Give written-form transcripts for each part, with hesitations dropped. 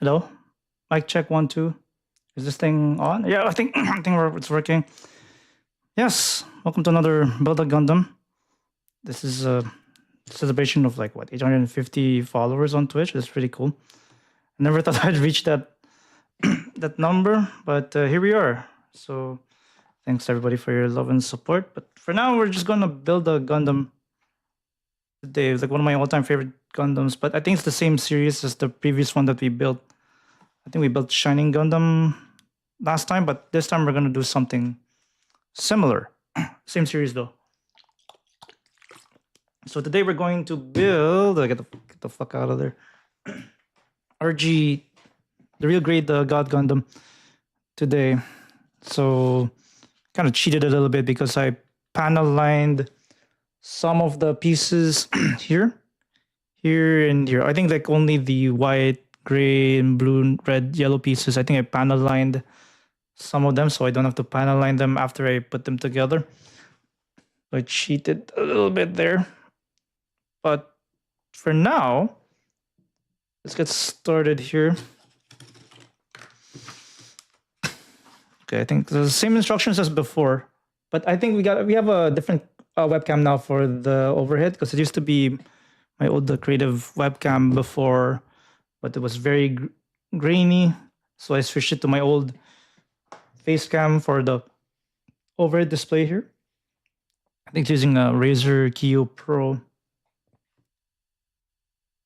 Hello, mic check 1 2. Is this thing on? Yeah, I think it's working. Yes, welcome to another Build a Gundam. This is a celebration of like what 850 followers on Twitch. That's pretty cool. I never thought I'd reach that number, but here we are. So thanks everybody for your love and support. But for now, we're just gonna build a Gundam today. It's like one of my all-time favorite Gundams, but I think it's the same series as the previous one that we built. I think we built Shining Gundam last time, but this time we're gonna do something similar. Same series though. So today we're going to build. Get the fuck out of there. RG, the Real Grade God Gundam today. So kind of cheated a little bit because I panel lined some of the pieces here, and here. I think like only the white, gray, and blue, red, yellow pieces. I think I panel lined some of them, so I don't have to panel line them after I put them together. I cheated a little bit there. But for now, let's get started here. Okay, I think the same instructions as before, but I think we have a different webcam now for the overhead because it used to be my old creative webcam before, but it was very grainy, so I switched it to my old face cam for the overhead display here. I think it's using a Razer Kiyo Pro.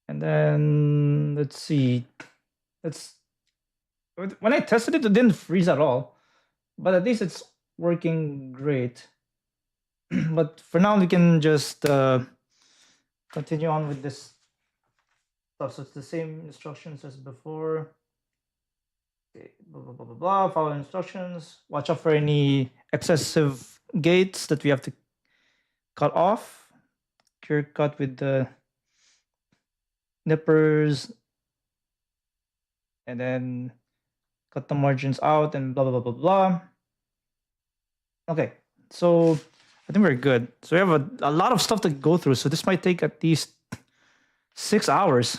And then let's see. When I tested it, it didn't freeze at all. But at least it's working great. But for now, we can just continue on with this stuff. So it's the same instructions as before. Okay, blah, blah, blah, blah, blah. Follow instructions. Watch out for any excessive gates that we have to cut off. Cure cut with the nippers. And then cut the margins out and blah, blah, blah, blah, blah. Okay, so I think we're good. So we have a lot of stuff to go through. So this might take at least 6 hours.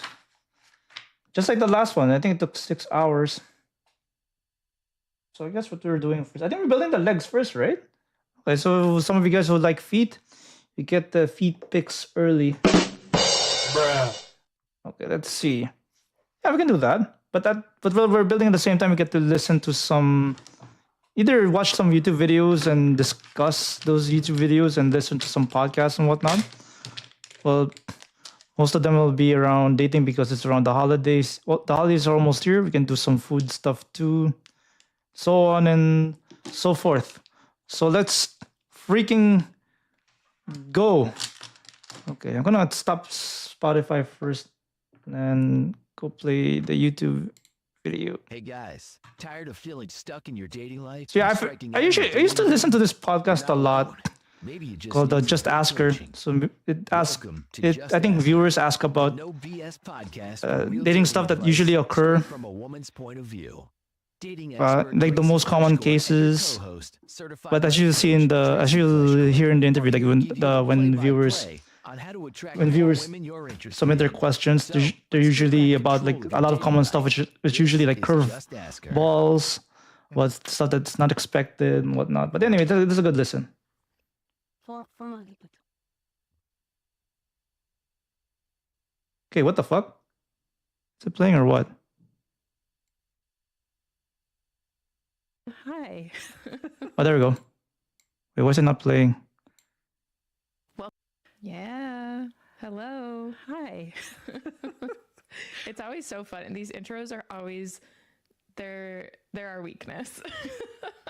Just like the last one. I think it took 6 hours. So I guess what we're doing first. I think we're building the legs first, right? Okay, so some of you guys who like feet, you get the feet pics early. Bruh. Okay, let's see. Yeah, we can do that. But while we're building at the same time, we get to listen to either watch some YouTube videos and discuss those YouTube videos and listen to some podcasts and whatnot. Well, most of them will be around dating because it's around the holidays. Well, the holidays are almost here. We can do some food stuff too. So on and so forth. So let's freaking go. Okay, I'm gonna stop Spotify first and go play the YouTube video. Hey guys, tired of feeling stuck in your dating life? So yeah, I used to listen to this podcast a lot. Maybe you just called Just Ask Her. So I think viewers ask about No BS podcast dating stuff that usually occur. from a woman's point of view. Dating Like the most common cases. But as you hear in the interview, like when viewers submit their questions, they're usually about like a lot of common stuff, which usually like curve balls, what stuff that's not expected and whatnot. But anyway, this is a good listen. Okay, what the fuck? Is it playing or what? Hi. Oh, there we go. Wait, why is it not playing? Yeah. Hello. Hi. It's always so fun. And these intros are always they're our weakness.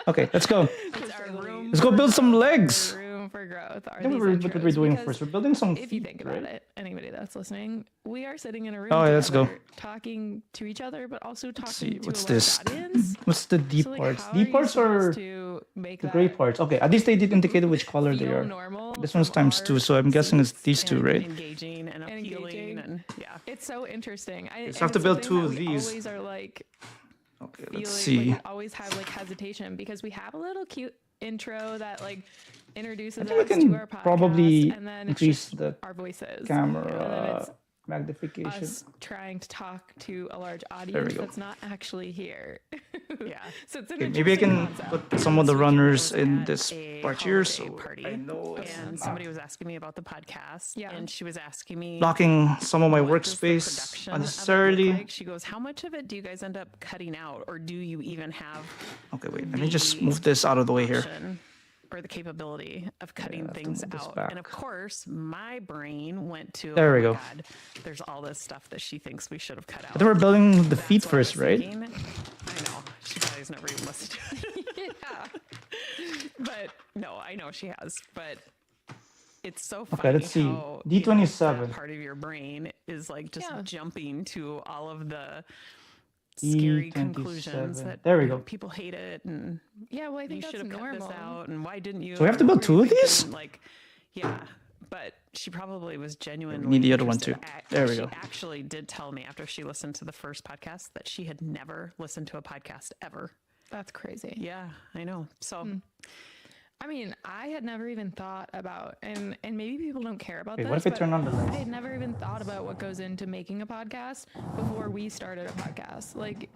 Okay, let's go. It's our room. Let's go build some legs. Room for growth. What we're doing first? We're building some. If you think about it, anybody that's listening, we are sitting in a room. Oh, yeah, let's go. Talking to each other, but also talking See, to what's a this? audience. What's the deep So, like, parts? how Deep you parts are supposed to make the that gray parts. Okay, at least they did indicate which color they feel are. normal This one's from times our 2, so I'm guessing it's these two, and right? Engaging and appealing, and yeah, it's so interesting. Just have to build 2 of these. Always are like Okay, feeling, let's see. Like, always have like hesitation because we have a little cute intro that like introduces I think we us to can our podcast, probably and then it's increase just the our voices. camera. And then it's magnification. us trying to talk to a large we audience go. that's not actually here. Yeah. So it's an Okay, maybe I can interesting concept. put some of the This weekend I runners was in at this a part here, holiday so party, I know it's and somebody was asking me about the podcast. Yeah. And she was asking me, blocking some of my what does the workspace production of it look unnecessarily. like? She goes, how much of it do you guys end up cutting out, or do you even have Okay, wait. Let me just the move this out of the way here. option or the capability of cutting have to things move this out? back. And of course, my brain went to, There we oh my go. God, there's all this stuff that she thinks we should have cut out. I think we're building the That's feet what I was first, right? thinking. I know. She probably has never even listened to it. Yeah. But no, I know she has. But it's so funny. Okay, let's see. How, D27. that part of your brain is like just Yeah. jumping to all of the scary conclusions D27. that There we you know, go. people hate it and Yeah, well, I you think should that's have cut normal. this out and why didn't you? So we have to and build what two were of you these? thinking? Like, yeah. But she probably was genuinely. need the other one interested. too. There we She go. actually did tell me after she listened to the first podcast that she had never listened to a podcast ever. That's crazy. Yeah, I know. So I mean, I had never even thought about, and maybe people don't care about Wait, this. what if I but turn on the I lights? had never even thought about what goes into making a podcast before we started a podcast. Like,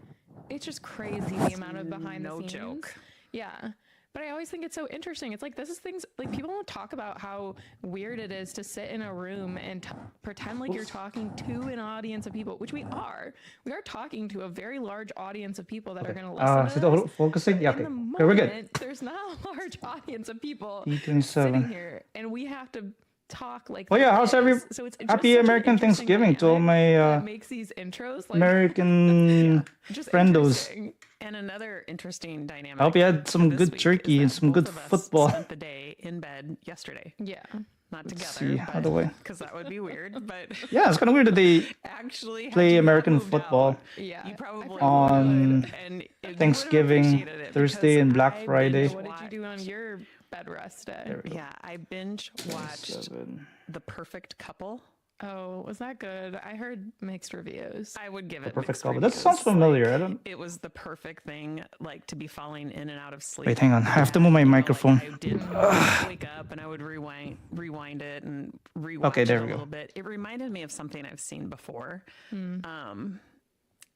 it's just crazy the amount of behind no the scenes. joke. Yeah. But I always think it's so interesting. It's like, this is things, like, people don't talk about how weird it is to sit in a room and pretend like you're talking to an audience of people, which we are. We are talking to a very large audience of people that are going to listen Is to it this. all focusing? Yeah, In okay. the Okay, we're good. moment, there's not a large audience of people D27. sitting here, and we have to talk like. Oh, yeah, how's this. So it's just Happy such an American interesting Thanksgiving to all dynamic my that makes these intros like American just friendos. interesting. And another interesting dynamic. I hope you had for some this good week is turkey and that some both good of us football. Spent the day in bed yesterday, Yeah, not Let's together, see, how do I- because that would be weird. But Yeah, it's kind of weird that they actually had play to have American moved football out. yeah. You probably on would, and you would have Thanksgiving, appreciated it Thursday, because and Black I Friday. binge What did you do on watched- your bed rest day? There we go. Yeah, I binge watched 7. The Perfect Couple. Oh, was that good? I heard mixed reviews. I would give The it perfect mixed couple. That sounds reviews. familiar. I don't. It was the perfect thing, like to be falling in and out of sleep. Wait, hang on. I have to move my You know, like, microphone. I didn't wake up and I would rewind it and rewatch Okay, there it a we go. little bit. It reminded me of something I've seen before. I'm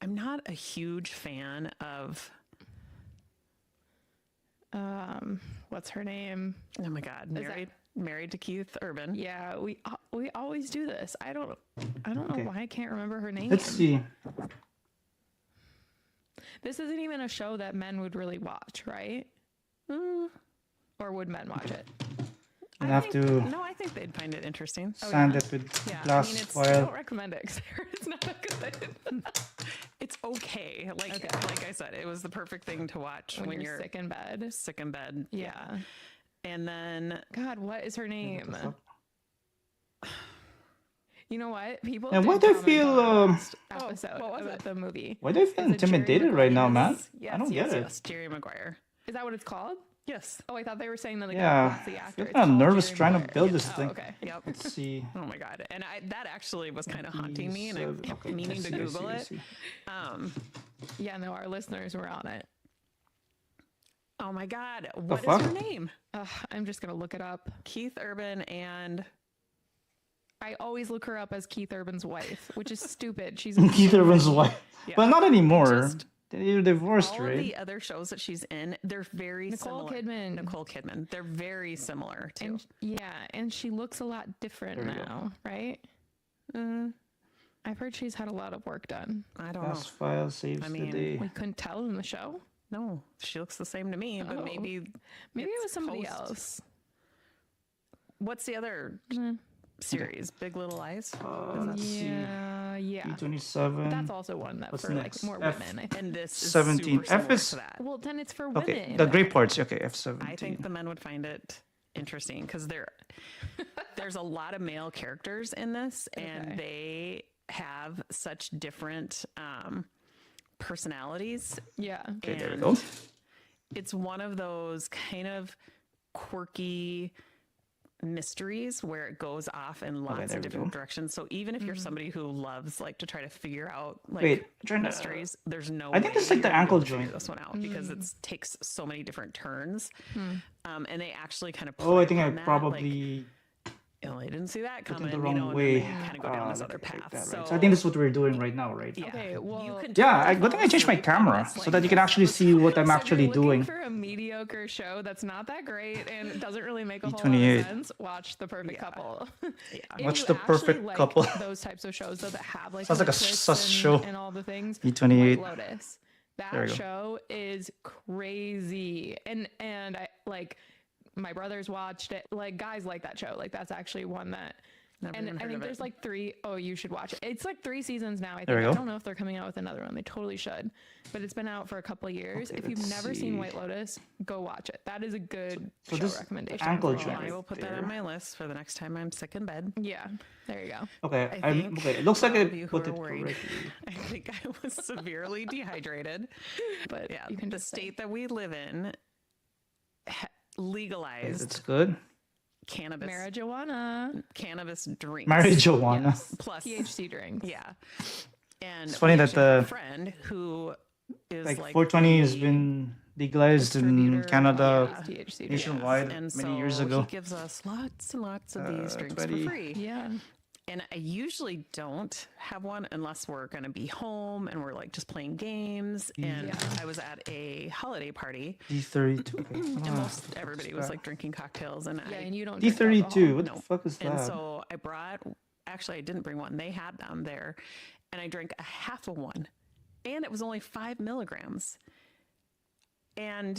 not a huge fan of. What's her name? Oh my God, married to Keith Urban. Yeah, we always do this. I don't know Okay. why I can't remember her name. Let's see. This isn't even a show that men would really watch, right? Or would men watch it? I have to No, I think they'd find it interesting. sand it with Yeah, I glass mean, it's- I don't foil. recommend it 'cause it's not that good. It's okay. Like I said, it was the perfect thing to watch when when you're sick in bed. sick in bed. Yeah. And then God, what is her name? You know what? People. And did why do I comment feel, on the last episode what was about it? the movie? Why do I feel Is it Jerry intimidated right now, man? Maguire's? I don't get it. Yes, Jerry Maguire. Is that what it's called? Yes. Oh, I thought they were saying that. Like, Yeah, that's the I actor. feel It's kind of called nervous Jerry trying to Maguire. build Yeah. this Oh, thing. okay. Yep. Let's see. Oh my God. And that actually was kind of haunting me, and I D7. kept Okay, meaning I to see, I Google see, I it. see. Yeah, no, our listeners were on it. Oh my God. What is fuck? her name? I'm just gonna look it up. Keith Urban and I always look her up as Keith Urban's wife, which is stupid. She's Keith Urban's wife. Yeah. But not anymore. Just- They're divorced, all of right? the other shows that she's in, they're very Nicole similar. Kidman. Nicole Kidman. They're very similar too. and yeah, and she looks a lot different There we go. now, right? I've heard she's had a lot of work done. I don't know. Glass file saves I mean, the day. We couldn't tell in the show. No, she looks the same to me, but Oh. maybe Maybe it it's was somebody post- else. What's the other series? Big Little Lies. Let's see. Yeah. D27. That's also one that What's for next? like more F- women. I think. And this is 17. super similar F is- to that. Well, then it's for women. Okay, the great parts. Okay, F17. I think the men would find it interesting because there's a lot of male characters in this, and Okay. they have such different personalities. Yeah. Okay, there we and go. It's one of those kind of quirky mysteries where it goes off in lots there of we different go. directions. So even if you're somebody who loves like to try to figure out like Wait, I'm trying to- mysteries, there's no I think way it's like the you're gonna be ankle able to figure joint. this one out because it takes so many different turns. And they actually kind of Oh, I think play I on that, like, probably I didn't see that Went coming, the you wrong know, and way. then they kind of go down this Let other me take path. that, So, right. So I think this is what we're doing right now, right? yeah, Okay, well, Good thing I changed my camera so that you can actually see what I'm so if actually you're looking doing. for a mediocre show that's not that great and doesn't really make a whole lot D28. of sense, watch The Perfect Couple. If Watch you The actually Perfect like Couple. those types of shows though that have like Sounds like a twists sus show. and all the things. D28. White Lotus. There That we go. show is crazy, and I like my brothers watched it. Like guys like that show. Like that's actually one that. Never And even I heard think of there's it. like 3. Oh, you should watch it. It's like 3 seasons now. I There we think. I go. don't know if they're coming out with another one. They totally should. But it's been out for a couple of years. Okay, If you've let's never seen see. White Lotus, go watch it. That is a good So show this recommendation. ankle overall. joint I will put that there. on my list for the next time I'm sick in bed. Yeah, there you go. Okay, I think okay. It looks like for all I of you who put are it worried, correctly. I think I was severely dehydrated. But Yeah, you can the just say- state that we live in Okay, legalized that's good. cannabis drinks. Marijuana. Yes. Plus THC drinks. Yeah. And It's funny we that actually have a the- friend who is Like like 420 has the been legalized in Distributor Canada of THC drinks. nationwide and many so years ago. he gives us lots and lots of these drinks 20. for free. Yeah. And I usually don't have one unless we're going to be home and we're like just playing games. And I was at a holiday party D32. Okay. and Ah, most everybody was like drinking cocktails and Yeah, I and you don't drink D32. alcohol. What No. the fuck is and that? so I brought, actually, I didn't bring one. They had them there. And I drank a half of one. And it was only 5 milligrams. And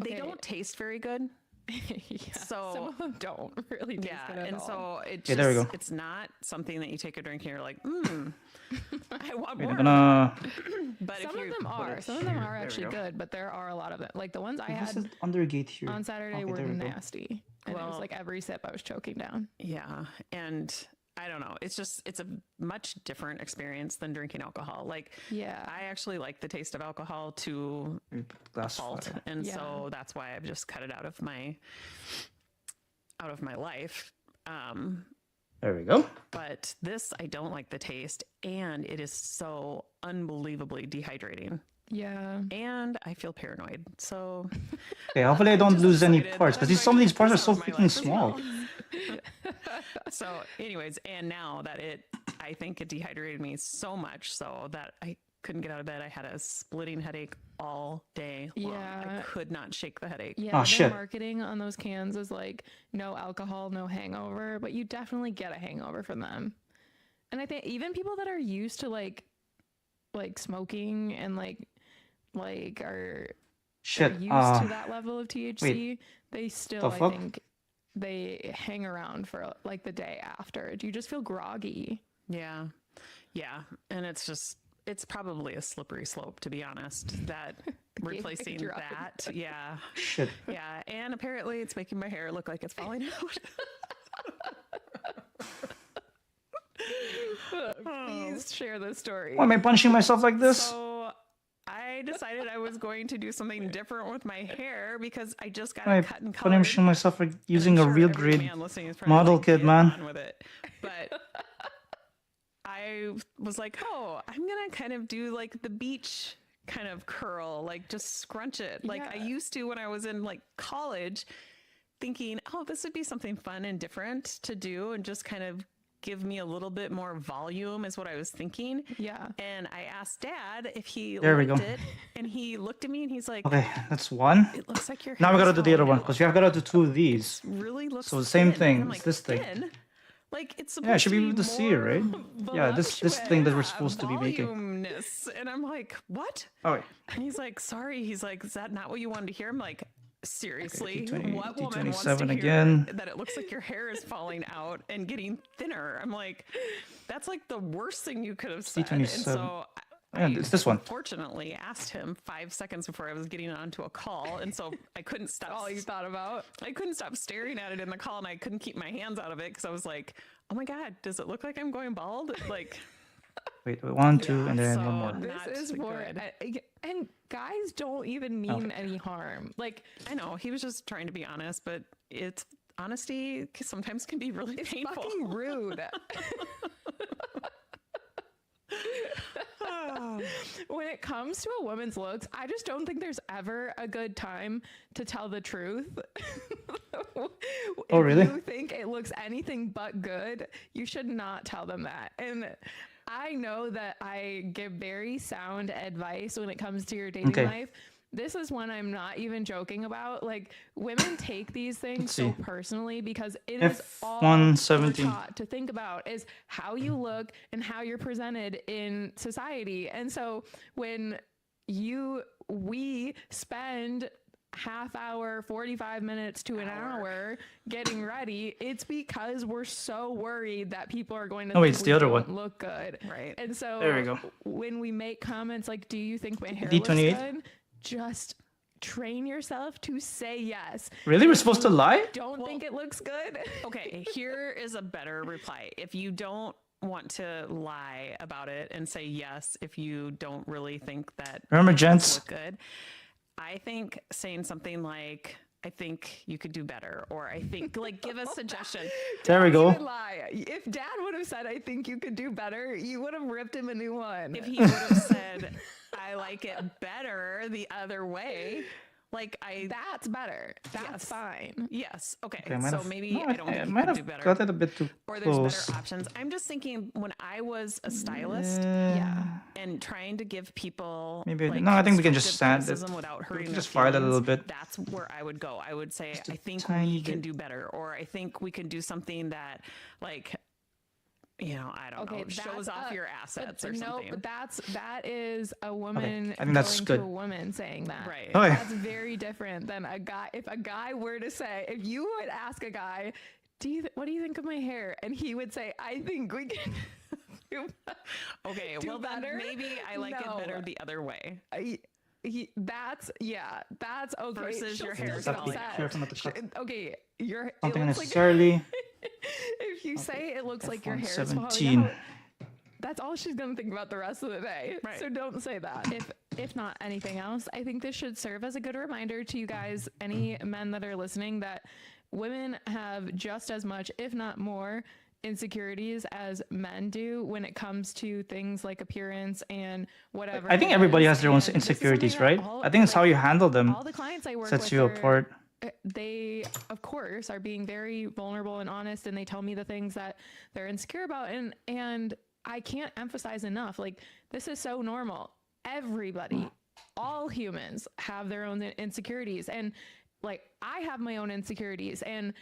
they Okay. don't taste very good. Yeah, So- some of them don't really taste Yeah. good at And all. so it Okay, just, there we go. it's not something that you take a drink and you're like, I want Wait, more. I'm gonna. But Some if of you, them are. it Some of them here. are There we actually go. good, but there are a lot of them. Like the ones I This had is undergate here. on Saturday Okay, were there we go. nasty. And it was Well- like every sip I was choking down. yeah. And I don't know. It's just, it's a much different experience than drinking alcohol. Like, Yeah. I actually like the taste of alcohol to Glass fault. fire. And Yeah. so that's why I've just cut it out of my life. There we go. But this, I don't like the taste. And it is so unbelievably dehydrating. Yeah. And I feel paranoid. So Okay, hopefully I don't just lose any decided parts that I'm because some going of these to parts are put so this out of my freaking life as small. well. So anyways, and now that I think it dehydrated me so much so that I couldn't get out of bed. I had a splitting headache all day long. I Yeah. could not shake the headache. Yeah. Oh, their shit. marketing on those cans is like no alcohol, no hangover, but you definitely get a hangover from them. And I think even people that are used to like smoking and like are Shit. used to that level of THC, they still The I fuck? think they hang around for like the day after. Do you just feel groggy? Yeah. Yeah. And it's probably a slippery slope, to be honest, that replacing drug. that. Yeah. Shit. Yeah. And apparently it's making my hair look like it's falling out. Please share this story. Why am I punching myself like this? So I decided I was going to do something different with my hair because I just got Why am it cut and I colored. punishing myself for using I'm a sure real every grade man listening is probably model like, kit, "Get man." on with it. But I was like, oh, I'm gonna kind of do like the beach kind of curl, like just scrunch it, like I Yeah. used to when I was in like college, thinking, oh, this would be something fun and different to do, and just kind of give me a little bit more volume, is what I was thinking. Yeah. And I asked Dad if he There we liked go. it, and he looked at me and he's like, Okay, that's one. "It looks like your Now we hair gotta is do the other falling one out. because we have gotta do two of these. Really looks So the same thin." thing, And I'm it's like, this thing. "Thin? Like it's supposed Yeah, I should be to able to see it, more right? Yeah, this thing that we're supposed to be making. voluminous." And I'm like, what? Oh wait. And he's like, sorry. He's like, is that not what you wanted to hear? I'm like, seriously, D20 what woman wants to D27 hear again. that it looks like your hair is falling out and getting thinner? I'm like, that's like the worst thing you could have said. And D27. so And it's this one. Fortunately, asked him 5 seconds before I was getting onto a call, and so I couldn't stop. All you thought about? I couldn't stop staring at it in the call, and I couldn't keep my hands out of it because I was like, "Oh my god, does it look like I'm going bald?" Like, Wait, 1, 2, and then so- one more. This Not is for good. and guys don't even mean any harm. Like I know he was just trying to be honest, but it's honesty sometimes can be really it's painful. fucking rude. When it comes to a woman's looks, I just don't think there's ever a good time to tell the truth. Oh, really? If you think it looks anything but good, you should not tell them that. And I know that I give very sound advice when it comes to your dating Okay. life. This is one I'm not even joking about. Like, women take these things Let's so see. personally because it is all F117. we're taught to think about is how you look and how you're presented in society. And so when we spend half hour, 45 minutes to an hour getting ready, it's because we're so worried that people are going to Oh, wait, think it's we the other don't one. look good. Right. And so There we go. when we make comments like, do you think my hair D28? looks good? Just train yourself to say yes. Really? We're supposed to lie? Don't think it looks good. Okay, here is a better reply. If you don't want to lie about it and say yes, if you don't really think that Remember, it does gents? look good, I think saying something like, I think you could do better, or I think, like, give a suggestion. There we Don't even go. lie. If Dad would have said, I think you could do better, you would have ripped him a new one. If he would have said, I like it better the other way, like That's better. That's Yes. fine. yes, okay. Okay, I might So have, maybe no, I don't I think you might could do have better. got it a bit too Or there's close. better options. I'm just thinking when I was a stylist Yeah. and trying to give people Maybe- like, no, I think we can just constructive stand it. criticism without hurting can their just file it a little feelings, bit. That's where I would go. I would say, Just a I think tiny we can bit. do better, or I think we can do something that, like, I don't know, shows off your assets or something. But that is a woman I think that's going good. to a woman saying that. Right. Okay. That's very different than a guy. If a guy were to say, if you would ask a guy, what do you think of my hair? And he would say, I think we can do Okay, do well then better? maybe I like No. it better the other way. that's okay. Versus She'll your still hair get falling upset. out. Careful not to cut Okay, it something looks like unnecessarily. if you say it looks like your hair is falling 17. out, that's all she's gonna think about the rest of the day. Right. So don't say that. If not anything else, I think this should serve as a good reminder to you guys, any men that are listening, that women have just as much, if not more, insecurities as men do when it comes to things like appearance and whatever. I think it everybody is. has their own And this is something insecurities, that right? all- I think it's how you handle them all the clients I work sets with you are- apart. they of course are being very vulnerable and honest, and they tell me the things that they're insecure about, and I can't emphasize enough, like, this is so normal. Everybody, all humans have their own insecurities, and like, I have my own insecurities, and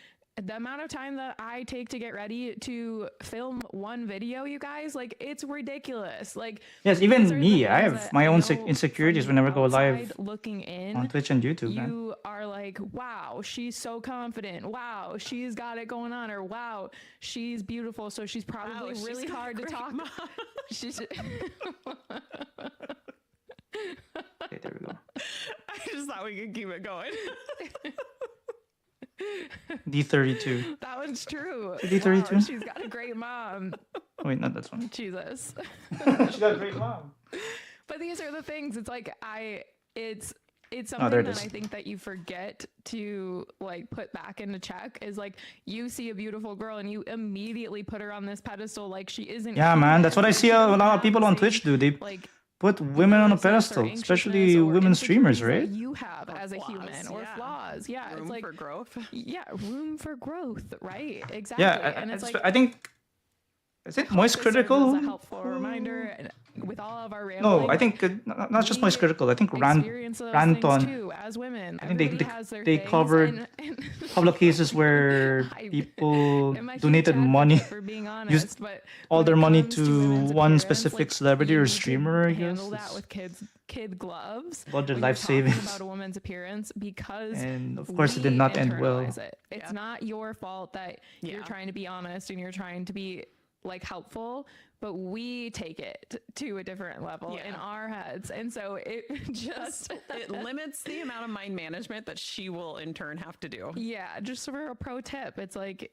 the amount of time that I take to get ready to film one video, you guys, like, it's ridiculous. Like, Yes, these even are the me, I things have that my I own know insecurities from whenever I go outside live looking in, on Twitch and YouTube, man. you are like, wow, she's so confident. Wow, she's got it going on. Or wow, she's beautiful. So she's probably Wow, she's really got a hard to great talk. mom. She's Okay, there we go. I just thought we could keep it going. D32. that one's true. D32? Wow, she's got a great mom. Oh, wait, not that one. Jesus. She got a great mom. But these are the things. It's like it's Oh, something there it that is. I think that you forget to like put back into check, is like, you see a beautiful girl and you immediately put her on this pedestal like she isn't. Yeah, man, that's what I human. see She a doesn't lot of have people the on same, Twitch do. They like, put women on a nervousness or pedestal, anxiousness especially or women streamers, insecurities right? that you have as a flaws, human, or yeah. flaws. Yeah, Room it's like for growth. yeah, room for growth, right? Exactly. Yeah, and it's like, I think, is it moist this serves critical? as a helpful reminder, and with all of our No, rambling, I think not just moist we critical. I think experience those Ranton. things too as women. I think they- Everybody they- has their they things, covered and couple of cases where I- people in my donated chat, money, for being honest, but all when their it money comes to women's one appearance, specific like, celebrity you or need to streamer, I guess. handle that It's- with kid gloves. About their when life you're talking savings. about a woman's appearance, because And of course, it did we not end well. internalize it. It's Yeah. not your fault that you're Yeah. trying to be honest and you're trying to be like helpful, but we take it to a different level in Yeah. our heads, and so it just It limits the amount of mind management that she will in turn have to do. yeah, just for a pro tip, it's like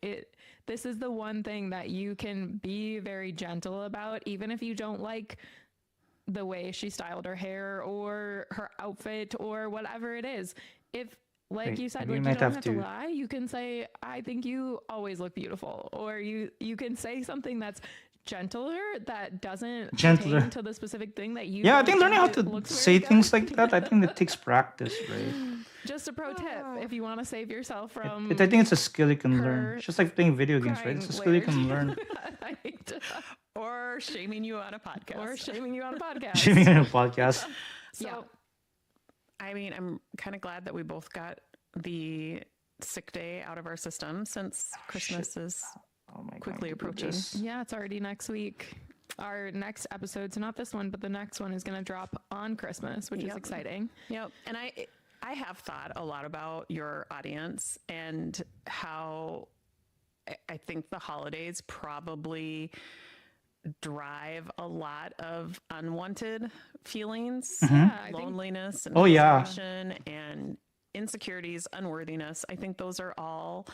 this is the one thing that you can be very gentle about, even if you don't like the way she styled her hair or her outfit or whatever it is. If, like Wait, you said, we like, you might don't have have to to- lie. You can say, I think you always look beautiful. Or you can say something that's gentler, that doesn't Gentler. pertain to the specific thing that you Yeah, I don't think learning how it to looks very say things good. like that, I think it takes practice, right? Just a pro tip if you want to save yourself from. I think it's a skill you can her learn. It's just like playing video games, right? crying It's a skill you later. can learn. Right. Or shaming you on a podcast. Or shaming you on a podcast. Streaming in a podcast. So, Yeah. I mean, I'm kind of glad that we both got the sick day out of our system since Christmas is Oh my God, quickly I have to do approaching. this. Yeah, it's already next week. Our next episode, so not this one, but the next one is going to drop on Christmas, which is Yep. exciting. Yep. And I have thought a lot about your audience and how I think the holidays probably drive a lot of unwanted feelings, Yeah, I think loneliness, and Oh, yeah. frustration and insecurities, unworthiness. I think those are all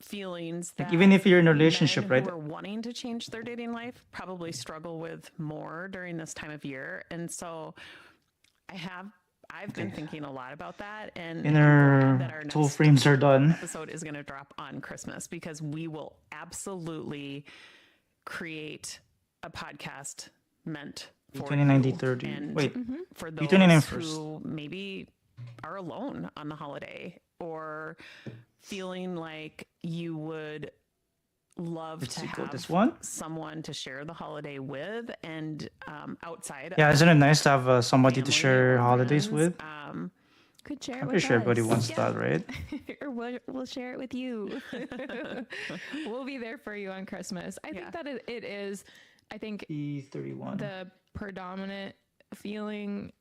feelings that Like even if you're in a men relationship, who right? are wanting to change their dating life probably struggle with more during this time of year. And so I've been thinking a lot about that, and I'm glad that our Inner toe next frames are done. episode is going to drop on Christmas because we will absolutely create a podcast meant for 29, you 30. and Wait, for those 29 first. who maybe are alone on the holiday or feeling like you would love let's to see, go have this one. someone to share the holiday with and outside Yeah, isn't it nice to have somebody to family share or holidays friends. with? Could share I'm it pretty with sure everybody us. wants Yeah. that, right? Or we'll share it with you. We'll be there for you on Christmas. I think that it is, I think E31. the predominant feeling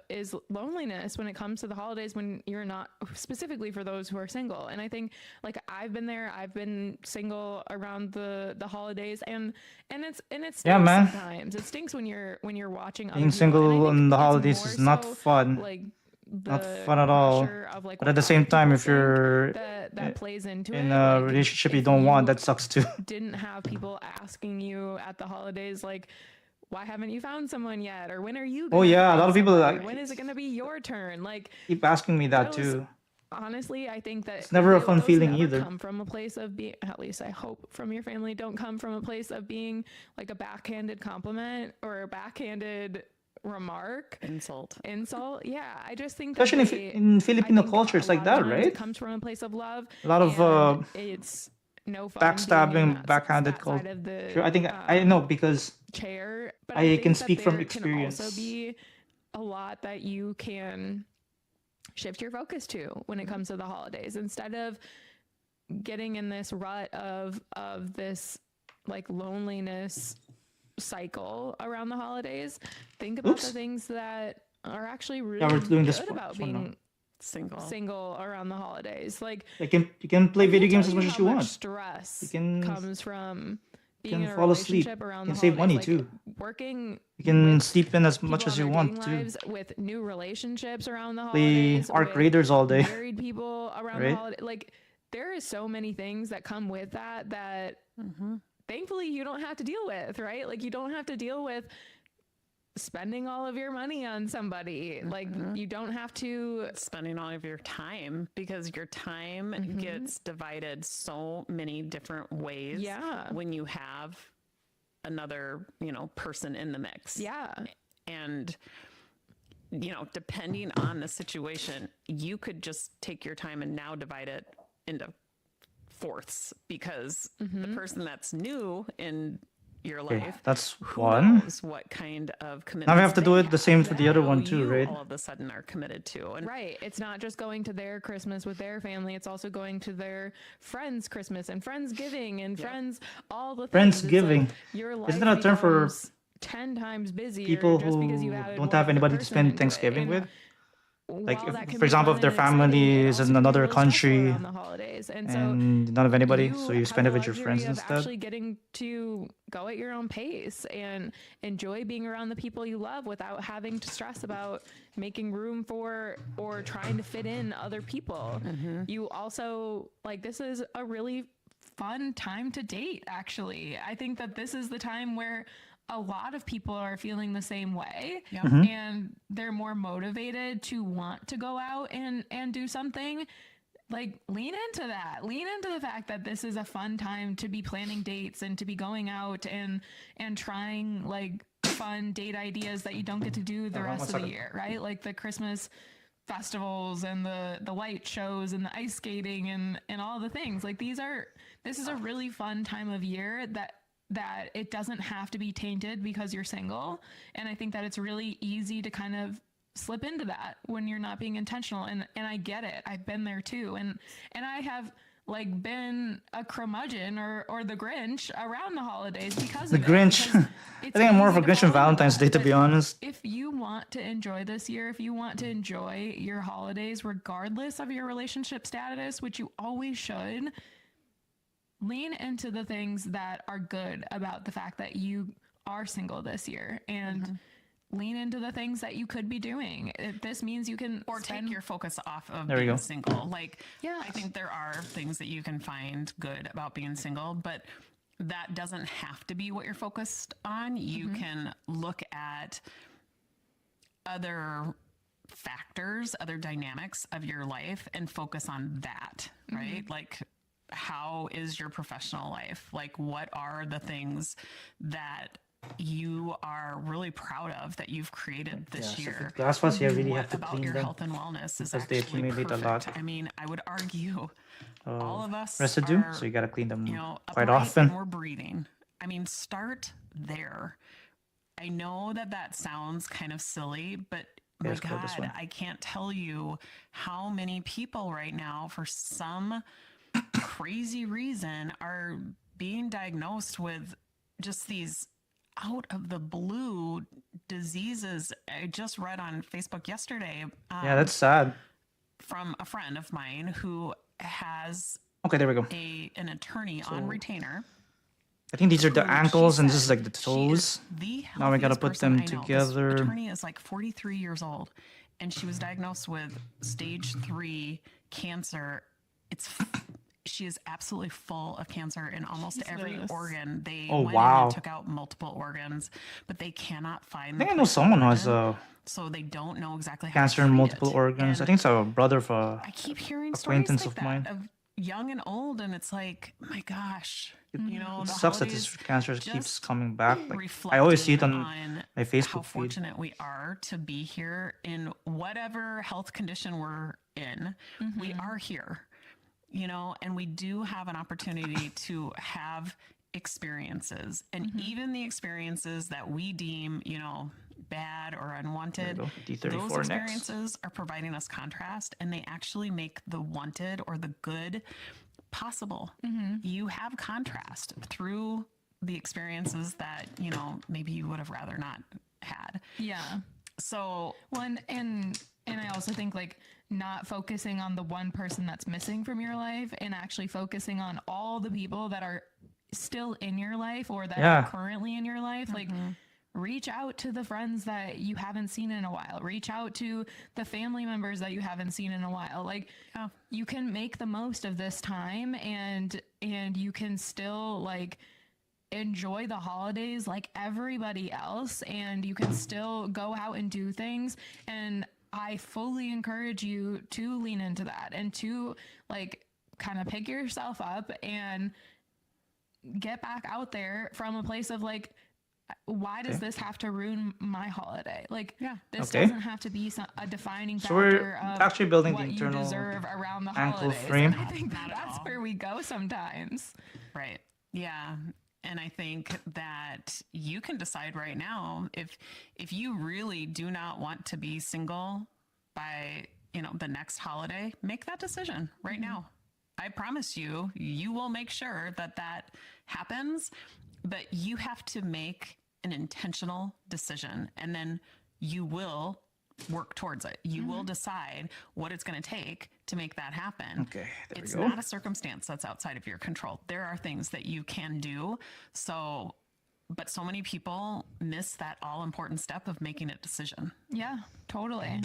is loneliness when it comes to the holidays when you're not, specifically for those who are single. And I think like I've been there, I've been single around the holidays and it stinks Yeah, man. sometimes. It stinks when you're watching other Being people. And I single think on the it's holidays more is not so, fun. like Not the fun at all. pressure of, like, But what at the other same time, people if you're think that plays into in it. a Like, relationship you if don't want, you that sucks too. didn't have people asking you at the holidays like, why haven't you found someone yet? Or when are you Oh gonna yeah, a find lot of people somebody? like When is it gonna be your turn? Like, keep asking me that those- too. honestly, I think that It's never a fun those feeling never either. come from a place of being, at least I hope from your family, don't come from a place of being like a backhanded compliment or a backhanded remark. insult. Yeah, I just think that Especially in Filipino I think culture, it's a like lot of that, times right? It comes from a place of love. A lot of and it's no fun being in backstabbing, that backhanded side culture. of the, I think I know because chair. But I think can that speak from there Can also experience. be a lot that you can shift your focus to when it comes to the holidays instead of getting in this rut of this like loneliness cycle around the holidays. Think about the Oops. things that are actually really we're doing good this for- about for now. being Single. single around the holidays. Like, you can play I video can't games tell as much you as how you much want. stress You can- comes from being can in a fall asleep. relationship around You the can save money, holidays. Like, too. working You can with sleep in as people much as on you their want dating too. lives, with new relationships around the Play holidays, Arc with Raiders all day. married people around the Right? holiday. Like, there is so many things that come with that thankfully you don't have to deal with, right? Like, you don't have to deal with spending all of your money on somebody. Like, you don't have to. Spending all of your time because your time gets divided so many different ways Yeah. when you have another, person in the mix. Yeah. And depending on the situation, you could just take your time and now divide it into fourths because the person that's new in your Okay, life, that's who one. knows what kind of commitment Now we have to do it the same for the other one too, right? all of a sudden are committed to. And Right. It's not just going to their Christmas with their family. It's also going to their friends' Christmas and Friendsgiving and friends, all the things. It's Friendsgiving. like your life Isn't that a term for becomes 10 times busier People just because who you added don't one have other anybody to person spend into it. Thanksgiving And with? Like, while if, that can for be example, fun if their and exciting, family it is also in can be another really stressful country around the holidays. And so and not have anybody, so you have spend it the with your friends luxury of instead. actually getting to go at your own pace and enjoy being around the people you love without having to stress about making room for or trying to fit in other people. You also, like, this is a really fun time to date, actually. I think that this is the time where a lot of people are feeling the same way and they're more motivated to want to go out and do something. Like, lean into that. Lean into the fact that this is a fun time to be planning dates and to be going out and trying like fun date ideas that you don't get to do the rest of the year, right? Like the Christmas festivals and the light shows and the ice skating and all the things. Like this is a really fun time of year that it doesn't have to be tainted because you're single. And I think that it's really easy to kind of slip into that when you're not being intentional. And I get it. I've been there too. And I have like been a curmudgeon or the Grinch around the holidays because The of it, Grinch. because I it's think I'm more of a easy to Grinch on fall into Valentine's that. Day, to be But honest. if you want to enjoy this year, if you want to enjoy your holidays, regardless of your relationship status, which you always should, lean into the things that are good about the fact that you are single this year and lean into the things that you could be doing. If this means you can Or take your focus off of There we being go. single. Like, Yeah. I think there are things that you can find good about being single, but that doesn't have to be what you're focused on. You can look at other factors, other dynamics of your life and focus on that, right? Like, how is your professional life? Like, what are the things that you are really proud of that you've created this year? Glass ones, you really What have to about clean your them. health and wellness is because they actually accumulate a perfect. lot I mean, I would argue all of us residue, are, so you gotta clean them you know, quite upright often. and we're breathing. I mean, start there. I know that sounds kind of silly, but my let's go this God, one. I can't tell you how many people right now, for some crazy reason, are being diagnosed with just these out of the blue diseases. I just read on Facebook yesterday Yeah, that's sad. from a friend of mine who has Okay, there we go. an attorney on retainer. I think these are the who ankles she and this is said like the she toes. is the Now we gotta healthiest put person them I know. This together. attorney is like 43 years old, and she was diagnosed with stage 3 cancer. She is absolutely full of cancer in almost every Jesus. organ. They Oh, went in wow. and took out multiple organs, but they cannot find. I think I know someone who has so they don't know exactly how cancer to in treat multiple it. organs. I And think it's a brother of a I keep hearing acquaintance stories like of mine. that of young and old, and it's like, my gosh, you know, It the sucks that this holidays cancer keeps just coming back. Like I always see it on reflecting my how Facebook feed. fortunate we are to be here in whatever health condition we're in. We are here, you know, and we do have an opportunity to have experiences, and even the experiences that we deem, you know, bad or unwanted, There we go. those D34 next. experiences are providing us contrast, and they actually make the wanted or the good possible. You have contrast through the experiences that, you know, maybe you would have rather not had. Yeah. So Well, and I also think like not focusing on the one person that's missing from your life and actually focusing on all the people that are still in your life or that Yeah. are currently in your life. Like reach out to the friends that you haven't seen in a while. Reach out to the family members that you haven't seen in a while. Like you can make the most of this time and you can still like enjoy the holidays like everybody else, and you can still go out and do things. And I fully encourage you to lean into that and to like kind of pick yourself up and get back out there from a place of like, why does this have to ruin my holiday? Like, this Okay. doesn't have to be a defining So we're factor of actually building the what internal you deserve around the ankle holidays. frame. And I think Not at that's all. where we go sometimes. right. Yeah. And I think that you can decide right now if you really do not want to be single by, you know, the next holiday, make that decision right now. I promise you, you will make sure that happens, but you have to make an intentional decision, and then you will work towards it. You will decide what it's going to take to make that happen. Okay, there It's we go. not a circumstance that's outside of your control. There are things that you can do. So, but so many people miss that all important step of making a decision. Yeah, totally.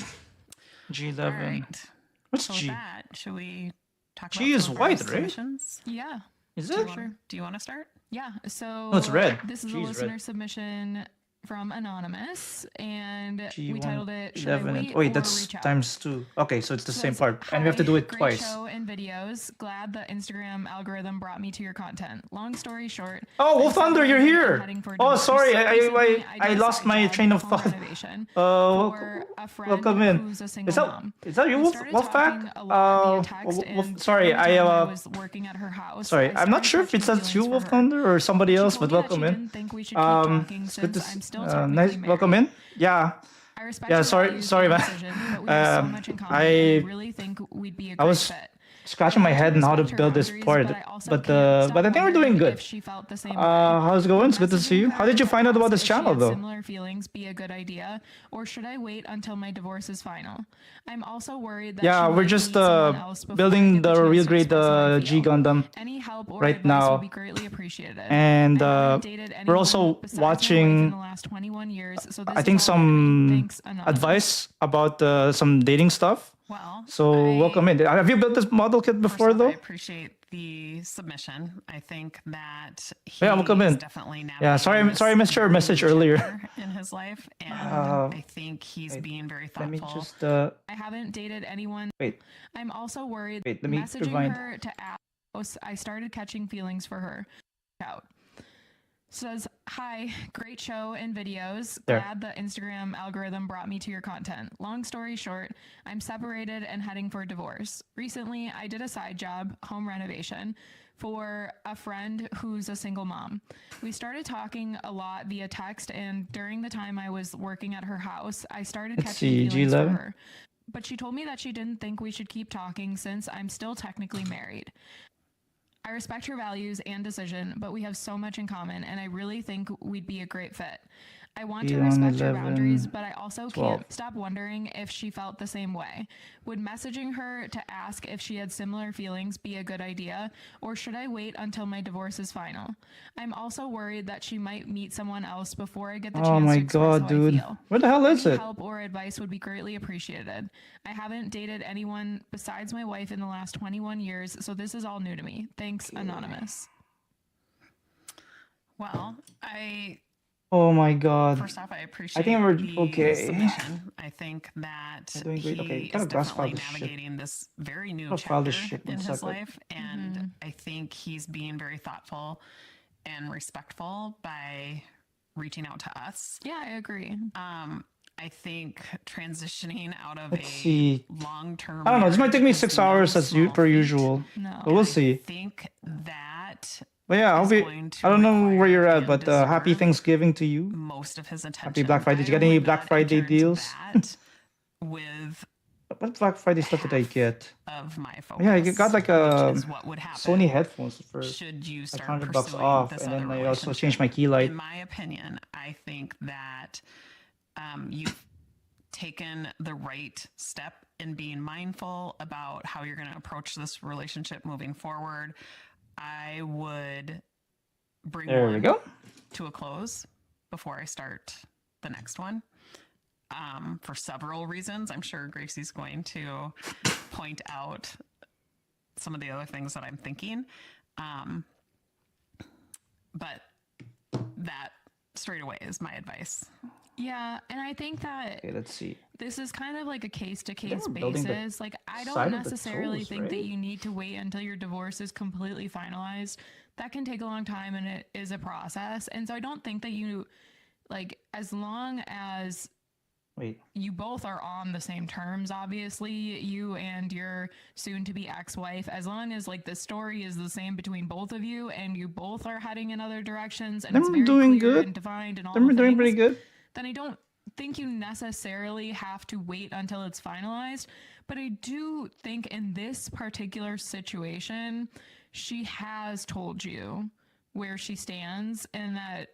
G11. All right. What's So G? with that, should we talk G about is some of white, our right? submissions? Yeah. Is Do it? you wanna start? Yeah. So No, it's red. This is G a is listener red. submission from Anonymous, and we titled it "Should I 11 Wait wait, or that's Reach Out?" times 2. Okay, so it's the same Says, part. And we have to do it "Hi, twice. Great show and videos. Glad the Instagram algorithm brought me to your content. Long story short. Oh, I'm Wolf Thunder, you're separated and here. heading for Oh, divorce. sorry. Recently, I did a lost side my job, train of home thought. renovation, Uh, for a friend welcome in. who's a Is single that mom. is that you, We Wolf started Wolfpack? talking a lot via text, and Sorry, during the time I I was working at her house, sorry. I I'm not started sure if catching it's that's you, feelings for Wolf her. Thunder, or somebody She else, told but me that welcome she in. didn't think we should keep talking It's good since to I'm still nice. technically Welcome married. in. Yeah, I respect yeah. your Sorry, values sorry, and man. decision, but we have so much in common, and I really think we'd be a I great was fit. scratching I my want to head on how to respect her build this boundaries, part, but I also but can't stop I think we're doing wondering good. if she felt the same way. How's it going? Would It's good to see messaging you. How her did you to find out about ask this if she channel, had though? similar feelings be a good idea, or should I wait until my divorce is final? I'm also worried that Yeah, she we're might just meet someone else before I building get the the chance Real to Grade express how I G feel. Gundam Any help or right advice would be now, greatly appreciated. and I haven't dated we're anyone also besides my wife in watching. the last 21 years, so I this think is all new to me. some Thanks, Anonymous. advice about some dating stuff. Well, So welcome in. Have you built this model kit First before, off, I though? appreciate the submission. I think that Yeah, welcome he's in. definitely Yeah, sorry, navigating sorry, I missed your this message very new earlier. chapter in his life, and I think he's Wait, being very let me thoughtful. just I haven't dated anyone. wait. I'm also worried. Wait, let me Messaging rewind. her to ask, I started catching feelings for her. Out. Says, "Hi, great show and videos. There. Glad the Instagram algorithm brought me to your content. Long story short, I'm separated and heading for divorce. Recently, I did a side job, home renovation, for a friend who's a single mom. We started talking a lot via text, and during the time I was working at her house, I started Let's catching see, feelings for G11. her. But she told me that she didn't think we should keep talking since I'm still technically married. I respect her values and decision, but we have so much in common, and I really think we'd be a great fit. I want to Be on respect her 11, boundaries, but I also 12. can't stop wondering if she felt the same way. Would messaging her to ask if she had similar feelings be a good idea, or should I wait until my divorce is final? I'm also worried that she might meet someone else before I get the Oh chance my to express god, how I dude. feel. Where the hell is Any it? help or advice would be greatly appreciated. I haven't dated anyone besides my wife in the last 21 years, so this is all new to me. Thanks, Anonymous." Well, I Oh my god. first off, I appreciate we're the okay. submission. I think that We're doing great. Okay, he gotta is glass file definitely this shit. navigating this very new Gotta file chapter this shit one in his second. life, and I think he's being very thoughtful and respectful by reaching out to us. Yeah, I agree. I think transitioning out of Let's a see. long-term I don't know. This might take me marriage 6 is no hours as small per feat. usual. No. But we'll I see. think that But yeah, I'll is be. going to I don't know where you're require at, and but happy deserve Thanksgiving to you. most of his attention. Happy Black Friday. Did you I get any would Black not Friday enter into deals? that with What Black Friday stuff did I get? of my focus. Yeah, I got like which is what would happen Sony headphones for should you like start $100 pursuing off, this and other then I also relationship. changed my key light. In my opinion, I think that you've taken the right step in being mindful about how you're going to approach this relationship moving forward. I would bring There we one go. to a close before I start the next one. For several reasons. I'm sure Gracie's going to point out some of the other things that I'm thinking. But that straight away is my advice. Yeah, and I think that Okay, let's see. this is kind of like a case to case we're building the basis. Like, I side don't of the necessarily toes, think right? that you need to wait until your divorce is completely finalized. That can take a long time, and it is a process. And so I don't think that you, like, as long as Wait. you both are on the same terms, obviously, you and your soon to be ex-wife, as long as like the story is the same between both of you and you both are heading in other directions and Then it's we're very doing clear good. and defined and all Then we're the doing pretty things, good. then I don't think you necessarily have to wait until it's finalized. But I do think in this particular situation, she has told you where she stands and that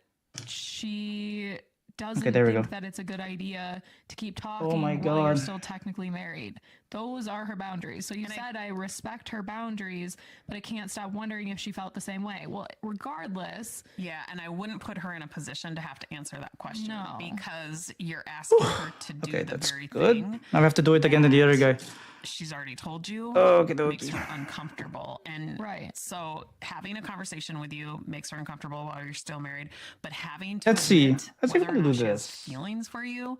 she doesn't Okay, there we think go. that it's a good idea to keep talking my while you're God. still technically married. Those are her boundaries. So you said I respect her boundaries, but I can't stop wondering if she felt the same way. Well, regardless. Yeah, and I wouldn't put her in a position to have to answer that question No. because you're asking her to do Okay, the that's very good. thing Now we have to do it again to the other guy. she's already told you. Okay, Makes her uncomfortable. And Right. so having a conversation with you makes her uncomfortable while you're still married, but having to Let's see. admit Let's see if whether we or can not do she has this. feelings for you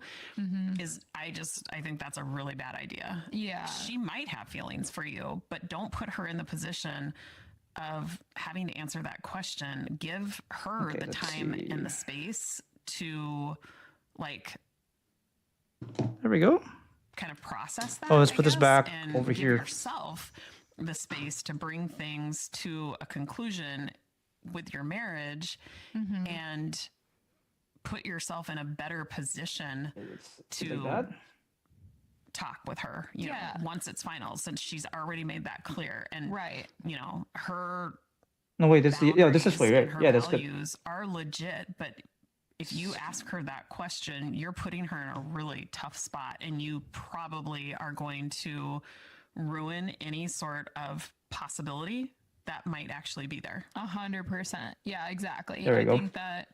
is I think that's a really bad idea. Yeah. She might have feelings for you, but don't put her in the position of having to answer that question. Give her Okay, the let's time see. and the space to like There we go. kind of process that. Oh, let's I put this guess, back and over give here. yourself the space to bring things to a conclusion with your marriage and put yourself in a better position Like to that. talk with her, you Yeah. know, once it's final, since she's already made that clear. And, Right. you know, her No, wait. This is this is boundaries way, and right? her Yeah, that's good. values are legit, but if you ask her that question, you're putting her in a really tough spot, and you probably are going to ruin any sort of possibility that might actually be there. 100%. Yeah, exactly. There we I go. think that,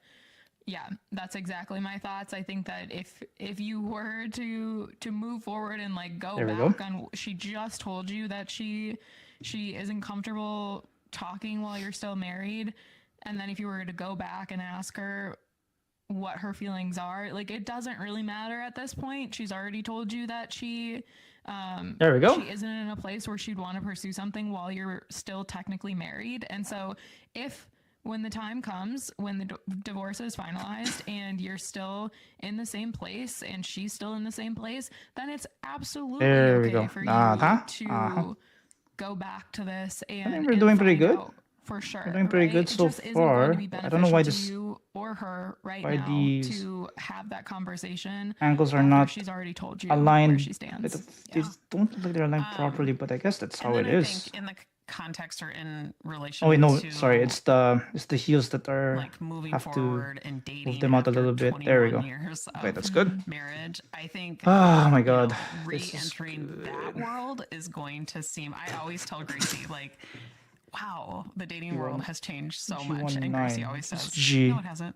yeah, that's exactly my thoughts. I think that if you were to move forward and like go There we go. back on, she just told you that she isn't comfortable talking while you're still married, and then if you were to go back and ask her what her feelings are, like it doesn't really matter at this point. She's already told you that There we go. she isn't in a place where she'd want to pursue something while you're still technically married. And so if when the time comes, when the divorce is finalized and you're still in the same place and she's still in the same place, then it's absolutely There we okay go. for you Uh-huh, to go back to this and think we're and doing pretty find good. out for sure. We're doing pretty right? good It so just isn't going far. to be I don't know why beneficial this to you or her right why now these to have that conversation angles are after not she's already told you aligned. where she stands. These don't look like they're aligned properly, but I guess that's And how then it I is. think in the context or in relation Oh wait, no, to sorry. It's the heels that are like moving have to forward and dating them out a after little bit. There we 21 go. years Okay, of that's good. marriage. I think Oh my you know, god. This is re-entering that world is going to seem, I always tell Gracie, like, wow, the dating world has changed so much. And Gracie G19. always It's says, G. no, it hasn't.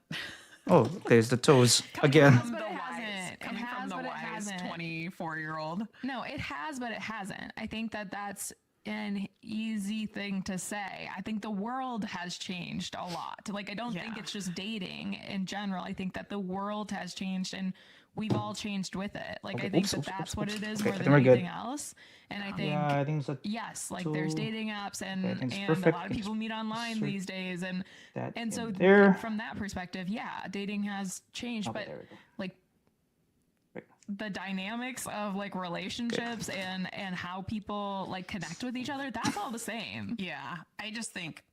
Oh, okay, it's the toes again. From But the it wise, hasn't. It coming has, from the but it wise hasn't. 24-year-old. No, it has, but it hasn't. I think that that's an easy thing to say. I think the world has changed a lot. Like, I don't think Yeah. it's just dating in general. I think that the world has changed and we've all changed with it. Like, Okay, I think oops, that oops, that's oops, what oops. it is Okay, I more think than we're good. anything else. And I think, Yeah, I think it's a yes, like there's two. dating apps and Okay, I think it's and perfect. a lot of people meet online Insert these days and that in so there. from that perspective, yeah, dating has changed, Okay, but there we go. like Right. the dynamics of like relationships and how people like connect with each other, that's all the same. Yeah, I just think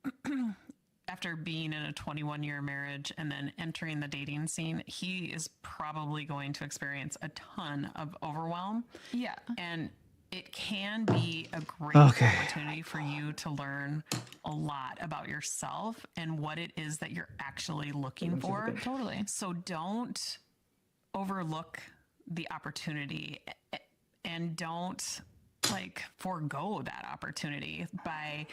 after being in a 21-year marriage and then entering the dating scene, he is probably going to experience a ton of overwhelm. Yeah. And it can be a great Okay. opportunity for you to learn a lot about yourself and what it is that you're actually looking for. Totally. So don't overlook the opportunity and don't like forego that opportunity by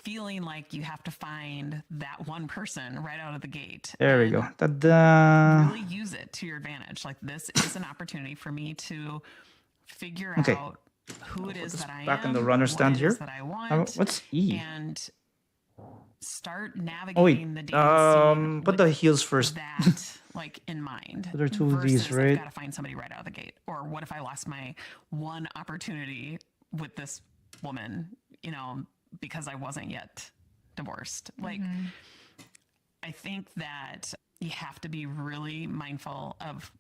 feeling like you have to find that one person right out of the gate. There we go. Ta-da. Really use it to your advantage. Like, this is an opportunity for me to figure Okay. out who it is that I back am, in the runner stand what it here. is that I want, What's E? and start Oh navigating wait. the dating scene Put the heels first. that like in mind. There are two of these, versus right? I've got to find somebody right out of the gate. Or what if I lost my one opportunity with this woman, you know, because I wasn't yet divorced? Like, I think that you have to be really mindful of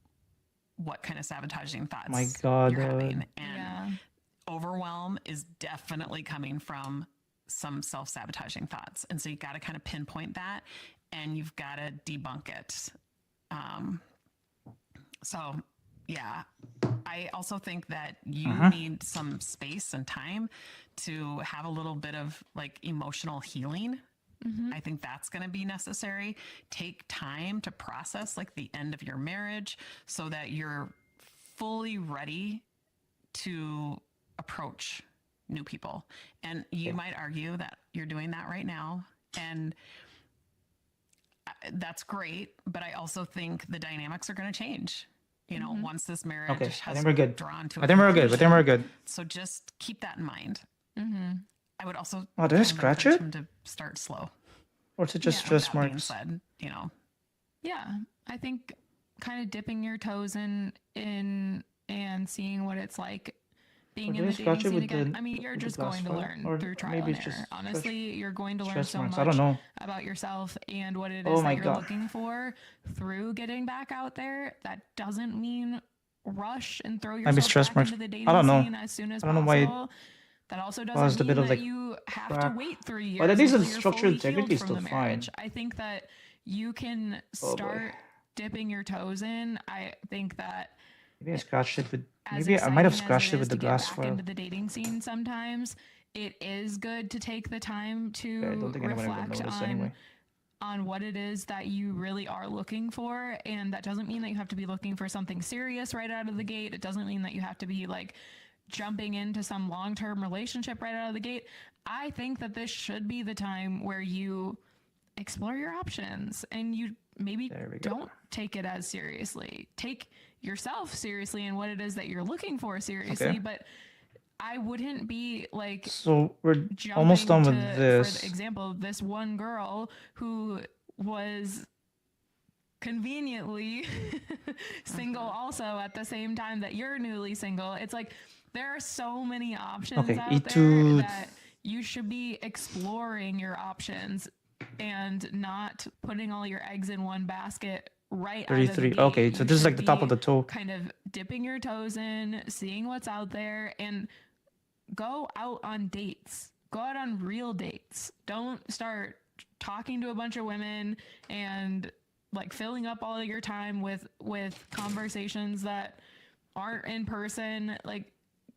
what kind of sabotaging thoughts My God, you're having. And Yeah. overwhelm is definitely coming from some self-sabotaging thoughts. And so you got to kind of pinpoint that and you've got to debunk it. So yeah, I also think that you need some space and time to have a little bit of like emotional healing. I think that's going to be necessary. Take time to process like the end of your marriage so that you're fully ready to approach new people. And you might argue that you're doing that right now. And that's great. But I also think the dynamics are going to change, once this marriage Okay, I has think we're good. drawn to I think we're good. I think we're good. So just keep that in mind. I would also Oh, did I kind of scratch encourage it? him to start slow. Or is it just Yeah. stress That being marks? said, Yeah, I think kind of dipping your toes in and seeing what it's like being Or in did I the scratch dating it scene with again. the I mean, you're with the just glass going to file? learn Or through trial maybe and it's error. just Honestly, you're going to learn stress so marks. much I don't know. about yourself and what it Oh is my that you're God. looking for through getting back out there. That doesn't mean rush and throw Maybe yourself stress back marks. into the I dating don't know. scene as soon as I don't know why it possible. That also doesn't caused a bit mean of that like you have to crack. wait 3 years But at least until the you're structural fully healed integrity is from still the fine. marriage. I think that you can Oh boy. start dipping your toes in. I think that Maybe I scratched it with. as Maybe I might have exciting as scratched it it is with the to get glass back file. into the dating scene sometimes, it is good to take the time Yeah, I don't to think anyone will reflect notice anyway. on what it is that you really are looking for. And that doesn't mean that you have to be looking for something serious right out of the gate. It doesn't mean that you have to be like jumping into some long-term relationship right out of the gate. I think that this should be the time where you explore your options and you maybe There we go. don't take it as seriously. Take yourself seriously and what it is that you're looking for seriously, Okay. but I wouldn't be like So we're jumping almost done with to, this. for example, this one girl who was conveniently single also at the same time that you're newly single. It's like there are so many options Okay, out there E2. that you should be exploring your options and not putting all your eggs in one basket right out of the 33. gate. Okay, so You this is should like the top of be the toe. kind of dipping your toes in, seeing what's out there, and go out on dates. Go out on real dates. Don't start talking to a bunch of women and like filling up all of your time with conversations that aren't in person. Like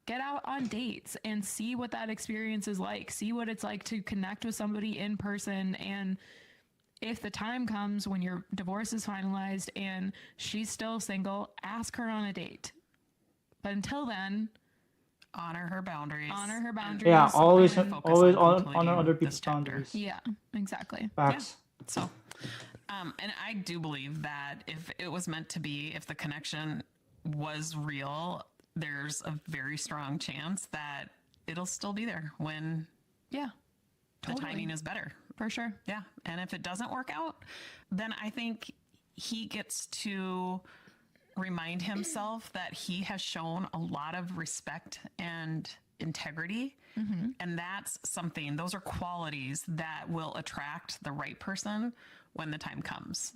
get out on dates and see what that experience is like. See what it's like to connect with somebody in person. And if the time comes when your divorce is finalized and she's still single, ask her on a date. But until then, honor her boundaries. honor her boundaries. Yeah, always and- focus always on honor completing other this people's chapter. boundaries. Yeah, exactly. Facts. So, and I do believe that if it was meant to be, if the connection was real, there's a very strong chance that it'll still be there when Yeah, the timing is better. for sure. Yeah. And if it doesn't work out, then I think he gets to remind himself that he has shown a lot of respect and integrity. And that's something, those are qualities that will attract the right person when the time comes.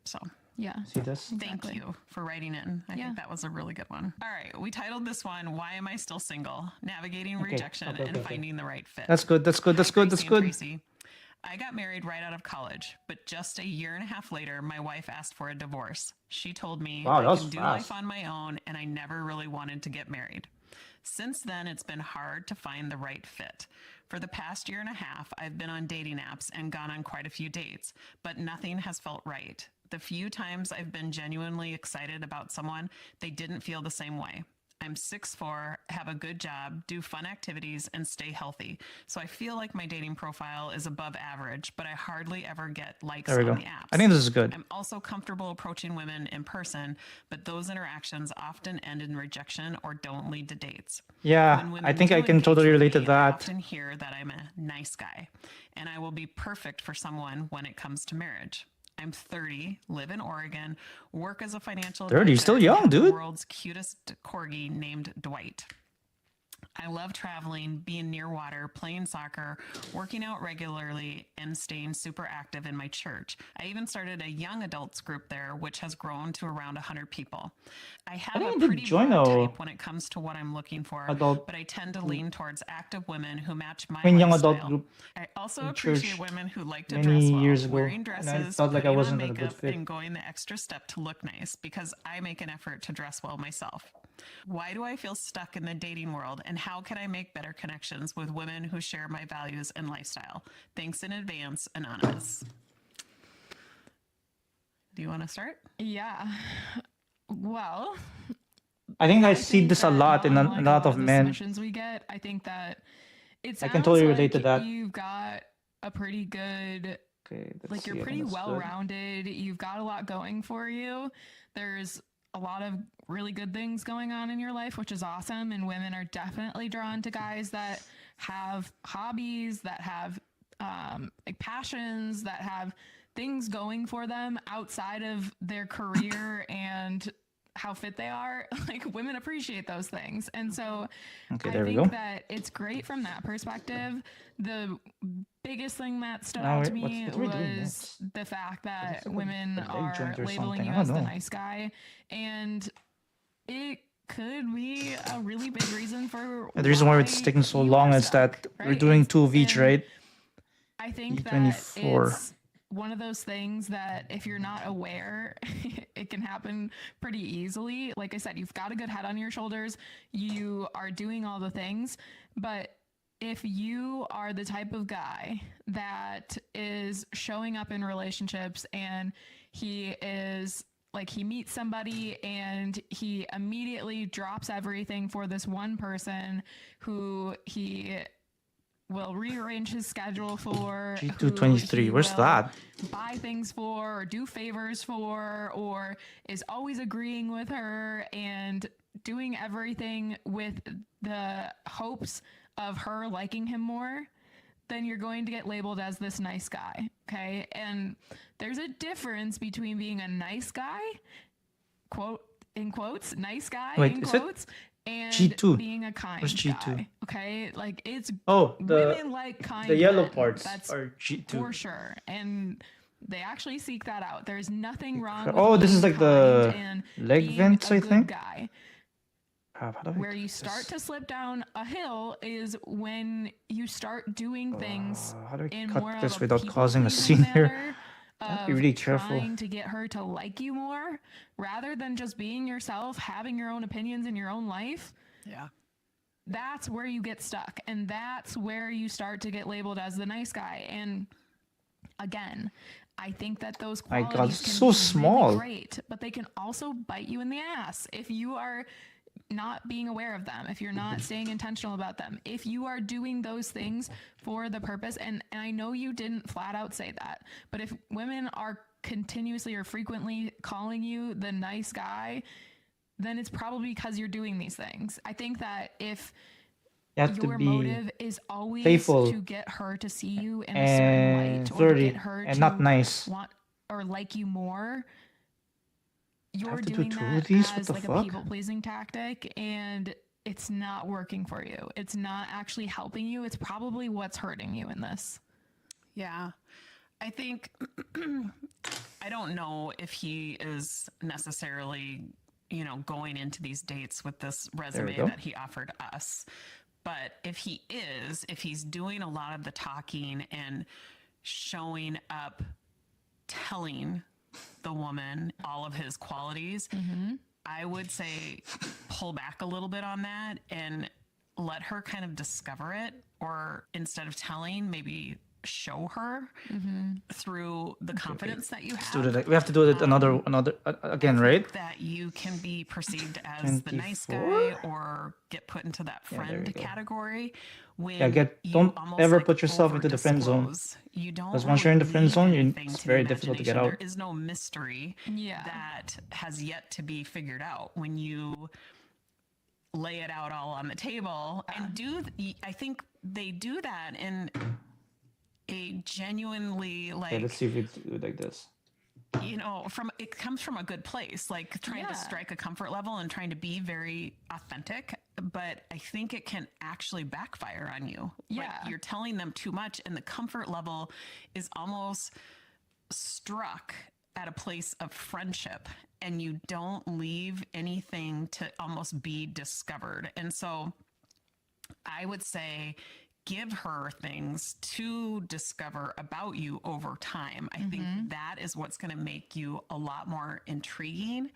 So Yeah. See this? thank you for writing in. I think that was a really good one. All right. We titled this one, Why Am I Still Single? Navigating Rejection and Finding the Right Fit. That's good. That's good. That's Hi, good. That's Tracy and good. Tracy. I got married right out of college, but just a year and a half later, my wife asked for a divorce. She told me Wow, that I was can do fast. life on my own, and I never really wanted to get married. Since then, it's been hard to find the right fit. For the past year and a half, I've been on dating apps and gone on quite a few dates, but nothing has felt right. The few times I've been genuinely excited about someone, they didn't feel the same way. I'm 6'4", have a good job, do fun activities, and stay healthy. So I feel like my dating profile is above average, but I hardly ever get likes There we on go. the apps. I think this is good. I'm also comfortable approaching women in person, but those interactions often end in rejection or don't lead to dates. Yeah, When women I think do I can engage totally with relate to me, I that. often hear that I'm a nice guy, and I will be perfect for someone when it comes to marriage. I'm 30, live in Oregon, work as a financial 30, advisor, still and young, have the dude. world's cutest corgi named Dwight. I love traveling, being near water, playing soccer, working out regularly, and staying super active in my church. I even started a young adults group there, which has grown to around 100 people. I have think a I did pretty join broad a type when it comes to what I'm looking for, adult but I tend to lean towards active women who match my young lifestyle. adult group I also in appreciate church women who like to many dress well, years ago, wearing and dresses, I felt like I putting wasn't on a good makeup, fit. and going the extra step to look nice because I make an effort to dress well myself. Why do I feel stuck in the dating world, and how can I make better connections with women who share my values and lifestyle? Thanks in advance, Anonymous. Do you want to start? Yeah. Well, I think I see think this a that lot in unlike a lot of the men. submissions we get, I think that it I sounds can totally relate to like that. you've got a pretty good, Okay, let's like see. you're I think pretty that's well good. rounded. You've got a lot going for you. There's a lot of really good things going on in your life, which is awesome. And women are definitely drawn to guys that have hobbies, that have like passions, that have things going for them outside of their career and how fit they are. Like women appreciate those things. And so Okay, I there we think go. that it's great from that perspective. The biggest thing that stood Now, out to what me are we doing was next? the fact Does that this look like women a leg are joint or labeling something? you I don't as the know. nice guy. And it could be a really big reason for The reason why it's taking so you long are is stuck, that we're right? doing 2 of each, And right? I think that E24. it's one of those things that if you're not aware, it can happen pretty easily. Like I said, you've got a good head on your shoulders. You are doing all the things. But if you are the type of guy that is showing up in relationships and he is like he meets somebody and he immediately drops everything for this one person who he will rearrange his schedule for, who G223, he where's will that? buy things for or do favors for, or is always agreeing with her and doing everything with the hopes of her liking him more, then you're going to get labeled as this nice guy. Okay. And there's a difference between being a nice guy, quote in quotes, nice guy Wait, in is it quotes, and G2? being a kind Where's G2? guy. Okay. Like it's Oh, women like kind the yellow men. parts That's are G2. for sure. And they actually seek that out. There's nothing wrong with Oh, this is being like the kind and leg being vents, a I good think. guy. Crap, how do I Where do you this? start to slip down a hill is when you start doing things How do I in cut more this of a without causing a people-pleasing scene here? manner I have to be of really careful. trying to get her to like you more rather than just being yourself, having your own opinions in your own life. Yeah. That's where you get stuck, and that's where you start to get labeled as the nice guy. And again, I think that those My qualities God, can it's so be small. really great, but they can also bite you in the ass if you are not being aware of them, if you're not staying intentional about them, if you are doing those things for the purpose. And I know you didn't flat out say that, but if women are continuously or frequently calling you the nice guy, then it's probably because you're doing these things. I think that if You have to your be motive is always playful to get her to see you in a certain light and or to flirty get her and to not nice. want or like you more, you're have to do doing 2 that of these? What as the like a fuck? people pleasing tactic, and it's not working for you. It's not actually helping you. It's probably what's hurting you in this. Yeah. I think, I don't know if he is necessarily, you know, going into these dates with this resume go. that he offered us. But if he is, if he's doing a lot of the talking and showing up, telling the woman all of his qualities, I would say pull back a little bit on that and let her kind of discover it, or instead of telling, maybe show her through the confidence that you have. Do that. We have to do it another again, right? That you can be perceived as the nice guy 24? or get put into that there we friend go. category. When don't you almost, ever like, put yourself into the friend zone. over-disclose. You don't Because once you're in the friend leave zone, anything it's to the very difficult to get imagination. out. There is no mystery Yeah. that has yet to be figured out when you lay it out all on the table and I think they do that in a genuinely, like, Okay, let's see if we do it like this. you know, it comes from a good place, like trying to strike a comfort level and trying to be very authentic. But I think it can actually backfire on you. Yeah. Like, you're telling them too much, and the comfort level is almost struck at a place of friendship, and you don't leave anything to almost be discovered. And so I would say, give her things to discover about you over time. I think that is what's going to make you a lot more intriguing.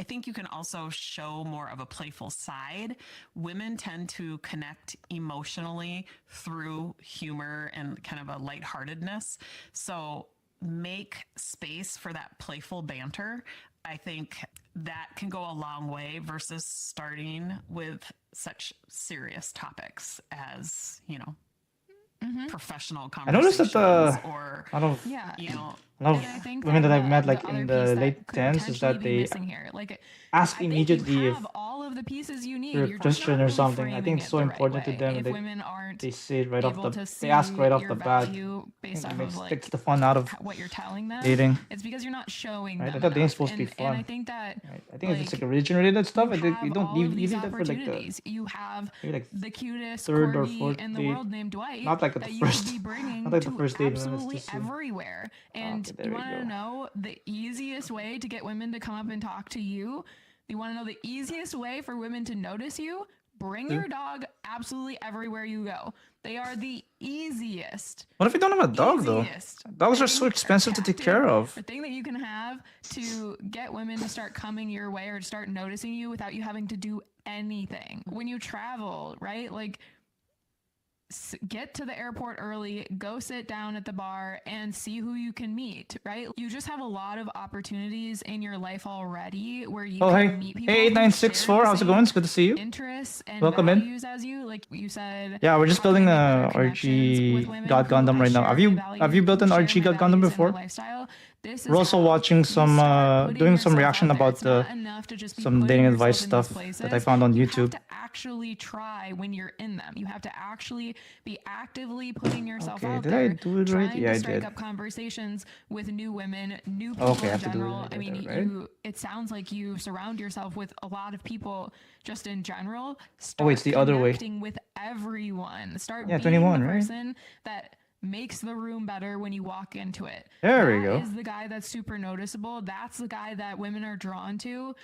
I think you can also show more of a playful side. Women tend to connect emotionally through humor and kind of a lightheartedness. So make space for that playful banter. I think that can go a long way versus starting with such serious topics as, professional I noticed conversations that or, a lot of Yeah. you know, a lot And I of think women that I've the met like other in piece the that late could tens is potentially that be they missing here, like ask I think you immediately if have all of the pieces you need. you're a You're just Christian not or really something. I framing think it's it so the right important to way. them, and If women aren't they say it right off able the to they ask see right off your the bat. value I based think off it of takes like the fun out of what you're telling them, dating. it's because you're not showing Right? I them thought dating's enough. supposed to be And I fun. think that Right? I think if it's like like religion related stuff, you I think you have don't all of you these leave that for like the opportunities. You have maybe like the cutest third or corgi fourth in the date. world named Dwight Not like at the that you could first, be not bringing like the to first date. Man, it's absolutely too soon. everywhere. And Okay, there you we want to go. know the easiest way to get women to come up and talk to you? You want to know the easiest way for women to notice you? Bring your dog absolutely everywhere you go. They are the easiest. What if you don't have a dog though? Easiest Dogs are thing so or expensive to take tactic care of. or thing that you can have to get women to start coming your way or to start noticing you without you having to do anything. When you travel, right? Like get to the airport early, go sit down at the bar and see who you can meet, right? You just have a lot of opportunities in your life already where you Oh can hey, meet people hey who 8964, share the how's it same going? It's good to see you. interests and Welcome in. values as you. Like you said, Yeah, we're just how can building I a make better connections with RG women God who Gundam right now. share Have my you values, built who an share RG my God Gundam values and my before? lifestyle? This We're is also how watching you some start putting doing some yourself reaction out there. about It's not enough to just be some putting dating yourself advice in these stuff places. that I found on You have YouTube. to actually try when you're in them. You have to actually be actively putting yourself Okay, out did I there, do it right? trying Yeah, to I strike did. up conversations with new women, new people Okay, I in have to do it general. right I mean, there, right? it sounds like you surround yourself with a lot of people just in general. Oh wait, it's Start the other way. connecting with everyone. Start Yeah, being 21, the right? person that makes the room better when you walk into it. There we That go. is the guy that's super noticeable. That's the guy that women are drawn to.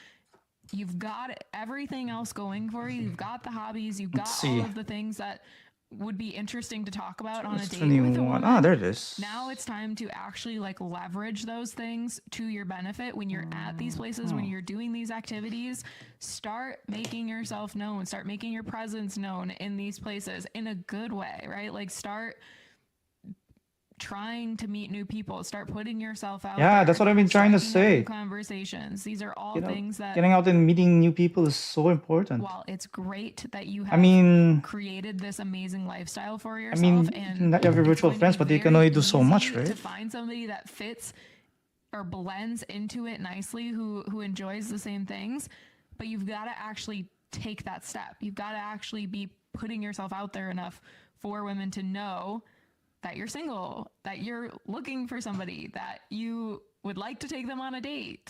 You've got everything else going for you. You've got the hobbies. You've got Let's all see. of the things that would be interesting to talk about on a It's date with a 21. woman. Ah, there it is. Now it's time to actually like leverage those things to your benefit when you're at these places, when you're doing these activities. Start making yourself known, start making your presence known in these places in a good way, right? Like start trying to meet new people, start putting yourself out Yeah, there, that's what I've been trying to striking up new say. conversations. These are all You know, things that getting out and meeting new people is so important. while it's great that you I have mean, created this amazing lifestyle for I yourself, mean, and not every it's virtual going to friends, be but they can very only do so much, easy right? to find somebody that fits or blends into it nicely, who enjoys the same things. But you've got to actually take that step. You've got to actually be putting yourself out there enough for women to know that you're single, that you're looking for somebody, that you would like to take them on a date.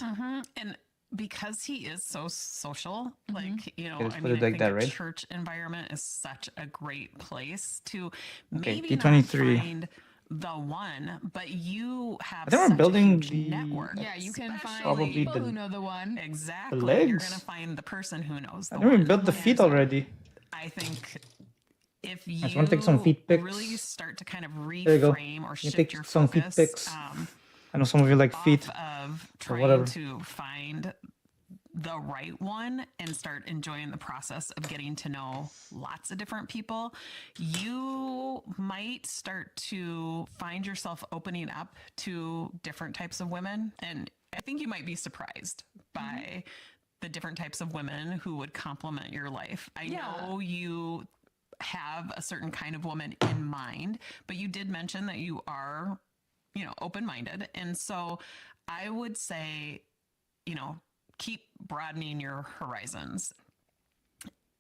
And because he is so social, like, Let's I put mean, it I like think that, a right? church environment is such a great place to Okay, maybe not D23. find the one, but you have I think we're such a building huge the network. Yeah, you can find Probably people the- who know the one. Exactly. the You're legs. going to find the person who knows the I think we one. built the feet already. I think if you just wanna take some feet pics. really start to kind of There you go. reframe or You shift take your some feet focus pics. I know some of you like feet. off of or whatever. trying to find the right one and start enjoying the process of getting to know lots of different people, you might start to find yourself opening up to different types of women. And I think you might be surprised by the different types of women who would complement your life. I know you have a certain kind of woman in mind, but you did mention that you are, open-minded. And so I would say, keep broadening your horizons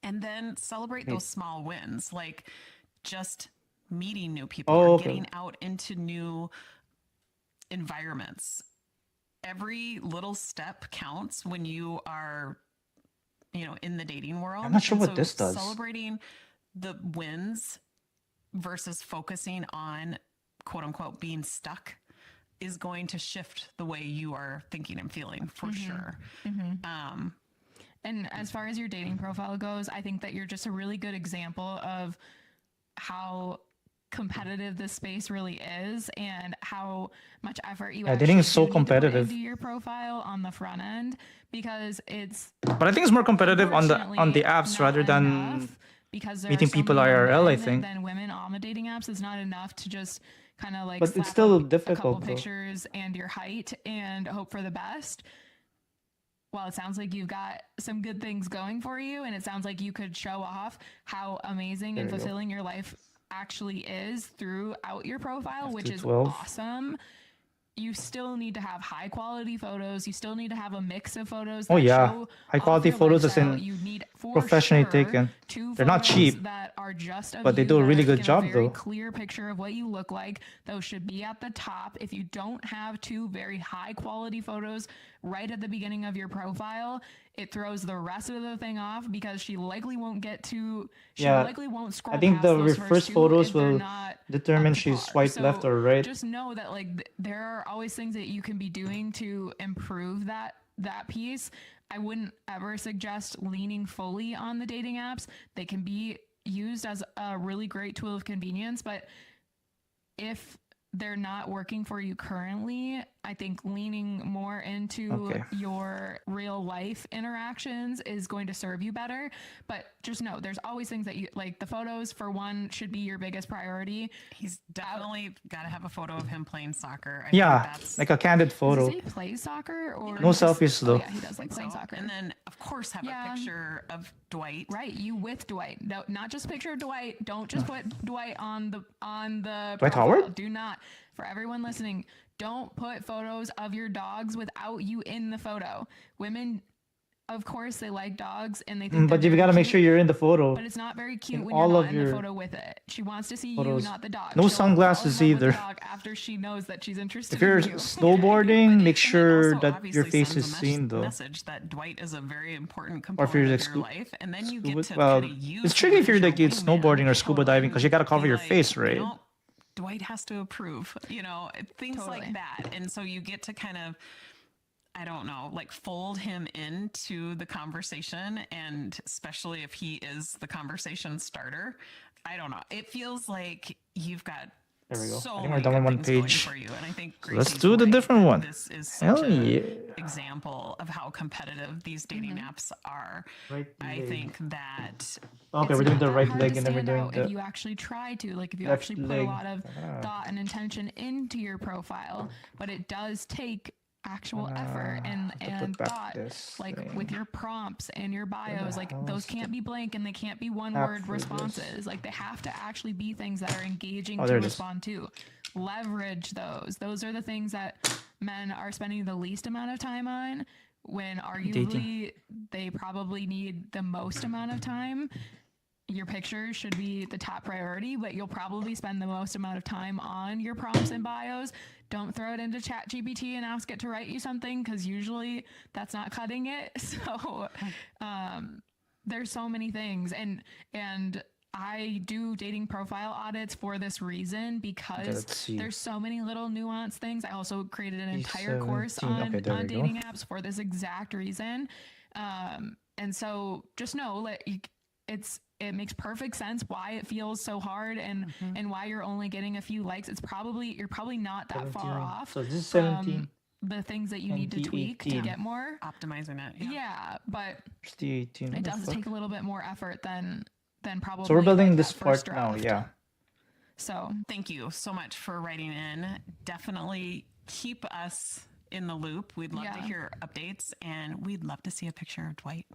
and then celebrate those small wins, like just meeting new people Oh, or okay. getting out into new environments. Every little step counts when you are, in the dating world. I'm not sure And what so this does. Celebrating the wins versus focusing on quote unquote being stuck is going to shift the way you are thinking and feeling for sure. And as far as your dating profile goes, I think that you're just a really good example of how competitive this space really is and how much effort you actually dating is so do need to put competitive. into your profile on the front end, because it's But I think it's more competitive on the unfortunately apps not rather than enough, because there meeting are so people many more IRL, I men think. than women on the dating apps. It's not enough to just kind of like But slap it's still up a couple difficult, though. pictures and your height and hope for the best. well, it sounds like you've got some good things going for you, and it sounds like you could show off how amazing and There you go. fulfilling your life actually is throughout your profile, which is 12. awesome. You still need to have high quality photos. You still need to have a mix of photos. Oh, That yeah. show High off quality your photos as lifestyle. in You need for professionally sure taken. 2 They're not photos cheap, that are just of but they you, do a that really are good taking job, a very though. clear picture of what you look like. Those should be at the top. If you don't have 2 very high quality photos right at the beginning of your profile, it throws the rest of the thing off, because she likely won't get to. She Yeah, likely won't scroll I think past the those first 2 photos if they're will not determine up to she's par. swiped left So or right. just know that there are always things that you can be doing to improve that piece. I wouldn't ever suggest leaning fully on the dating apps. They can be used as a really great tool of convenience, but if they're not working for you currently, I think leaning more into Okay. your real life interactions is going to serve you better. But just know there's always things that you like. The photos, for one, should be your biggest priority. He's definitely got to have a photo of him playing soccer. I Yeah, think that's like a candid Does photo. he play soccer or No just- selfies, Oh though. yeah, he does like playing so. soccer. And then, of course, have Yeah. a picture of Dwight. Right, you with Dwight. No, not just picture of Dwight. Don't just put Dwight on the Dwight profile. Howard? Do not. For everyone listening, don't put photos of your dogs without you in the photo. Women, of course, they like dogs and they think But they're you've got to very make cute, sure you're in the photo. but it's not very cute in when you're all not of in the your photo with it. She wants to see photos. you, not the dog. No She'll sunglasses fall in love with either. the dog after she knows that she's interested If you're in you. snowboarding, make And it sure also that obviously your face sends is a seen, though. message that Dwight is a very important Or if component you're of like your life, and then you scuba, get to well, kind of use it's tricky him if you're as like your it's wingman snowboarding or scuba diving because you got to cover be your like, face, you right? know, Dwight has to approve, things Totally. like that. And so you get to kind of, I don't know, like fold him into the conversation, and especially if he is the conversation starter. I don't know. It feels like you've got There we go. so I think many we're done good with one things going page. for you, and I think So let's Gracie's do the right different that one. This is Hell such a yeah. example of how competitive these dating apps are. Right I leg. think that Okay, It's we're doing not the that right hard leg to and then we're stand doing out if the you actually try to, like if you left actually put leg. a lot of Ah. thought and intention into your profile, but it does take actual effort and have to put back thought, this like thing. with your prompts and your bios. Like hell those is can't be blank and they can't be one app word for this? responses. Like they have to actually be things that are engaging Oh, to there it is. respond to. Leverage those are the things that men are spending the least amount of time on, when arguably they probably need the most amount of time. Your pictures should be the top priority, but you'll probably spend the most amount of time on your prompts and bios. Don't throw it into ChatGPT and ask it to write you something, because usually that's not cutting it. So there's so many things, and I do dating profile audits for this reason, because let's see. there's so many little nuanced things. I also created an entire course 17. on, Okay, there on we go. dating apps for this exact reason. And so just know that it makes perfect sense why it feels so hard, and why you're only getting a few likes. You're probably not that far 17. off So this is from 17. the things that you need to tweak to 2018. get more. optimizing it. Yeah, but It's the 18. it What the does fuck? take a little bit more effort than probably. So we're building like this that part first now, draft. yeah. So Thank you so much for writing in. Definitely keep us in the loop. We'd love to Yeah. hear updates, and we'd love to see a picture of Dwight.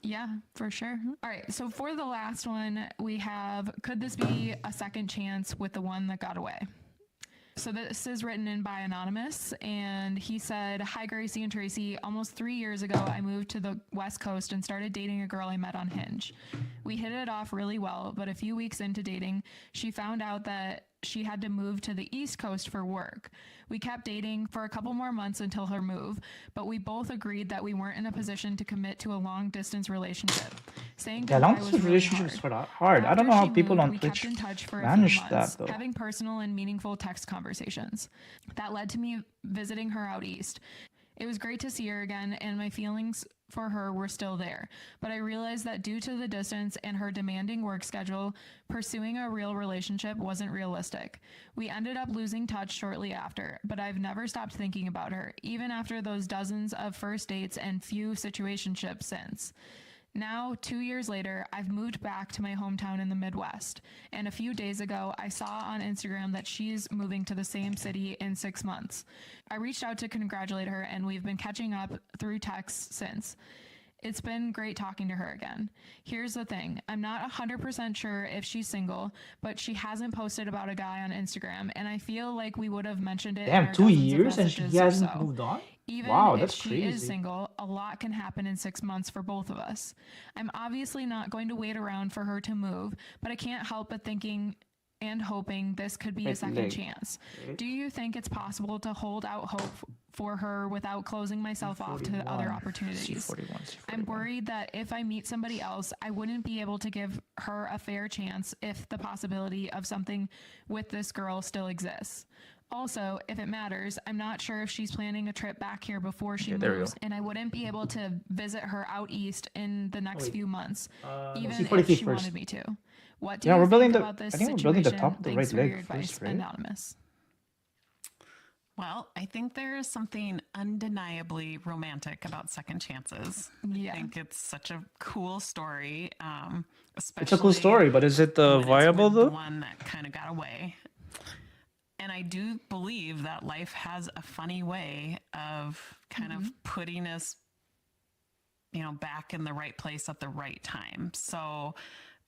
yeah, for sure. All right. So for the last one, we have, could this be a second chance with the one that got away? So this is written in by Anonymous, and he said, "Hi, Gracie and Tracy. Almost 3 years ago, I moved to the West Coast and started dating a girl I met on Hinge. We hit it off really well, but a few weeks into dating, she found out that she had to move to the East Coast for work. We kept dating for a couple more months until her move, but we both agreed that we weren't in a position to commit to a long-distance relationship. Saying Yeah, goodbye long was distance really relationship is hard. hard. I don't After know how she people moved, on we Twitch kept in touch for a manage few that, months, though. having personal and meaningful text conversations. That led to me visiting her out east. It was great to see her again, and my feelings for her were still there. But I realized that due to the distance and her demanding work schedule, pursuing a real relationship wasn't realistic. We ended up losing touch shortly after, but I've never stopped thinking about her, even after those dozens of first dates and few situationships since. Now, 2 years later, I've moved back to my hometown in the Midwest. And a few days ago, I saw on Instagram that she's moving to the same city in 6 months. I reached out to congratulate her, and we've been catching up through texts since. It's been great talking to her again. Here's the thing. I'm not 100% sure if she's single, but she hasn't posted about a guy on Instagram, and I feel like we would have mentioned it in Damn, our 2 dozens of years and she messages or hasn't so. moved on? Even Wow, if that's she is crazy. single, a lot can happen in 6 months for both of us. I'm obviously not going to wait around for her to move, but I can't help but thinking and hoping this could be a Right second leg. chance. Right. Do you think it's possible to hold out hope for her without closing myself off to other 41, opportunities? C41, I'm C41. worried that if I meet somebody else, I wouldn't be able to give her a fair chance if the possibility of something with this girl still exists. Also, if it matters, I'm not sure if she's planning a trip back here before she Okay, there we moves, go. and I wouldn't be able to visit her out east in the next wait. few months, No, even C40 if she first. wanted me to. What do Yeah, you we're building think the- about this I think we're situation? building the top of the Thanks right for your leg advice, first, right? Anonymous. Well, I think there is something undeniably romantic about second chances. Yeah. I think it's such a cool story. Especially It's a cool story, but is it when it's viable with the though? one that kind of got away. And I do believe that life has a funny way of kind of putting us, back in the right place at the right time. So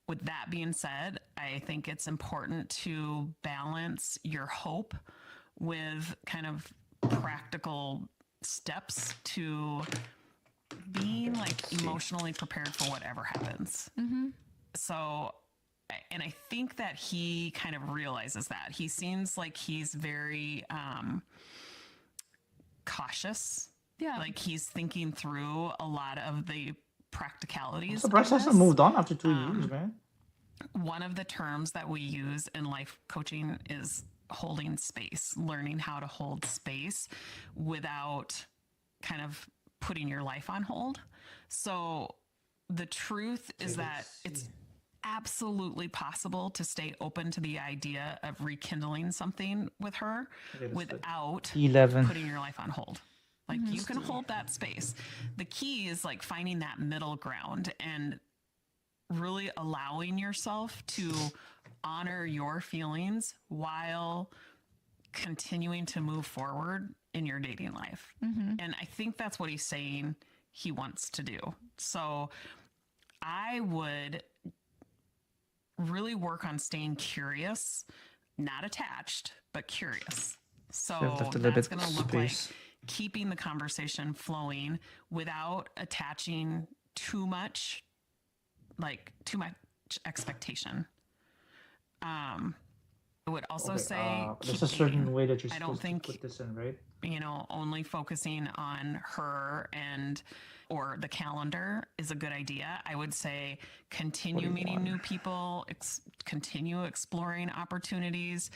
with that being said, I think it's important to balance your hope with kind of practical steps to being like emotionally prepared for whatever happens. So, and I think that he kind of realizes that. He seems like he's very cautious. Yeah. Like he's thinking through a lot of the practicalities. I'm surprised he of hasn't this. moved on after 2 years, man. One of the terms that we use in life coaching is holding space, learning how to hold space without kind of putting your life on hold. So the truth is that it's absolutely possible to stay open to the idea of rekindling something with her without 11. putting your life on hold. Like you can hold that space. The key is like finding that middle ground and really allowing yourself to honor your feelings while continuing to move forward in your dating life. And I think that's what he's saying he wants to do. So I would really work on staying curious, not attached, but curious. So I've left a little that's bit going to look like space. keeping the conversation flowing without attaching too much expectation. I would also say there's keep a certain dating. way that you're I don't supposed think to put this in, right? only focusing on her or the calendar is a good idea. I would say continue meeting 41. new people, continue exploring opportunities.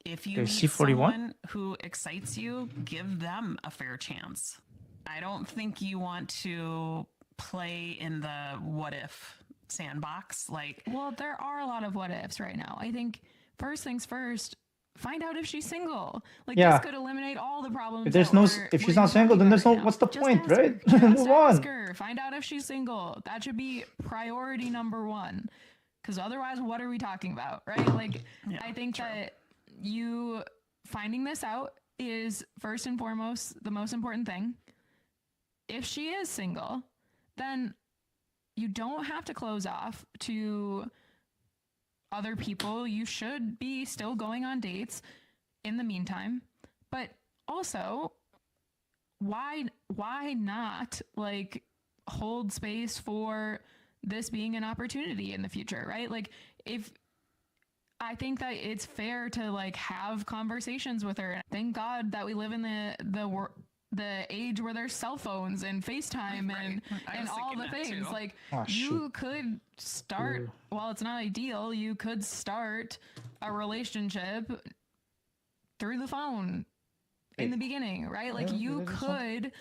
If you Okay, meet C41? someone who excites you, give them a fair chance. I don't think you want to play in the what if sandbox. Like, Well, there are a lot of what ifs right now. I think first things first, find out if she's single. Like Yeah. this could eliminate all the problems. If there's that no, we're- if we're she's not talking single, then about there's no. right now. What's the Just point, ask right? her. Just Move ask on. her. Find out if she's single. That should be priority number one. Because otherwise, what are we talking about, right? Like, I think that you finding this out is first and foremost the most important thing. If she is single, then you don't have to close off to other people. You should be still going on dates in the meantime. But also, why not like hold space for this being an opportunity in the future, right? Like if I think that it's fair to like have conversations with her. Thank God that we live in the age where there's cell phones and FaceTime I and was all thinking the that things. too. Like Oh, you shoot. could start, while it's not ideal, you could start a relationship through the phone in the beginning, right? Like Yeah, you there's could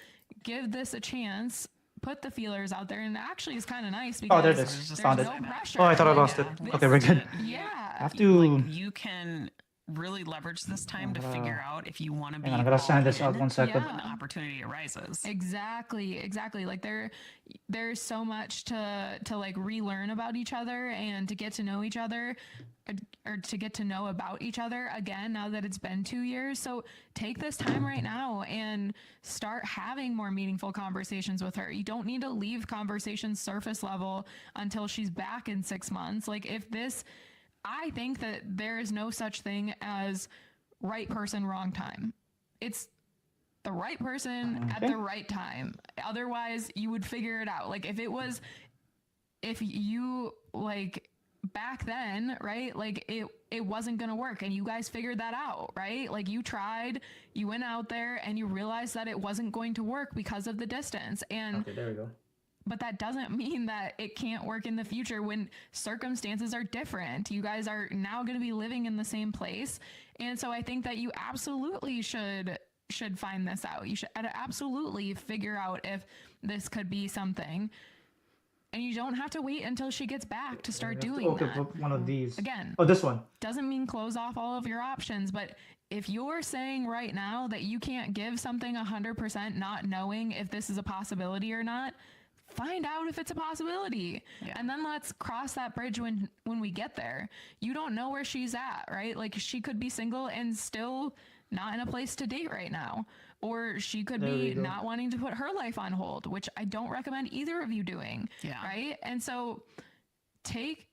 give this a chance, put the feelers out there, and actually it's kind of nice because Oh, there it is. is. there's Found no it. pressure. Oh, I thought I Like, lost it. this Okay, we're is good. it. Yeah. I have to. You can really leverage this time to figure out if you want to be Hang on, I gotta sign this all out in 1 second. when the opportunity arises. Exactly. Like there's so much to like relearn about each other and to get to know each other, or to get to know about each other again now that it's been 2 years. So take this time right now and start having more meaningful conversations with her. You don't need to leave conversations surface level until she's back in 6 months. Like I think that there is no such thing as right person, wrong time. It's the right person at the right time. Otherwise, you would figure it out. Like if you like back then, right? Like it wasn't going to work and you guys figured that out, right? Like you tried, you went out there and you realized that it wasn't going to work because of the distance. And Okay, there we go. but that doesn't mean that it can't work in the future when circumstances are different. You guys are now going to be living in the same place. And so I think that you absolutely should find this out. You should absolutely figure out if this could be something. And you don't have to wait until she gets back to start doing that. One of these. Again, Oh, this one. doesn't mean close off all of your options, but if you're saying right now that you can't give something 100% not knowing if this is a possibility or not, find out if it's a possibility. Yeah. And then let's cross that bridge when we get there. You don't know where she's at, right? Like she could be single and still not in a place to date right now. Or she could be not wanting to put her life on hold, which I don't recommend either of you doing. Yeah. Right. And so take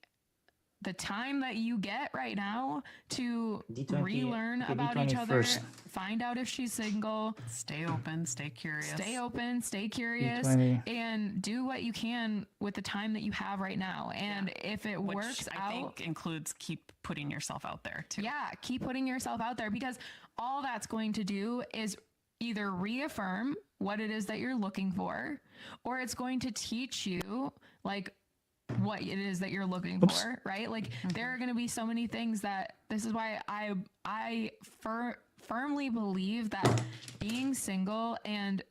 the time that you get right now to D20 relearn okay, about D20 each other, first. find out if she's single, Stay open, stay curious. stay open, stay curious, D20. and do what you can with the time that you have right now. And if it Which works I think includes keep putting yourself out there too. yeah, keep putting yourself out there, because all that's going to do is either reaffirm what it is that you're looking for, or it's going to teach you like what it is that you're looking for, right? Like there are going to be so many things that this is why I firmly believe that being single and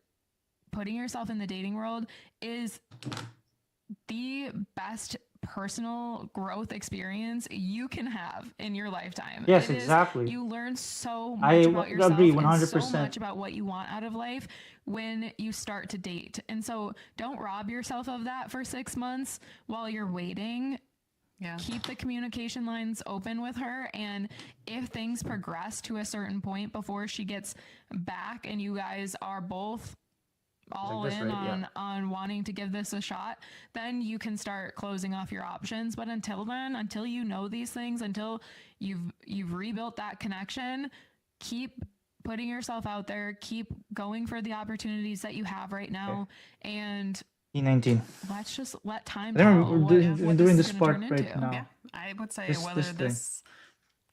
putting yourself in the dating world is the best personal growth experience you can have in your lifetime. Yes, It is- exactly. you learn so much I about yourself agree and 100%. so much about what you want out of life when you start to date. And so don't rob yourself of that for 6 months while you're waiting. Yeah. Keep the communication lines open with her, and if things progress to a certain point before she gets back and you guys are both all this, in right? Yeah. on wanting to give this a shot, then you can start closing off your options. But until then, until you know these things, until you've rebuilt that connection, keep putting yourself out there, keep going for the opportunities that you have right now, and D19. let's just let time I think tell we're what doing this this is gonna part turn right into. now. Yeah. I would say This- whether this thing. this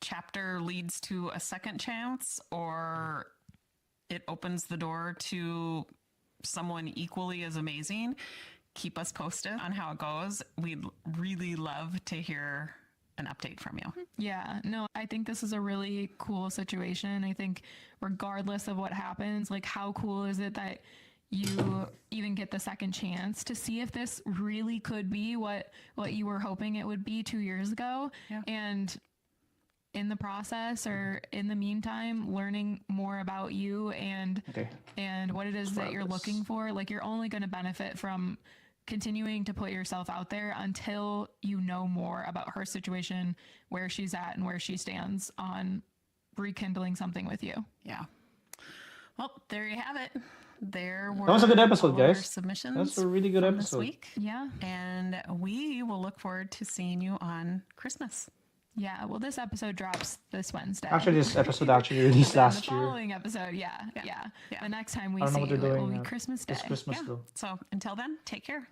chapter leads to a second chance or it opens the door to someone equally as amazing, keep us posted on how it goes. We'd really love to hear an update from you. Yeah, no, I think this is a really cool situation. I think regardless of what happens, like how cool is it that you even get the second chance to see if this really could be what you were hoping it would be 2 years ago. Yeah. And in the process or in the meantime, learning more about you and Okay. and what it is that you're Progress. looking for, like you're only going to benefit from continuing to put yourself out there until you know more about her situation, where she's at and where she stands on rekindling something with you. Yeah. Well, there you have it. There were That was a good episode, all our guys. submissions. That's a really good from episode. this week. Yeah. And we will look forward to seeing you on Christmas. Yeah. Well, this episode drops this Wednesday. Actually, this episode actually released Then last the year. following episode, yeah. The next time we I don't know see what you, they're it will doing be Christmas Day. this Christmas Yeah. though. So until then, take care.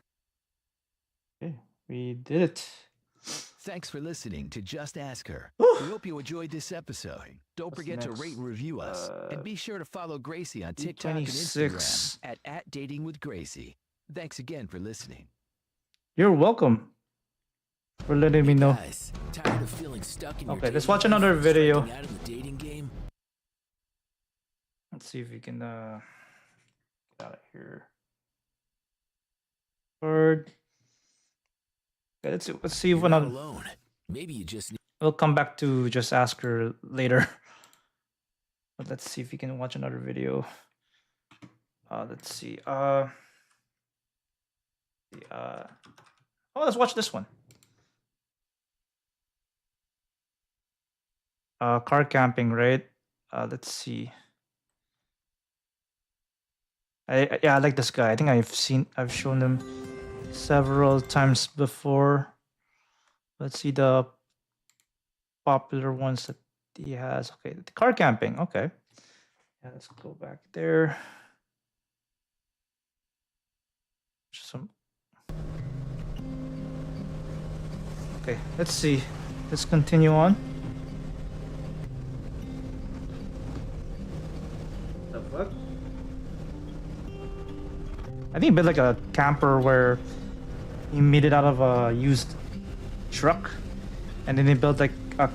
Okay, we did it. Thanks for listening to Just Ask Her. Whew. We hope you enjoyed this episode. Don't What's forget to next? rate and review us. and be sure to follow Gracie on TikTok and 26. Instagram at Dating with Gracie. Thanks again for listening. You're welcome for letting me know. Guys, tired of feeling stuck in your Okay, let's dating watch life another and video. striking out in the dating game? Let's see if we can get out of here. Bird. Okay, let's see if You're not another. alone. Maybe you just need we'll come back to just ask her later. But let's see if we can watch another video. Let's see. Let's watch this one. Car camping, right? Let's see. I like this guy. I think I've shown him several times before. Let's see the popular ones that he has. Okay, the car camping. Okay. Yeah, let's go back there. Some. Okay, let's see. Let's continue on. The fuck? I think a bit like a camper where he made it out of a used truck, and then they built like a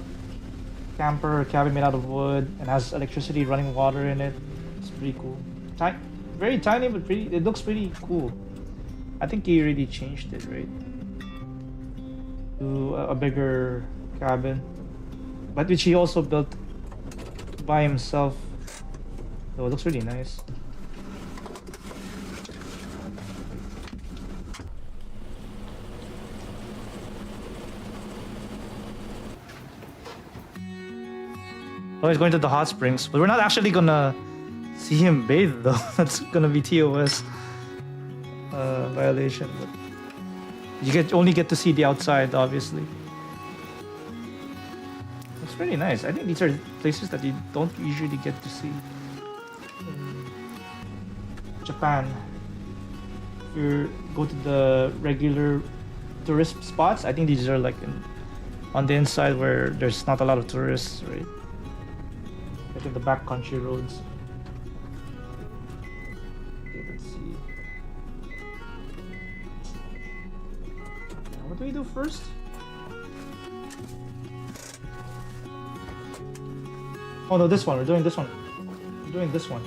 camper cabin made out of wood and has electricity, running water in it. It's pretty cool. Very tiny, but pretty. It looks pretty cool. I think he really changed it, right? To a bigger cabin, but which he also built by himself. So it looks really nice. Oh, he's going to the hot springs, but we're not actually gonna see him bathe though. That's gonna be TOS violation. But you only get to see the outside, obviously. It's pretty nice. I think these are places that you don't usually get to see in Japan. If you go to the regular tourist spots, I think these are like on the inside where there's not a lot of tourists, right? Like in the backcountry roads. Okay, let's see. What do we do first? Oh no, this one. We're doing this one. We're doing this one.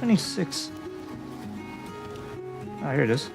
T26. Ah, here it is.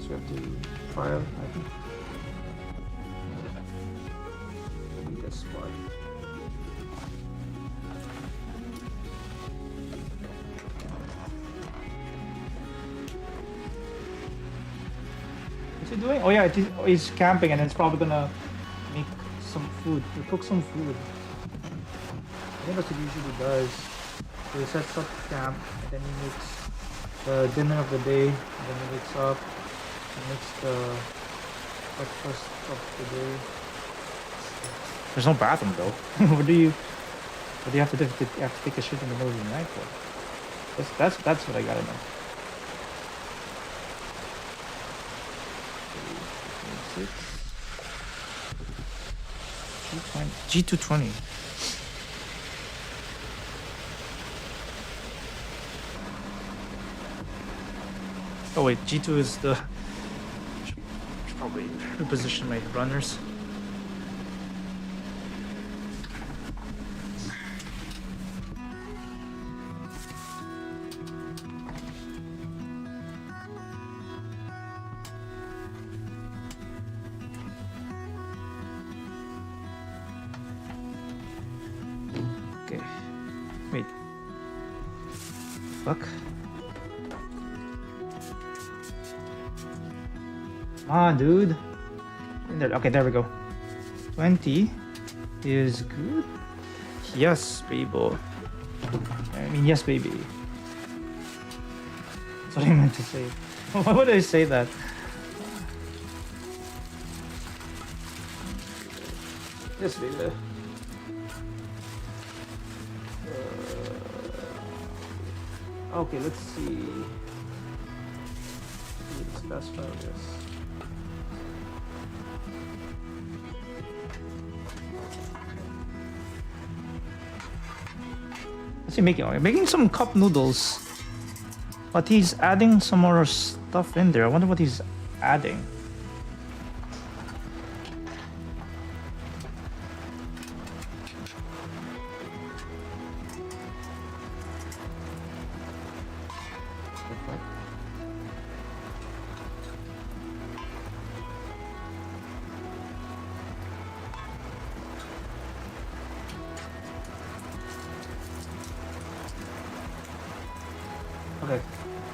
We have to file, I think. This spot. What's he doing? Oh yeah, he's camping and it's probably gonna make some food. He'll cook some food. I think that's what he usually does. So he sets up camp and then he makes the dinner of the day and then he wakes up. Makes the breakfast of the day. There's no bathroom though. What do you have to do? You have to take a shit in the middle of the night for? That's what I gotta know. G220. Oh wait, G2 is the. Probably reposition my runners. Okay. Wait. Fuck. Come on, dude. Okay, there we go. 20 is good. Yes, baby. I mean, yes, baby. That's what I meant to say. Why would I say that? Yes, baby. Okay, let's see. fast travel this. What's he making? Okay, making some cup noodles. But he's adding some more stuff in there. I wonder what he's adding. Okay.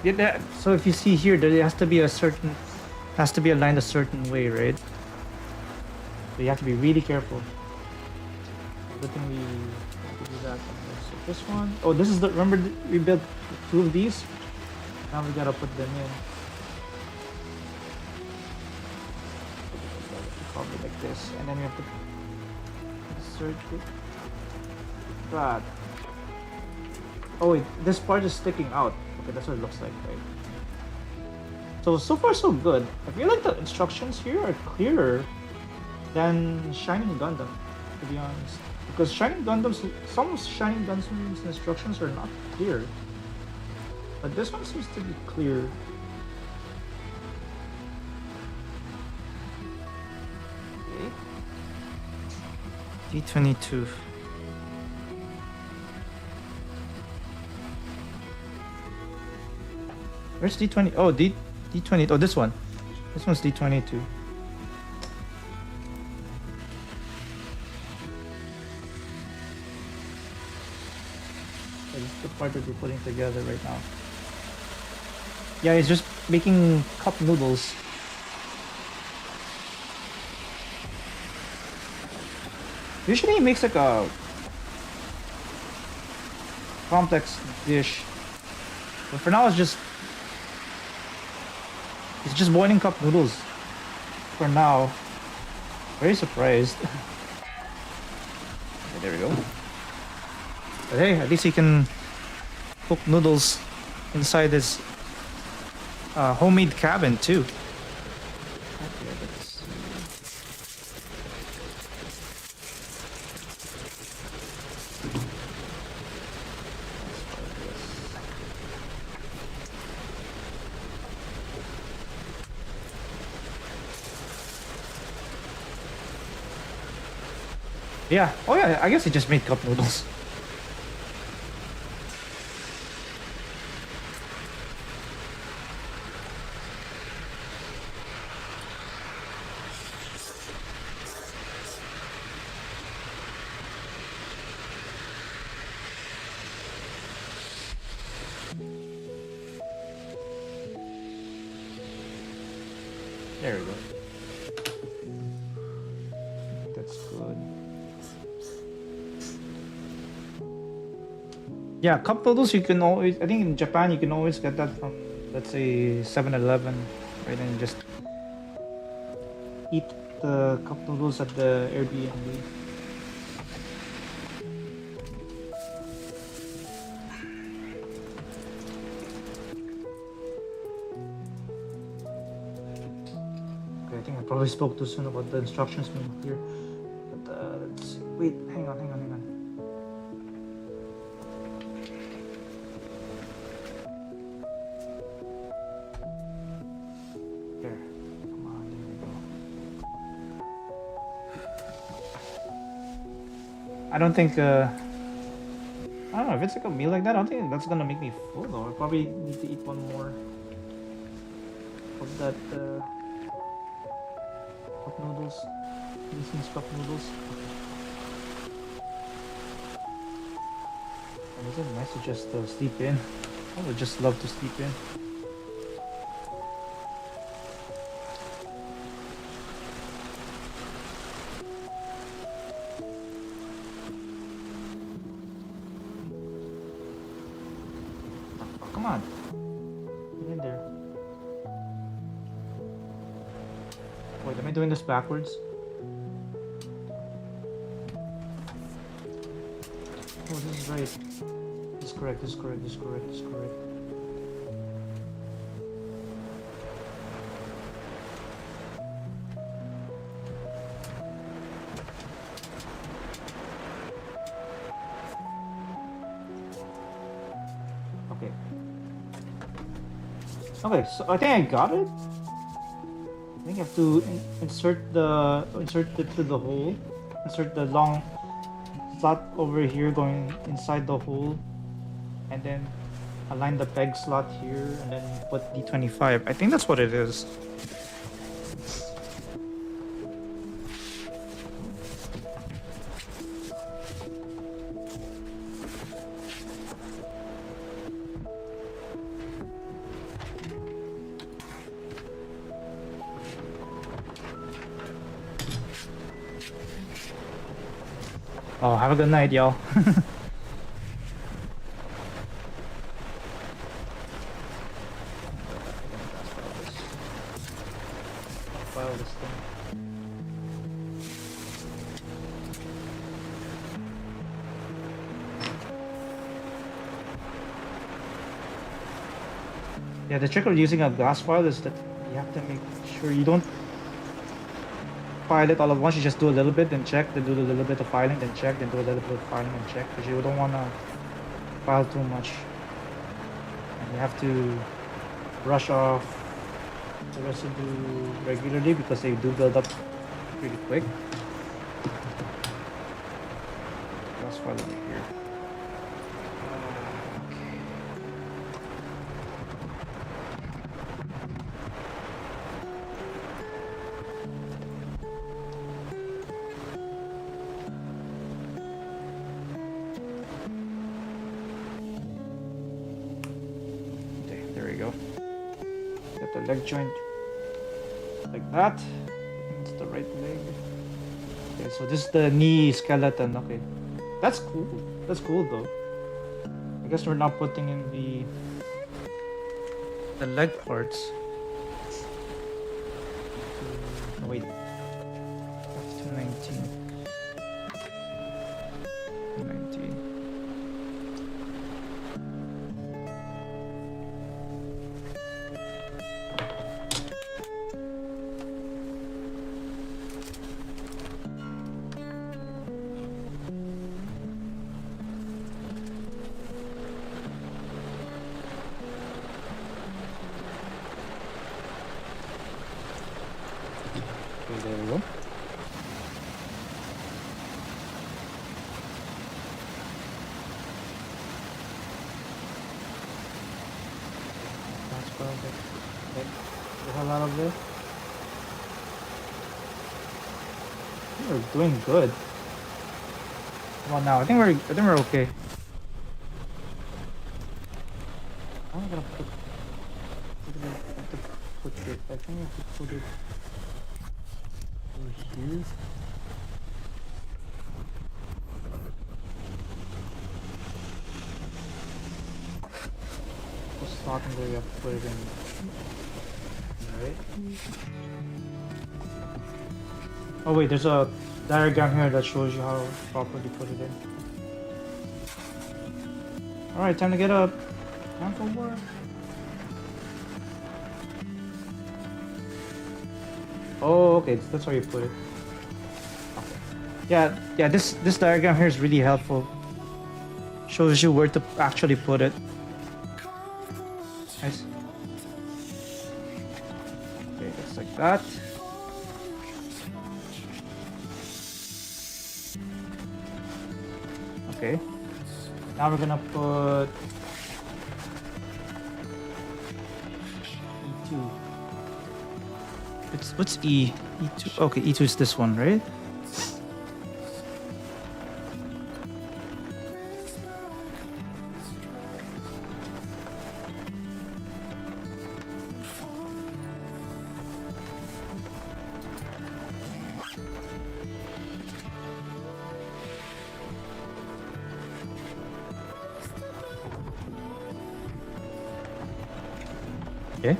Yeah, so if you see here, there has to be aligned a certain way, right? So you have to be really careful. Good thing we have to do that. So this one, oh, this is the, remember we built 2 of these? Now we gotta put them in. Probably like this, and then we have to insert it. That. Oh wait, this part is sticking out. Okay, that's what it looks like, right? So far so good. I feel like the instructions here are clearer than Shining Gundam, to be honest. Because some Shining Gundam's instructions are not clear. But this one seems to be clear. Okay. D22. Where's D20? Oh, D20. Oh, this one. This one's D22. This is the part that we're putting together right now. Yeah, he's just making cup noodles. Usually he makes like a complex dish. But for now it's just boiling cup noodles. For now. Very surprised. Okay, there we go. But hey, at least he can cook noodles inside his homemade cabin too. Okay, let's see. Yeah. Oh yeah, I guess he just made cup noodles. There we go. That's good. Yeah, cup noodles you can always, I think in Japan you can always get that from, let's say, 7-Eleven, right? And just eat the cup noodles at the Airbnb. Okay, I think I probably spoke too soon about the instructions being clear. But let's see. Wait, hang on. There. Come on, there we go. I don't think, I don't know, if it's like a meal like that, I don't think that's gonna make me full though. I probably need to eat one more of that, cup noodles. These cup noodles. And is it nice to just sleep in? I would just love to sleep in. Oh, come on. Get in there. Wait, am I doing this backwards? Oh, this is right. This is correct. Okay, so I think I got it. I think I have to insert it through the hole. Insert the long slot over here going inside the hole, and then align the peg slot here, and then put D25. I think that's what it is. Oh, have a good night, y'all. File this thing. Yeah, the trick of using a glass file is that you have to make sure you don't file it all at once. You just do a little bit, then check, then do a little bit of filing, then check, then do a little bit of filing and check, because you don't want to file too much. And you have to brush off the residue regularly because they do build up pretty quick. Glass file over here. Leg joint like that. It's the right leg. Okay, so this is the knee skeleton. Okay, that's cool. That's cool though. I guess we're not putting in the leg parts. Oh, wait, that's 219. 219. There we go. Transfer the hell out of there. I think we're doing good. Come on now. I think we're okay. I'm gonna put it. I think I have to put it over here. What's talking there? You have to put it in. Right. Oh wait, there's a diagram here that shows you how to properly put it in. Alright, time to get up. Time for work. Oh, okay, that's how you put it. Okay. Yeah, this diagram here is really helpful. Shows you where to actually put it. Nice. Okay, just like that. Okay. Now we're gonna put E2. What's E? E2. Okay, E2 is this one, right? Okay.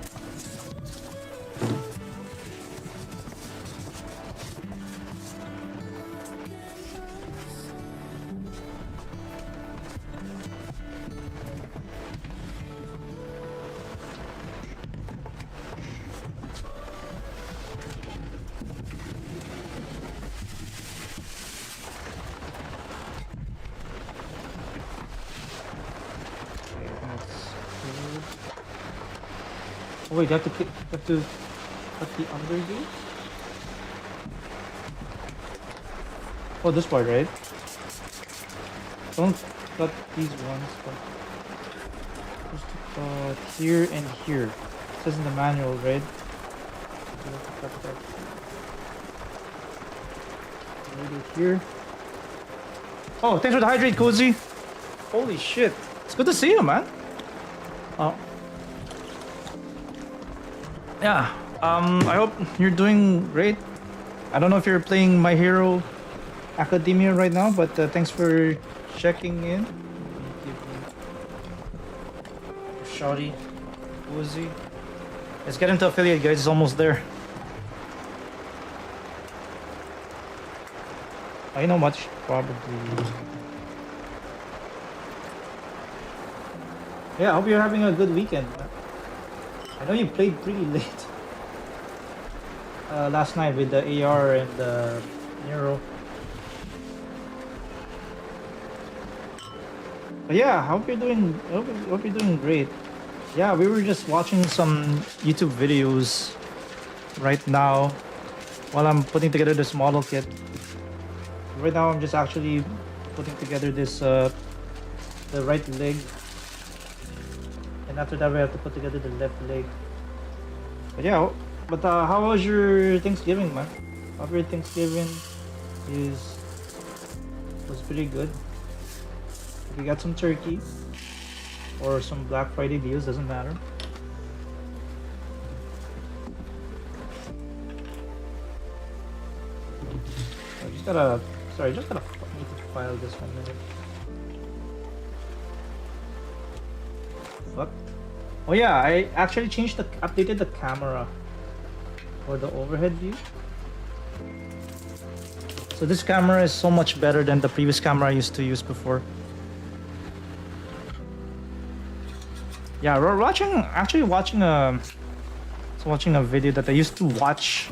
Oh, wait, you have to cut the under gate? Oh, this part, right? Don't cut these ones, but just to cut here and here. It says in the manual, right? You have to cut that. Right here. Oh, thanks for the hydrate, Cozy. Holy shit. It's good to see you, man. Oh. Yeah. I hope you're doing great. I don't know if you're playing My Hero Academia right now, but thanks for checking in. Shawty. Cozy. Let's get into affiliate, guys. It's almost there. I know much, probably. Yeah, I hope you're having a good weekend. I know you played pretty late last night with the AR and the Nero. But yeah, I hope you're doing. Hope you're doing great. Yeah, we were just watching some YouTube videos right now while I'm putting together this model kit. Right now, I'm just actually putting together this the right leg, and after that, we have to put together the left leg. But yeah, how was your Thanksgiving, man? Hope your Thanksgiving was pretty good. If you got some turkey or some Black Friday deals, doesn't matter. I just gotta. Sorry, just gotta need to file this 1 minute. Fuck. Oh yeah, I actually updated the camera for the overhead view. So this camera is so much better than the previous camera I used to use before. Yeah, we're watching a video that I used to watch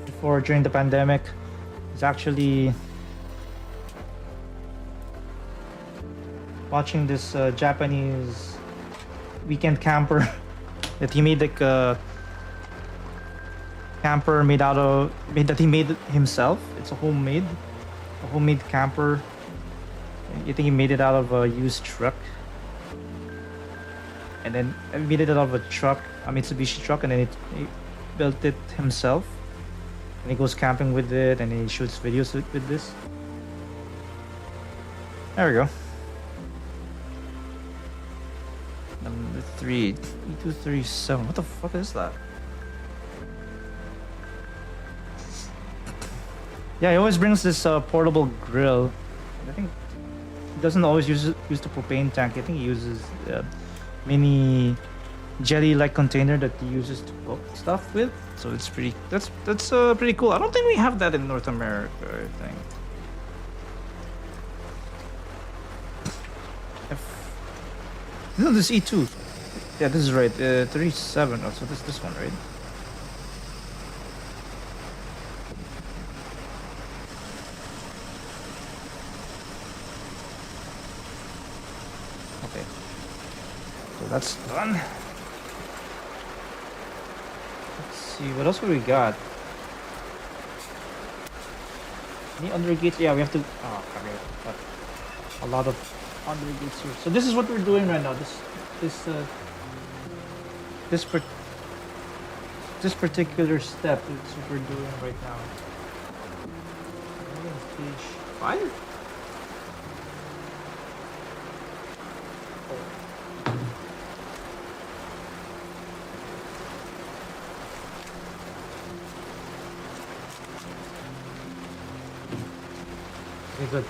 before during the pandemic. It's actually watching this Japanese weekend camper that he made, like a camper that he made himself. It's a homemade camper. I think he made it out of a used truck, and then he made it out of a Mitsubishi truck, and then he built it himself. And he goes camping with it, and he shoots videos with this. There we go. Number 3, E237. What the fuck is that? Yeah, he always brings this portable grill. I think he doesn't always use the propane tank. I think he uses mini jelly-like container that he uses to cook stuff with. So it's that's pretty cool. I don't think we have that in North America, I think. No, this E2. Yeah, this is right. 37. Oh, so this one, right? Okay. So that's done. Let's see, what else have we got? Any under gates? Yeah, we have to. Oh, okay. Got a lot of under gates here. So this is what we're doing right now. This particular step is what we're doing right now. Stage 5. Okay, good.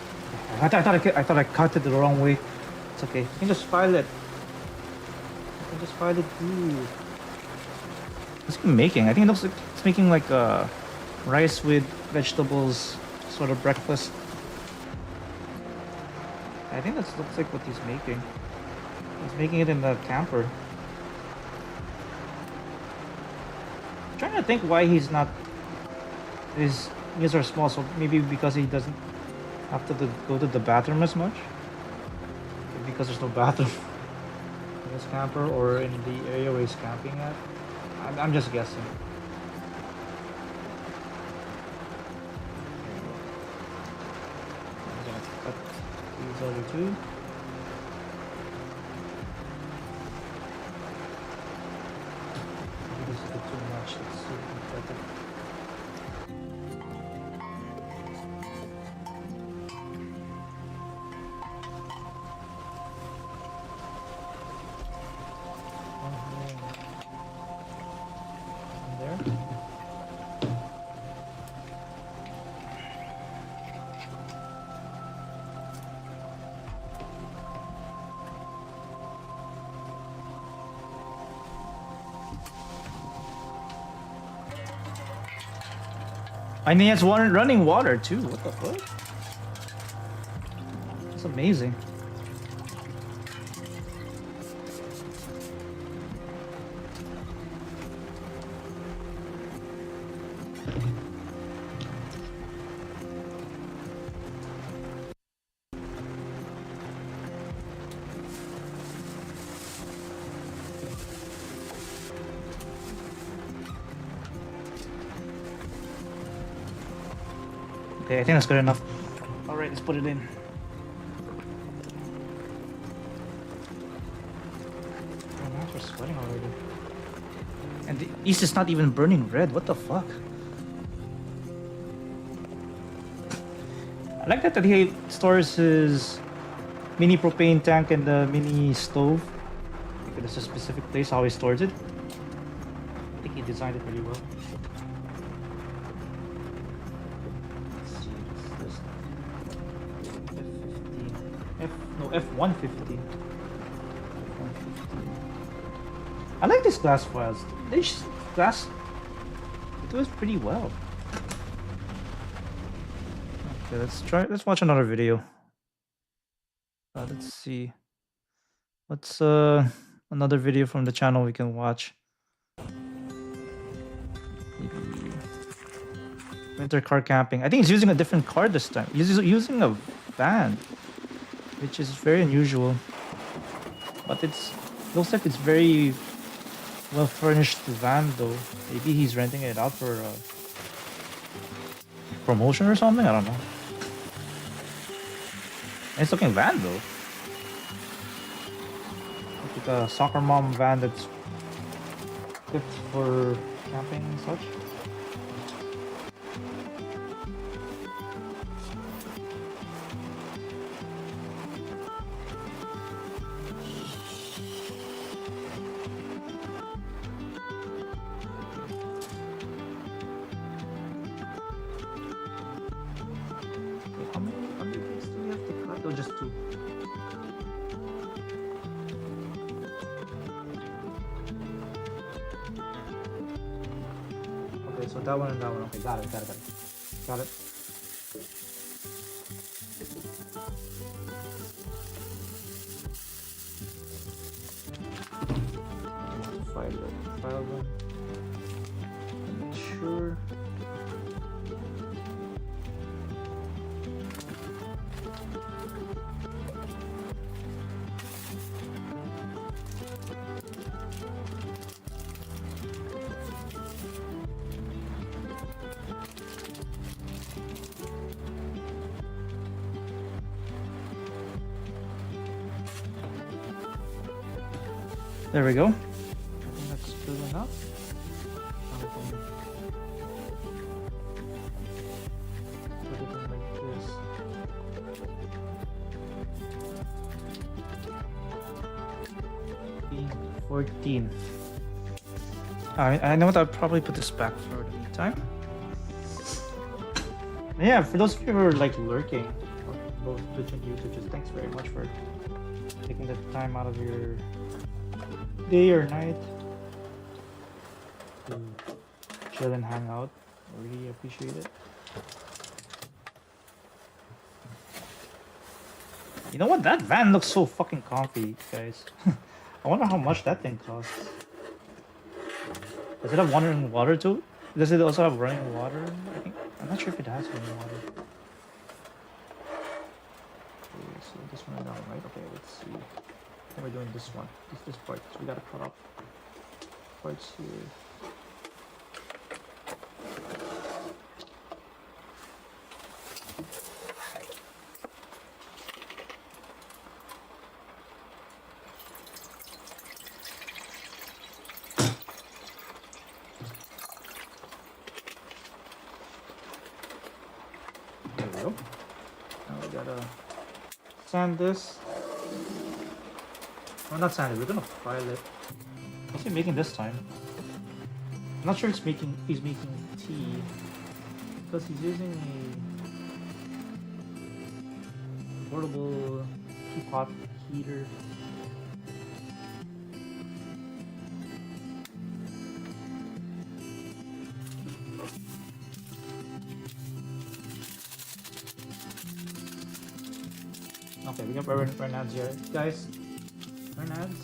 I thought I cut it the wrong way. It's okay. You can just file it. Ooh. What's it making? I think it looks like it's making like a rice with vegetables sort of breakfast. I think that looks like what he's making. He's making it in the camper. I'm trying to think why he's not. His ears are small, so maybe because he doesn't have to go to the bathroom as much. Maybe because there's no bathroom in this camper or in the area where he's camping at. I'm just guessing. I'm gonna cut these other two. Maybe this is a bit too much. Let's see if we can cut it. There. I mean, it's running water too. What the fuck? That's amazing. Okay, I think that's good enough. Alright, let's put it in. Oh, now we're sweating already. And the east is not even burning red. What the fuck? I like that he stores his mini propane tank and the mini stove. Because it's a specific place how he stores it. I think he designed it really well. F-150. I like these glass files. This glass, it does pretty well. Okay, let's watch another video. Let's see. What's another video from the channel we can watch? Maybe winter car camping. I think he's using a different car this time. He's using a van, which is very unusual, but looks like it's very well furnished van though. Maybe he's renting it out for promotion or something. I don't know. Nice looking van though. Like a soccer mom van that's equipped for camping and such. How many things do we have to cut? Or just two? Okay, so that one and that one. Okay, got it. Got it. File them. Make sure. There we go. I think that's good enough. Now we can put it in like this. 14. I know that I'll probably put this back for the meantime. Yeah, for those of you who are like lurking, both Twitch and YouTube, just thanks very much for taking the time out of your day or night to chill and hang out. I really appreciate it. You know what? That van looks so fucking comfy, guys. I wonder how much that thing costs. Does it have running water too? Does it also have running water? I think I'm not sure if it has running water. Okay, so this one down, right? Okay, let's see. I think we're doing this one. This part. So we gotta cut up parts here. sand this. Oh, not sand it. We're gonna file it. What's he making this time? I'm not sure he's making tea because he's using a portable teapot heater. Okay, we got burn ads here, guys. Burn ads.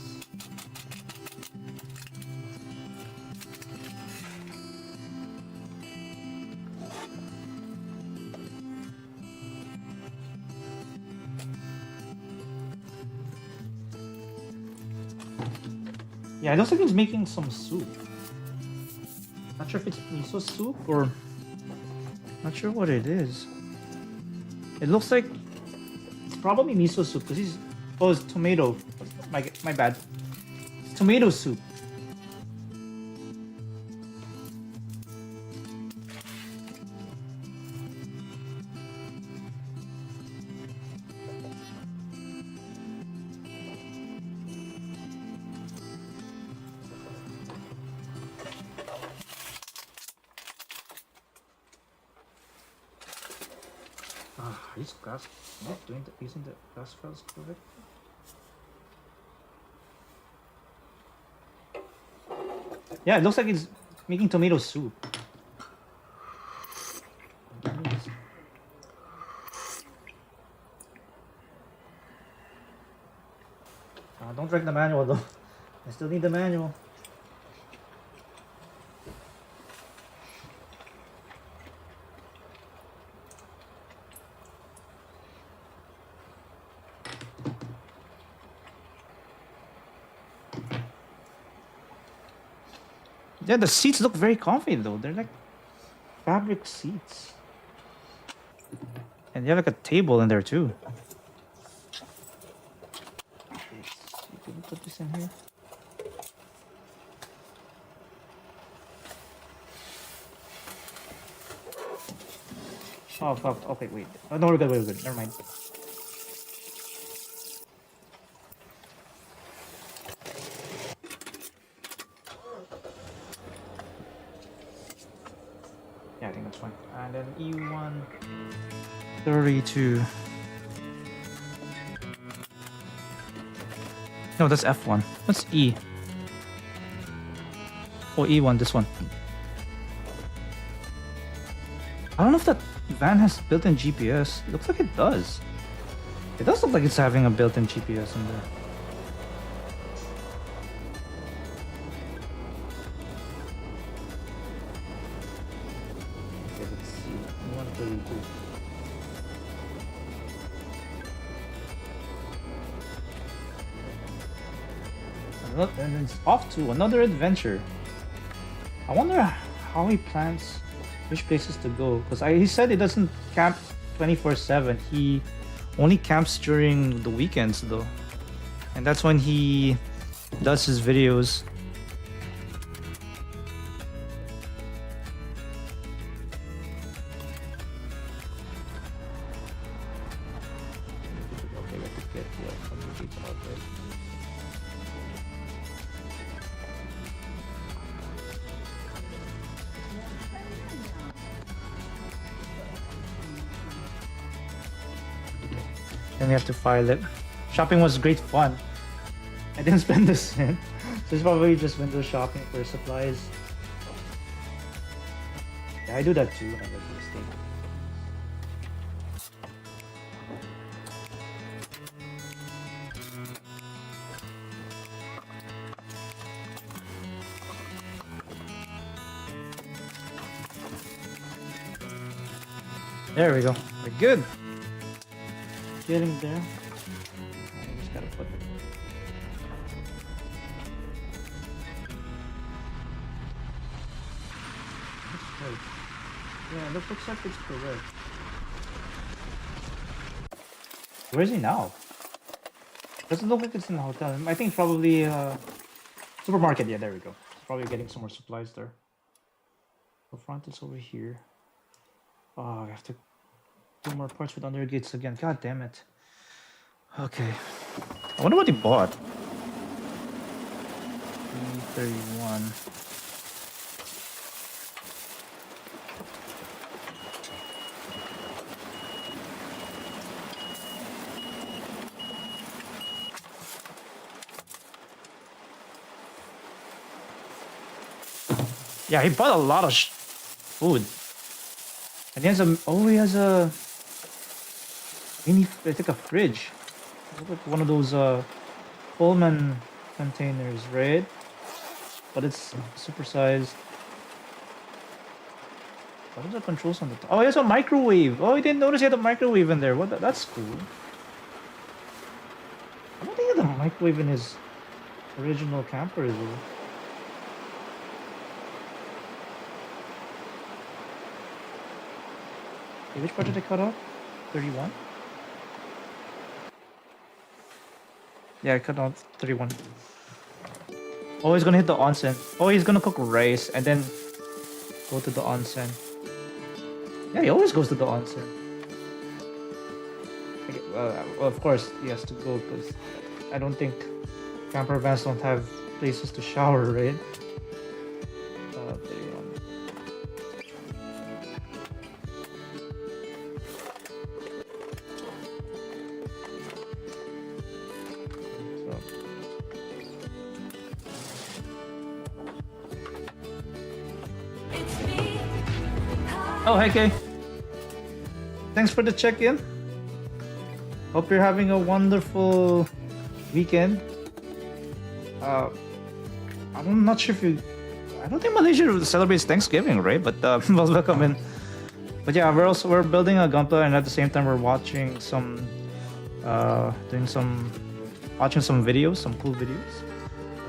Yeah, it looks like he's making some soup. Not sure if it's miso soup or not sure what it is. It looks like it's probably miso soup because he's it's tomato. My bad. It's tomato soup. These glass. Not using the glass files correctly. Yeah, it looks like it's making tomato soup. Don't drink the manual though. I still need the manual. Yeah, the seats look very comfy though. They're like fabric seats. And you have like a table in there too. Can we put this in here? Oh fuck. Okay, wait. Oh, no, we're good, we're good. Never mind. Yeah, I think that's fine. And then E1 32. No, that's F1. What's E? Oh, E1, this one. I don't know if that van has built-in GPS. It looks like it does. It does look like it's having a built-in GPS in there. Okay, let's see. 132. And it's off to another adventure. I wonder how he plans which places to go, because he said he doesn't camp 24/7. He only camps during the weekends though, and that's when he does his videos. Okay, let's get some of these out there. Then we have to file it. Shopping was great fun. I didn't spend the cent, so it's probably just window shopping for supplies. Yeah, I do that too when I make a mistake. There we go. We're good. Getting there. I just gotta put it. That's right. Yeah, looks like it's correct. Where is he now? Doesn't look like it's in the hotel. I think probably supermarket. Yeah, there we go. He's probably getting some more supplies there. The front is over here. Oh, I have to do more parts with under gates again. God damn it. Okay. I wonder what he bought. 331. Yeah, he bought a lot of food. And he has a mini, I think a fridge. Look like one of those Pullman containers, right? But it's supersized. What are the controls on the top? Oh, he has a microwave. Oh, I didn't notice he had a microwave in there. What? That's cool. I don't think he had a microwave in his original camper, though. Okay, which part did I cut off? 31? Yeah, I cut off 31. Oh, he's gonna hit the onsen. Oh, he's gonna cook rice and then go to the onsen. Yeah, he always goes to the onsen. Okay, well, of course, he has to go because I don't think camper vans don't have places to shower, right? 31. So. Oh, hey, Kay. Thanks for the check-in. Hope you're having a wonderful weekend. I'm not sure if you... I don't think Malaysia celebrates Thanksgiving, right? But well, welcome in. But yeah, we're building a Gunpla, and at the same time we're watching some, watching some videos, some cool videos.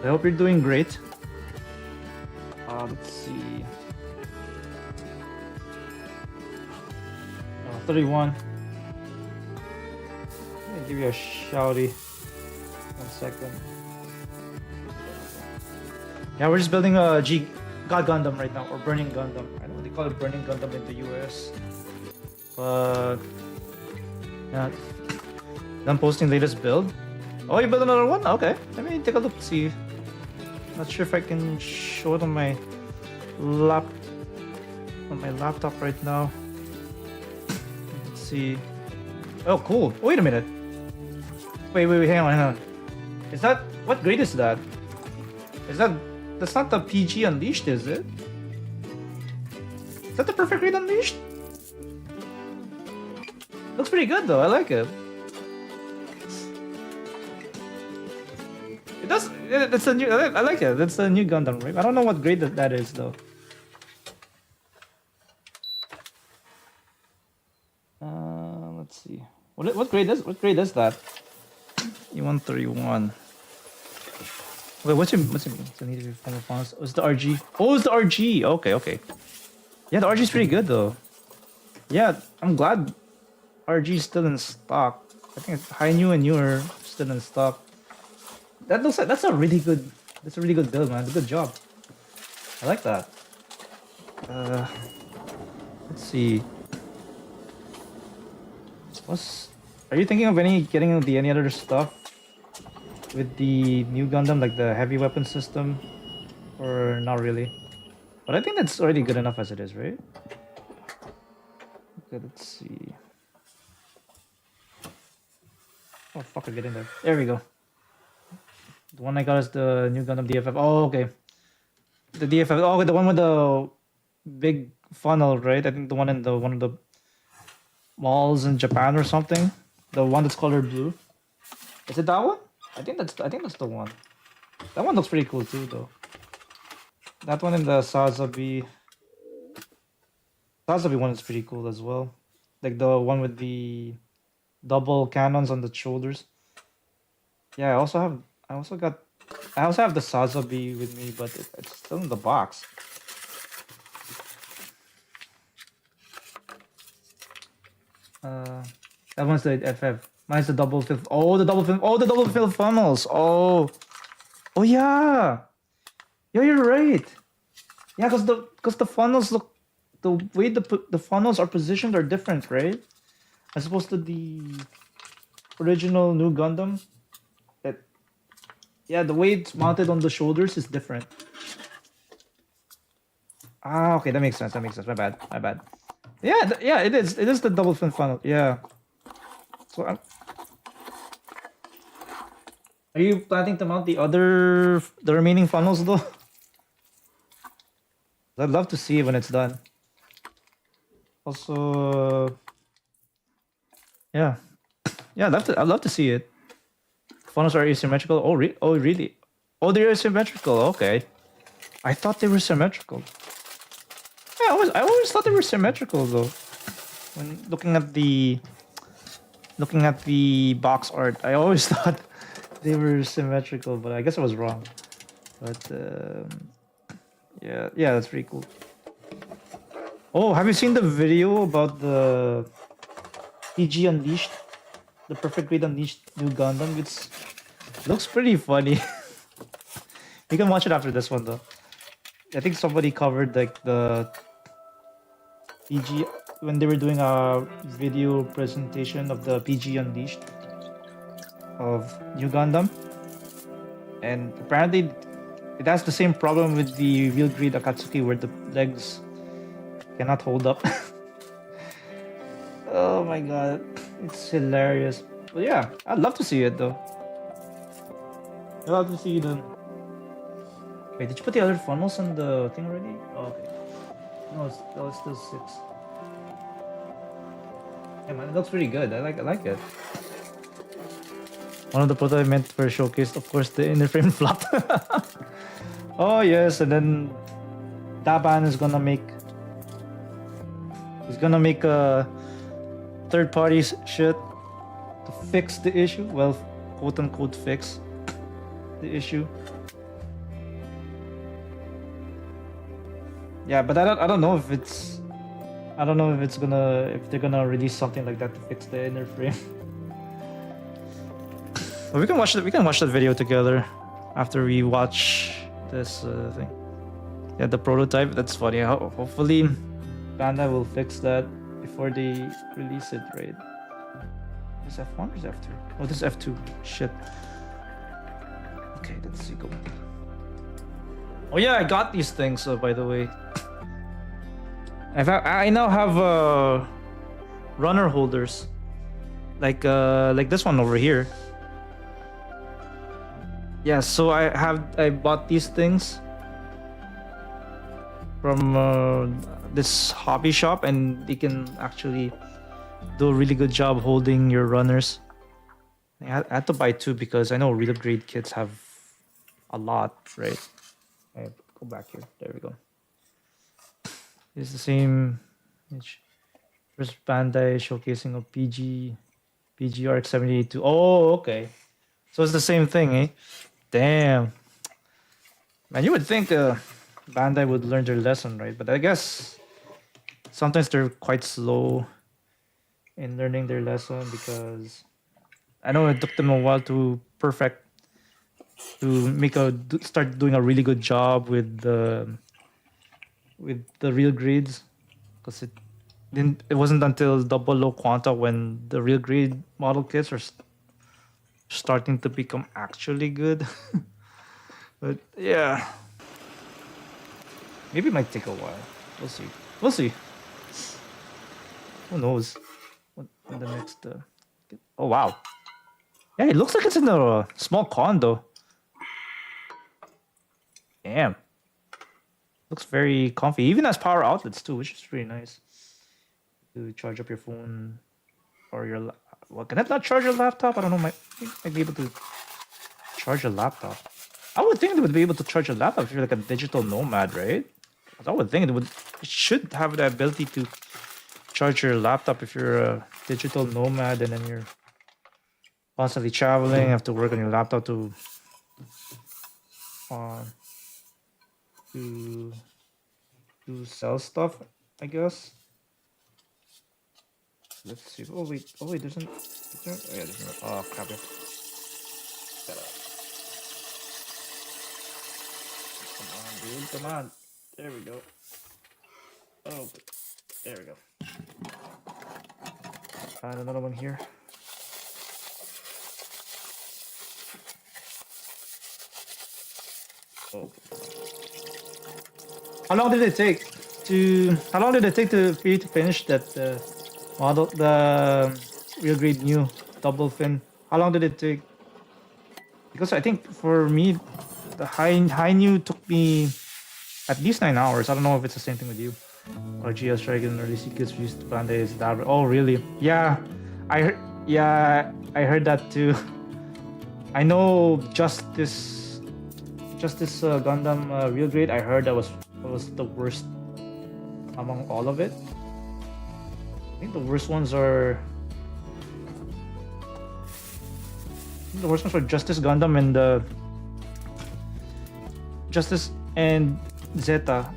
I hope you're doing great. Let's see. 31. Let me give you a shouty. 1 second. Yeah, we're just building a God Gundam right now, or Burning Gundam. I know they call it Burning Gundam in the US. But yeah, I'm posting latest build. Oh, you built another one? Okay, let me take a look. See, not sure if I can show it on my laptop right now. Let's see. Oh, cool. Wait a minute. Wait, hang on. Is that, what grade is that? That's not the PG Unleashed, is it? Is that the perfect grade Unleashed? Looks pretty good though, I like it. It does, it's a new, I like it. That's a new Gundam, right? I don't know what grade that is though. Let's see. What grade is that? E131. Wait, what's it mean? So need to be formal fonts. Oh, it's the RG. Oh, it's the RG. Okay. Yeah, the RG is pretty good though. Yeah, I'm glad RG is still in stock. I think it's high new and newer still in stock. That looks like that's a really good build, man. Good job. I like that. Let's see. Are you thinking of getting any other stuff with the new Gundam, like the heavy weapon system, or not really? But I think that's already good enough as it is, right? Okay, let's see. Oh fuck! I get in there. There we go. The one I got is the new Gundam DFF. Oh, okay. The DFF. Oh, the one with the big funnel, right? I think the one in one of the malls in Japan or something. The one that's colored blue. Is it that one? I think that's the one. That one looks pretty cool too, though. That one in the Sazabi one is pretty cool as well. Like the one with the double cannons on the shoulders. Yeah, I also have the Sazabi with me, but it's still in the box. That one's the FF. Mine's the double fifth. Oh, the double fifth. Oh, the double fifth funnels. Oh yeah. Yeah, you're right. Yeah, because the funnels look, the way the funnels are positioned are different, right? As opposed to the original new Gundam, it yeah, the way it's mounted on the shoulders is different. Ah, okay, that makes sense. That makes sense. My bad. My bad. Yeah, yeah, it is. It is the double fin funnel. Yeah. So, are you planning to mount the remaining funnels though? I'd love to see it when it's done. Also, yeah, yeah, I'd love to see it. Funnels are asymmetrical. Oh, oh, really? Oh, they're asymmetrical. Okay, I thought they were symmetrical. Yeah, I always thought they were symmetrical though. When looking at the box art, I always thought they were symmetrical, but I guess I was wrong. But yeah, yeah, that's pretty cool. Oh, have you seen the video about the PG Unleashed, the Perfect Grade Unleashed new Gundam? It looks pretty funny. You can watch it after this one though. I think somebody covered like the PG when they were doing a video presentation of the PG Unleashed of New Gundam, and apparently it has the same problem with the Real Grade Akatsuki where the legs cannot hold up. Oh my god, it's hilarious. But yeah, I'd love to see it though. I'd love to see them. Wait, did you put the other funnels on the thing already? Oh, okay. No, it's still 6. Yeah, man, it looks pretty good. I like it. One of the prototypes meant for showcase, of course, the inner frame flopped. Oh yes, and then Daban is gonna make. He's gonna make a third-party shit to fix the issue. Well, quote unquote, fix the issue. Yeah, but I don't know if it's. I don't know if they're gonna release something like that to fix the inner frame. But we can watch that video together after we watch this thing. Yeah, the prototype. That's funny. Hopefully, Bandai will fix that before they release it, right? Is F1 or is F2? Oh, this is F2. Shit. Okay, let's see. Go. Oh yeah, I got these things. By the way, I now have runner holders, like this one over here. Yeah, so I bought these things from this hobby shop, and they can actually do a really good job holding your runners. I had to buy 2 because I know real grade kits have a lot, right? Okay, go back here. There we go. It's the same. First Bandai showcasing of PGRX 782. Oh, okay. So it's the same thing, eh? Damn. Man, you would think Bandai would learn their lesson, right? But I guess sometimes they're quite slow in learning their lesson because I know it took them a while to start doing a really good job with the real grades, because it wasn't until Double Low Quanta when the real grade model kits are starting to become actually good. But yeah, maybe it might take a while. We'll see. We'll see. Who knows? What the next? Oh wow! Yeah, it looks like it's in a small condo. Damn. Looks very comfy. Even has power outlets too, which is pretty nice. To charge up your phone or your. Well, can it not charge your laptop? I don't know. Might be able to charge a laptop. I would think it would be able to charge a laptop if you're like a digital nomad, right? I would think it should have the ability to charge your laptop if you're a digital nomad and then you're constantly traveling, have to work on your laptop to sell stuff, I guess. Let's see. Oh wait, there's an. Is there, oh yeah, there's an. Oh crap! Yeah. Come on, dude. Come on. There we go. Oh, there we go. Find another one here. Okay. How long did it take for you to finish that model, the real grade new double fin? How long did it take? Because I think for me, the high new took me at least 9 hours. I don't know if it's the same thing with you. Or GS Dragon or DC Kids used to Panda is that. Oh really? Yeah, I heard that too. I know Justice Gundam Real Grade. I heard that was the worst among all of it. I think the worst ones are. The worst ones are Justice Gundam and Justice and Zeta.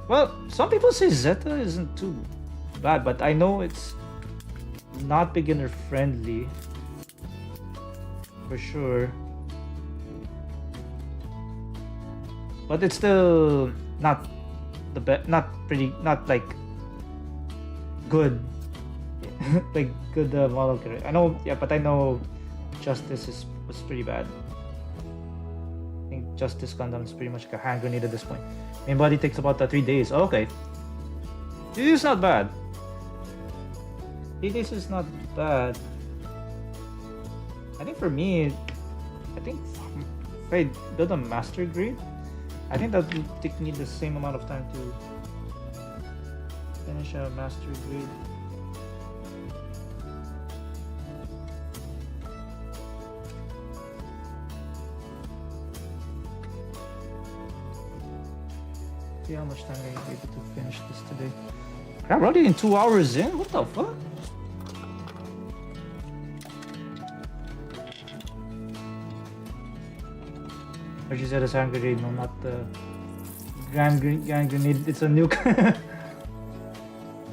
Well, some people say Zeta isn't too bad, but I know it's not beginner friendly for sure. But it's still not the best, not like good, like good model character. I know, yeah, but I know Justice was pretty bad. I think Justice Gundam is pretty much like a hand grenade at this point. Main body takes about 3 days. Oh, okay. 3 days is not bad. 3 days is not bad. I think for me, if I build a master grade, I think that would take me the same amount of time to finish a master grade. See how much time I can be able to finish this today. I'm already in 2 hours in? What the fuck? Or she said a hand grenade, no, not the grand grenade. It's a nuke.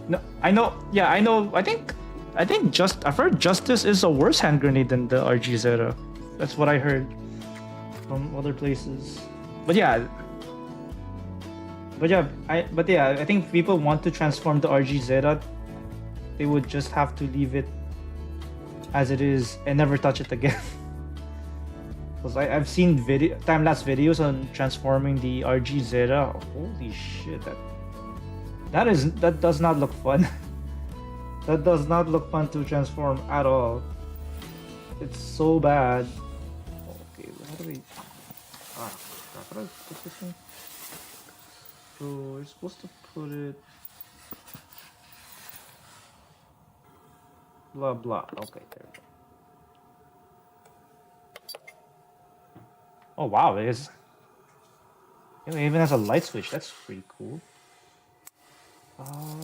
No, I know. Yeah, I know. I think I've heard Justice is a worse hand grenade than the RG Zeta. That's what I heard from other places. But yeah, I think if people want to transform the RG Zeta, they would just have to leave it as it is and never touch it again. Because I've seen time-lapse videos on transforming the RG Zeta. Holy shit, that does not look fun. That does not look fun to transform at all. It's so bad. Okay, how do we... Ah, crap, how do I put this in? So we're supposed to put it... Blah blah. Okay, there we go. Oh wow, it is. It even has a light switch. That's pretty cool.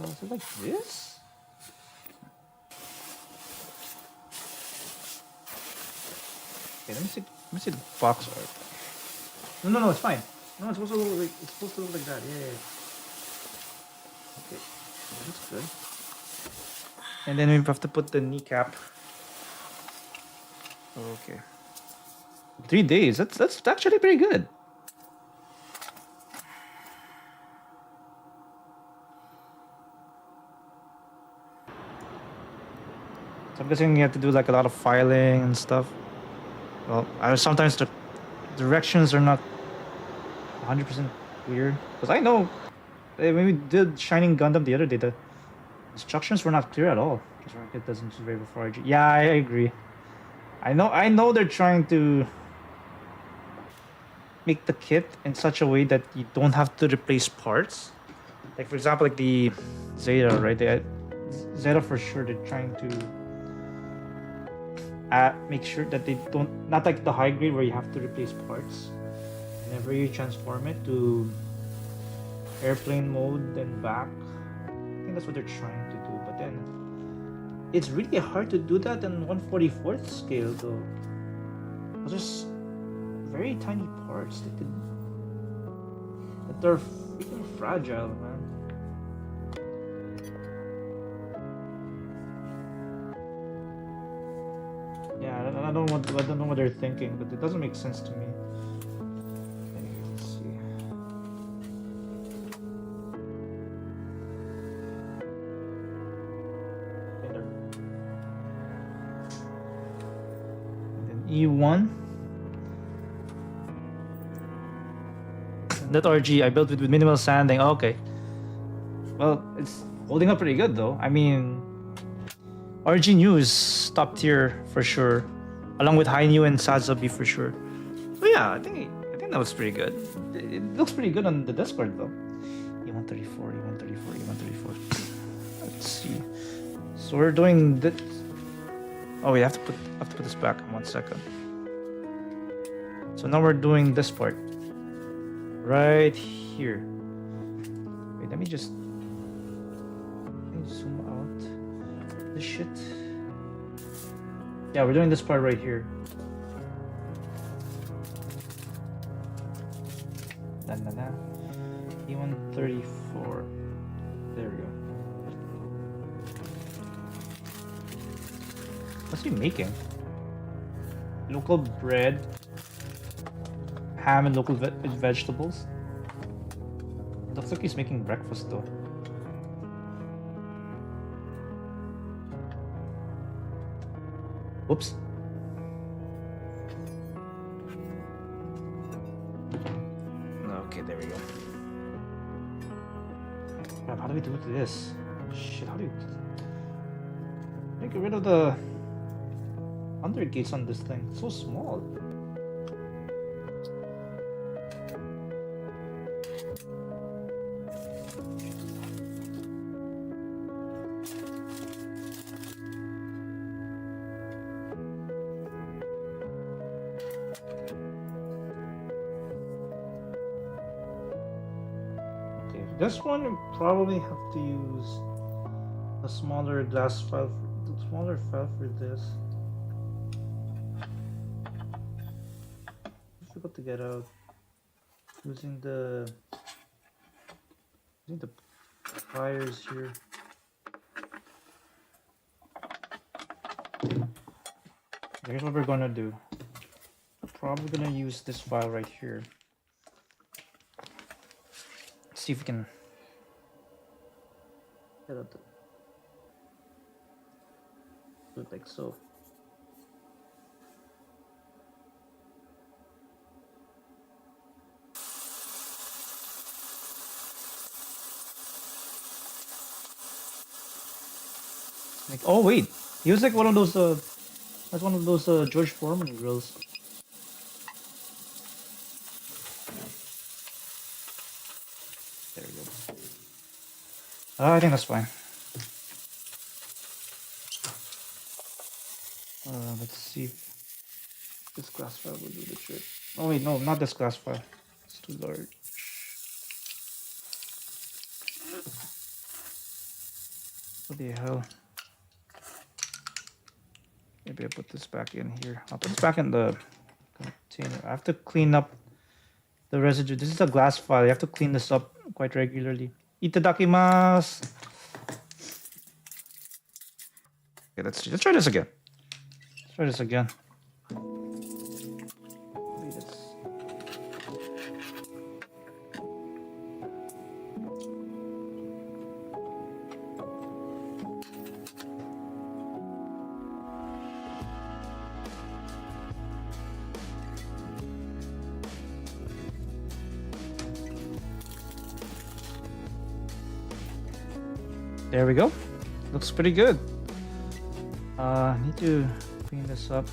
Is it like this? Okay, let me see the box art. No, it's fine. No, it's supposed to look like that. Yeah. Okay, that's good. And then we have to put the kneecap. Okay. 3 days. That's actually pretty good. So I'm guessing you have to do like a lot of filing and stuff. Well, sometimes the directions are not 100% clear. Because I know when we did Shining Gundam the other day, the instructions were not clear at all. It doesn't survey before RG. Yeah, I agree. I know they're trying to make the kit in such a way that you don't have to replace parts. Like for example, like the Zeta, right? Zeta for sure they're trying to make sure that they don't, not like the high grade where you have to replace parts whenever you transform it to airplane mode then back. I think that's what they're trying to do, but then it's really hard to do that in 1/44th scale though. There's very tiny parts that are freaking fragile, man. Yeah, I don't know what they're thinking, but it doesn't make sense to me. Anyway, let's see. And then E1. That RG I built with minimal sanding. Okay. Well, it's holding up pretty good though. I mean, RG New is top tier for sure, along with High New and Sazabi for sure. So yeah, I think that was pretty good. It looks pretty good on the Discord though. E134, E134, E134. Let's see. So we're doing this. Oh, we have to put this back in 1 second. So now we're doing this part right here. Wait, let me zoom out this shit. Yeah, we're doing this part right here. E134. There we go. What's he making? Local bread, ham, and local vegetables. Looks like he's making breakfast though. Whoops. Okay, there we go. Crap, how do we do this? Shit, how do you get rid of the 100 gates on this thing? It's so small. This one you probably have to use a smaller glass file, smaller file for this. I forgot to get out using the pliers here. Here's what we're gonna do. We're probably gonna use this file right here. See if we can get out the do it like so. Like, oh wait, he was like one of those that's one of those George Foreman grills. There we go. I think that's fine. Let's see if this glass file will do the trick. Oh wait, no, not this glass file. It's too large. What the hell? Maybe I put this back in here. I'll put this back in the container. I have to clean up the residue. This is a glass file. You have to clean this up quite regularly. Itadakimasu. Okay, let's try this again. Let's try this again. There we go. Looks pretty good. Need to clean this up.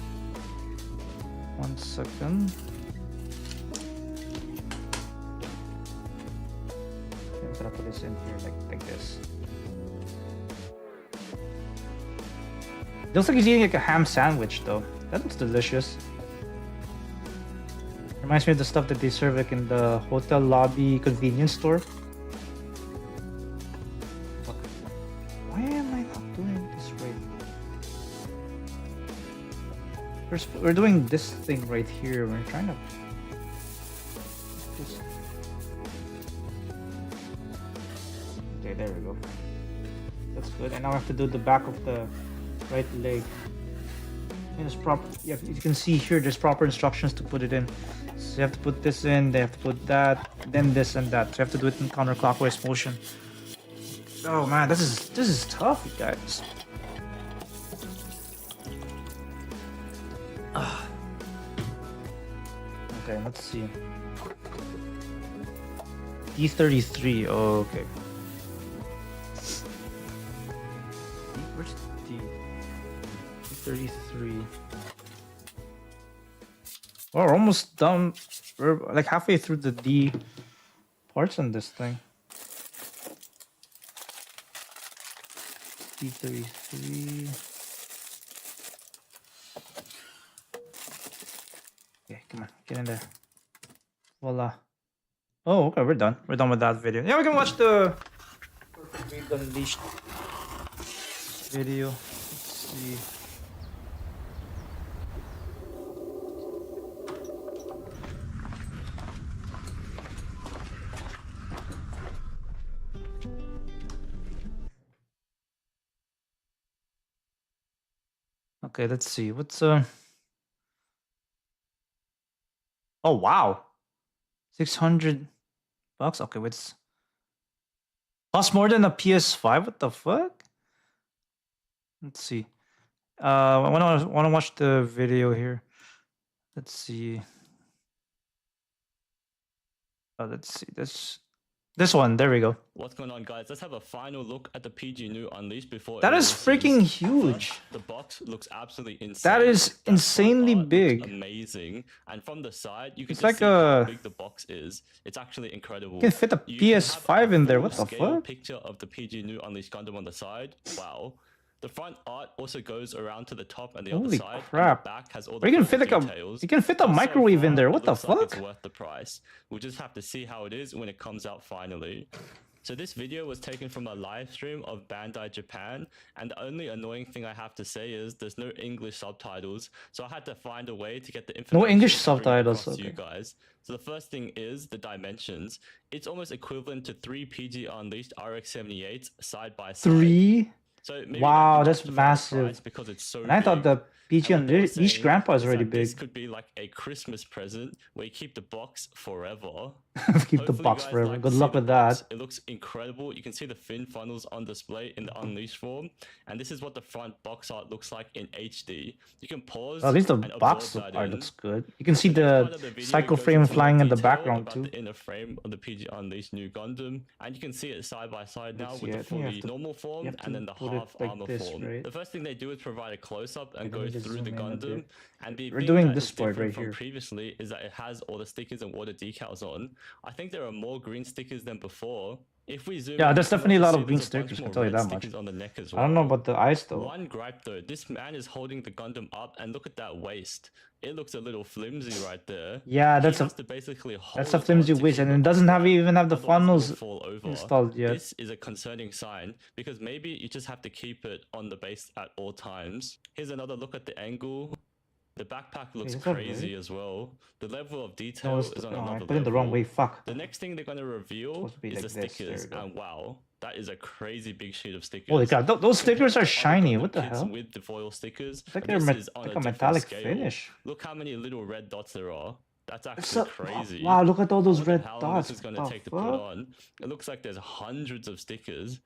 1 second. I'm gonna put this in here like this. It looks like he's eating like a ham sandwich though. That looks delicious. Reminds me of the stuff that they serve like in the hotel lobby convenience store. We're doing this thing right here. We're trying to just... Okay, there we go. That's good. And now I have to do the back of the right leg. And it's proper. Yeah, you can see here. There's proper instructions to put it in. So you have to put this in. They have to put that. Then this and that. So you have to do it in counterclockwise motion. Oh man, this is tough, you guys. Okay, let's see. D33. Oh, okay. Where's D? D33. Oh, we're almost done. We're like halfway through the D parts on this thing. D33. Okay, come on, get in there. Voila. Oh, okay, we're done. We're done with that video. Yeah, we can watch the Real Grade Unleashed video. Let's see. Okay, let's see. What's Oh wow. $600. Okay, what's cost more than a PS5? What the fuck? Let's see. I wanna watch the video here. Let's see. Oh, let's see. This one. There we go. What's going on, guys? Let's have a final look at the PG New Unleashed before. That is freaking huge. The box looks absolutely insane. That is insanely big. Amazing. And from the side, you can It's just like see how a- big the box is. It's actually incredible. You can fit a You can have PS5 a in there. What the full-scale fuck? Picture of the PG New Unleashed Gundam on the side. Wow. The front art also goes around to the top and the other Holy side. crap. And the back has all Or the you can further fit like details. you can fit a So microwave in far, there. it What the looks like fuck? It's worth the price. We'll just have to see how it is when it comes out finally. So this video was taken from a live stream of Bandai Japan, and the only annoying thing I have to say is there's no English subtitles, so I had to find a way to get the information. English to bring it subtitles, across to you okay. guys. So the first thing is the dimensions. It's almost equivalent to 3 PG Unleashed RX-78s side by side. 3? So maybe Wow, that that's justifies the price massive. because it's so And I thought big. the PG And what they were Unleashed saying Grandpa is is already that This big. could be like a Christmas present where you keep the box forever. Keep the Hopefully box you guys forever. like Good to see luck the with box. that. It looks incredible. You can see the fin funnels on display in the Unleashed form. And this is what the front box art looks like in HD. You can pause. At least the and box absorb that art in. looks good. You can see The next part the of the video cycle goes frame into more flying in the detail background about too. the inner frame of the PG Unleashed New Gundam, and you can see it side by side now Let's with see, the I think you have fully to- normal form you have and to then the put it half like armor this, form. right? The first thing they do is provide a close up and Let go me just through the zoom in a Gundam, bit. and the We're thing doing that this is part different right from here. previously is that it has all the stickers and water decals on. I think there are more green stickers than before. If we zoom Yeah, in, there's you can definitely a also lot see of green there's a bunch stickers, I can more tell you red that much. stickers on the neck as I don't know well. about the eyes though. One gripe though, this man is holding the Gundam up and look at that waist. It looks a little flimsy right there. Yeah, He that's has a to basically hold that's a it on flimsy to waist, keep and it it doesn't have upright, even have the otherwise it will funnels fall over. installed yet. This is a concerning sign because maybe you just have to keep it on the base at all times. Here's another look at the angle. The backpack looks is that crazy right? as well. The level of detail No, is on I another put it the wrong level. way. Fuck. The next thing they're going to reveal Supposed to be is like the this. There stickers, we go. and wow, that is a crazy big sheet of stickers. Holy god, those stickers are Compared to other shiny. Gundam What the kits hell? With the foil stickers, It's like this they're is on like a different metallic scale. finish. Look how many little red dots there are. That's It's actually a, crazy. wow, look at all those I wonder red how long dots. this is going What to the take to put fuck? on. It looks like there's hundreds of stickers.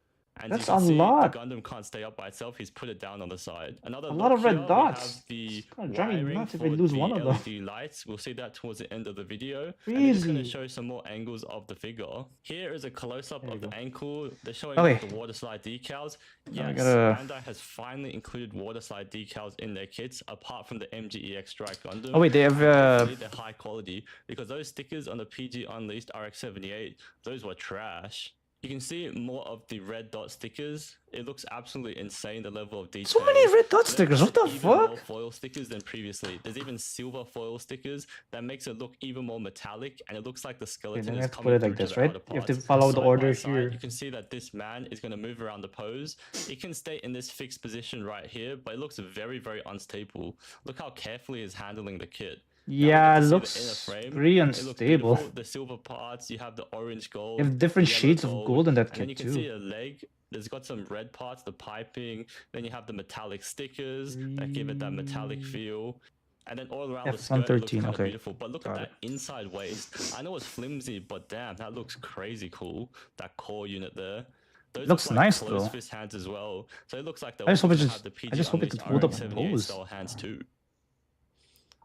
And That's you can a see lot. the Gundam can't stay up by itself. He's put it down on the side. Another A lot look of red here, dots. We have the It's gonna drive me wiring nuts if for I lose the one of them. LED lights. We'll see that towards the end of the video. And they're just going to Crazy. show some more angles of the figure. Here is a close-up There you of the go. ankle. They're showing Okay. the water slide decals. Now I Yes, gotta- Bandai has finally included water slide decals in their kits, apart from the MGEX Strike Gundam. Oh wait, they have Hopefully they're high quality because those stickers on the PG Unleashed RX-78, those were trash. You can see more of the red dot stickers. It looks absolutely insane, the level of detail. so many red dot They've stickers. What the added even more fuck? foil stickers than previously. There's even silver foil stickers that makes it look even more metallic, and it looks like the skeleton then you is have to put coming it like through to this, the right? outer You have to parts. follow the Side by order side, here. You can see that this man is going to move around the pose. It can stay in this fixed position right here, but it looks very, very unstable. Look how carefully he's handling the kit. Now we Yeah, get it to see the looks inner frame. pretty It looks unstable. beautiful. The silver parts, you have the orange gold. You have different yellow shades of gold in that and then you kit can see too. a leg. There's got some red parts, the piping. Then you have the metallic stickers that give it that metallic feel. And then all around the skirt, it looks F113, kind of okay. beautiful. But look Got at that inside waist. I know it's flimsy, but damn, that looks crazy cool. That core unit there. Those Looks look like nice, closed though. fist hands as well. So it looks like I just hope it have just- the I just hope it PG could hold up Unleashed and pose. RX-78 style hands too.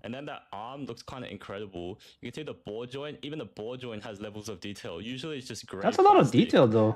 And then that arm looks kind of incredible. You can see the ball joint. Even the ball joint has levels of detail. Usually it's just gray That's a lot of plastic. detail though.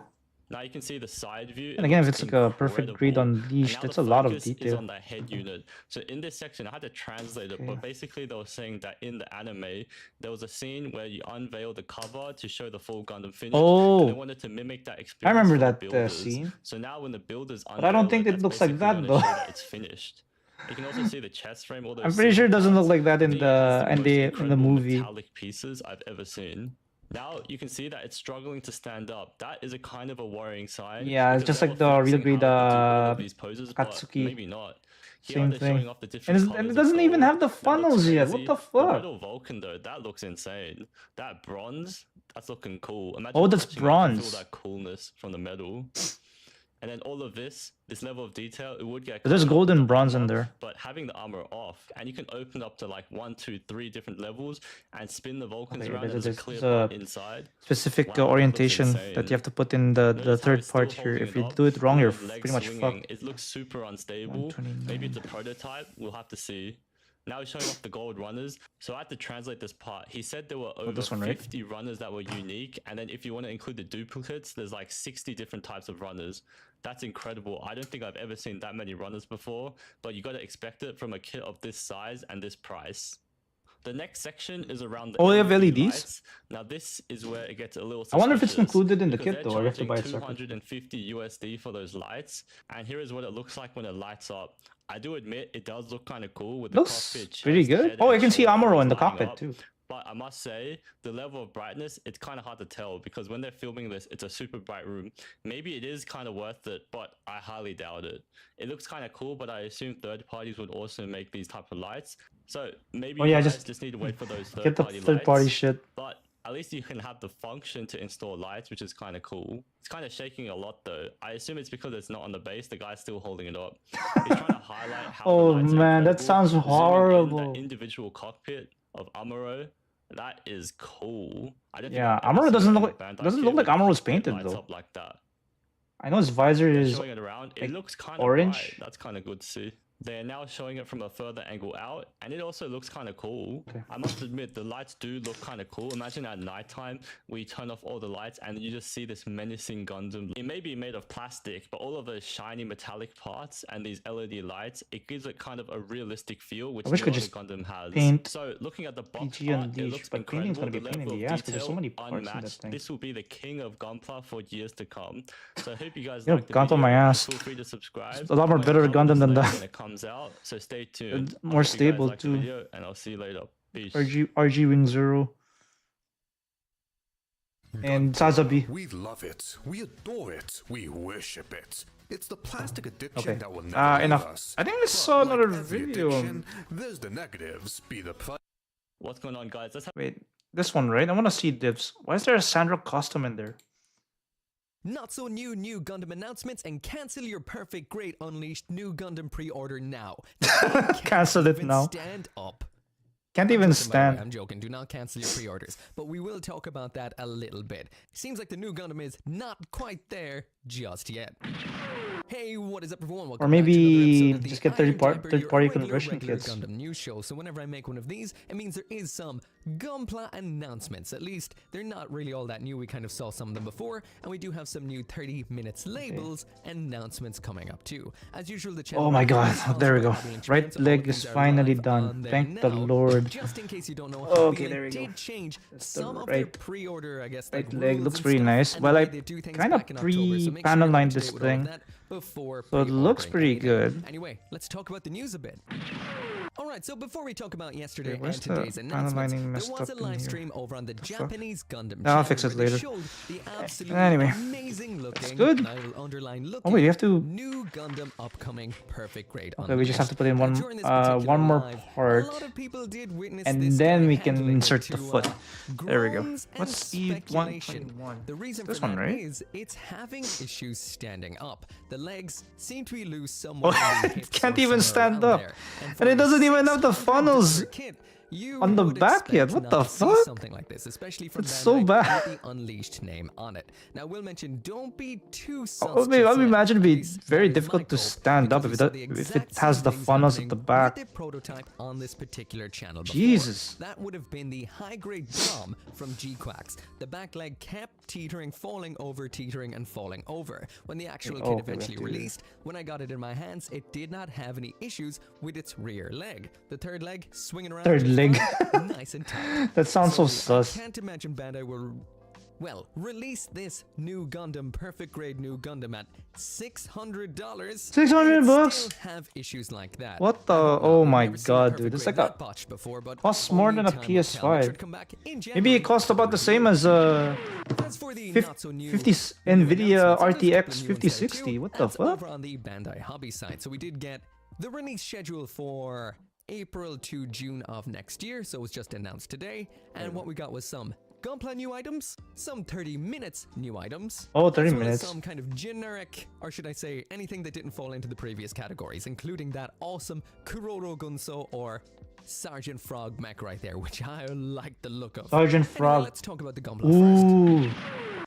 Now you can see the side view. And again, if looks it's like a perfect grade incredible. unleashed, And now that's the a lot of focus is detail. on the head unit. So in this section, I had to translate it, but basically they were saying that in the anime, there was a scene where you unveil the cover to show the full Gundam finish. And they Oh, wanted to mimic that experience. I remember for the that builders. scene. So now when the builders But I don't think it that's looks like basically that, gonna though. show that it's finished. You can also see the chest frame. All those I'm pretty sure it silver doesn't look parts. like that in I think it has the most in the incredible movie. metallic pieces I've ever seen. Now you can see that it's struggling to stand up. That is a kind of a worrying sign. Yeah, it's because just they like were the Real flexing Grade how they do all of these poses, but Katsuki. maybe not. Here Same they're showing thing. off the And, different it's, colors and it of doesn't even gold. have the That looks funnels yet. What crazy. the The fuck? Metal Vulcan though, that looks insane. That bronze, that's looking cool. Imagine Oh, that's touching it and bronze. feel that coolness from the metal. And then all of this level of detail, it would get. There's caught up gold with and the bronze in armor, there. But having the armor off, and you can open up to like 1, 2, 3 different levels and spin the Vulcans Okay, around. And there's a clear there's part inside. Specific Wow, that looks orientation that insane. you have to put in the Notice how third it's still part here. holding If it you up, do it wrong, all you're the legs pretty much swinging. fucked. It looks super unstable. Maybe it's a prototype. We'll have to see. Now he's showing off the gold runners. So I had to translate this part. He said there were over this one, right? 50 runners that were unique. And then if you want to include the duplicates, there's like 60 different types of runners. That's incredible. I don't think I've ever seen that many runners before, but you got to expect it from a kit of this size and this price. The next section is around the Oh, they have LED LEDs? lights. Now this is where it gets a little I wonder if it's suspicious, included in the because kit they're though, or you have to charging buy it separately. 250 USD for those lights. And here is what it looks like when it lights up. I do admit it does look kind of cool with the Looks cockpit pretty chest, good. head, Oh, I and can see shoulders Amuro in the lighting cockpit up. too. But I must say, the level of brightness, it's kind of hard to tell because when they're filming this, it's a super bright room. Maybe it is kind of worth it, but I highly doubt it. It looks kind of cool, but I assume third parties would also make these type of lights. So maybe Oh, yeah, you guys just just need to wait for those Get the third-party third party lights. shit. But at least you can have the function to install lights, which is kind of cool. It's kind of shaking a lot though. I assume it's because it's not on the base. The guy's still holding it up. He's trying to highlight how Oh, the lights are man, that incredible. sounds Zooming in, horrible. the individual cockpit of Amuro. That is cool. I don't think Yeah, I've ever Amuro seen doesn't any look Bandai doesn't kit look like with Amuro's it painted lights though. up like that. I know his visor They're is showing it around. It like looks kind of orange. bright. That's kind of good to see. They're now showing it from a further angle out, and it also looks kind of cool. Okay. I must admit, the lights do look kind of cool. Imagine at nighttime, we turn off all the lights, and you just see this menacing Gundam. It may be made of plastic, but all of those shiny metallic parts and these LED lights, it gives it kind of a realistic feel, which I wish no could other just Gundam has. paint So looking at the box PG art, it Unleashed, looks but painting's incredible. gonna be a pain in level the of ass because there's so detail, many parts in that unmatched. thing. This will be the king of Gunpla for years to come. So I hope you guys Yo, like the Gunpla video. my ass. Feel free to subscribe. A lot more I'll better cover this Gundam than later that. when it comes out. So stay tuned. More I hope you guys stable liked the too. video, and I'll see you later. Peace. RG Wing Zero and Sazabi. We love it. We adore it. We worship it. It's the plastic addiction Okay. that will never leave Enough. us. I think I But saw like another every video. addiction, there's the negatives. Be the What's going on, guys? Let's have Wait, this one, right? I want to see Dips. Why is there a Sandra costume in there? Not so new Gundam announcements, and cancel your Perfect Grade Unleashed new Gundam pre-order now. Cancel it Even now. Stand up. Can't even By the way, stand. I'm joking. Do not cancel your pre-orders. But we will talk about that a little bit. Seems like the new Gundam is not quite there just yet. Hey, what is up, everyone? Welcome Or back to maybe another episode of the just get I Am Diaper, third your party regular conversion kits. Gundam news show. So whenever I make one of these, it means there is some Gunpla announcements. At least they're not really all that new. We kind of saw some of them before, and we do have some new 30 minutes labels announcements coming up too. As usual, the channel. Oh my god, there we go. Right Right leg is finally done. Thank the Lord. Just in case you don't know, Okay, Hobbyland there we go. did change That's the some of right- their pre-order, I guess. right like leg rules looks and pretty stuff, nice. and Well, the way I they do things kinda back in October, so make sure you're pre-panel-lined up to this date with all of thing. that before So it looks pre-ordering pretty anything. good. Anyway, let's talk about the news a bit. Alright, so before we talk about yesterday where's and the today's panel announcements, lining there messed was a up in live here? stream over on the Japanese Gundam I'll channel fix it where they later. showed the absolutely Anyway, amazing looking, good. and I will underline looking, Oh wait, you have to. new Gundam upcoming Perfect Grade. Okay, we just have to put in And one during this particular one more live, part, a lot of people did witness and this then guy we can handling it insert the to, foot. There we go. groans and What's E speculation. 1.1? The reason This for one, that right? is it's having issues standing up. The legs seem to be loose somewhere. Oh, on the it hips can't or even somewhere stand around up. there. And it doesn't even have the $600 funnels. kit You on the would back expect yet. What not the to see fuck? something like this, especially from It's so Bandai bad. with the Unleashed name on it. Now, we'll mention, don't be too I sus. mean, I just would yet. imagine it'd At be least very that is my difficult to hope, stand up because if we it, saw the if exact it has same the things funnels at happening the back. with the prototype on this particular channel before. Jesus. That would have been the high-grade Dom from G-Quacks. The back leg kept teetering, falling over, teetering, and falling over. When the actual Oh, kit eventually dude. released, when I got it in my hands, it did not have any issues with its rear leg. The third leg swinging around. Third just leg. fine, nice and tight. That sounds so I sus. can't imagine Bandai will, well, release this new Gundam, perfect grade new Gundam at $600. $600 bucks? Still have issues like that. What the? I don't know, Oh I've my never seen god, perfect dude. It's grade like that a botched before, but costs more only than a time will tell. It should PS5. come back in Maybe January it costs for about the review. same as As for the 50 not so new 50 new NVIDIA announcements, there's a couple of RTX new ones there 5060. too. What the That's fuck? over on the Bandai Hobby site. So we did get the release schedule for April to June of next year. So it was just announced today. And what we got was some Gunpla new items, some 30 minutes new items. Oh, 30 as well as minutes. some kind of generic, or should I say, anything that didn't fall into the previous categories, including that awesome Kuroro Gunso or Sergeant Frog mech right there, which I like the look of. Sergeant Anyway, Frog. let's talk about the Gunpla first. Ooh.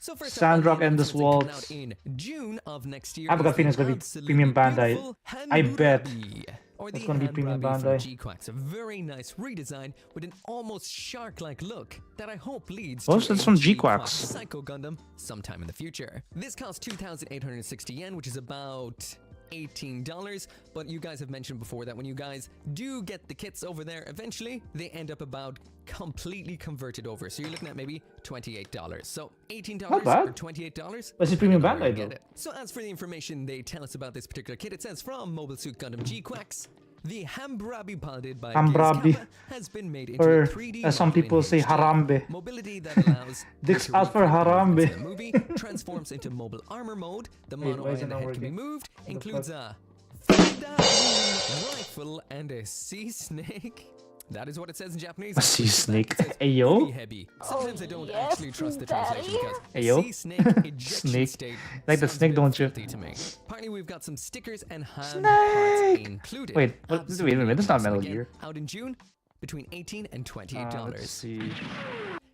So first Sandrock up, the Endless announcement Waltz. coming out in June of next year. I have a gut is feeling it's the gonna be absolutely premium Bandai. beautiful I bet. Hanbrabi, or It's the gonna be premium Hanbrabi from Bandai. G-Quacks, a very nice redesign with an almost shark-like look that I hope leads Oh, to so it's a from G-Quacks G-Quacks. Psycho Gundam sometime in the future. This costs 2,860 yen, which is about $18, but you guys have mentioned before that when you guys do get the kits over there eventually, they end up about completely converted over. So you're looking at maybe $28. So $18 Not bad. or $28. But it's premium depending on where Bandai you get though. it. So as for the information they tell us about this particular kit, it says from Mobile Suit Gundam G-Quacks, the Hambrabi piloted by Hambrabi. Kappa has been made into Or a 3D as some model in people say, HD. Harambe. Mobility that allows Dicks you to out for recreate the movements Harambe. in the movie, transforms into mobile armor mode. The Wait, mono why is it and the not head can be working? moved, the includes fuck? a rifle and a sea snake. That is what it says in Japanese. A sea snake. It says Ayo? Ubi-hebi. Sometimes I don't actually trust the translation because Ayo? sea snake ejection Snake. state Like the sounds a snake, bit don't you? filthy to me. Partly we've got some stickers and hand Snake! parts included. Wait, what- wait a minute, that's not Absolutely Metal awesome. Gear. Out in June, between $18 and $28. Let's see.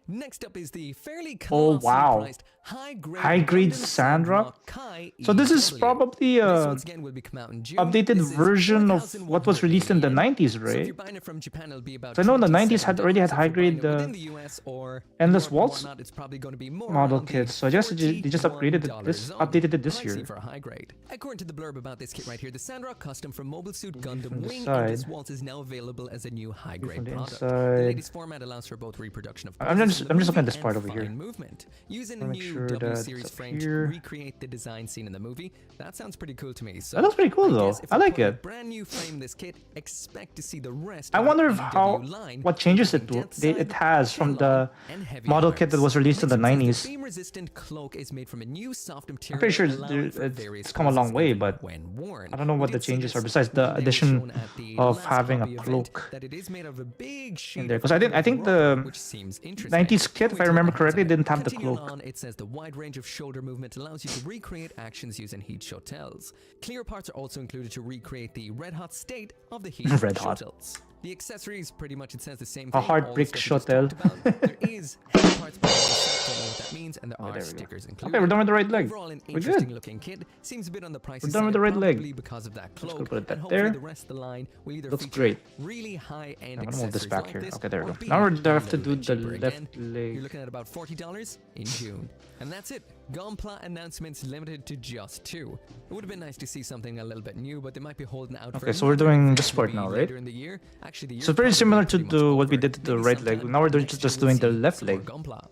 Next up is the fairly Oh, colossally wow. priced high-grade High-grade Gundam Sandrock? Kai So this is EW. probably This once again will be come out in June. updated This is version of what was released in the 4,180 90s, yen. So if right? you're buying it from Japan, it'll be about So I know in the 90s had already had $27. If you're buying high-grade, it within the US or Endless Europe and Waltz whatnot, it's probably going to be more model around the kits. So I guess they just upgraded it this, $41 updated it this Pricey year. for a high grade. According to the blurb about this kit right here, the Sandrock Custom from Mobile Suit Gundam from the Wing side. Endless Waltz is now available as a new high grade from the product. inside. The latest format allows for both reproduction of I'm poses just- in the I'm just looking at movie this part and over here. fine movement. Using a Wanna make new sure W that series it's up frame here. to recreate the design scene in the movie. That sounds pretty cool to me. So That looks pretty cool, though. guess if I we like put a it. brand new frame in this kit, expect to see the rest. I of wonder the if how EW line, what changes it including do, depth it side, has from chin the line, and heavy model arms. kit that was released in the Next, it says 90s. The beam-resistant cloak is made from a new soft material. I'm pretty sure allowing for it's various come a long poses way, even but when worn. I don't know We what the did see changes this are besides when the they were addition shown at the of last having a hobby event, cloak that it is made of a big sheet in there. of Because I think rubber, the which seems interesting. 90s kit, if Wait I till remember it happens correctly, a bit. didn't have the Continuing cloak. on, it says the wide range of shoulder movement allows you to recreate actions using heat shotels. Clear parts are also included to recreate the red hot state of the heat Red hot. shotels. The accessories, pretty much it says the same A thing. hard all the brick stuff we just shotel. talked about. There is heavy parts, but I don't know what that means, and there are there we go. stickers included. Okay, we're done with the right leg. Overall, an We're interesting good. looking kit. Seems a bit on the pricey We're done side, with the right leg. probably because of that Just gonna cloak. put it and that hopefully there. the rest of the line will either Looks feature great. really high-end I'm gonna move this accessories back like here. this, Okay, there or we go. be Now we're a gonna have to little do bit the cheaper left again. leg. You're looking at about $40 in June. And that's it. Gunpla announcements limited to just 2. It would have been nice to see something a little bit new, but they might be holding out for Okay, so we're another doing event this part now, maybe right? later in the year. Actually, the So year's very probably similar to pretty much what we over. did to the Maybe right leg. sometime Now we're next just year we'll doing the see left some more leg. Gunpla.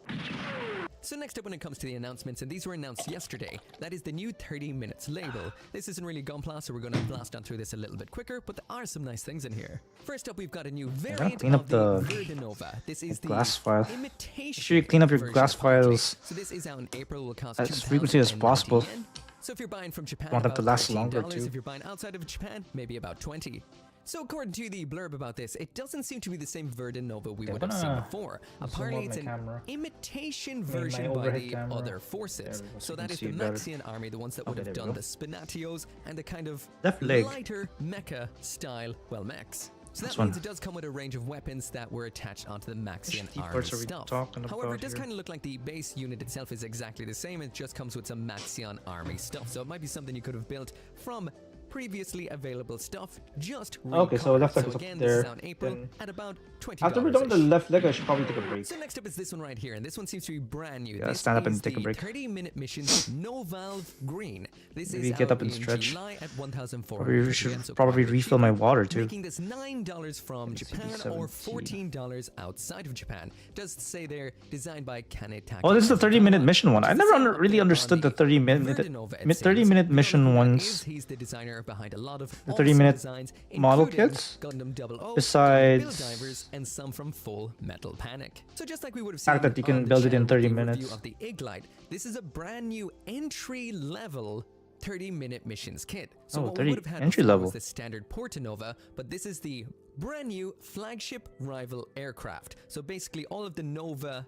So next up when it comes to the announcements, and these were announced yesterday, that is the new 30 minutes label. This isn't really Gunpla, so we're going to blast on through this a little bit quicker, but there are some nice things in here. First up, we've got a new variant clean up of the the Verdanova. This is the glass file. imitation. Make sure you clean up your version glass of Hartley. files So this is out in April, will cost as frequently as 2,090 possible. yen. So if you're buying from Japan, Want them to about last longer, $13. too. If you're buying outside of Japan, maybe about 20. So according to the blurb about this, it doesn't seem to be the same Verdanova we would have seen gonna before. zoom Apparently out it's my an camera. imitation my version by overhead the camera. other forces. There we go, so So you that can is see the it better. Maxian army, the ones that would Okay, have there we done go. the Spinatios and the kind of Left leg. lighter mecha style, well, mechs. So that This means one. it does come with a range of weapons that were attached onto the Maxian Which key army parts are we stuff. talking However, about it does here? kind of look like the base unit itself is exactly the same. It just comes with some Maxian army stuff. So it might be something you could have built from previously available stuff, just Okay, so recolored. left leg is up again, this is there, out in April then at about $20. After we're done with the left leg, I should probably take a break. So next up is this one right here, and this one seems to be brand new. Yeah, this stand up and is take a the break. 30-minute mission, No Valve Green. This Maybe is get out up and in stretch. July at 1,400. Probably we should yen, so probably quite a bit refill my cheaper, water too. Making this $9 from Japan or 17. $14 outside of Japan. Does say they're designed by Kanetake. Oh, this is the 30-minute mission one. I Which is never the same up really there on understood the the 30-minute Verdunova, it seems. 30-minute The mission other thing ones. is he's the designer behind a lot of The awesome 30-minute designs, model including kits? Gundam 00, Besides- Build Divers, and some from Full Metal Panic. So just like we would have Fact seen that you can on the build it in channel 30 with the minutes. review of the Iglite, this is a brand new entry-level 30-minute missions kit. So Oh, what 30 we would have had entry before level. was the standard Portanova, but this is the brand new flagship rival aircraft. So basically all of the Nova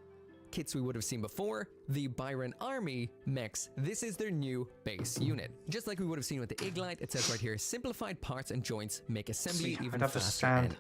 kits we would have seen before, the Byron Army mechs, this is their new base unit. Just like we would have seen with the Iglite, it says right here, simplified parts and joints make assembly See, even I'd have to faster stand and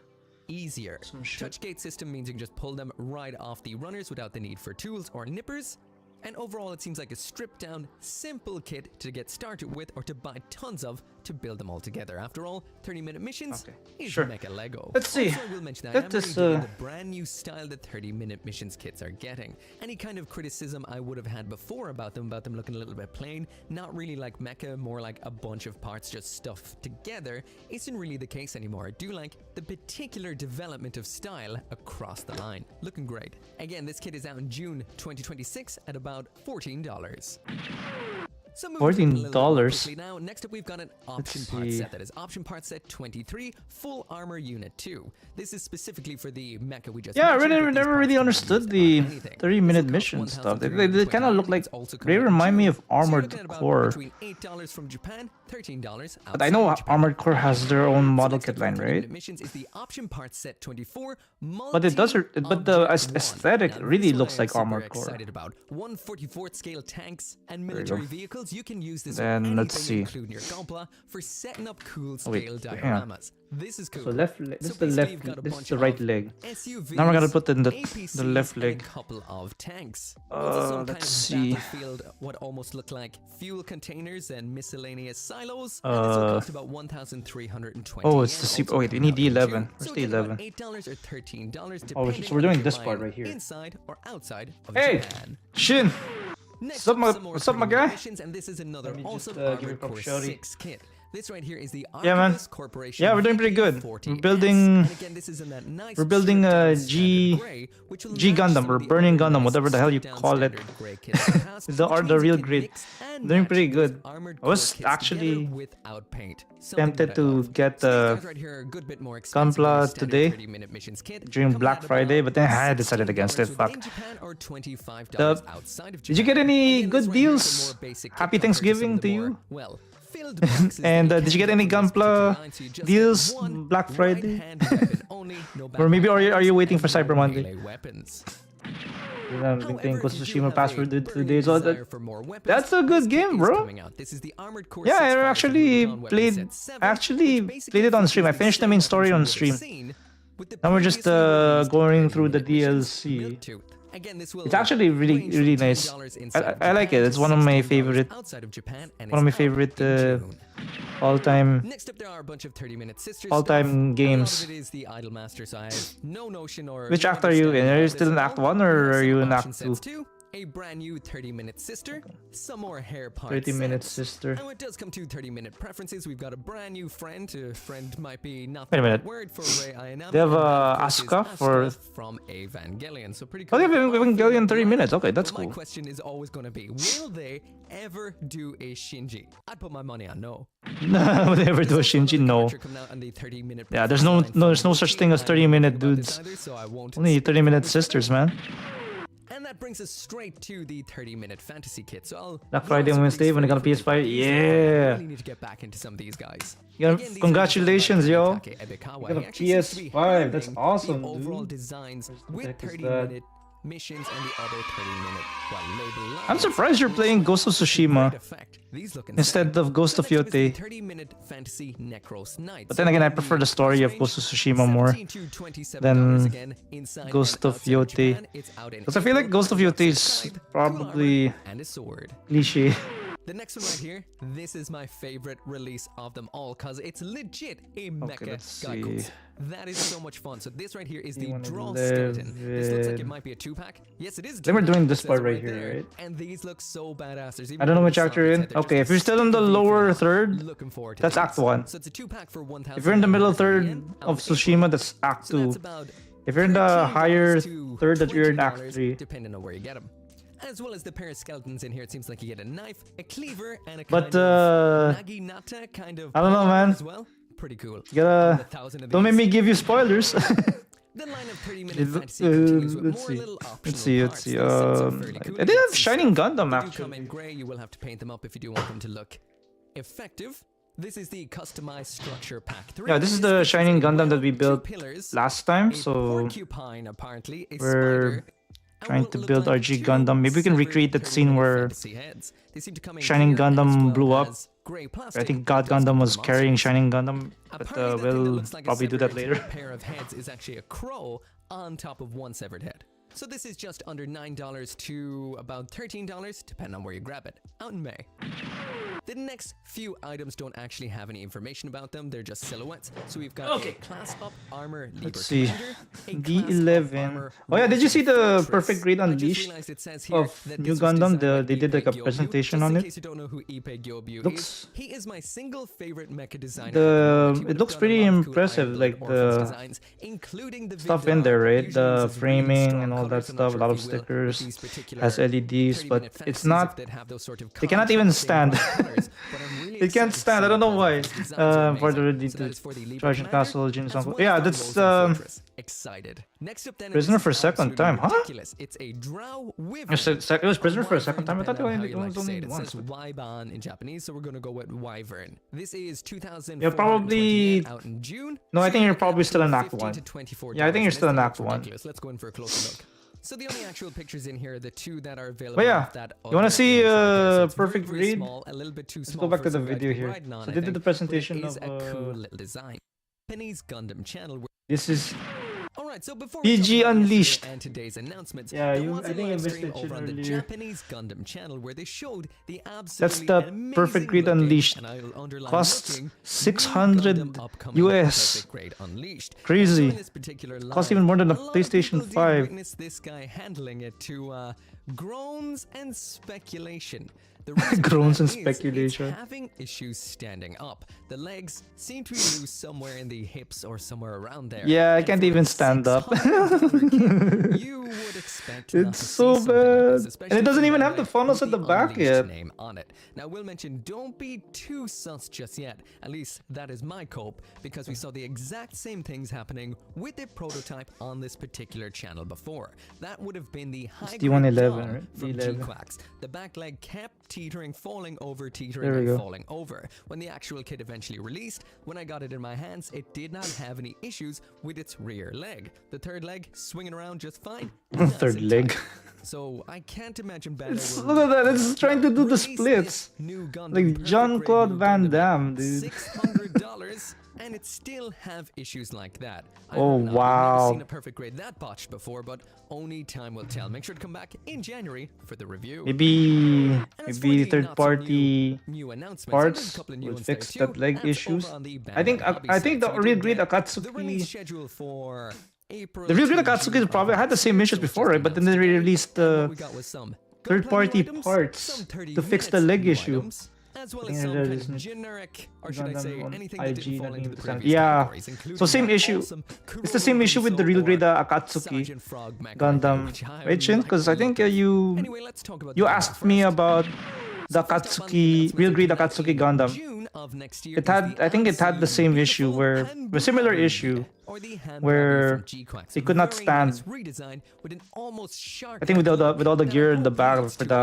easier. some shit. Touchgate system means you can just pull them right off the runners without the need for tools or nippers. And overall, it seems like a stripped down, simple kit to get started with or to buy tons of to build them all together. After all, 30-minute missions Okay, is sure. Mecha Lego. Let's see. Also, I will mention that Let I'm this, really digging the brand new style that 30-minute missions kits are getting. Any kind of criticism I would have had before about them looking a little bit plain, not really like Mecha, more like a bunch of parts just stuffed together, isn't really the case anymore. I do like the particular development of style across the line. Looking great. Again, this kit is out in June 2026 at about $14. So moving forward a little bit more $14. quickly now, next up we've got an option part see. set. That is option part set 23, full armor unit 2. This is specifically for the mecha we just Yeah, I mentioned, really but these never parts really can be understood used the on anything. 30-minute This will mission cost stuff. They kind of 1,320 look like It's also they coming remind me in of June. So you're Armored looking at about Core. between $8 from Japan, $13 But I know outside of Japan. Armored Core has their own So model next up kit for line, 30-minute right? Missions is the option part set 24. But it does. But the Multi-object one. aesthetic Now, really this one looks I am like super Armored Core. excited about 1/44th scale tanks and you go. military vehicles. You can use this Then with let's anything, see. including your Gompla, for setting up cool Oh, wait, scale yeah. dioramas. This is cool. So left, this So is the basically left, you've got a this is bunch the right of leg. SUVs, Now we're gonna put in the APCs, left and leg. a couple of tanks. Also some kind Let's of see. battlefield, what almost look like fuel containers and miscellaneous silos. And this will cost about 1,320. Oh, it's yen, the super. also Oh wait, we coming need out in D11. June. Where's So the again, about 11? $8 or $13, Oh, depending so we're on doing if you're this part buying right here. inside or outside of Hey, Japan. Shin. Next What's up, my- some more what's up, my 30-minute guy? missions, and this is another Let me just, awesome give you a Armored cup Core of shawty. 6 kit. This right here is the Yeah, man. Archibus Corporation. Yeah, we're doing pretty good. VP40S. We're building- And again, this is in that nice we're building stripped a down G- standard gray, which will G match Gundam some or of the Burning other Gundam, nice whatever the hell you stripped down call it. standard gray kits in the past, The which the means real you can grade. mix and Doing match pretty those good. Armored I was Core kits actually together without paint. Something tempted that I to love. get So these the guys right here are a good bit more expensive than Gunpla your standard today 30-minute missions kit, during coming Black at Friday, about but then I decided against it. $16 Fuck. within Japan or $25 The- outside of Did you Japan. get any Again, good this right here is a deals? more basic kit Happy compared some Thanksgiving of the to more, you. well, filled boxes And that you did you can get any get from this particular Gunpla line, so you just deals get one Black Friday? right-hand weapon only, no Or maybe backpack are you waiting weapons, for and Cyber no Monday? melee weapons. I've been playing However, Ghost if of you do Tsushima have past for a the burning 2 days. Oh, desire that, for more weapons, that's a good this game, kit is bro. coming out. This is the Armored Core yeah, 6 I Fighters actually Rubicon weapon played set 7, actually which basically played it on features stream. I the finished the same main weapons story you on would have stream. seen with the Now we're just previously released going through the 30-minute missions, DLC. Miltooth. Again, this will It's actually really range from really nice. $10 inside of I like Japan it. It's to one of my $16 favorite outside of Japan, and one of my it's out favorite in June. all-time Next up, there are a bunch of 30-minute sister all-time stuff. A lot games. of it is the Idol Master, so I have no notion or Which no act are you in? understanding Are you of still this in at Act all. 1 We or have are some you in option Act sets 2? too, a brand new 30-minute sister, some more hair parts. 30-minute sets. sister. And when it does come to 30-minute preferences, we've got a brand new friend. Friend might be not Wait a the right minute. word for Rei Ayanami. They have, and that, of course, is Asuka for- from Evangelion. So pretty Oh, cool. they have Evangelion 30 Right. minutes. Okay, that's But cool. My question is always going to be, will they ever do a Shinji? I'd put my money on no. Would they ever do a Shinji? No. Yeah, there's no such thing as 30-minute dudes. Only 30-minute sisters, man. And that brings us straight to the 30-minute fantasy kit. So I'll Black Friday and Wednesday when I got a PS5. I Yeah. really need to get back into some of these guys. Yeah, Again, these are congratulations, designed by yo. Kanetake Ebikawa. You got a He actually seems to be PS5, that's handling awesome, the overall dude. designs What the with heck is 30-minute missions, and the other 30-minute label lines. I'm surprised you're playing Ghost of Tsushima These look instead of Ghost of Next up is Yote. the 30-minute fantasy Necros Knights. But then again, I prefer the story of Ghost of Tsushima more than Ghost of Yote. Because I feel like Ghost of Yote is probably and a sword. cliche. The next one right here, this is my favorite release of them all because it's legit a mecha let's Gycles. see. That is so much fun. So this right here is the D111. draw skeleton. This looks like it might be a 2-pack. Yes, it is a Then we're 2-pack. doing this Says part it right here, there. right? And these look so badass. There's even I don't know one which act you're in. inside that Okay, they're if you're just still in the sticking lower things. third, Looking forward to that's these. Act 1. So it's a 2-pack for 1,000. If you're in the middle third yen, of out Tsushima, that's Act So 2. that's about If you're in the $13 higher to third, that you're in $20, Act 3. depending on where you get them. As well as the pair of skeletons in here, it seems like you get a knife, a cleaver, and a But, kind of naginata kind of I don't know, man. as well. Pretty cool. You gotta... 1,000 of Don't make these. me give you spoilers. The line of 30-minute fantasy continues with more little optional Let's see. parts. These sets are fairly cool. I You did get have some Shining stuff. Gundam They do come in actually. grey. You will have to paint them up if you do want them to look effective. This is the customized structure pack 3. Yeah, this is the features Shining a Gundam well, that we 2 built pillars, last time, a so porcupine, apparently, a we're spider, and trying what to look build like our G 2 Gundam. Maybe we can separate recreate that 30-minute scene where fantasy heads. They seem to come in Shining clear as Gundam well blew up. as grey I plastic think that God does Gundam come was from carrying monsters. Shining Gundam, but Apparently, that thing that we'll looks like a probably do that separated later. pair of heads is actually a crow on top of one severed head. So this is just under $9 to about $13, depending on where you grab it, out in May. The next few items don't actually have any information about them, they're just silhouettes. So we've got a class up armor Liber Let's see. Commander, a D11. class up armor Oh yeah, did you see the Fortress. Perfect Grade I just Unleashed realized it says here of that New this was Gundam? designed by They did like a Ippei Gyobyu. presentation Just on in it. case you don't know who Ippei Gyobyu Looks- is, he is my single favorite mecha designer. at The- moment. He it would have looks done a pretty lot of cool impressive, Iron like Blood Orphans the designs, including the stuff Vidal. in there, right? Usually The uses really framing strong and all that colours. I'm not stuff, a sure lot if of he will with stickers, these particular has LEDs, but 30-minute it's fantasies not. that have those sort of They cannot even stand. contrasting colours, but I'm really It can't excited to stand. I see don't know what why. those designs are For the amazing. So that is for the Liber Trojan Commander, Castle, Jin's as Uncle. well as Yeah, the that's Rosen Fortress. Excited. Next up then, Prisoner is for a second absolutely time, huh? ridiculous. It's a Drow Wyvern. It was Prisoner for a Wyvern, second time. I thought depending on it how you was like to say only it. It once. says Wyban in Japanese, so we're gonna go with Wyvern. This is 2,000. Yeah, probably- out in June. No, I So think you're looking probably at still in between Act 15 1. to $24. Yeah, I think you're This still in thing Act looks 1. ridiculous. Let's go in for a closer look. So the only actual pictures in here are the 2 that are available. But yeah, of that you wanna other see, image right there. So it's Perfect very, very Grade? small, a little bit too Let's small go back for to the some guy video be here. riding on, So I they did think, the but presentation it is of, a cool little design. Penny's Gundam channel. This is All right, so before we PG talk about yesterday Unleashed. and today's announcements, Yeah, there you- was I a think I live missed stream it over on the earlier. Japanese Gundam channel where they showed the That's absolutely the amazing Perfect Grade looking, Unleashed. and I'll underline Costs looking, new 600 Gundam upcoming US. Perfect Grade Unleashed. Crazy. So in this particular Costs live, even more than a lot of PlayStation people did 5. Witness this guy handling it to groans and speculation. The reason for Groans that and is it's speculation. having issues standing up. The legs seem to be loose somewhere in the hips or somewhere around there. Yeah, I And can't for even a stand up. $600 kit, you would expect not It's to see so something like this, bad. especially And it doesn't from even a have the leg funnels with at the back Unleashed yet. name on it. Now, we'll mention, don't be too sus just yet. At least that is my cope, because we saw the exact same things happening with the prototype on this particular channel before. That would have been the high D111, right? from D11. G-Quacks. The back leg kept teetering, falling over, There teetering, we and go. falling over. When the actual kit eventually released, when I got it in my hands, it did not have any issues with its rear leg. The third leg swinging around just fine. nice Third and leg. tight. So I can't imagine Bandai It's, will look at that. It's trying to do the release this splits. new Gundam, Like Perfect Jean-Claude Grade Van New Gundam Damme, at dude. $600, and it still have issues like that. I Oh, don't know. I've wow. never seen a Perfect Grade that botched before, but only time will tell. Make sure to come back in January for the review. Maybe And as for maybe the third not so party new announcements, there's parts a couple of new will ones there fix too. that leg That's over issues. on the I think Bandai hobby I site. think the So we Real did Grade get the Akatsuki. release schedule for April The Real Grade to Akatsuki June probably of had the same next issues year, before, just right? But then they announced today. released And what the we got was some third-party gunpla new items, parts some 30 to fix the minutes leg new issue. items, as well I as think some there kind is of generic, or should I Gundam say, on anything that didn't IG fall that into the needs to- previous yeah. categories, including So same that issue. awesome It's the same issue with the Real Grade Kurogi Akatsuki Sergeant Frog mecha Gundam, which I right, Shin? like Because I the think look of. you Anyway, let's talk about you the Gundam asked me first. about the So first up on the Akatsuki announcements, Real it Grade came out Akatsuki in Gundam. June of next year It is had the I think it had the absolute same issue beautiful where and a similar blurry issue or the hand where from G-Quack. they could not Very stand. nice redesign with an almost shark. I think with all the gear in the back for the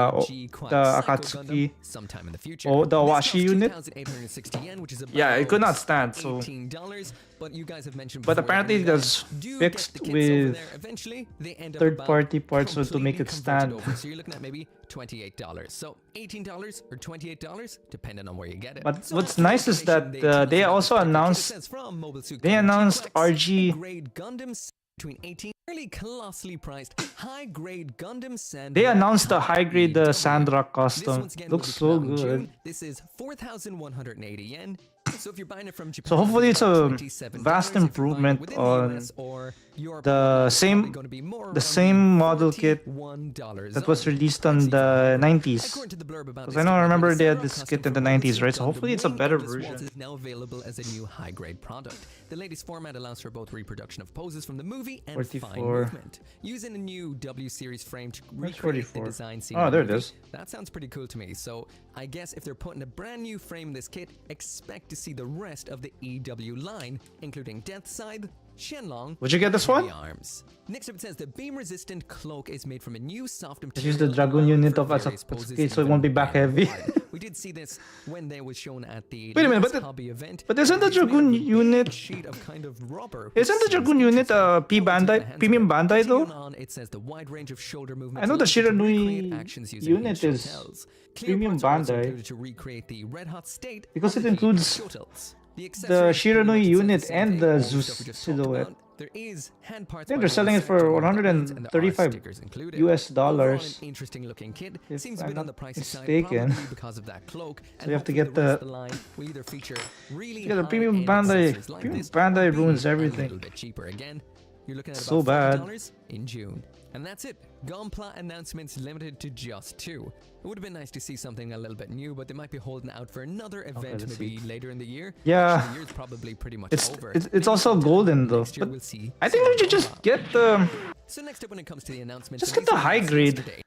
Akatsuki, sometime in the future. or the This Awashi costs unit. 2,860 yen, which is about Yeah, it could not stand. So, $18. But you guys have mentioned but before that apparently you it was guys do fixed get the kits over with there eventually. They end up third-party about parts so to make it completely stand. converted over. So you're looking at maybe $28. So $18 or $28, depending on where you get it. But So what's that's the nice is information that tell us they about also this ticket. It announced says from Mobile Suit they Gundam announced G-Quack, RG grade Gundams between 18 fairly colossally priced high-grade Gundam Sand. they announced the high-grade Sandra This custom. once again will Looks be so coming out in June. good. This is 4,180 yen. So if you're buying it from Japan, So hopefully it's a $27. vast If you're buying it improvement within the on US or Europe, the it's same- probably gonna be more the around same model kit $41 that was zone. released on the 90s. According to the blurb about Because this I know I kit, remember the they had Sandra this custom kit in for the Mobile 90s, Suit right? So Gundam hopefully it's a Wing better Endless Waltz version. is now available as a new high-grade product. The latest format allows for both reproduction of poses from the movie and fine 44. movement. Using a new W series frame to Where's recreate the 44? design seen Oh, in the there it movie. is. That sounds pretty cool to me. So I guess if they're putting a brand new frame in this kit, expect to see the rest of the EW line, including Death Scythe, Shenlong, Would you get this Heavy one? Arms. Next up, it says the beam-resistant cloak is made from a new soft Just material. use the Dragoon allowing unit for of various poses Akatsuki so it won't be even back when heavy. required. We did see this when they was shown at the Wait a minute, last but hobby event. but isn't the It's made of Dragoon a big unit- sheet of kind of rubber, which Isn't the seems Dragoon unit interesting. P Well, let's get my Bandai, hands on premium it. Bandai though? Continuing on, it says the wide range of shoulder movements. I know the allows you to Shiranui recreate actions using unit Hinge is hotels. Clear premium parts are also Bandai. included to recreate the red hot state Because of it the Hinge includes hotels. The accessories pretty much Shiranui says unit same and thing, the all Zeus stuff we just talked silhouette. about. There is hand parts I think by they're selling it both for Sector and Diamonds, and there are $135 stickers included. US Overall, dollars. an interesting looking kit. if Seems a I'm bit on not the pricey side, mistaken. probably because of that cloak. you have to hopefully get the rest the- of line will either feature really Yeah, the premium high-end Bandai- accessories like premium this, Bandai or be ruins a everything. little bit cheaper again. You're looking at So about bad. $40 in June. And that's it. Gunpla announcements limited to just 2. It would have been nice to see something a little bit new, but they might be holding out for another event let's maybe see. later in the year. Yeah. Actually, the year's probably pretty much over. It's Maybe also sometime golden though. next year But we'll see I think some we should just Gunpla. get the So next up when it comes to the announcements, Just and get these the were high announced grade. yesterday.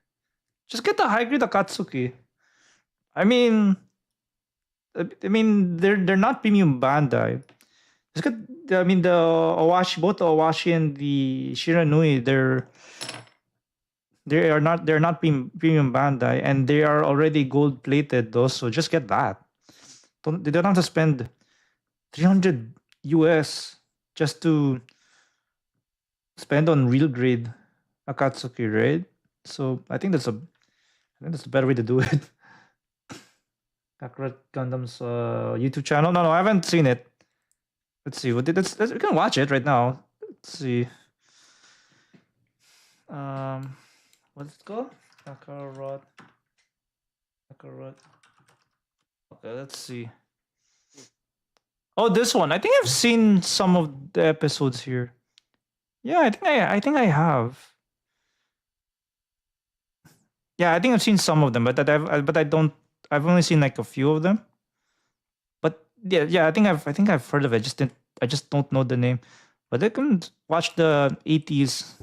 just get the high grade Akatsuki. I mean they're not premium Bandai. Just get I mean the Awashi, both the Awashi and the Shiranui, they're not premium Bandai, and they are already gold plated though, so just get that. They don't have to spend 300 US just to spend on real grade Akatsuki, right? So I think that's a better way to do it. Kakarot Gundam's YouTube channel. No, I haven't seen it. Let's see. We can watch it right now. Let's see. What's it called? Kakarot. Okay, let's see. Oh, this one. I think I've seen some of the episodes here. Yeah, I think I have. Yeah, I think I've seen some of them, but I've only seen like a few of them. But yeah, I think I've heard of it. I just don't know the name. But I can watch the 80s.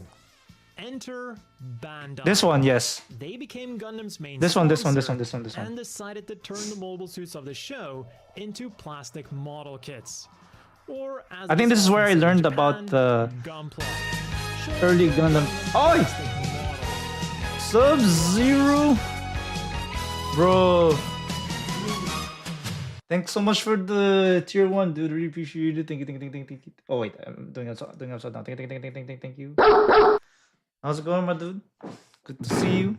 Enter Bandai. This one, yes. They became Gundam's main This one. sponsor and decided to turn the mobile suits of the show into plastic model kits. Or as I think this is where I in learned Japan, about the Gunpla. early Gundam. Oi! Sub-Zero! Bro. Thanks so much for the tier 1, dude. Really appreciate it. Thank you. Oh, wait. I'm doing upside down. Thank you. How's it going, my dude? Good to see you.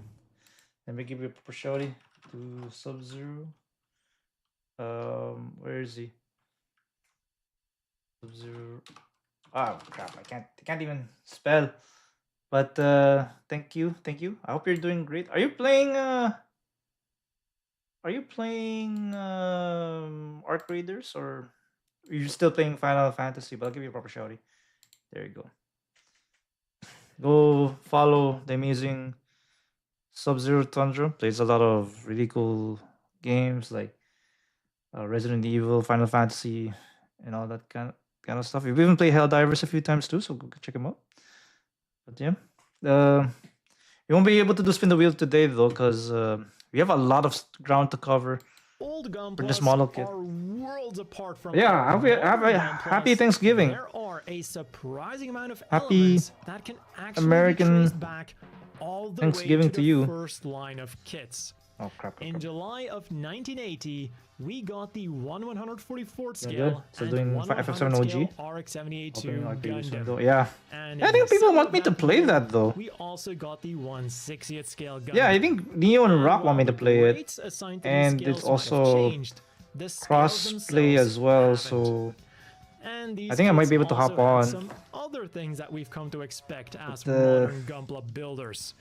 Let me give you a proper shouty to Sub-Zero. Where is he? Sub-Zero. Oh, crap. I can't even spell. But thank you. I hope you're doing great. Are you playing Arc Raiders, or are you still playing Final Fantasy? But I'll give you a proper shouty. There you go. Go follow the amazing Sub-Zero Tundra. Plays a lot of really cool games like Resident Evil, Final Fantasy, and all that kind of stuff. We've even played Helldivers a few times too, so go check him out. But yeah, you won't be able to do spin the wheel today though, because we have a lot of ground to cover. Old For this Gunplas model kit. are worlds apart from Yeah, our have a modern happy Gunplas. Thanksgiving. There are a surprising amount of Happy elements that can actually American be traced back all the way Thanksgiving to to the you. first line of kits. Oh crap. In July of 1980, we got the 1/144th Yeah, scale good. Still and doing 1/100 FF7 OG. scale RX-78-2 Gundam. Yeah. And I in think people December want me of to play year, that though. We also got the 1/60th scale Gundam. Yeah, I think Neo and Rock want me to play it. Rates assigned to these And scales it's might have also changed. The scales cross-play themselves as well, haven't. so And these I think I might kits be able to also hop had on. some other things that we've come to expect as the- modern Gunpla builders.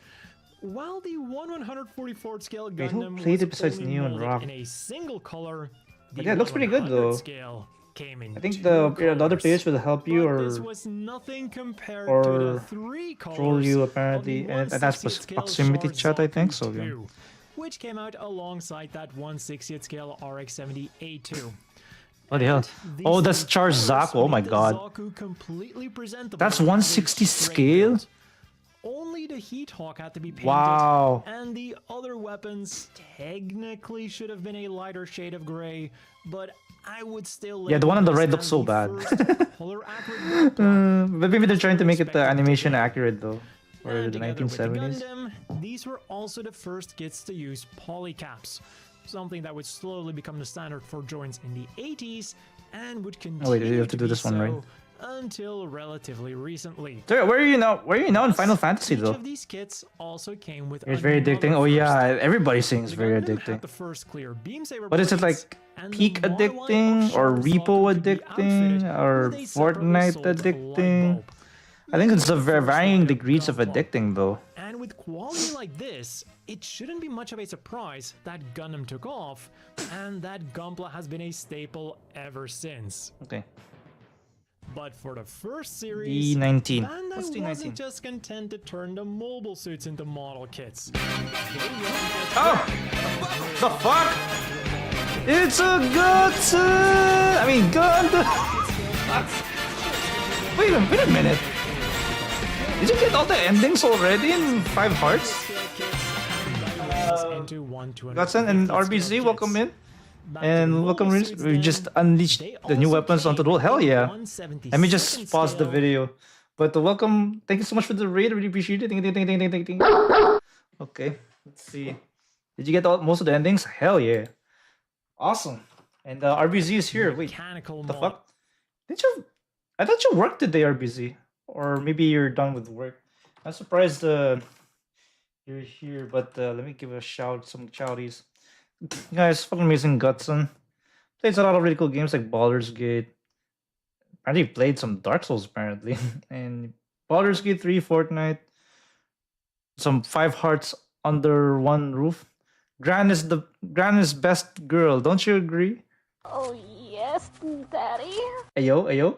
While the 1/144th scale Wait, who Gundam played was it besides only Neo and molded Rock? in a single color, the yeah, it looks pretty good, 1/100th though. Scale came in I think two the other colors. players will help you But this or was nothing compared or to the three troll colors you of the apparently, and that's 1/60th scale proximity chat, I think. Sharzaku So yeah. 2, which came out alongside that 1/60th scale RX-70A2. What the hell? These Oh, that's three colors Charzaku. Oh my made the god. Zaku completely presentable That's as a 160 straight scale? build. Only the Heat Hawk had to be painted, Wow. and the other weapons technically should have been a lighter shade of gray, but I would still Yeah, the one on the label right this looks as so the bad. first color-accurate Gunpla. But maybe they're trying to make it the Respective animation today. accurate though, or And the together with the 1970s. Gundam, these were also the first kits to use polycaps, something that would slowly become the standard for joints in the 80s and would continue Oh wait, you have to do be this one, so right? until relatively recently. Where are you now? Where are you now in Final Fantasy Each though? of these kits also came with It's very another addicting. Oh first. yeah, everybody's saying it's The very Gundam had addicting. the first clear beam saber But is it blades, like and the peak Mono Eye addicting or offshore repo Zaku could be addicting outfitted or with a separately Fortnite sold light addicting? bulb. I think it's the Even the first varying line of degrees of Gunpla. addicting though. And with quality like this, it shouldn't be much of a surprise that Gundam took off, and that Gunpla has been a staple ever since. Okay. But for the first series, D19. Bandai What's D19? wasn't just content to turn the mobile suits into model kits. Oh! The fuck? It's a Gundam! I mean, Gundam! Wait a minute. Did you get all the endings already in 5 Hearts? Gutson and RBZ, welcome in. And welcome, we just unleashed the new weapons onto the world. Hell yeah. Let me just pause the video. But welcome, thank you so much for the raid, really appreciate it. Ding. Okay, let's see. Did you get most of the endings? Hell yeah. Awesome. And RBZ is here. Wait, the fuck? I thought you worked today, RBZ. Or maybe you're done with work. I'm surprised you're here, but let me give a shout, some chowdies. Guys, fucking amazing Gutson. Plays a lot of really cool games like Baldur's Gate. Apparently played some Dark Souls apparently. And Baldur's Gate 3, Fortnite. Some 5 Hearts under one roof. Gran is best girl, don't you agree? Oh yes, Daddy. Ayo.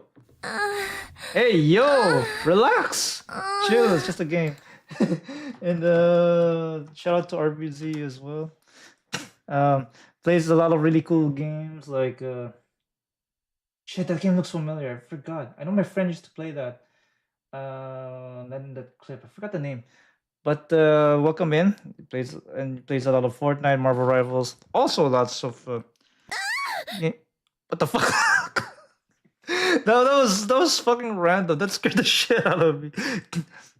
Hey yo, relax. Chill, it's just a game. And shout out to RBZ as well. Plays a lot of really cool games like shit, that game looks familiar. I forgot. I know my friend used to play that. Then that clip. I forgot the name. But welcome in. He plays a lot of Fortnite, Marvel Rivals. Also lots of what the fuck? No, that was fucking random. That scared the shit out of me.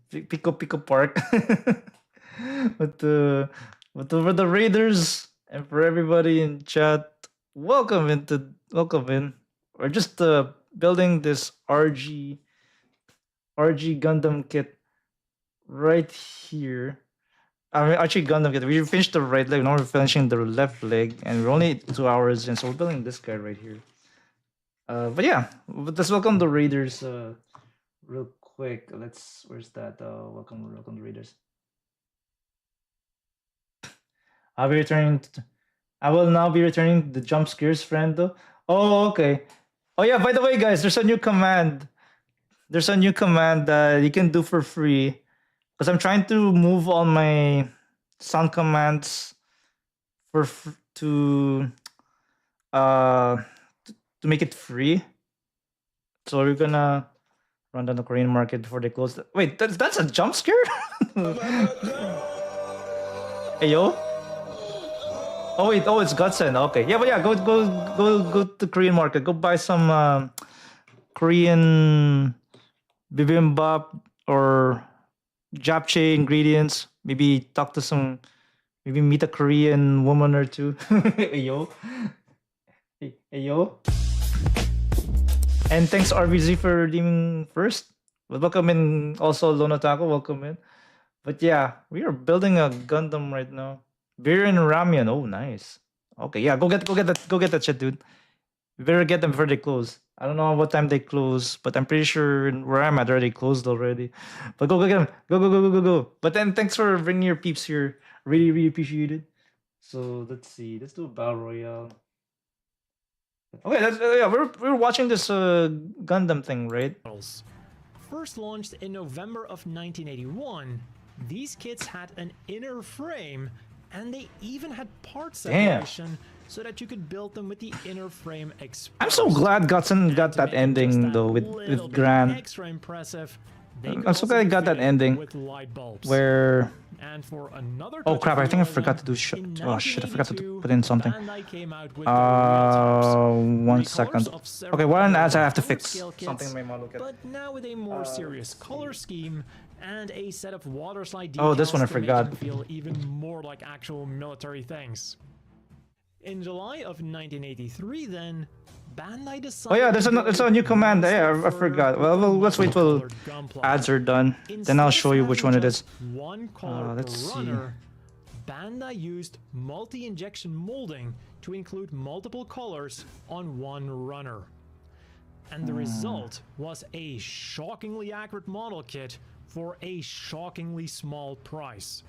Pico Park. But for the Raiders and for everybody in chat, welcome in. We're just building this RG Gundam kit right here. I mean, actually Gundam kit. We finished the right leg. Now we're finishing the left leg, and we're only 2 hours in, so we're building this guy right here. But yeah, let's welcome the Raiders real quick. Where's that? Welcome the Raiders. I will now be returning the jump scares friend though. Oh, okay. Oh yeah, by the way, guys, there's a new command. There's a new command that you can do for free. Because I'm trying to move all my sound commands to make it free. So we're gonna run down the Korean market before they close. Wait, that's a jump scare? Hey yo. Oh wait, oh it's Gutsen. Okay, yeah, but yeah, go to the Korean market. Go buy some Korean bibimbap or japchae ingredients. Maybe talk to some. Maybe meet a Korean woman or two. Hey yo, hey yo. And thanks RBZ for redeeming first. Welcome in also Lonotako. Welcome in. But yeah, we are building a Gundam right now. Beer and ramen. Oh, nice. Okay, yeah, go get that shit, dude. We better get them before they close. I don't know what time they close, but I'm pretty sure where I'm at already closed already. But go get them. Go. But then thanks for bringing your peeps here. Really appreciate it. So let's see. Let's do a battle royale. Okay, yeah, we're watching this Gundam thing, right? First launched in November of 1981, these kits had an inner frame, and they even had part separation so that you could build them with the inner frame exposed. I'm so glad Gutsen got that ending though with Gran. Extra impressive. I'm so glad I got that ending with light bulbs. where. And for another Oh crap! I think I forgot to do oh shit! I forgot to put in something. 1 second. Okay, one as I have to fix something in my model kit. But now with a more serious color scheme and a set of water slide decals Oh, this one I to make forgot. them feel even more like actual military things. In July of 1983, then Bandai decided. Oh yeah, there's a new command. Yeah, I forgot. Well, let's wait till ads are done. Then I'll show you which one it is. Let's see. Bandai used multi-injection molding to include multiple colors on one runner. And the result was a shockingly accurate model kit for a shockingly small price.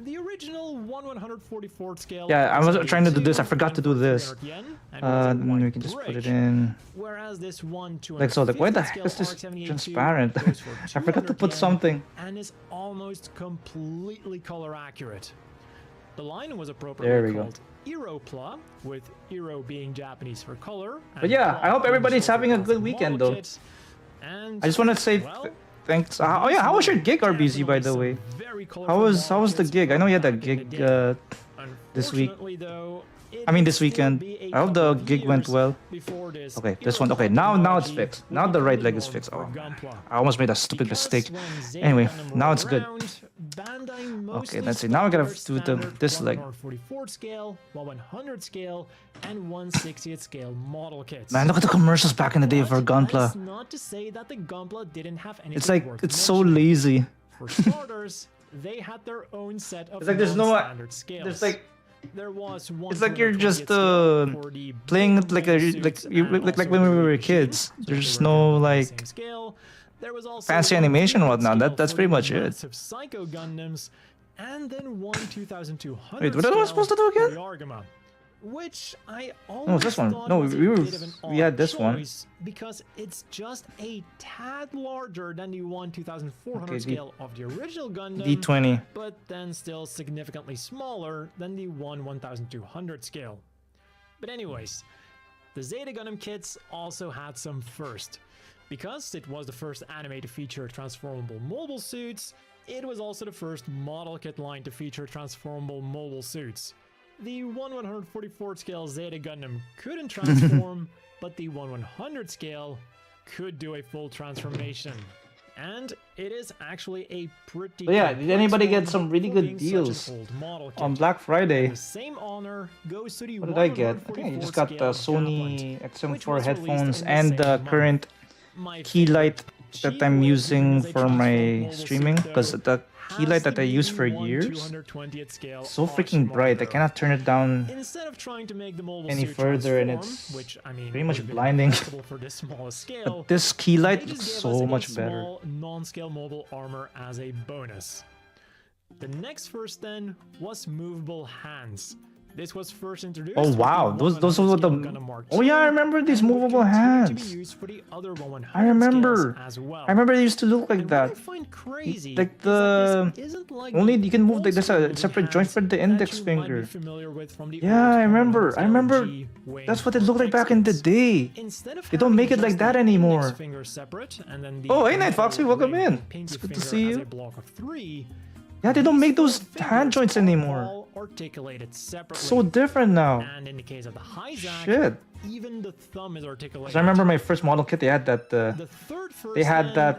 The original 1/144th scale. Yeah, I was trying to do this. I forgot to do this. Then we can just put it in. Whereas this one Like so, like why the heck is this transparent? I forgot to put something. And is almost completely color accurate. The line was There appropriately we go. called Iropla, with Iro being Japanese for color. But yeah, I hope everybody's having a good weekend though. And I just want to say thanks. Oh yeah, how was your gig, RBZ? By the way, how was the gig? I know you had that gig this week. I mean this weekend. I hope the gig went well. Okay, this one. Okay, now it's fixed. Now the right leg is fixed. Oh, I almost made a stupid mistake. Anyway, now it's good. Okay, let's see. Now I gotta do this leg. 144th scale, 100 scale, and 160th scale model kits. Man, look at the commercials back in the day for Gunpla. Not to say that the Gunpla didn't have anything. It's like worth it's so mentioning. lazy. For starters, they had their own set of It's like there's no. non-standard scales. There's like. There was It's like you're just playing it like like when we were kids. There's no like fancy animation and whatnot. That's pretty much it. Psycho Gundams, and then one 2200. Wait, what am I supposed to do again? Argama, which I No, always this one. thought No, was we a were bit of an we had odd this one. choice because it's just a tad larger than the 2400 Okay, scale of the original Gundam. D20. But then still significantly smaller than the 1200 scale. But anyways, the Zeta Gundam kits also had some first. Because it was the first anime to feature transformable mobile suits, it was also the first model kit line to feature transformable mobile suits. The 1/144th scale Zeta Gundam couldn't transform, but the 1/100 scale could do a full transformation. And it is actually a pretty. But yeah, did anybody get complex some really for good being such an deals old model on kit. Black Friday? The same honor goes to the What did I get? I think I just got the 1/144th scale Sony Gaplant, which XM4 was headphones released in the and same the month. current My key light favorite that I'm cheat using was a for my transformable streaming suit, because though, the key light that I has use the for B1 years 220th scale so freaking bright. I Archimander. cannot turn it down Instead of trying to make the mobile any suit further, and transform, it's which, I mean, pretty much would've been blinding. impossible for this small scale, But this key light they looks just gave so us a much better. small, non-scale mobile armor as a bonus. The next first then was movable hands. This was first introduced. Oh with the wow, those were the. 100 Gundam Mark Oh yeah, I II, remember these and would movable continue to be hands. used for the other 100 I remember. scales as well. I remember they used to look like And what I that. find crazy Like is that the this isn't like only the you can move old like there's school a moving separate joint hands for the that index you might be finger. familiar with from the Yeah, old I remember. Commodore I remember. LG weighing That's what it looked like back in the 6. day. Instead of They don't having make it just like that the anymore. index finger separate and then the Oh, hey, Night middle Foxy, welcome ring in. and pinky It's good to finger see as you. a block of 3, Yeah, they don't make these those four hand fingers joints all anymore. fall articulated separately. So different now. And in the case of the Hyzak, Shit. even the thumb is articulated. 'Cause I remember my first model kit. They had that. The third first They had hand that.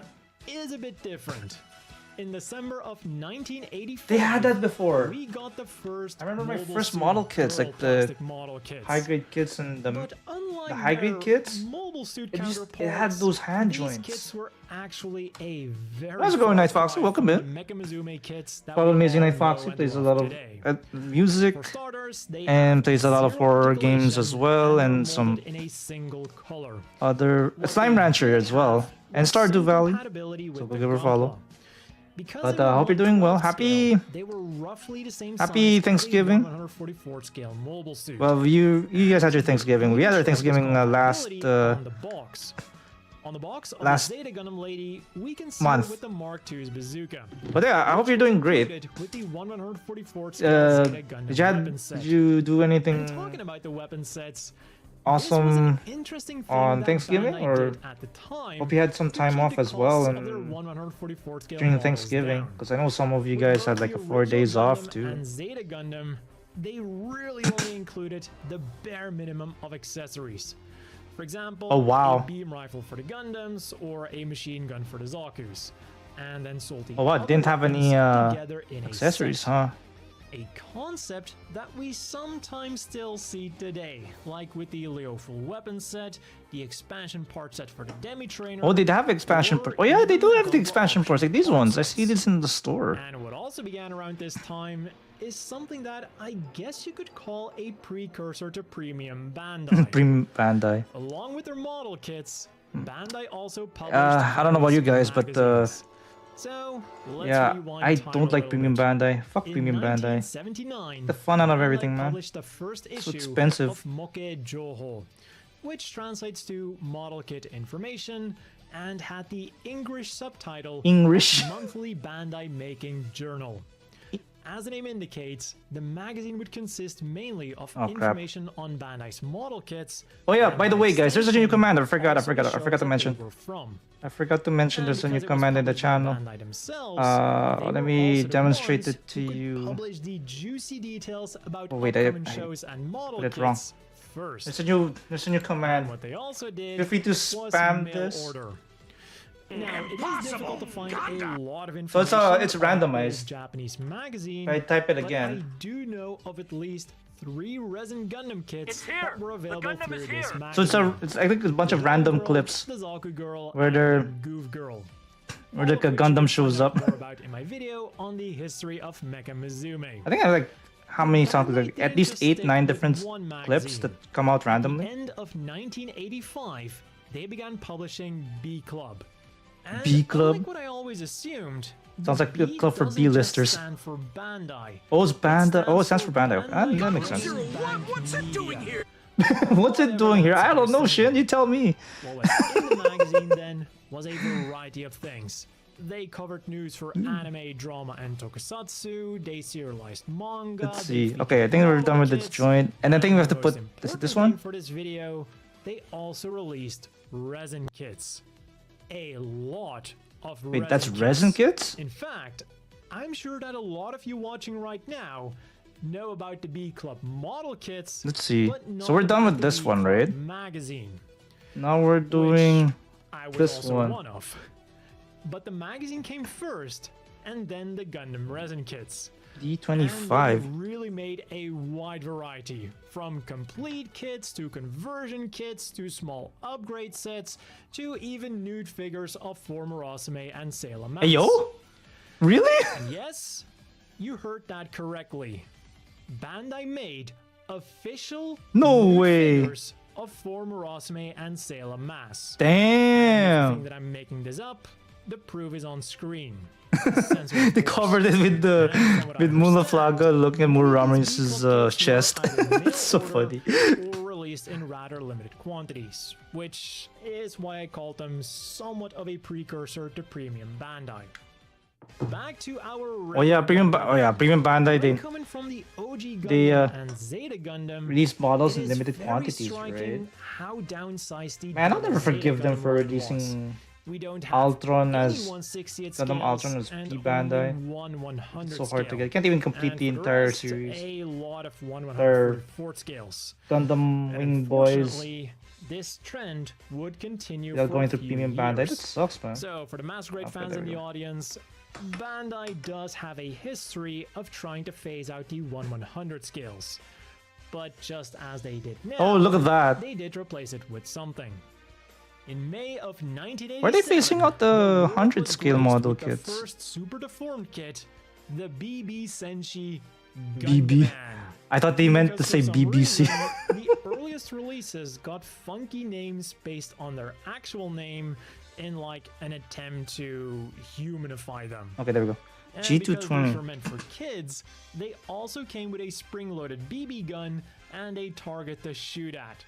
is a bit different. In December of 1985, They had that before. we got the first. I remember my mobile first suit model kits, girl like the plastic model kits. high grade kits and But unlike the high grade their kits, mobile suit it had counterparts, those hand these joints. kits were actually a very. How's it going, Night far Foxy? cry Welcome from in. the Mechamizume kits that Follow we Amazing all Night Foxy. know and Plays a love lot of today. music For starters, they and have plays a lot of zero horror games as articulation well, and and are some molded in a single color. other Slime Rancher as well, and Stardew Valley. So go give her a follow. But I hope you're doing well. Happy Thanksgiving. Well, you guys had your Thanksgiving. We had our Thanksgiving last On the box of last the Zeta Gundam Lady, we can see month. her with the Mark II's bazooka. But yeah, I hope you're doing great. With the 144th scale Zeta Gundam weapon set. Did you do anything Talking about the weapon sets, awesome interesting thing on that Thanksgiving, Bandai or did at the time hope you had some to time keep off the as well costs and of their 144th scale during models Thanksgiving? down. Because I know some of you With guys both had like the 4 days original off Gundam too. And Zeta Gundam, they really only included the bare minimum of accessories. For example, Oh, wow. a beam rifle for the Gundams or a machine gun for the Zakus. And then sold the Oh wow, other didn't have any weapons together in a accessories, set. huh? A concept that we sometimes still see today, like with the Leo full weapon set, the expansion part set for the Demi Trainer. Oh, they have expansion parts. Oh yeah, they do have the expansion parts, like these ones. I see this in the store. And what also began around this time is something that I guess you could call a precursor to Premium Bandai. Premium Bandai. Along with their model kits, Bandai also published. I don't know about you guys, but magazines. So, let's yeah, rewind I time don't a like little Premium bit. Bandai. Fuck In Premium Bandai. 1979, The fun out of Bandai everything, man. published the first issue expensive. of Moke Joho, which translates to Model Kit Information, and had the English subtitle English. Monthly Bandai Making Journal. As the name indicates, the magazine would consist mainly of Oh, crap. information on Bandai's model kits. Oh yeah, and by the way, guys, there's a new extension, command. I forgot also the to shows that they mention. were from. I forgot to mention there's a And new because it was command in the published by channel. Bandai themselves, they Let were me also the demonstrate ones it to who could you. Publish the juicy details about Oh, wait, upcoming I shows and model put it kits wrong. first. There's a new command. What they also did Feel free to was spam mail this. order. Now, it is difficult to find a lot of So information. it's about this randomized. Japanese magazine. If I type it but again. I do know of at least 3 resin Gundam kits that were available through this magazine. So I think it's a bunch of The random Girl, clips the Zaku Girl, where and they're- the Goof Girl. where like a All of which you Gundam can shows find out up. more about in my video on the history of Mecha Mizume. I think I have like how many songs? Like at least Just 8, 9 stick with different one clips that magazine. come out At the randomly. end of 1985, they began publishing B Club. And B Club? unlike what I always assumed, Sounds the like a B club for doesn't B-listers. just stand for Bandai. Oh, it's Bandai. Oh, it stands stands for for Bandai. Ah, Bandai that makes sense. Bank What's it doing Media. here? What's it doing here? I don't know, Shin. You tell me. What was in the magazine then was a variety of things. They covered news for Hmm. anime, drama, and tokusatsu. They serialized manga. Let's they see. Okay, I think we're done with this kits, joint. And I think we have to the put. most Is it this important one? thing for this video, they also released resin kits. A lot of Wait, that's resin kits? In fact, I'm sure that a lot of you watching right now know about the B Club model kits. Let's see. but not So we're done about with the this B one, Club right? Magazine. Now we're doing. I was this also one. of. But the magazine came first, and then the Gundam resin kits. And D25. they really made a wide variety, from complete kits to conversion kits to small upgrade sets to even nude figures of former Asame and Sailor Mars. Hey, yo? Really? Yes, you heard that correctly. Bandai made official No nude way. figures of former Asame and Sailor Mars. Damn. Think that I'm making this up. The proof is on screen. They covered it with the Mula Flaga looking at Muramori's chest. That's so funny. Or released in rather limited quantities, which is why I called them somewhat of a precursor to Premium Bandai. Back to our Oh yeah, Premium Bandai. They coming from the OG Gundam they, and Zeta Gundam. release models it in is limited very quantities, striking right? how downsized the Man, I'll never Zeta forgive them Gundam for was. releasing we don't have Ultron any as 1/60th Gundam scales Ultron as and P only Bandai. one 100 It's so hard to scale. get. You can't even complete And the for the entire rest, series. a lot of Or 144 scales. Gundam And Wing Boys. unfortunately, this trend would continue They're for going a through few premium Bandai. That years. sucks, man. So, for the Master Grade Okay, fans there in we the go. audience, Bandai does have a history of trying to phase out the 1/100 scales. But just as they did now, Oh, look at that. they did replace it with something. In May of 1987, Why are they phasing out the world 100 was scale graced model with the kits? first super deformed kit, the BB Senshi BB. Gundam. I thought they meant to Because say for some BBC. reason, the earliest releases got funky names based on their actual name in like an attempt to humanify them. Okay, there we go. And because these G220. were meant for kids, they also came with a spring-loaded BB gun and a target to shoot at.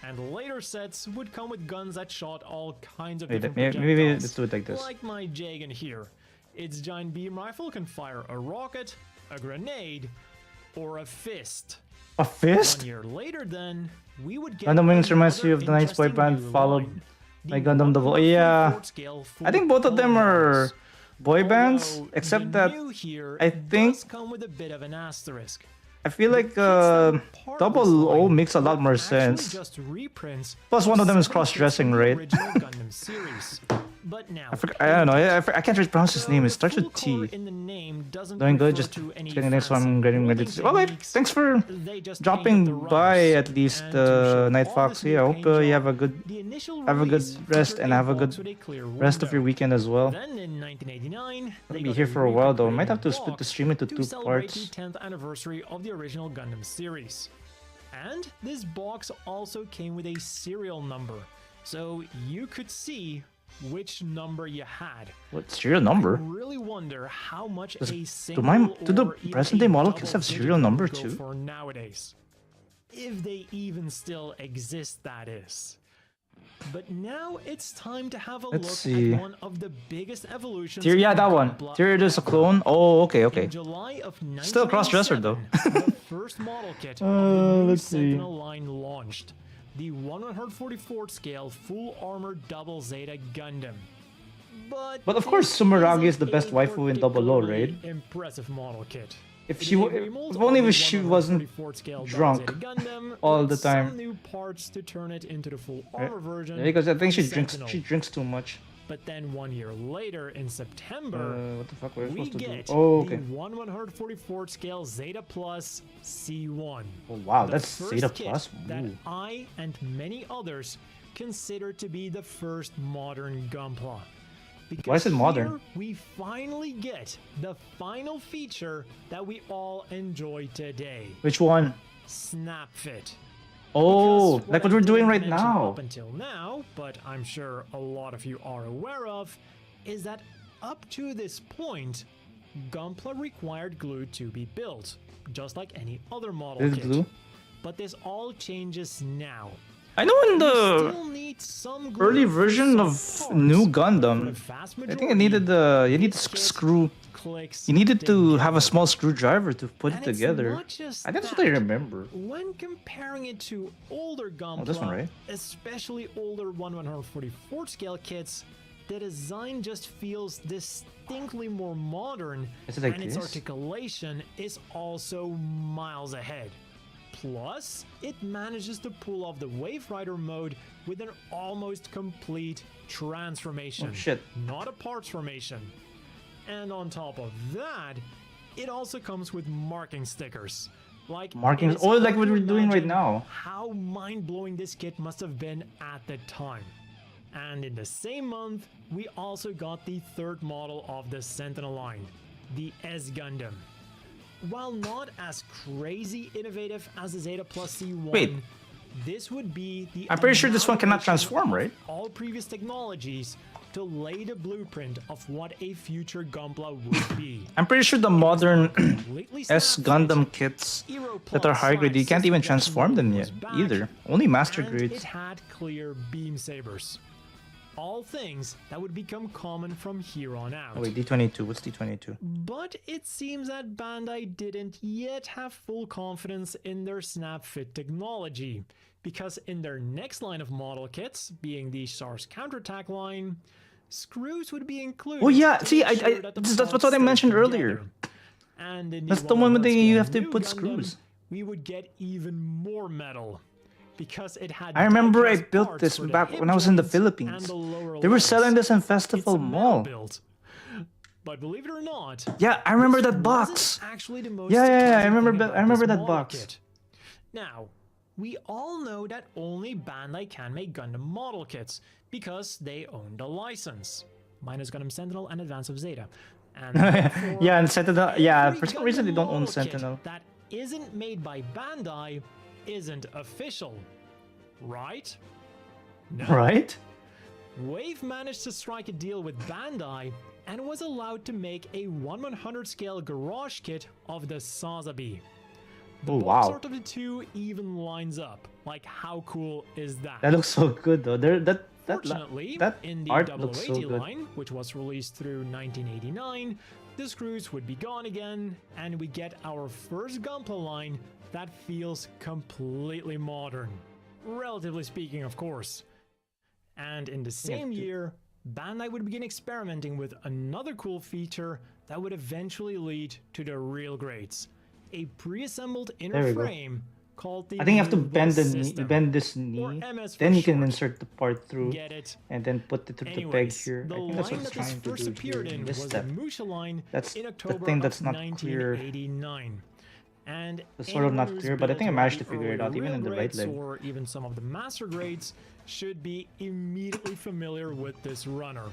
And later sets would come with guns that shot all kinds of Wait, different maybe projectiles. let's do it like this. Like my Jagan here. Its giant beam rifle can fire a rocket, a grenade, or a fist. A 1 fist? year later then, we would get Gundam Wings reminds another you of the Knights Boy interesting Band new followed line, by the Gundam Double. Yeah. 1/44 scale I think both of them full are models. boy bands, Although except the that new here I think- does come with a bit of an asterisk. I feel like Kits that are part of Double this O line makes a lot were more actually sense. just reprints Plus, one of them is several kits cross-dressing, from the right? original Gundam series. But now, I don't know. I can't really pronounce his so name. It the starts full with color T. in the name doesn't Doing good. refer Just to any getting next one. fancy I'm getting ready molding to. Oh wait, techniques. thanks for They just dropping painted the by runners. at least, And to show Night all Fox. this new Yeah, I hope paint you have job, a good the initial have a good release rest featured and have a box good with a clear rest of your window. weekend as well. Then in 1989, I'll they be got here a for a while though. I reprint might have to split box the stream into to 2 celebrate parts. the 10th anniversary of the original Gundam series. And this box also came with a serial number, so you could see which number you had. What serial number? I really wonder how much Does- a do single do the or even present a day model kits have double-digit serial number would go too? for nowadays. If they even still exist, that is. But now it's time to have a Let's look see. at one of the biggest evolutions. Yeah, in that one. Gunpla Tyrion is a ever. clone. Oh, okay, okay. In July of Still a cross-dresser, though. 1997, the first model kit of the new let's see. Sentinel line launched. The 144th scale full armor double Zeta Gundam. But of course this Sumeragi is isn't the best a waifu in Double O, right? particularly impressive model kit. If It she is a w- remold if of only the if she wasn't 144th scale double drunk Zeta Gundam all with the time. Some new parts to turn it into the full Right. armor version. because I think she Sentinel. drinks too much. But then 1 year later, in September, What the fuck were we we supposed to do? get Oh, okay. the 144th scale Zeta Plus C1. Oh wow, The that's first Zeta kit Plus. that Ooh. I and many others consider to be the first modern Gunpla. Because Why is it modern? here we finally get the final feature that we all enjoy today. Which one? Snap Fit. Oh, Because like what I we're doing didn't right mention now. Up until now, but I'm sure a lot of you are aware of, is that up to this point, Gunpla required glue to be built, just like any other model This kit. glue? But this all changes now. I know in You the still need some glue early for version some of parts, New but for Gundam, the vast I think it majority, needed you need to this kit screw. clicks You needed to have a together. small screwdriver to put it And it's together. not just I think that's what I that. remember. When comparing it to older Gunpla, this one, right? especially older 1/144 scale kits, the design just feels distinctly more modern, Is it like and its this? articulation is also miles ahead. Plus, it manages to pull off the Wave Rider mode with an almost complete transformation, Oh, shit. not a parts formation. And on top of that, it also comes with marking stickers. Like Markings- it is oh, like hard what to we're doing right imagine now. How mind-blowing this kit must have been at the time. And in the same month, we also got the third model of the Sentinel line, the S Gundam. While not as crazy innovative as the Zeta Plus C1, Wait. this would be the I'm pretty sure this one cannot amalgamation transform, of right? all previous technologies to lay the blueprint of what a future Gunpla would be. I'm pretty sure the modern Completely S snap-fit, Gundam kits Eero that are Plus high grade, you can't even system transform them was yet back, either. Only master and grades. it had clear beam sabers. All things that would become common from here on out. Oh wait, D22. What's D22? But it seems that Bandai didn't yet have full confidence in their snap fit technology, because in their next line of model kits, being the SARS counterattack line, screws would be included. Oh yeah, to see, make sure that the that's parts what I stay mentioned together. earlier. And in That's the the one 1/100 that you scale have to New put Gundam, screws. we would get even more metal. Because it had I remember I die-cast built parts this for the back hip when I was in the joints and Philippines. the lower They were legs. selling this in It's Festival a metal Mall. build. But believe it or not, Yeah, I remember this that wasn't box. actually the most Yeah, I surprising remember thing that. about I remember this that model box. kit. Now, we all know that only Bandai can make Gundam model kits because they own the license, minus Gundam Sentinel and Advance of Zeta. And therefore, Yeah, and Sentinel. Yeah, every for some reason they Gundam don't own model kit Sentinel. that isn't made by Bandai isn't official, right? No. Right? Wave managed to strike a deal with Bandai and was allowed to make a 1/100 scale garage kit of the Sazabi. The Oh, box wow. art of the two even lines up. Like, how cool is that? That looks so good though. Fortunately, that in the art 0080 looks so good. line, which was released through 1989, the screws would be gone again, and we get our first Gunpla line that feels completely modern. Relatively speaking, of course. And in the same year, Bandai would begin experimenting with another cool feature that would eventually lead to the real grades. A pre-assembled There inner we go. frame called the I think you have to Movable bend the knee, System, bend this or knee, MS for then you can short. insert the part through, Get it? and then put it through the peg Anyways, here. the I think that's what line it's that this trying to first do appeared here in in this was step. the Musha line That's in the October thing that's of not clear. 1989. And It's sort of anyone not who's clear, but I think I built managed one to of the figure it out, earlier even in the real right grades leg. or even some of the master grades should be immediately familiar with this runner.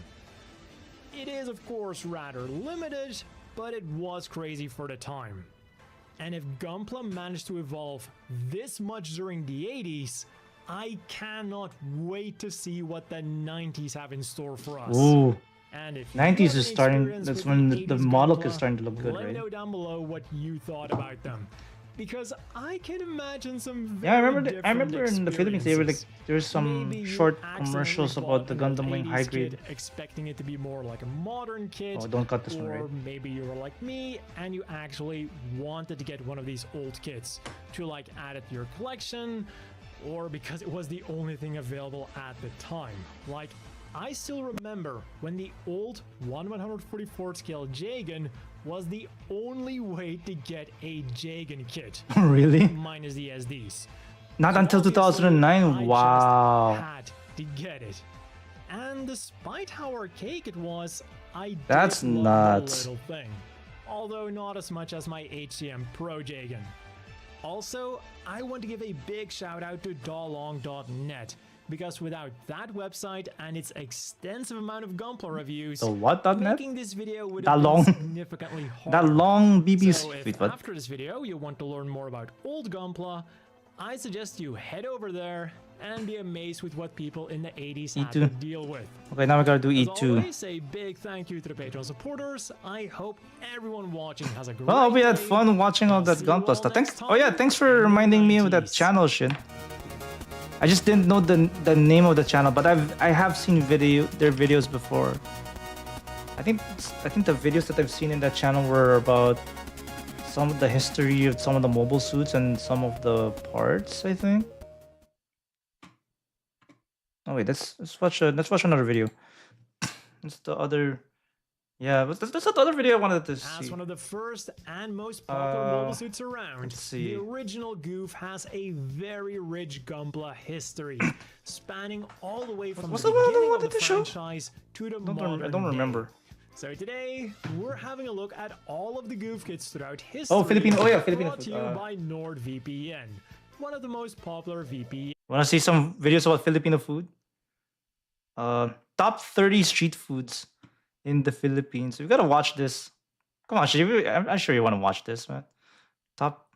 It is, of course, rather limited, but it was crazy for the time. And if Gunpla managed to evolve this much during the 80s, I cannot wait to see what the 90s have in store for us. Ooh, And if 90s you is have any starting. experience That's with when the 80s model Gunpla, is starting to look good, let me right? know down below what you thought about them. Because I can imagine some Yeah, I very remember. I remember in the Philippines they were like experiences. there's some Maybe you short accidentally commercials bought about the an old Gundam Wing 80s high grade. kit expecting it to be more like a modern kit. Oh, don't cut this one, Or right? maybe you were like me and you actually wanted to get one of these old kits to like add it to your collection, or because it was the only thing available at the time. Like, I still remember when the old 1/144 scale Jagan was the only way to get a Jagan kit, Really? minus the SDs. Not until Obviously, 2009. I Wow. just had to get it. And despite how archaic it was, I did That's love nuts. the little thing. Although not as much as my HCM Pro Jagan. Also, I want to give a big shout out to Dalong.net, because without that website and its extensive amount of Gunpla reviews, The what.net? making this video would have Dalong. been significantly harder. That long BBC. So if Wait, what? after this video you want to learn more about old Gunpla, I suggest you head over there and be amazed with what people in the 80s had to E2. deal with. Okay, now we gotta do As E2. always, a big thank you to the Patreon supporters. I hope everyone watching has a great Well, I hope you had day. fun watching all that See you Gunpla all stuff. next Oh yeah, time thanks in for the reminding me of that 90s. channel shit. I just didn't know the name of the channel, but I have seen their videos before. I think the videos that I've seen in that channel were about some of the history of some of the mobile suits and some of the parts, I think. Oh wait, let's watch another video. That's the other. Yeah, but that's the other video I wanted to As see. one of the first and most popular mobile suits around, let's see. the original Goof has a very rich Gunpla history, spanning all the way from What's the the one I beginning of wanted the to show? franchise to the I modern don't day. remember. So today, we're having a look at all of the Goof kits throughout history. Oh, Filipino. Oh yeah, Filipino. Brought to you by NordVPN, one of the most popular VPN. Wanna see some videos about Filipino food? Top 30 street foods in the Philippines. We gotta watch this. Come on, I'm sure you want to watch this, man. Top.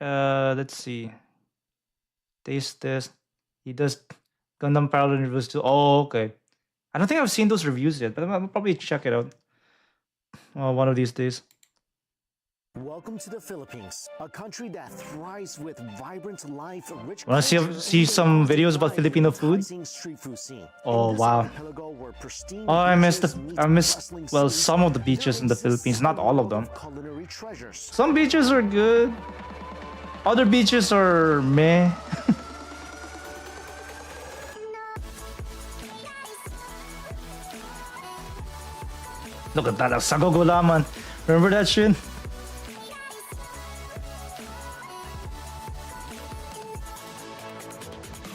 Let's see. Taste this. He does Gundam parallel reviews too. Oh, okay. I don't think I've seen those reviews yet, but I'll probably check it out. One of these days. Welcome to the Philippines, a country that thrives with vibrant life, rich Wanna culture, see and some the videos about Filipino food? enticing street food scene. Oh, In this wow. archipelago where pristine Oh, I missed beaches meet bustling well, cities, some of the there beaches in the exists Philippines, not a all of world them. culinary treasures. Some beaches are good. Other beaches are meh. Look at that, Sago Gulaman. Remember that shit?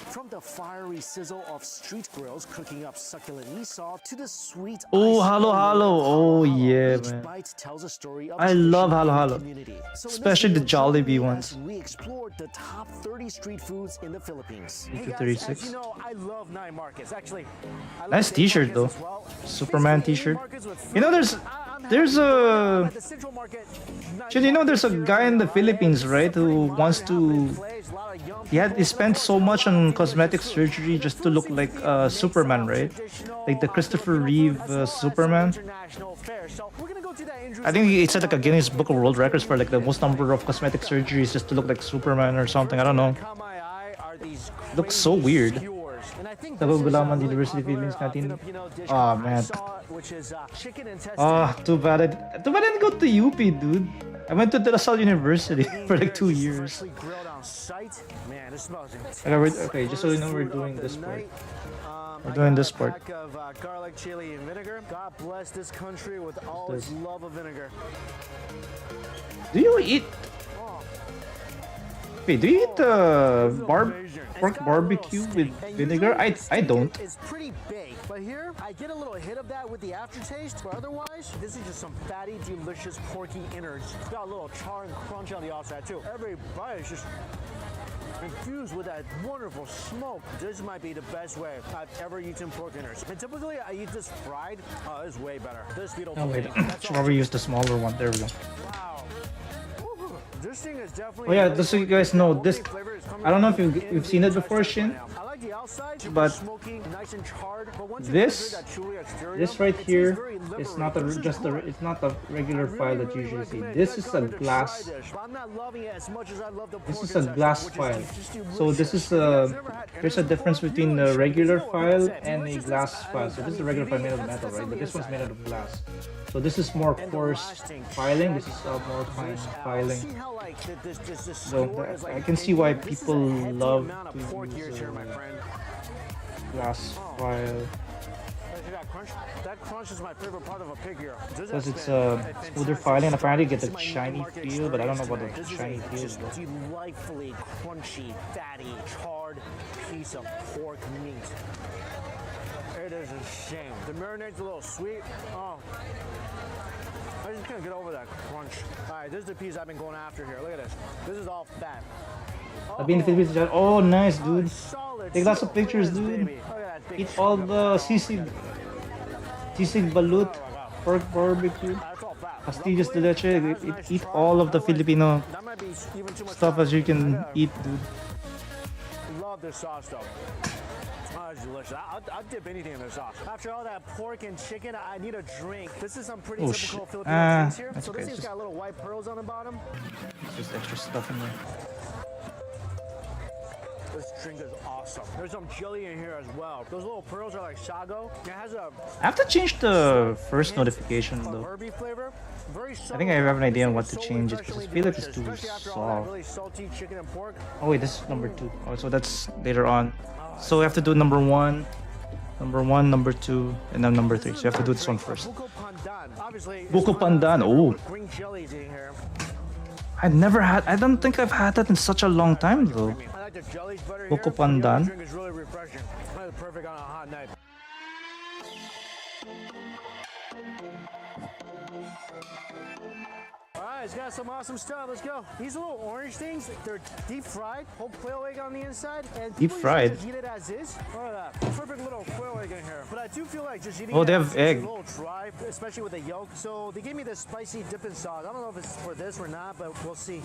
From the fiery sizzle of street grills cooking up succulent miso to the sweet Oh, icy halo allure halo. of Oh halo. yeah, Each man. bite tells a story of I love tradition halo and halo. community. So in this Especially the video, join Jollibee me ones. as we explored the top 30 street foods in the Philippines. Hey, Hey guys, 36. as you know, I love night markets. Actually, I love Nice day t-shirt markets though. as well. Superman Basically, any t-shirt. markets with You know, food, there's I'm a at the Central Market night actually, you know, there's a market guy here in the LA. Philippines, It's right, a pretty who modern, wants happening to. place, a lot of young He people, spent and of so course, much a lot on of cosmetic delicious food. surgery The just to food look seems like to be a mix Superman, of right? traditional, Like the Christopher Filipino Reeve food, as well as some Superman. international fare. So we're gonna go to that I think it's at like a Guinness Book of World Records for like the most number of cosmetic surgeries just to look like Superman or something. I don't know. Looks so weird. Sago Gulaman University Philippines Canteen. Oh man. Oh, too bad I didn't go to UP, dude. I went to De La Salle University for like 2 years. Okay, just so you know, we're doing this part. We're doing this part. Garlic, chili, and vinegar. God bless this country with all its love of vinegar. Do you eat? Wait, do you eat pork barbecue with vinegar? I don't. It's pretty big, but here I get a little hit of that with the aftertaste. But otherwise, this is just some fatty, delicious porky innards. It's got a little char and crunch on the outside too. Every bite is just infused with that wonderful smoke. This might be the best way I've ever eaten pork innards. And typically I eat this fried. Oh, this is way better. This beautiful. Oh wait, should probably use the smaller one. There we go. Wow. This thing is definitely. Oh yeah, just so you guys know, this. I don't know if you've seen it before, Shin. I like the outside, But smoky, nice and charred. But once this it right here is not it's not a regular file that you usually see. This is a glass. This is a glass file. So this is there's a difference between a regular file and a glass file. So this is a regular file made of metal, right? But this one's made out of glass. So this is more coarse filing. This is more fine filing. So I can see why people love to use glass file. That crunch is my favorite part of a pig here. Because it's smoother filing. Apparently you get the shiny feel, but I don't know what the shiny feel is. Delightfully crunchy, fatty, charred piece of pork meat. It is a shame. The marinade's a little sweet. Oh. I just can't get over that crunch. Alright, this is the piece I've been going after here. Look at this. This is all fat. I've been in the Philippines. Oh, nice, dude. Take lots of pictures, dude. Eat all the sisig balut, pork barbecue, pastillas de leche. Eat all of the Filipino stuff as you can eat, dude. Love this sauce though. Oh, it's delicious. I'll dip anything in this sauce. After all that pork and chicken, I need a drink. This is some pretty typical Filipino drinks here. So okay. this has got little white pearls on the bottom. Just extra stuff in there. This drink is awesome. There's some chili in here as well. Those little pearls are like sago. It has a I have to change the first notification though. herby flavor. Very I think I have an idea on what to change it because I feel like it's too soft. really salty chicken and pork. Oh wait, this is number 2. Oh, so that's later on. So we have to do number 1, number 2, and then number 3. So you have to do this one first. Buko pandan. Obviously, Buko pandan. Oh, green chilies in here. I don't think I've had that in such a long time though. I like the jellies better Buko here. pandan. The drink is really refreshing. It's perfect on a hot night. Alright, it's got some awesome stuff. Let's go. These little orange things, they're deep fried. Whole quail egg on the inside. And Deep fried? Just eat it as is. Look at that. Perfect little quail egg in here. But I do feel like just eating Oh, it they as have is egg. is a little dry, especially with the yolk. So they gave me this spicy dipping sauce. I don't know if it's for this or not, but we'll see.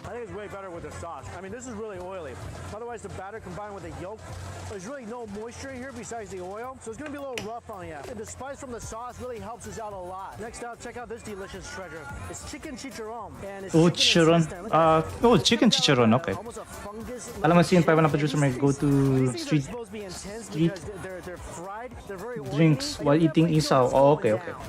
I think it's way better with the sauce. I mean, this is really oily. Otherwise, the batter combined with the yolk, there's really no moisture in here besides the oil. So it's gonna be a little rough on you. And the spice from the sauce really helps us out a lot. Next up, check out this delicious treasure. It's chicken chicharron. And it's Oh, chicken chicharron. intestine. Look at that. Chicken chicharron. Okay. Almost a fungus. Calamansi and pineapple producer may go to These things are street supposed to be intense street because they're fried. They're very oily, drinks but while you eating definitely feel isaw. it's Oh, going okay, okay. down.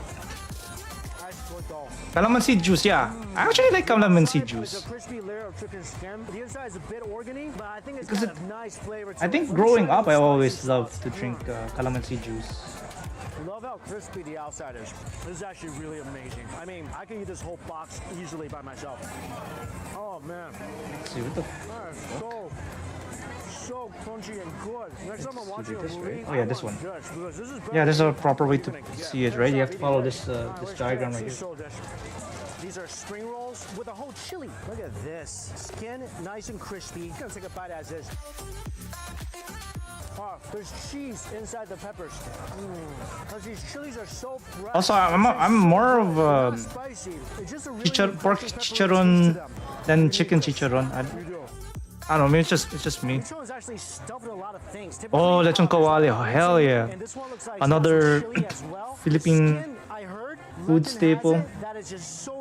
Nice cooked all. Calamansi juice, yeah. I actually like calamansi It's juice. a crispy layer of chicken skin. The inside is a bit organy, but I think it's Because got a nice flavor to I it. think Let me growing try up, I the always spicy loved sauce. to drink calamansi juice. Love how crispy the outside is. This is actually really amazing. I mean, I could eat this whole box easily by myself. Oh man. Let's see what the. So crunchy and good. Next time I'm watching a this, movie, right? Oh yeah, this one. This is Yeah, there's a proper way to see it, right? You have to follow this this diagram right here. These are spring rolls with a whole chili. Look at this. Skin nice and crispy. I'm gonna take a bite as is. Oh, there's cheese inside the peppers. Because these chilies are so bright. Also, I'm more of pork chicharron than chicken chicharron. I don't know, maybe it's just me. Oh, lechon kawali. Oh, hell yeah. Another Philippine food staple.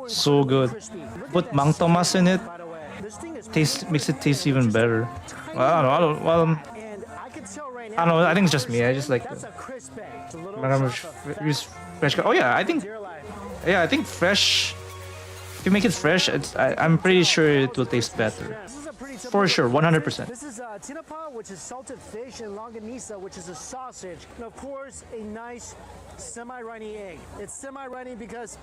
So good. Put mang tomas in it. Makes it taste even better. I don't know. I think it's just me. I just like fresh. Oh yeah, I think fresh. If you make it fresh, I'm pretty sure it will taste better. For sure, 100%. This is tinapa, which is salted fish, and longanisa, which is a sausage. And of course, a nice semi-runny egg. It's semi-runny because,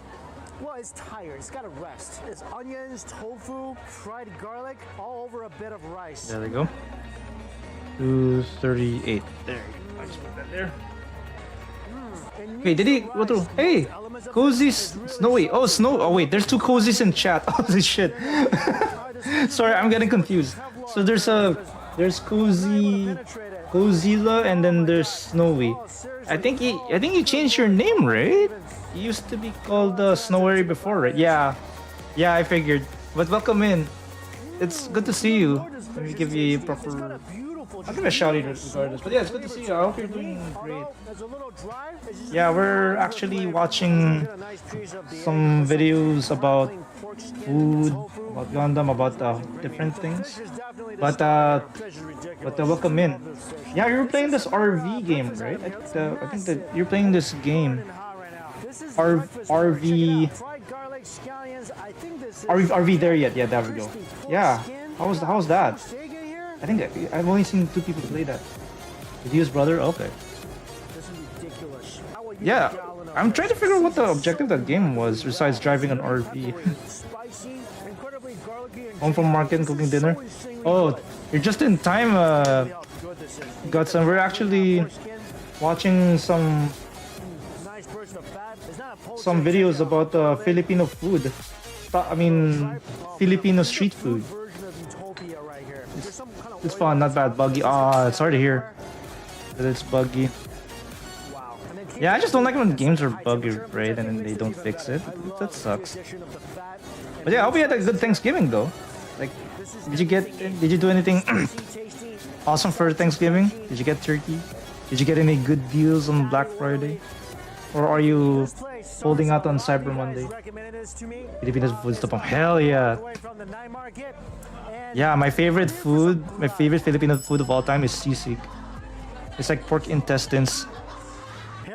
well, it's tired. It's got to rest. It's onions, tofu, fried garlic, all over a bit of rice. There we go. 238. There you go. I just put that there. Wait, did he go through? Hey, cozy snowy. Oh, snow. Oh wait, there's two cozies in chat. Holy shit. Sorry, I'm getting confused. So there's Cozilla, and then there's Snowy. I think you changed your name, right? You used to be called Snowy before, right? Yeah, I figured. But welcome in. It's good to see you. Let me give you a proper. I'll give a shout out regardless. But yeah, it's good to see you. I hope you're doing great. Yeah, we're actually watching some videos about food, about Gundam, about different things. But welcome in. Yeah, you were playing this RV game, right? I think that you're playing this game. RV there yet? Yeah, there we go. Yeah, how's that? I think I've only seen 2 people play that. Did you use brother? Okay. Yeah, I'm trying to figure out what the objective of that game was besides driving an RV. Home from market and cooking dinner. Oh, you're just in time, Gutson. We're actually watching some videos about Filipino food. I mean, Filipino street food. It's fun, not bad. Buggy. It's hard to hear that it's buggy. Yeah, I just don't like when games are buggy, right? And then they don't fix it. That sucks. But yeah, I hope you had a good Thanksgiving though. Like, did you do anything awesome for Thanksgiving? Did you get turkey? Did you get any good deals on Black Friday? Or are you holding out on Cyber Monday? Filipino food stuff. Hell yeah. Yeah, my favorite Filipino food of all time is sisig. It's like pork intestines.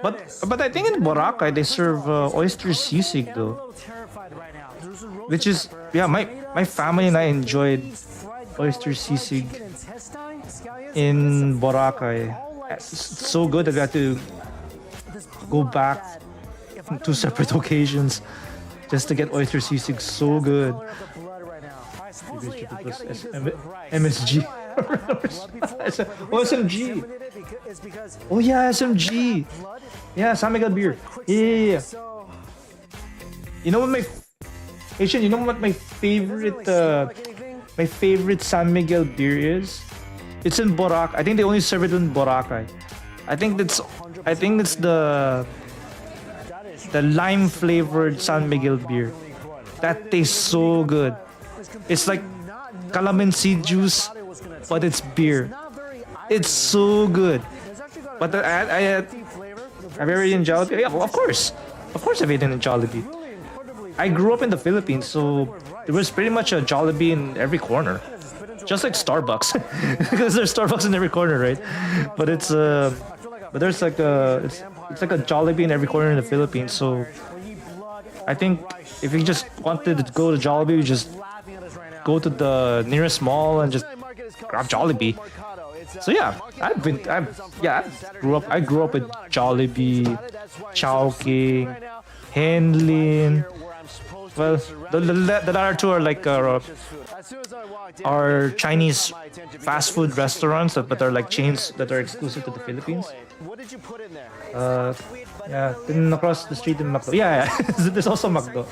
But I think in Boracay they serve oyster sisig though. Which is, yeah, my family and I enjoyed oyster sisig in Boracay. It's so good that we had to go back on 2 separate occasions just to get oyster sisig. So good. MSG. Oh, SMG. Oh yeah, SMG. Yeah, San Miguel beer. Yeah. You know what my favorite San Miguel beer is? It's in Boracay. I think they only serve it in Boracay. I think it's the lime flavored San Miguel beer. That tastes so good. It's like calamansi juice, but it's beer. It's so good. But I've ever eaten Jollibee? Yeah, of course I've eaten in Jollibee. I grew up in the Philippines, so there was pretty much a Jollibee in every corner. Just like Starbucks. Because there's Starbucks in every corner, right? But there's like it's like a Jollibee in every corner in the Philippines, so I think if you just wanted to go to Jollibee, you just go to the nearest mall and just grab Jollibee. So yeah, I grew up with Jollibee, Chowking, Henlin. Well, the latter two are like are Chinese fast food restaurants that are like chains that are exclusive to the Philippines. What did you put in there? Yeah, then across the street in McDo. Yeah, there's also McDo.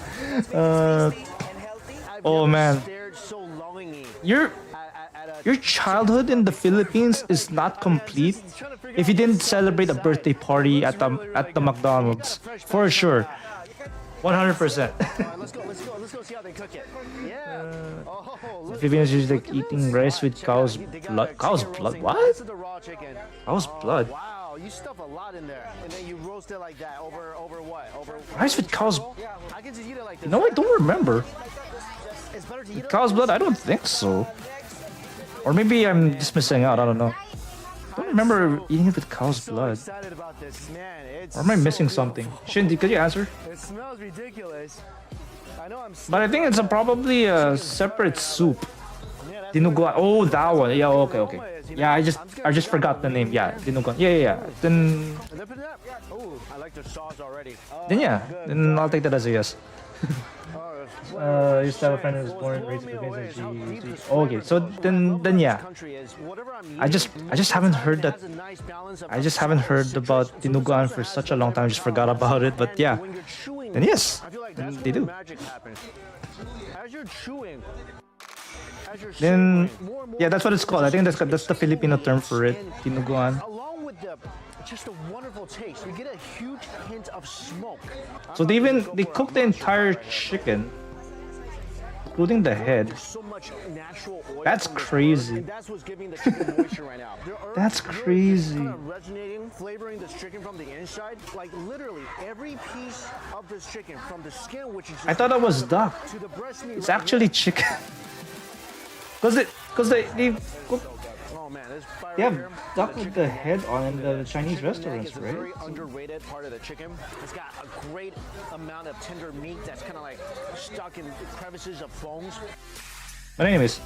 Oh man, your childhood in the Philippines is not complete if you didn't celebrate a birthday party at the McDonald's, for sure. 100%. Let's go see how they cook it. Yeah. The Filipinos usually like eating rice with cow's blood. Cow's blood? What? Cow's blood? Wow, you stuff a lot in there, and then you roast it like that over what? Over Rice with cow's? I can just eat it like this. No, I don't remember. It's better to eat it Cow's blood? I don't think so. Or maybe I'm just missing out. I don't know. I don't remember eating it with cow's blood. excited about this, man. Or am I missing something? Shindy, could you answer? It smells ridiculous. I know I'm. But I think it's probably a separate soup. Dinuguan. Oh, that one. Yeah. Okay. Yeah, I just forgot the name. Yeah, dinuguan. Yeah. Then Oh, I like the sauce already. then yeah. Then I'll take that as a yes. Used to have a friend who was born and raised in the Philippines. Okay, so then yeah. I just haven't heard that. I just haven't heard about dinuguan for such a long time. I just forgot about it. But yeah, then yes, then they do. As you're chewing. Then yeah, that's what it's called. I think that's the Filipino term for it, dinuguan. Along with just a wonderful taste, you get a huge hint of smoke. So they cook the entire chicken, including the head. So much natural oil. That's crazy. That's what's giving the chicken moisture right now. That's crazy. Kind of resonating, flavoring this chicken from the inside. Like literally every piece of this chicken, from the skin, which is just I thought that was duck. to the breast meat. It's actually chicken. Cause they cook. Oh man, this fire They have here. duck with the head on in the Chinese restaurants, It's a right? very underrated part of the chicken. It's got a great amount of tender meat that's kind of like stuck in crevices of foams. But anyways,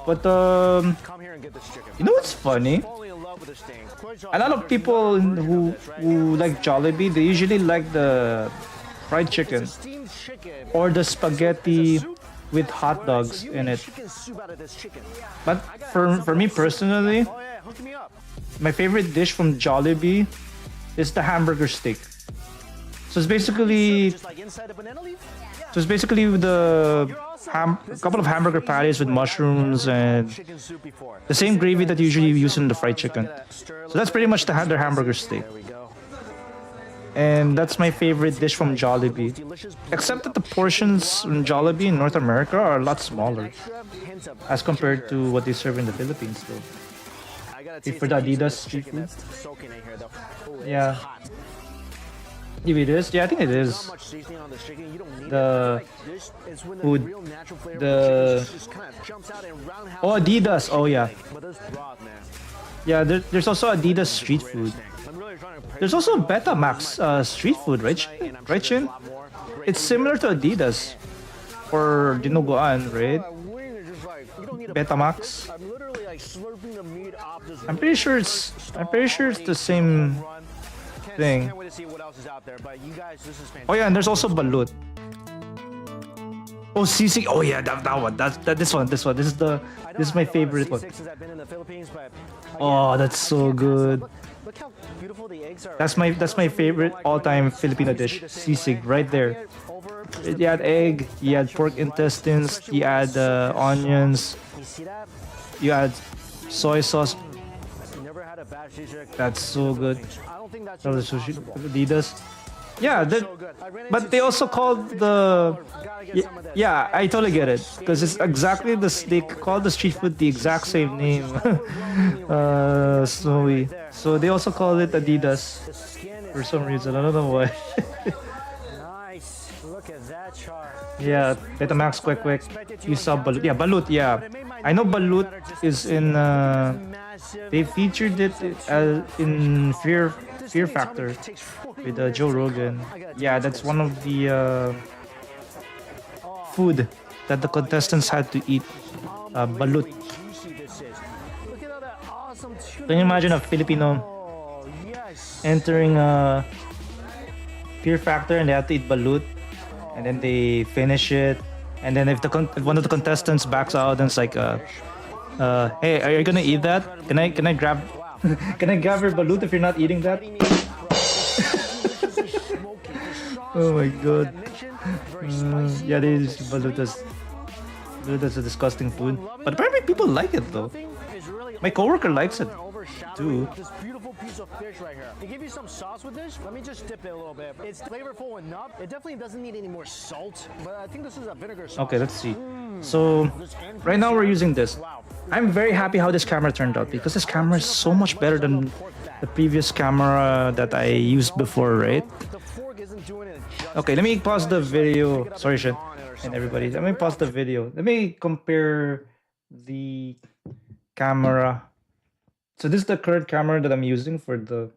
but Come here and get this chicken. you know what's funny? Falling in love with this thing. A lot of people who like Jollibee, they usually like the fried chicken Steamed chicken. or the spaghetti with hot dogs in it. Chicken soup out of this chicken. But for me personally, Oh yeah, hook me up. my favorite dish from Jollibee is the hamburger steak. So it's basically Just like inside a banana leaf. the a couple of hamburger patties with mushrooms and Chicken soup before. the same gravy that you usually use in the fried chicken. So that's pretty much their hamburger steak. There we go. And that's my favorite dish from Jollibee. Except that the portions in Jollibee in North America are a lot smaller Hints of as compared to what they serve in the Philippines though. I gotta If taste for the a piece of Adidas this street chicken food. that's soaking in here though. Oh, it's Yeah. hot. If it is, yeah, I think it Not is. much seasoning on this chicken. You don't need The it. Like this is when the food- real natural flavor the- of the chicken just kind of jumps out and roundhouse. Oh, Adidas. Oh yeah, But this broth, man. yeah. There's also Adidas street food. I'm really trying to praise There's also Betamax street food, right? Right, Chin? It's similar to Adidas or Dinuguan, right? Betamax. I'm literally like slurping the meat off this. I'm pretty sure it's the same thing. Can't wait to see what else is out there. But you guys, this is fantastic. Oh yeah, and there's also balut. Oh, sisig. Oh yeah, that one. This one. This is my favorite one. Since I've been in the Philippines, but Oh, that's so good. look how beautiful the eggs are. That's my favorite all-time Filipino dish. Sisig, right there. Over. You add egg, you add pork intestines, you add onions, You see that? you add soy sauce. You never had a bad sisig. That's so good. I don't think that's That was sushi. Adidas. Yeah, so good. I ran into but they also called the. gotta get Yeah, some of this. yeah, I totally get it because it's exactly they call the street food the exact same name. So they also call it Adidas The skin is for some reason. I don't know why. nice. Look at that char. Yeah, Betamax quick. You saw Balut. Yeah, Balut. Yeah, I know Balut is in. Massive. They featured it in Fear Factor with Joe Rogan. Yeah, that's one of the food that the contestants had to eat. Balut. Juicy this is. Look at all that awesome Can you imagine a Filipino Oh, yes. entering Fear Factor and they have to eat balut, and then they finish it, and then if if one of the contestants backs out, then it's like, hey, are you gonna eat that? Can I grab can I grab your balut if you're not eating that? Oh my god. Yeah, they use balut as a disgusting food, but apparently people like it though. My coworker likes it too. This beautiful piece of fish right here. They give you some sauce with this. Let me just dip it a little bit. It's flavorful enough. It definitely doesn't need any more salt, but I think this is a vinegar sauce. Okay, let's see. So right now we're using this. I'm very happy how this camera turned out because this camera is so much better than the previous camera that I used before, right? Okay, let me pause the video. Sorry, Shin, and everybody. Let me pause the video. Let me compare the camera. So this is the current camera that I'm using for the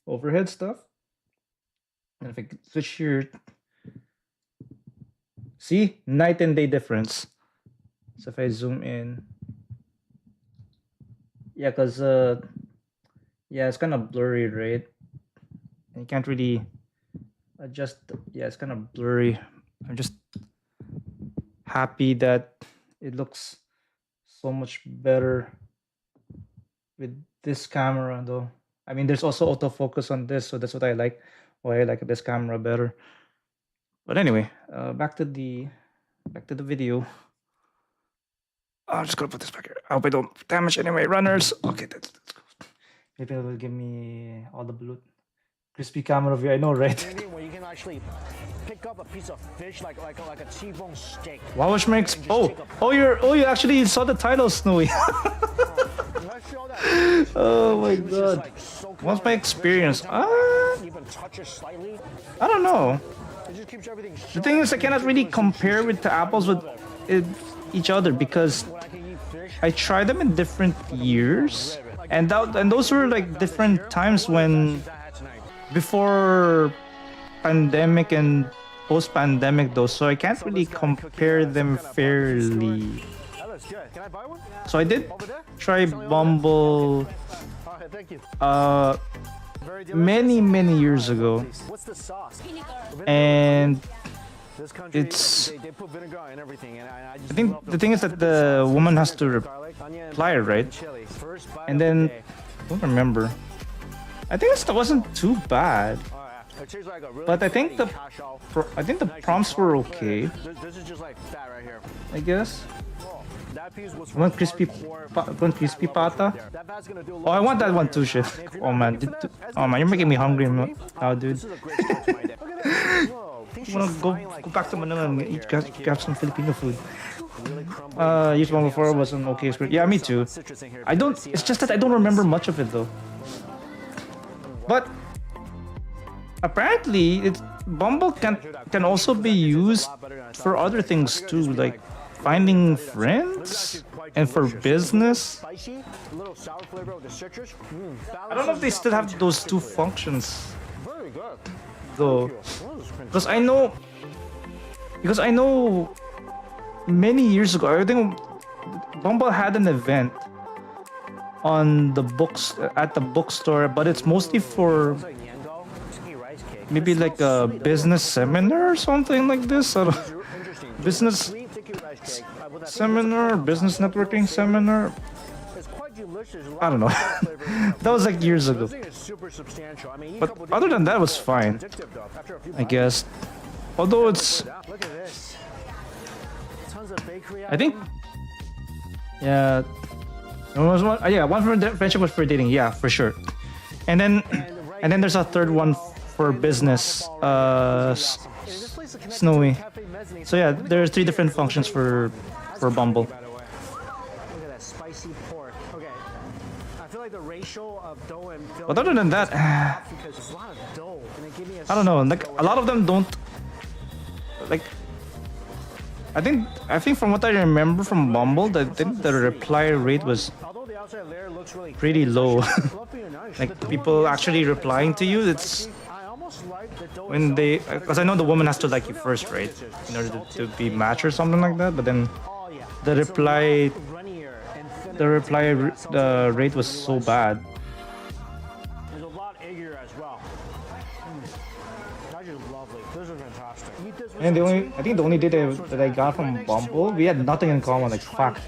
overhead stuff. And if I switch here, see, night and day difference. So if I zoom in, yeah, cause yeah, it's kind of blurry, right? And you can't really adjust. Yeah, it's kind of blurry. I'm just happy that it looks so much better with this camera though. I mean, there's also autofocus on this, so that's what I like. Why I like this camera better. But anyway, back to the video. I'm just gonna put this back here. I hope I don't damage any of my runners. Okay, that's good. Maybe it will give me all the balut. Crispy camera view, I know, right? Where you can actually pick up a piece of fish like a T-bone steak. Wow, which makes you actually saw the title, Snowy. Oh my god. What's my experience? I don't know. The thing is, I cannot really compare with the apples with each other because I tried them in different years, and those were like different times when before pandemic and post-pandemic though, so I can't really compare them fairly. So I did try Bumble many years ago, and it's, I think the thing is that the woman has to reply, right? And then I don't remember. I think it wasn't too bad, but I think the prompts were okay. I guess. One crispy pata. Oh, I want that one too, shit. Oh man, you're making me hungry now, dude. I wanna go back to Manila and grab some Filipino food. Used one before, was an okay experience. Yeah, me too. It's just that I don't remember much of it though. But apparently, Bumble can also be used for other things too, like finding friends and for business. I don't know if they still have those two functions though, because I know many years ago, I think Bumble had an event on the books at the bookstore, but it's mostly for maybe like a business seminar or something like this. Business seminar, business networking seminar. I don't know. That was like years ago. But other than that, it was fine, I guess. Although it's, I think, yeah. One for friendship was for dating, yeah, for sure. And then there's a third one for business, Snowy. So yeah, there are 3 different functions for Bumble. Look at that spicy pork. Okay, I feel like the ratio of dough and filling. But other than that, because there's a lot of dough, and it gave me I don't know. Like a lot of them don't. Like, I think from what I remember from Bumble, I think the reply rate was pretty low. Like people actually replying to you, it's when they, because I know the woman has to like you first, right, in order to be matched or something like that. But then the reply rate was so bad. And I think the only date that I got from Bumble, we had nothing in common. Like fuck.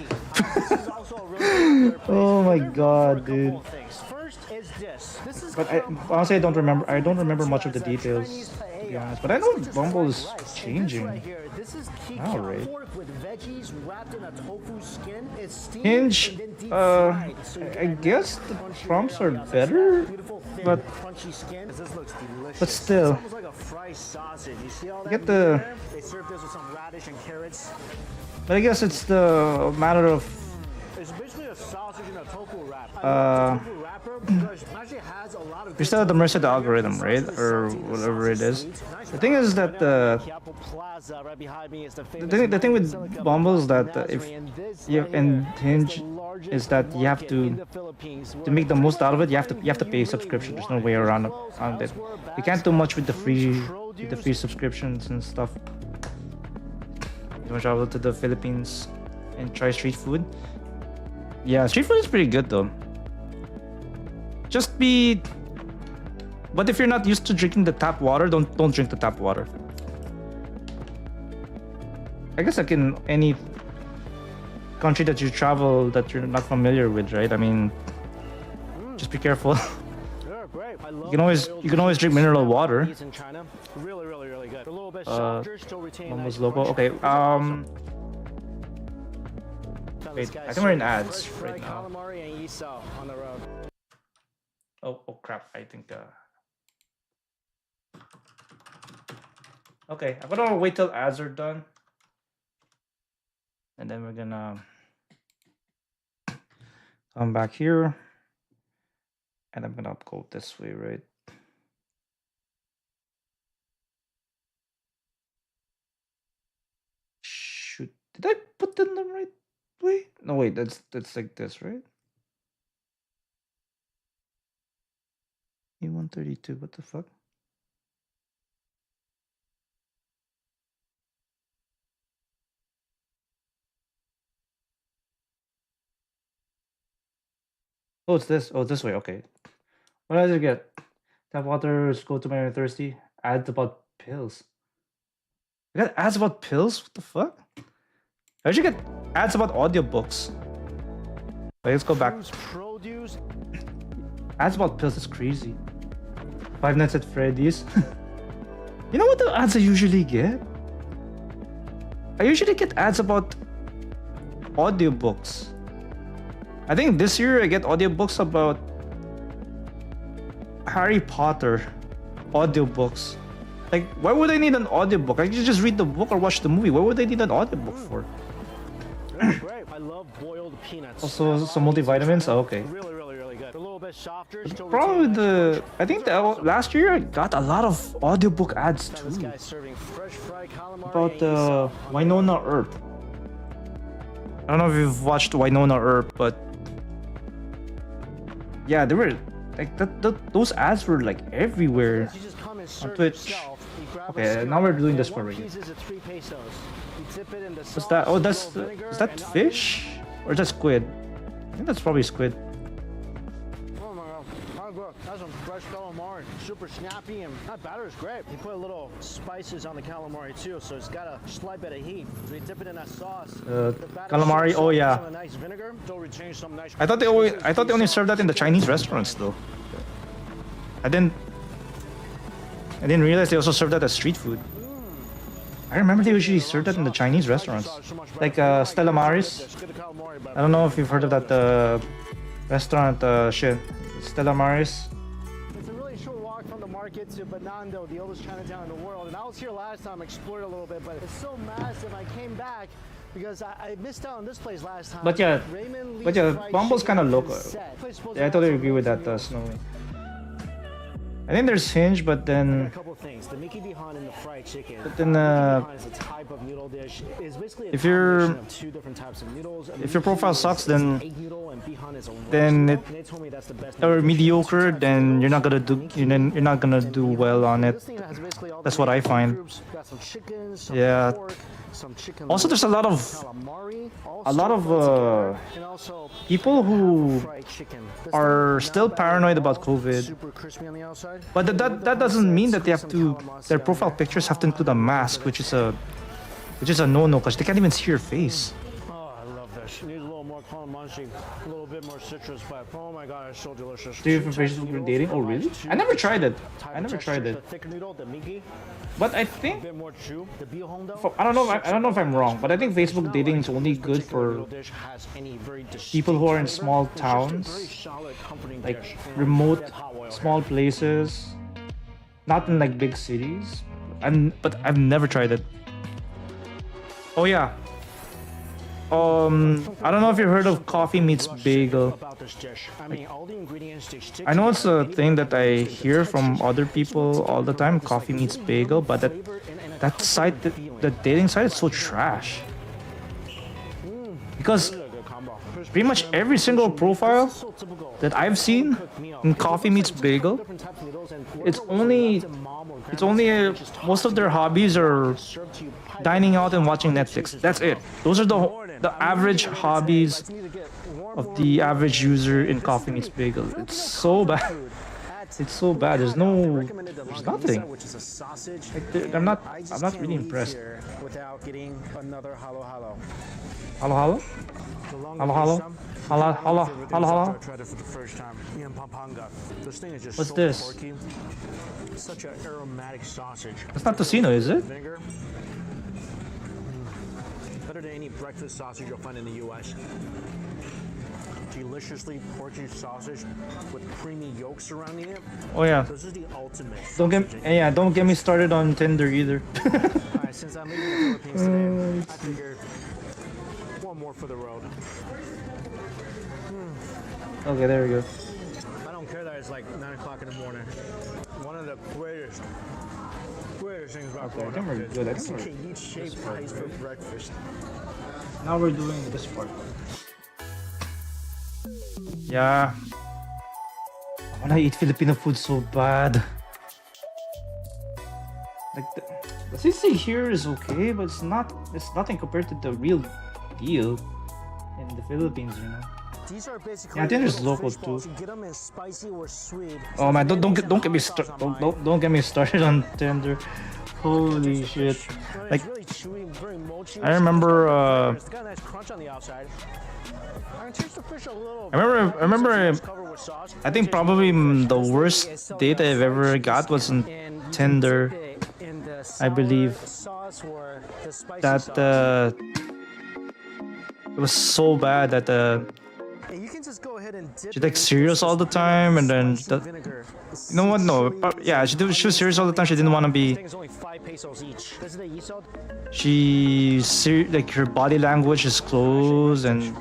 Oh my god, dude. First is this. This is But honestly, I don't remember. I don't remember much of the details, to be honest. But I know Bumble is changing. This is All right. pork with veggies wrapped in a tofu skin. It's steamed Hinge, and then deep fried. So you I get guess the crunchy prompts layer are on top. better, Beautiful, thin, but crunchy skin. This looks delicious. but still. It's almost like a fried sausage. You see all that? Get meat the- there? They serve this with some radish and carrots. But I guess it's the matter of It's basically a sausage in a tofu wrap. Uh, Tofu wrapper because it actually has a lot of you're still at the mercy of the algorithm, right? Or whatever it is. The thing is that the thing with Bumble is that if you and Hinge is that you have to make the most out of it. You have to pay subscription. There's no way around it. You can't do much with the free subscriptions and stuff. You want to travel to the Philippines and try street food? Yeah, street food is pretty good though. But if you're not used to drinking the tap water, don't drink the tap water. I guess like in any country that you travel that you're not familiar with, right? I mean, just be careful. You can always drink mineral water. In China, really good. A little bit Almost local. Okay. Wait, I think we're in ads right now. Calamari and Yiso on the road. Oh crap! I think. Okay, I'm gonna wait till ads are done, and then we're gonna come back here, and I'm gonna go this way, right? Shoot! Did I put them the right way? No, wait. That's like this, right? E132. What the fuck? Oh, it's this. Oh, this way. Okay. What did I get? Tap water, go to my thirsty. Ads about pills. I got ads about pills? What the fuck? I should get ads about audiobooks. Wait, let's go back. Produce. Ads about pills is crazy. Five Nights at Freddy's. You know what the ads I usually get? I usually get ads about audiobooks. I think this year I get audiobooks about Harry Potter audiobooks. Like, why would I need an audiobook? I could just read the book or watch the movie. Why would I need an audiobook for? Great. I love boiled peanuts. Also, some multivitamins. Oh, okay. Really good. A little bit softer. Still Probably I think last year I got a lot of audiobook ads This too. guy's serving fresh fried calamari About and Yiso. Winona Earp. I don't know if you've watched Winona Earp, but yeah, they were like those ads were like everywhere. You just come and on serve Twitch. yourself. You grab a Okay, skillet, now we're doing this and part one again. piece is at 3 pesos. You dip it in the What's sauce, that? Oh, a that's little vinegar, is that and onion. fish or is that squid? I think that's probably squid. Oh my god, how good. That's some fresh calamari. Super snappy and that batter is great. You put a little spices on the calamari too, so it's got a slight bit of heat. So you dip it in that sauce. The batter Calamari. soaks Oh up yeah. some nice vinegar. Still retains some nice. I thought they only served that in the Chinese restaurants though. I didn't realize they also served that as street food. I remember they usually served that in the Chinese restaurants, like Stella Maris. I don't know if you've heard of that restaurant. Stella Maris. It's a really short walk from the market to Bernardo, the oldest Chinatown in the world. And I was here last time, explored a little bit, but it's so massive. I came back because I missed out on this place last time. But yeah, Raymond but Lee's yeah, fried Bumble's chicken kind of is local. set. Place supposed Yeah, I to totally have agree with some that, meals. Snowy. I think there's Hinge, but A then couple things. The Mickey Bihan and the fried chicken. But then, Mickey Bihan is a type of noodle dish. It's basically a if you're- combination of two different types of noodles. if your profile sucks, then egg noodle and Bihan is a then roast it- noodle, and they told me that's the best or noodle dish. mediocre, Two then types you're of not gonna noodles, do you're not gonna do well on it. This thing has basically all the That's what I main find. groups. Got some chicken, some Yeah. pork, some chicken. Also, there's a lot of calamari, all people and also who fried chicken. This are one, still not bad at paranoid all. about COVID. Super crispy on the outside. But that doesn't mean that they have to. Their profile pictures have to include a mask, which is a no-no because they can't even see your face. Oh, I love this. Needs a little more calamansi, a little bit more citrus, but oh my god, it's so delicious. Do you have Facebook for dating? Oh, really? I never tried it. I never tried it. The thick noodle, the minky, But I a think bit more chew. The bihong though. I don't know. I don't know if I'm wrong, but I think Facebook dating is only good for people who are in small towns, like remote, small places, not in like big cities. But I've never tried it. Oh yeah. I don't know if you heard of coffee meets bagel. I know it's a thing that I hear from other people all the time, coffee meets bagel, but that site, the dating site is so trash. Because pretty much every single profile that I've seen in coffee meets bagel, it's only most of their hobbies are dining out and watching Netflix. That's it. Those are the average hobbies of the average user in coffee meets bagel. It's so bad. It's so bad. There's nothing. Like, I'm not really impressed. Without getting another halo halo. Halo halo? Halo halo? Halo halo halo halo? I tried it for the first time. In Pampanga. This thing is just What's so this? porky. Such an aromatic sausage. That's not tocino, is it? Vinegar. Better than any breakfast sausage you'll find in the U.S. Deliciously porky sausage with creamy yolk surrounding it. Oh yeah. This is the ultimate. Don't get me started on Tinder either. Alright, since I'm leaving the Philippines today, I figured one more for the road. Okay, there we go. I don't care that it's like 9 o'clock in the morning. One of the greatest things about Okay, I growing think up we're is good. I you think can eat shaved ice for breakfast. Now we're doing this part. Yeah. I wanna eat Filipino food so bad. Like the sisig here is okay, but it's nothing compared to the real deal in the Philippines, you know. These are basically Yeah, I think there's little local fish too. balls. You get them in spicy or sweet. Oh man, don't get me don't get me started on Tinder. Holy shit! Like, It's really chewy, very mochi. I remember. It's got a nice crunch on the outside. I can taste the fish a little. I remember. It's covered with sauce. I think probably the worst date I've ever got was in Tinder. In the I believe sauce or the spicy that sauce. it was so bad that And you can just go ahead and dip she it like into serious all the time, and then spicy vinegar. you know what? No, yeah, she was serious all the time. She didn't want to I be. think it's only 5 pesos each. This is the yisod. Like her body language is closed and This is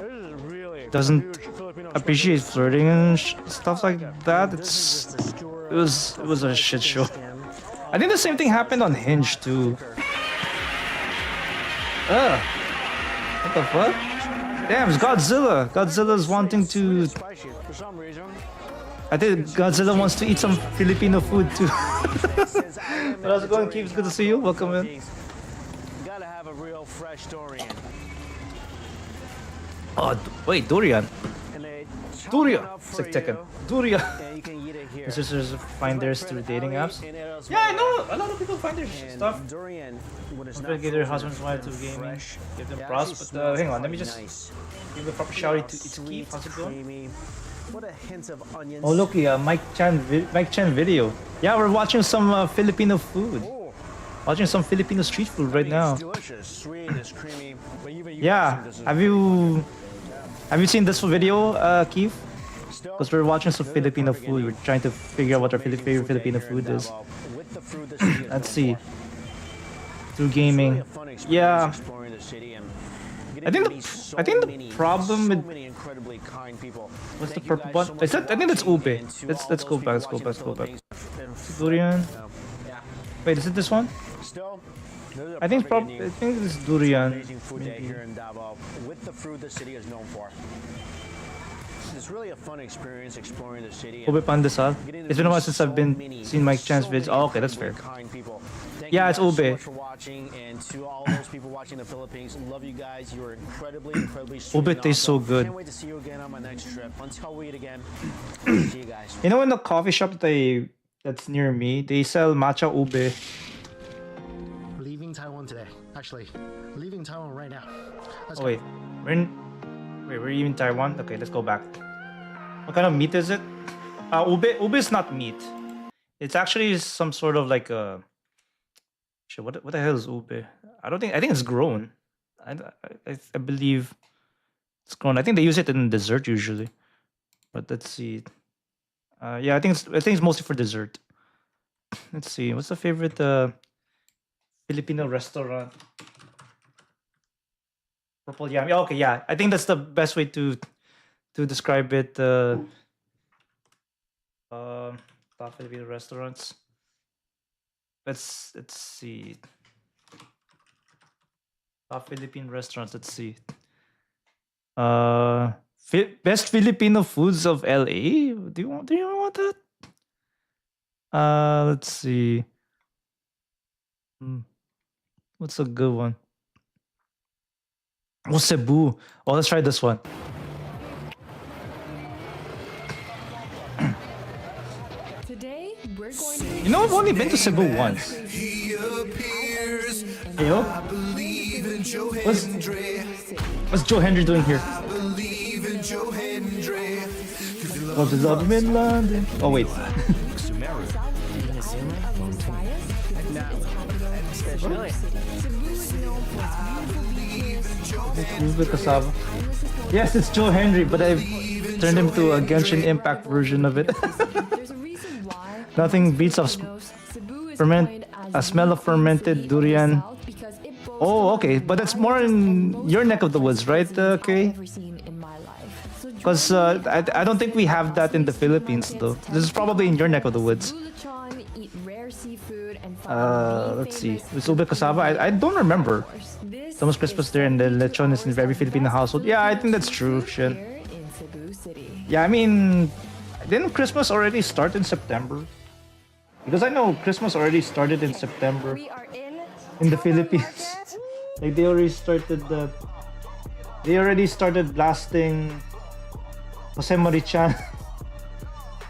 really doesn't huge Filipino appreciate flirting and stuff like that. This is just a skewer It was a shit show. skin. I think the same thing happened on Hinge too. Ugh. What the fuck? Damn, it's Godzilla. Godzilla's wanting to. Spicy for some reason. I think Godzilla wants to eat some Filipino food too. How's it going, Keith? It's good to see you. Welcome in. You gotta have a real fresh durian. Oh, wait, durian. And they chop Durian. it up It's for like Tekken. you, Durian. and you can eat it here. My sisters find theirs through dating apps. Yeah, I know. A lot of people find their stuff. Durian, when it's I'm not gonna give their frozen, husbands wife to it's gaming. fresh. Give them It props, actually but smells hang on, let me quite just nice. give the proper shout out to it's Sweet, Keith. How's it going? creamy. What a hint of onions. Oh look, yeah, Mike Chan video. Yeah, we're watching some Filipino food. Oh, Watching some Filipino street food right I mean, now. It's delicious, sweet, it's creamy. But even you Yeah, guys think this is have you seen this video, Keith? still Because we're watching some this is Filipino perfect food. ending. We're trying to figure out what our Amazing favorite food day Filipino here in food is. Davao, with the food the city is Let's known see. for. Through It's really gaming. a fun experience Yeah. exploring the city and I think getting to meet I think so the many- problem so with many incredibly kind people. what's the Thank you purple guys so one? much for I think that's watching, ube. and to Let's all go those back. Let's people go back. Let's go back. watching the Philippines. Durian. Yeah. Wait, is it this one? Still, this is a I think perfect probably. ending. I think this is durian. Amazing food day Maybe. here in Davao with the food the city is known for. It's really a fun experience exploring the city. and Ube pandesal. getting to It's been a while meet since I've so been many- seen Mike Chan's so vids. many Oh, okay, that's fair. incredibly kind people. Thank Thank Yeah, you it's guys so ube. much for watching, and to all those people watching in the Philippines, love you guys. You are incredibly sweet. Ube and tastes so awesome. good. Can't wait to see you again on my next trip. Until we eat again. See you guys. You know, in the coffee shop that's near me, they sell matcha ube. Leaving Taiwan today. Actually, leaving Taiwan right now. Let's Oh wait, we're in Taiwan. Okay, let's go back. What kind of meat is it? Ube is not meat. It's actually some sort of like a. Shit, what the hell is ube? I think it's grown. I believe it's grown. I think they use it in dessert usually. But let's see. Yeah, I think it's mostly for dessert. Let's see. What's the favorite Filipino restaurant? Purple yam. Yeah, okay, yeah. I think that's the best way to describe it. Top Filipino restaurants. Let's see. Top Philippine restaurants. Let's see. Best Filipino foods of LA. Do you want that? Let's see. What's a good one? Oh, Cebu. Oh, let's try this one. Today, we're going to You know, I've only been to Cebu once. Yo, what's Joe Hendry doing here? Love to love him in London. Oh wait. Ube cassava. Yes, it's Joe Hendry, but I've turned him to a Genshin Impact version of it. Nothing beats a smell of fermented durian. Oh, okay, but it's more in your neck of the woods, right, Kay? Because I don't think we have that in the Philippines, though. This is probably in your neck of the woods. Let's see. With ube cassava, I don't remember. It's almost Christmas there, and the lechon is in every Filipino household. Yeah, I think that's true, Shin. Yeah, I mean, didn't Christmas already start in September? Because I know Christmas already started in September in the Philippines. Like they already started blasting Jose Marichan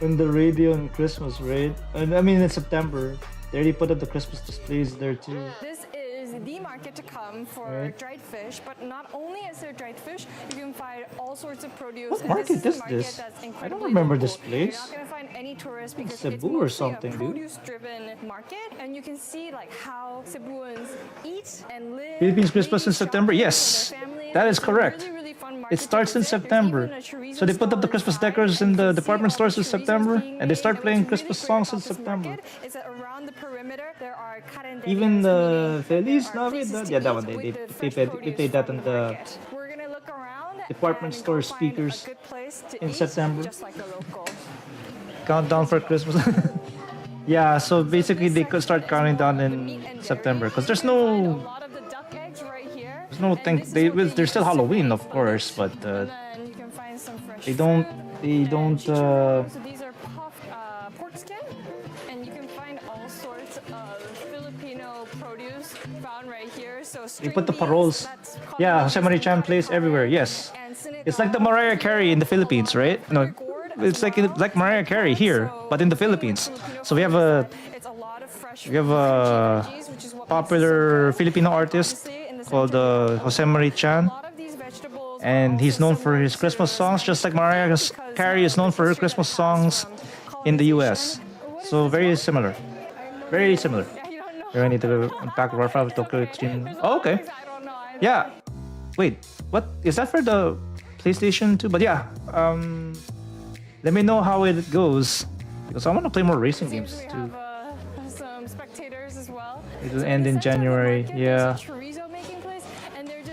on the radio on Christmas, right? And I mean in September. They already put up the Christmas displays there too. This is the market to come for dried fish, but not only is there dried fish, you can find all sorts of produce. What market is this? I don't remember this place. You're not gonna find any tourists because Cebu it's or mostly something, a dude. produce-driven market, and you can see like how Cebuans eat and live. Philippines Christmas in September? Yes, that is correct. It starts in September. So they put up the Christmas decors in the department stores in September, and they start playing Christmas songs in September. Even the Feliz Navidad, yeah, that one, they played that on the department store speakers in September. Countdown for Christmas. Yeah, so basically they could start counting down in September because there's no thing. There's still Halloween, of course, but they don't. So these are puffed pork skin, and you can find all sorts of Filipino produce found right here. So They put the paroles. Yeah, Jose Marichan plays everywhere. Yes, it's like the Mariah Carey in the Philippines, right? No, it's like Mariah Carey here, but in the Philippines. So we have a popular Filipino artist called Jose Marichan, and he's known for his Christmas songs, just like Mariah Carey is known for her Christmas songs in the U.S. So very similar, very similar. Here I need to unpack Warfare Tokyo Extreme. Oh, okay. Yeah. Wait, what is that for the PlayStation 2? But yeah, let me know how it goes because I want to play more racing games too. Some spectators as well. It'll end in January. Yeah.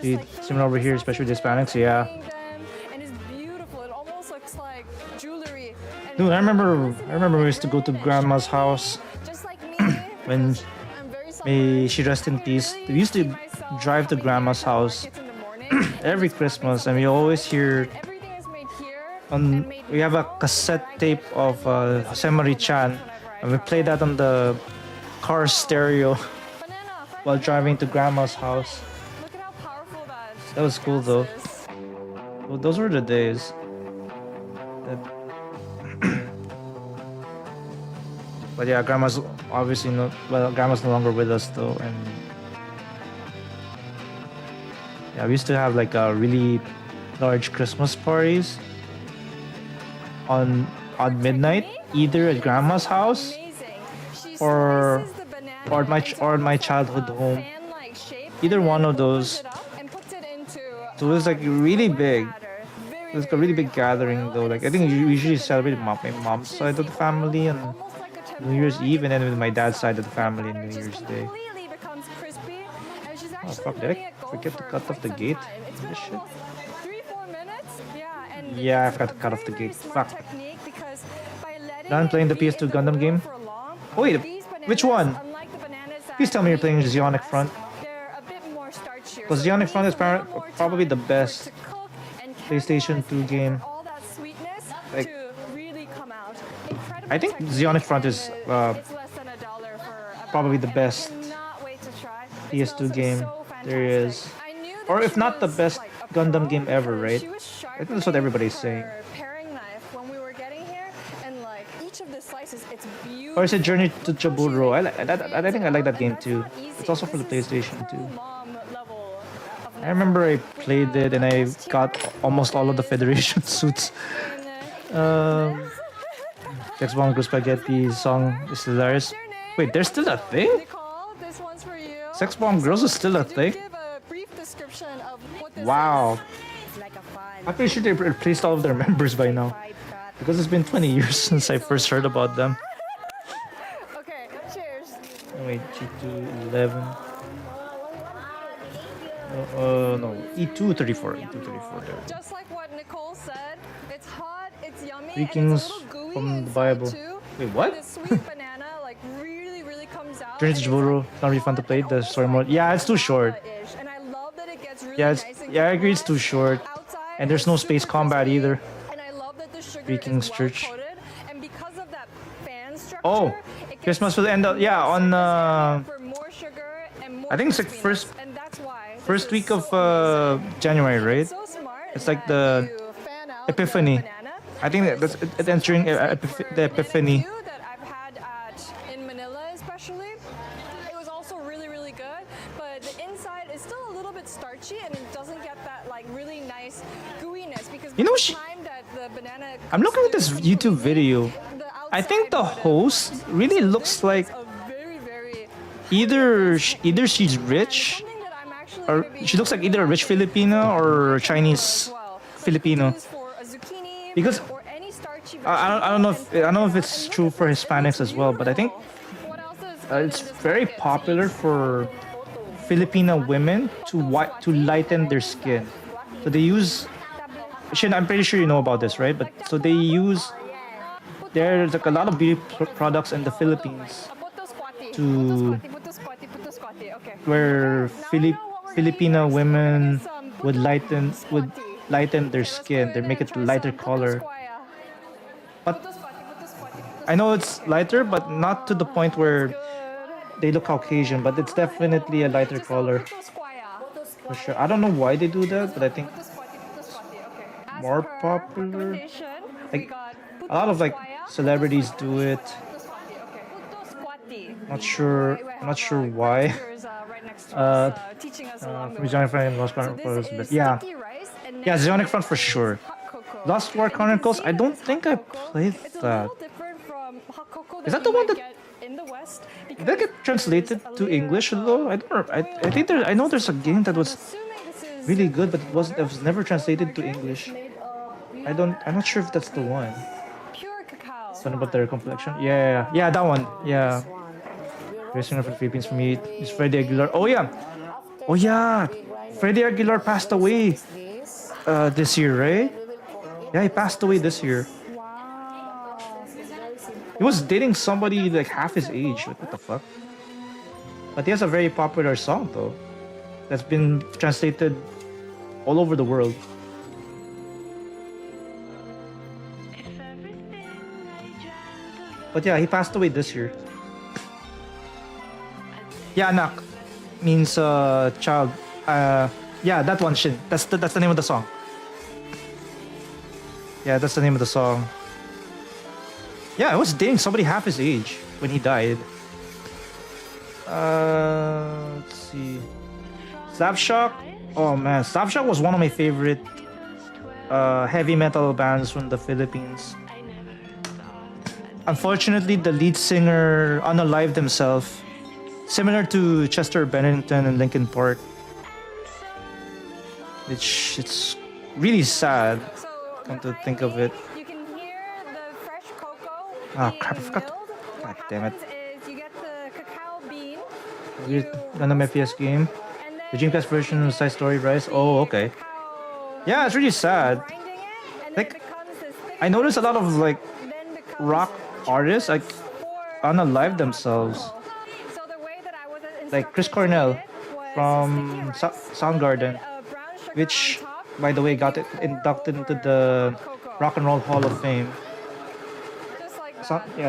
See, similar over here, especially the Hispanics. Yeah. And it's beautiful. It almost looks like jewelry. Dude, I remember we used to go to Grandma's house when she rest in peace. We used to drive to Grandma's house every Christmas, and we always hear we have a cassette tape of Jose Marichan, and we play that on the car stereo while driving to grandma's house. Look at how powerful That was cool though. gas is. Well, those were the days. But yeah, grandma's obviously grandma's no longer with us though, and yeah, we used to have like a really large Christmas parties on midnight, either at grandma's house Amazing. She or slices the banana or into my like childhood a home. fan-like shape, Either and one then of those. opens it up and puts it into, So it was like really white big. batter. Very, It was like a really big gathering though. Like I think we usually celebrated my mom's side of the family and almost like a New Year's tempura. Eve, and then with my dad's side of the family on Batter New just Year's Day. completely becomes crispy, and she's Oh actually fuck! Did letting I it go forget to for cut off quite the some gate? time. It's been This shit. almost 3-4 minutes. Yeah, and Yeah, I it's forgot to a cut off the very, gate. very smart Fuck. technique because by letting Done it playing the be PS2 in the Gundam oil game? for long, Oh wait, these which bananas, one? unlike the bananas that Please tell me you're we playing eat in the Zionic West, Front. they're a bit more starchier. Because So it Zionic Front is needs a little more probably the time for it best to cook and PlayStation caramelize 2 and game. for all that sweetness Like, to really come out. Incredible I think technique, Zionic Front and is it's less than $1 for a probably the bag, and I best cannot wait to try. It PS2 smells game so there is. fantastic. I knew that Or if she not the was, best like, a Gundam pro game ever, because right? she was I think that's what sharpening everybody's saying. her paring knife when we were getting here, and like each of the slices, it's beautiful. Or is it Journey to Look how she, Jaburo? I think I like that and game that's too. not easy. It's also for the This is PlayStation pro 2. mom level of I remember I knife. We played it have and a I guest got here, almost all of the is Federation Kessler, suits. and, Sex Bomb Group Spaghetti song is hilarious. what's your name? Wait, there's still a thing? Nicole, this one's for you. Sex Bomb Girls is still a Could you thing? give a brief description of what this Wow. is? It's like a fun I'm pretty sure they replaced all of their members by now. Because it's been 20 years since I first heard about them. Okay, cheers. Oh, wait, G2 11. No, E2 34. E2 34. There. Just like what Nicole said, it's hot, it's yummy, Three and Kings it's a little gooey from the inside Bible. too. Wait, what? The sweet banana like really comes out. Journey and to it's, Jaburo. like, It's not really fun to hot play and the almost story like mode. Yeah, it's too short. lava-ish, and I love that it gets really Yeah, nice and I agree it's too caramelized. short. Outside, And there's no it's space super combat crispy, either. And I love that the sugar Three Kings is well Church. coated, and because of that fan structure, Oh, it gets Christmas will end up. Yeah, more on surface area for more sugar and more I think it's like crispiness, and that's why this first is week of so amazing. January, right? So smart It's like that the you fan out the Epiphany. banana. I think that's it's entering the Epiphany. Two that I've had in Manila especially. It was also really good, but the inside is still a little bit starchy and it doesn't get that like really nice gooiness because You know, by the she- time that the banana I'm looking at this cooks YouTube completely, video. the I think the outside would have host crispy. really So looks this like was a very either she's rich something that I'm actually or gonna be she looks like either a rich Filipino or Chinese as well. But you can Filipino. use for a zucchini Because or any starchy I don't know if it's true for Hispanics as well, but I think What else is it's very popular for Filipino women to lighten their skin. So they use. Shin, I'm pretty sure you know about this, right? But so they use. There's like a lot of beauty products in the Philippines to where Filipino women would lighten their skin. They make it lighter color. But I know it's lighter, but not to the point where they look Caucasian. But it's definitely a lighter color for sure. I don't know why they do that, but I think more popular. Like a lot of like celebrities do it. Not sure why. From Zionic Front and Lost Chronicles, but yeah, Zionic Front for sure. Lost War Chronicles. I don't think I played that. Is that the one that did that get translated to English though? I don't. I think there. I know there's a game that was really good, but it was never translated to English. I'm not sure if that's the one. Something about their complexion. Yeah, that one. Yeah. Racing for the Philippines for me is Freddie Aguilar. Oh yeah. Freddie Aguilar passed away this year, right? Yeah, he passed away this year. He was dating somebody like half his age. Like, what the fuck? But he has a very popular song though, that's been translated all over the world. But yeah, he passed away this year. Yeah, anak. means child. Yeah, that one, Shin. That's the name of the song. Yeah, that's the name of the song. Yeah, I was dating somebody half his age when he died. Let's see. Slapshock. Oh man, Slapshock was one of my favorite heavy metal bands from the Philippines. Unfortunately, the lead singer unalived himself, similar to Chester Bennington and Linkin Park. It's really sad, come to think of it. You can hear the fresh cocoa Ah, being crap, I forgot. milled. God What damn it. happens is you get the cacao bean, Weird Gundam FPS game. and The then Dreamcast version of Side Story Rise. Oh, okay. Yeah, it's really sad. grinding it, and then Like, it becomes this thick I noticed a lot of like then becomes rock artists like for unalive themselves. So the way that I was Like Chris instructed to Cornell do it was from sticky rice, Soundgarden, brown sugar which, on top, by the way, got it inducted into the Rock and Roll Hall of Fame. just like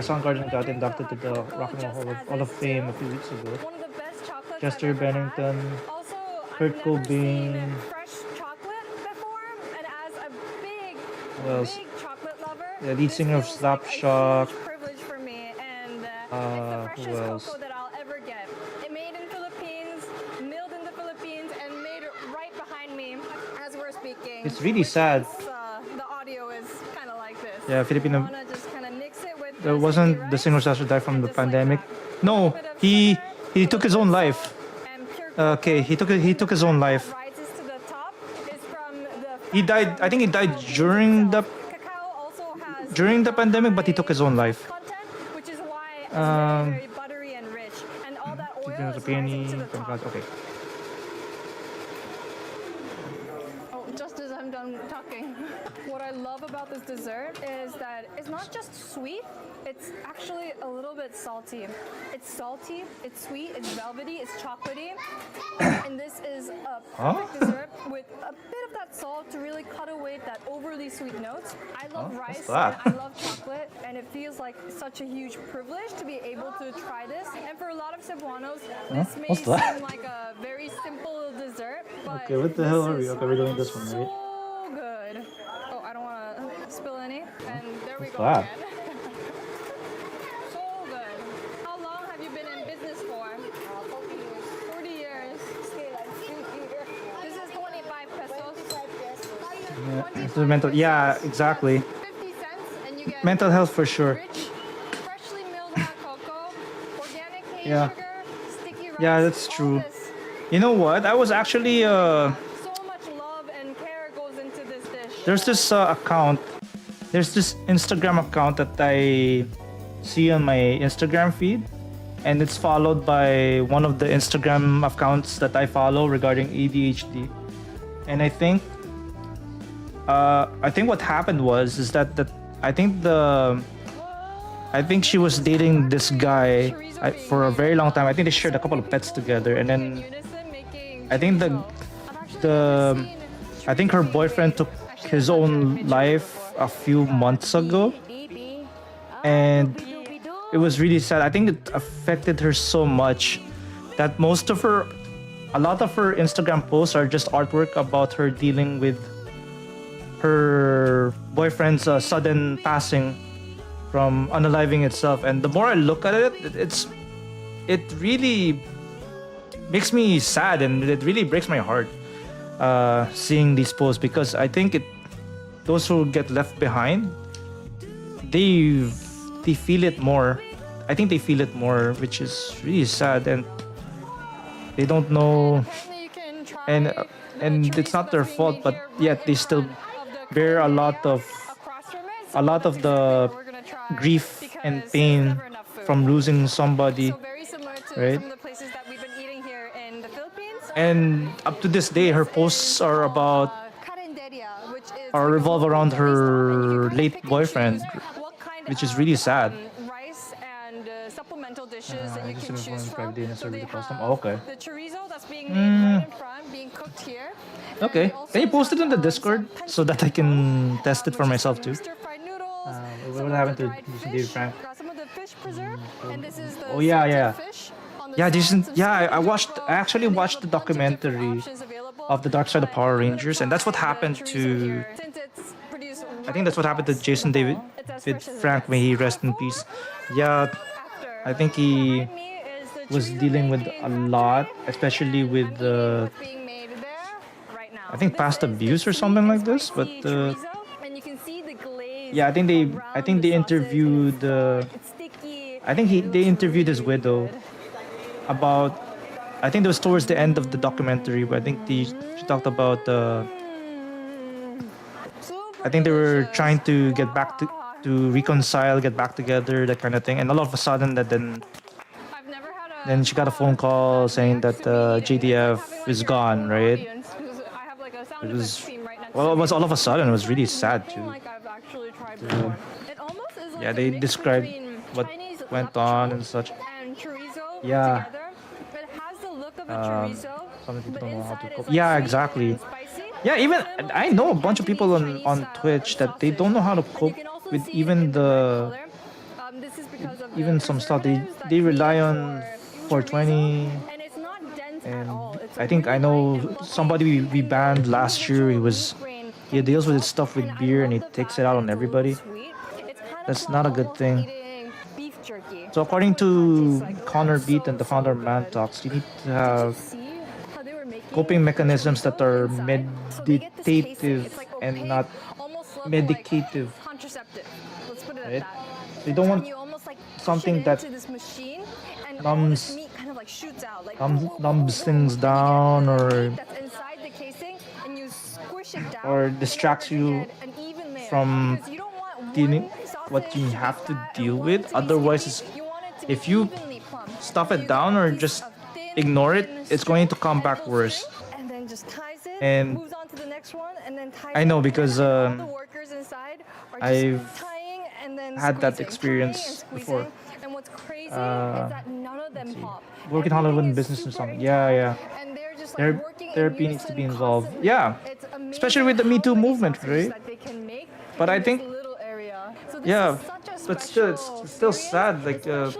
Soundgarden got inducted to the Rock and Roll Hall of Fame a few weeks ago. one of the best chocolates Chester I've ever had. Bennington, Also, Kurt I've never Cobain. seen fresh chocolate before, and as a big, Who else? big chocolate lover, The lead this singer of feels like a Slapshock. huge privilege for me, and it's the Who freshest else? cocoa that I'll ever get. It made in Philippines, milled in the Philippines, and made right behind me as we're speaking. It's really sad. The audio is kind of like this. Yeah, Filipino. I wanna just kind of mix it with There the wasn't sticky the rice singer Sasha died from the just like pandemic. that. No, Bit of he sugar, took his own life. and pure Okay, he took his own life. rises to the top is from the He died. I think he died during the cacao also has pandemic, but he took his own life. content, which is why it's Um, very, very buttery and rich, and all that oil There's a is penny rising to the from top. God. Okay. Oh, just as I'm done talking. What I love about this dessert is that it's not just sweet, it's actually a little bit salty. It's salty, it's sweet, it's velvety, it's chocolatey. And this is a perfect dessert with a bit of that salt to really cut away that overly sweet notes. I love rice, that? and I love chocolate, and it feels like such a huge privilege to be able to try this. And for a lot of Cebuanos, this may What's that? seem like a very simple dessert, but Okay, what the hell this are we? is Okay, we're doing this one, so right? good. Oh, I don't want to spill any. And there we What's go that? again. So good. How long have you been in business for? 40 years. 40 years. This is 25 pesos. Yeah, it's mental. Yeah, exactly. 50 cents, and you get Mental health for sure. rich, freshly milled hot cocoa, organic cane Yeah. sugar, sticky rice. Yeah, that's all true. this. You know what? I was actually So much love and care goes into this dish. there's this account. There's this Instagram account that I see on my Instagram feed, and it's followed by one of the Instagram accounts that I follow regarding ADHD. And I think what happened was is that I think she was dating this guy for a very long time. I think they shared a couple of pets together, and then I think I think her boyfriend took his own life a few months ago, and it was really sad. I think it affected her so much that a lot of her Instagram posts are just artwork about her dealing with her boyfriend's sudden passing from unaliving itself. And the more I look at it, it really makes me sad, and it really breaks my heart seeing these posts, because I think those who get left behind, they feel it more. I think they feel it more, which is really sad, and they don't know, and it's not their fault, but yet they still bear a lot of the grief and pain from losing somebody, right? And up to this day, her posts are revolve around her late boyfriend, which is really sad. Rice and supplemental dishes that I you just can didn't choose want to from. try dinner So they with the custom. have Oh, okay. the chorizo that's being made right in front, being cooked here. Okay. Can you post it in the Discord so that I can test it for myself too? Stir-fried noodles. What happened to dried David fish. Frank? Got some of the fish preserved, and this is the Oh, yeah, salted yeah. fish on Yeah, Jason. Yeah, I watched. I actually watched the documentary of the Dark Side of Power Rangers, and that's what happened to. I think that's what happened to Jason David with Frank. May he rest in peace. Yeah, I think he was dealing with a lot, especially with the. I think past abuse or something like this, but yeah, I think they interviewed. They interviewed his widow about. I think it was towards the end of the documentary, but I think she talked about. I think they were trying to get back to reconcile, get back together, that kind of thing, and all of a sudden that then she got a phone call saying that JDF is gone, right? It was it was all of a sudden. It was really sad too. Yeah, they described what went on and such. Yeah. Some people don't know how to cook. Yeah, exactly. Yeah, even I know a bunch of people on Twitch that they don't know how to cope with even some stuff. They rely on 420. And I think I know somebody we banned last year. He deals with his stuff with beer and he takes it out on everybody. That's not a good thing. So according to Connor Beat and the founder of Man Talks, you need to have coping mechanisms that are meditative and not medicative. Right? So you don't want something that numbs things down or distracts you from dealing what you have to deal with. Otherwise, if you stuff it down or just ignore it, it's going to come back worse. And I know because I've had that experience before. Working Hollywood in business or something. Yeah. Therapy needs to be involved. Yeah, especially with the Me Too movement, right? But I think, yeah, but still, it's still sad. Like, yeah,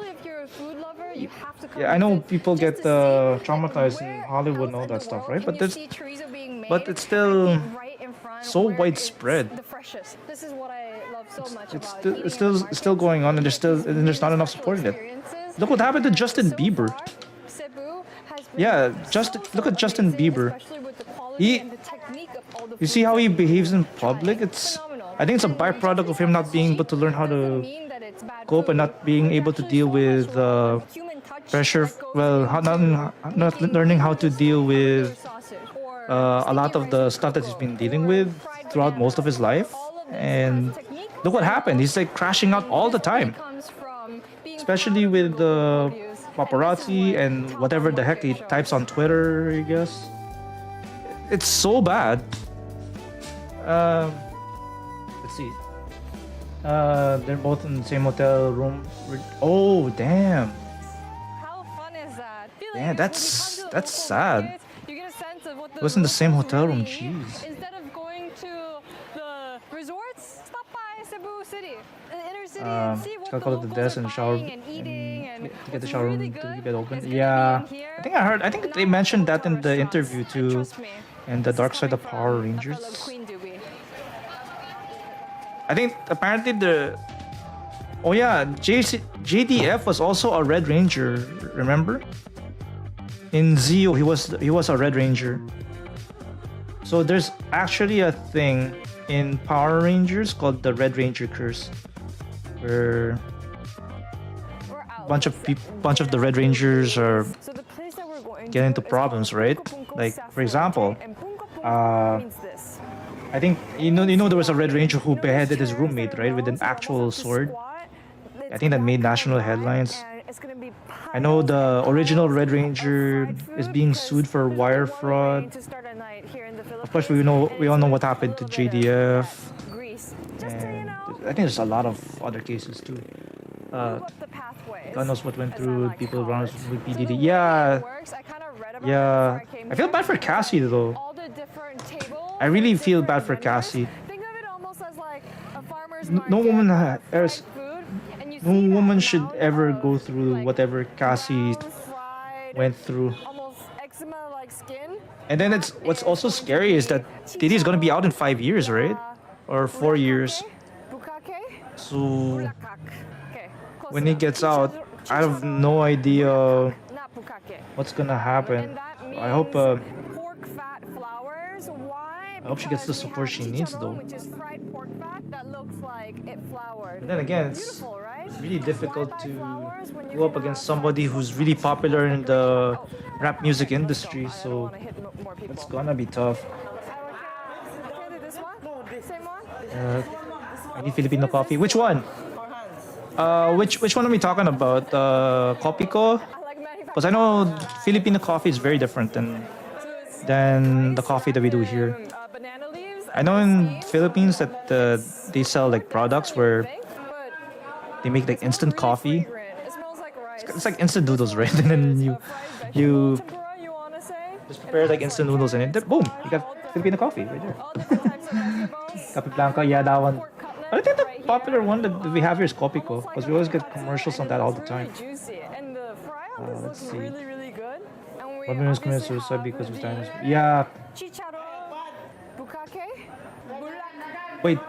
I know people get traumatized in Hollywood and all that stuff, right? But it's still so widespread. It's still going on, and there's not enough support in it. Look what happened to Justin Bieber. Yeah, look at Justin Bieber. You see how he behaves in public? I think it's a byproduct of him not being able to learn how to cope and not being able to deal with pressure. Well, not learning how to deal with a lot of the stuff that he's been dealing with throughout most of his life. And look what happened. He's like crashing out all the time, especially with the paparazzi and whatever the heck he types on Twitter, I guess. It's so bad. Let's see. They're both in the same hotel room. Oh, damn. How fun is that? Yeah, that's sad. You get a sense of what It was in the same hotel room. Jeez. Instead of going to the resorts, stop by Cebu City, the inner city, and see what Gotta go to the desk and shower and eating and to get the shower room to get open. Yeah, I think they mentioned that in the interview too, and the Dark Side of Power Rangers. I think apparently JDF was also a Red Ranger. Remember? In Zeo, he was a Red Ranger. So there's actually a thing in Power Rangers called the Red Ranger curse, where bunch of the Red Rangers are getting into problems, right? Like, for example, I think you know there was a Red Ranger who beheaded his roommate, right, with an actual sword. I think that made national headlines. I know the original Red Ranger is being sued for wire fraud. Of course, we all know what happened to JDF. And I think there's a lot of other cases too. God knows what went through people around with PDD. Yeah. I feel bad for Cassie though. I really feel bad for Cassie. No woman should ever go through whatever Cassie went through. almost eczema-like skin. And then what's also scary is that DD is gonna be out in 5 years, right? Or 4 years. Bukake. So Okay. Close when he enough. gets out, I have no idea Not bukake. what's gonna happen. And that means I hope pork fat flowers. Why? I hope she gets the Because we support have she needs, chicharron, though. Which is fried pork fat that looks like it flowered. But then again, it's Beautiful, right? really difficult Why buy to flowers when you go up can against have somebody who's really popular in the rap music industry. I don't So want to hit more people. it's gonna be tough. Can I do this one? Same one? I need Filipino coffee. Which one? Which one are we talking about? Kopiko? Because I know Filipino coffee is very different than the coffee that we do here. Banana leaves. I know in Philippines that they sell like products where they make like instant coffee. It smells like rice. It's like instant noodles, right? And then you Tempura, you want to say? just prepare like instant noodles and then boom, you got Filipino coffee right there. All different types of vegetables. Cafe Blanca, yeah, that one. Pork cutlet I think the right popular here. one that we have here is Kopiko Almost because like we always a get tonkatsu, commercials on and that all the it's time. really juicy. And the fry on this let's looks see. really, really good. And we Robin is coming obviously to suicide have because of the time. Yeah. Chicharron, bukake, bulak, Wait,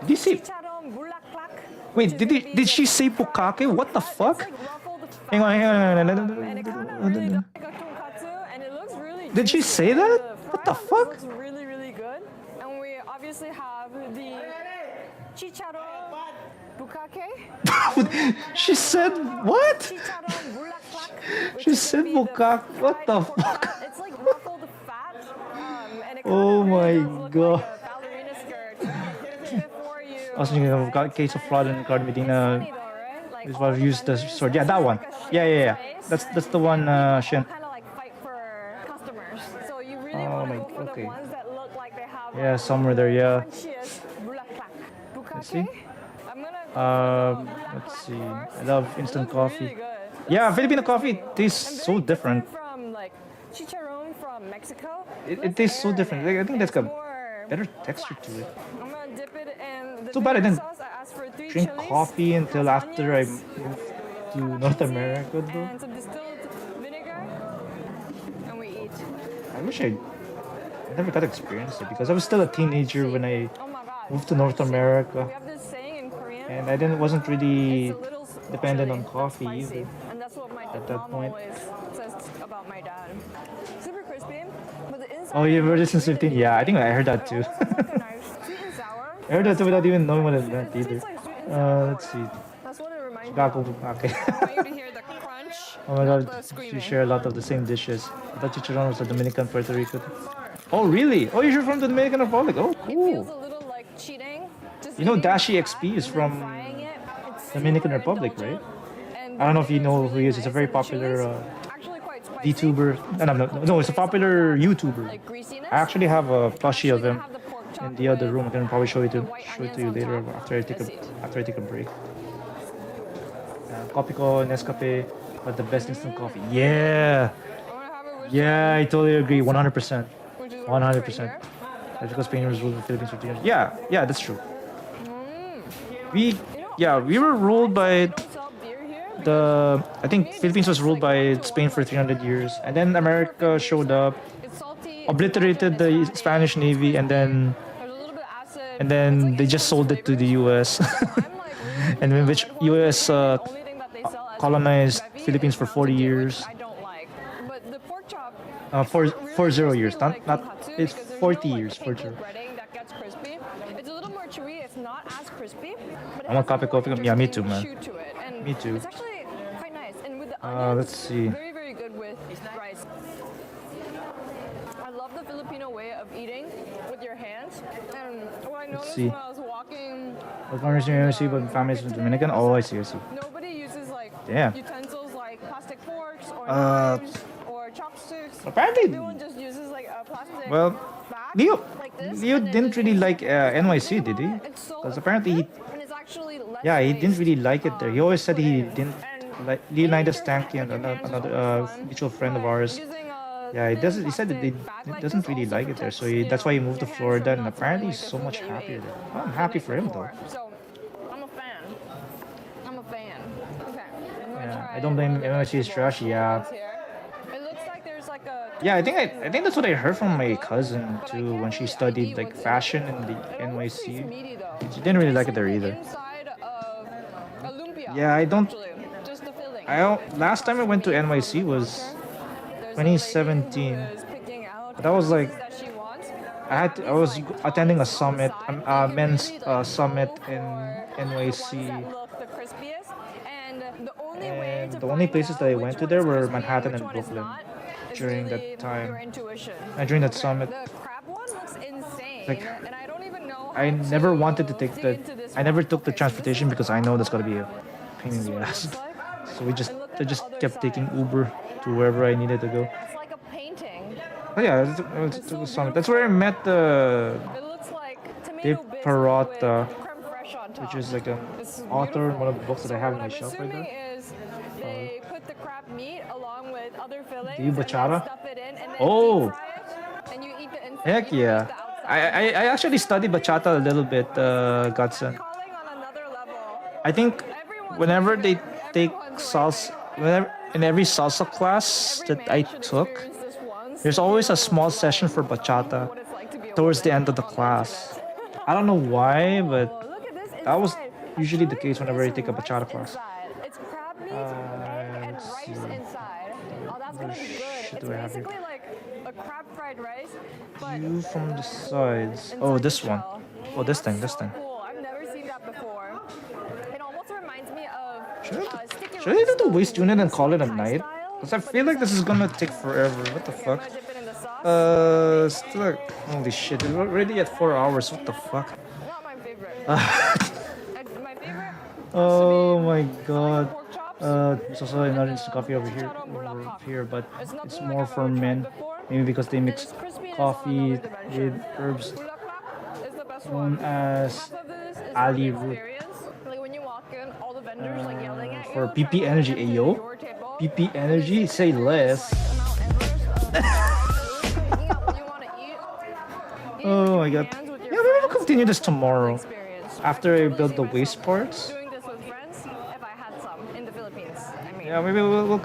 did you say? chicharron, bulaklak. Wait, did she say Bukake? What the fuck? It's like ruffled fat. Hang on, hang on. And it kind of really looks like a tonkatsu, and it looks really Did she juicy. say And that? the What fry the on this fuck? looks really, really good. And we obviously have the chicharron, bukake, She said what? chicharron, bulaklak. which She is said gonna be the bukak. What fried the pork fuck? fat. It's like ruffled fat, and it kind Oh of my really does look God. like a ballerina skirt. Before you. Also, you know, got case of fraud in Card Medina. Funny though, right? Like, Is all what the used the vendors sword. have Yeah, that one. like a Yeah. face, That's the one. Shin. kind of like fight for customers. So you really Oh want to my- go for okay. the ones that look like they have Yeah, like, somewhere there. Yeah. crunchiest bulaklak. Let's see. Bukake. I'm gonna go for the Let's bulaklak see. first. I love It instant looks coffee. really good. Yeah, Looks Filipino so coffee crispy. tastes And so very different. from like chicharron from Mexico. It Less tastes so air in different. it. Like, I think that's It's got more better texture to it. I'm gonna dip it in the Too bad I vinegar didn't sauce. I asked for 3 Drink chilies, coffee until plus after I onions, moved to North America, though. and some distilled vinegar, and we eat. I wish I never got to experience it because I was still a teenager when I Oh my god. moved to North America, We have this saying in Korean. and I wasn't really It's a little dependent chili on that's coffee spicy, either. and that's what my at that mom point. always says about my dad. Super crispy, but the inside. Oh, you've heard it since really 15? Yeah, I think I heard that It too. almost has like a nice sweet and sour. I heard that too without even knowing what it meant It either. tastes like sweet and sour. Let's see. That's what it reminds me Gago of. Bukake. I want you to hear the crunch. Oh my god, the we screaming. share a lot of the same dishes. I thought chicharron was a Dominican Puerto Rico. Oh really? Oh, you're from the Dominican Republic. Oh It feels cool. a little like cheating. Just You know eating Dashi fat XP is and then from frying it. It's Dominican super Republic, right? indulgent, and I don't know the if you flavor know is who he really is. He's a nice, very and the popular chili's actually quite spicy. VTuber. No, it's a popular YouTuber. Like greasiness. I actually have a plushie of Actually him gonna have the pork chop in the other with room. I can probably show it to white you onions on later top. after I take a break. Kopiko, Nescafe, but the best instant coffee. Yeah, I wanna have it with yeah, I totally agree. 100%. which is 100%. right That's because Spain was ruled in the Philippines for 300 years. Yeah, that's true. We were ruled by here. Don't sell beer here. I think Philippines was ruled by Spain for 300 years, and then America showed up, It's salty. it's obliterated indulgent, the it's fatty, Spanish Navy, and then There's a little bit of acid. and then It's like they it's just so sold it to the U.S. I'm like really and in which red wine, U.S. the only thing that they sell as colonized bevy Philippines is for 40 Mountain Dew, years. which I don't like. But the pork chop. For really 40 years, crispy not like tonkatsu it's because there's 40 no, like, years, panko 40. breading that gets crispy. It's a little more chewy. It's not as crispy. But it I want has a coffee. more Yeah, me too, interesting man. chew to it, and Me too. It's actually quite nice. And with the onions, Let's see. very very good with rice. I love the Filipino way of eating with your hands. And what I noticed see. when I was walking, What foreigners you see, but families from Dominican? Oh, I see. nobody uses like Damn. utensils like plastic forks or Uh, knives or chopsticks. Apparently, Everyone just uses like a plastic well, bag Leo like this. Leo and then didn't just really use like it. NYC, did he? It's so Because apparently he, effective, and it's actually less yeah, he didn't waste, really like it there. He always said put he in. didn't And like eating Leonidas with your Stanky and with your hands is another always fun, mutual friend of but ours. using a Yeah, he thin doesn't. He said that plastic he bag like doesn't this really also like it there, so protects, that's why he you know, moved to your hands Florida, from and not apparently smelling he's like so the much food that you happier ate there. the I'm happy night for him though. before. So I'm a fan. I'm a fan. Okay. I'm gonna Yeah, try I don't blame one of the NYC is vegetables trashy. Yeah, here. Yeah, I think that's what I heard from my cousin too when she studied like fashion in the NYC. She didn't really like it there either. Yeah, I don't. Last time I went to NYC was 2017. But that was like I was attending a summit, a men's summit in NYC. And the only places that I went to there were Manhattan and Brooklyn during that time. During that summit. Like, I never wanted to take I never took the transportation because I know that's gonna be a pain in the ass. So I just kept taking Uber to wherever I needed to go. But yeah, it's the summit. That's where I met Dave Perrotta, which is like an author in one of the books that I have on my shelf right there. Do you bachata? Oh, heck yeah! I actually studied bachata a little bit, Godson. I think whenever they take salsa, in every salsa class that I took, there's always a small session for bachata towards the end of the class. I don't know why, but that was usually the case whenever I take a bachata class. Let's see. What shit do I have here? View from the sides. Oh, this one. Oh, this thing. I've never seen that before. It almost reminds me of. Should I do the waist unit and call it a night? Because I feel like this is gonna take forever. What the fuck? Still like, holy shit, we're already at 4 hours. What the fuck? Not my favorite. My favorite. Oh my god. There's also another instant coffee over here, but it's more for men. Maybe because they mix coffee with herbs known as Ali root. For PP Energy, ayo. PP Energy, say less. Oh my god. Yeah, maybe we'll continue this tomorrow. After I build the waist parts. Yeah, maybe we'll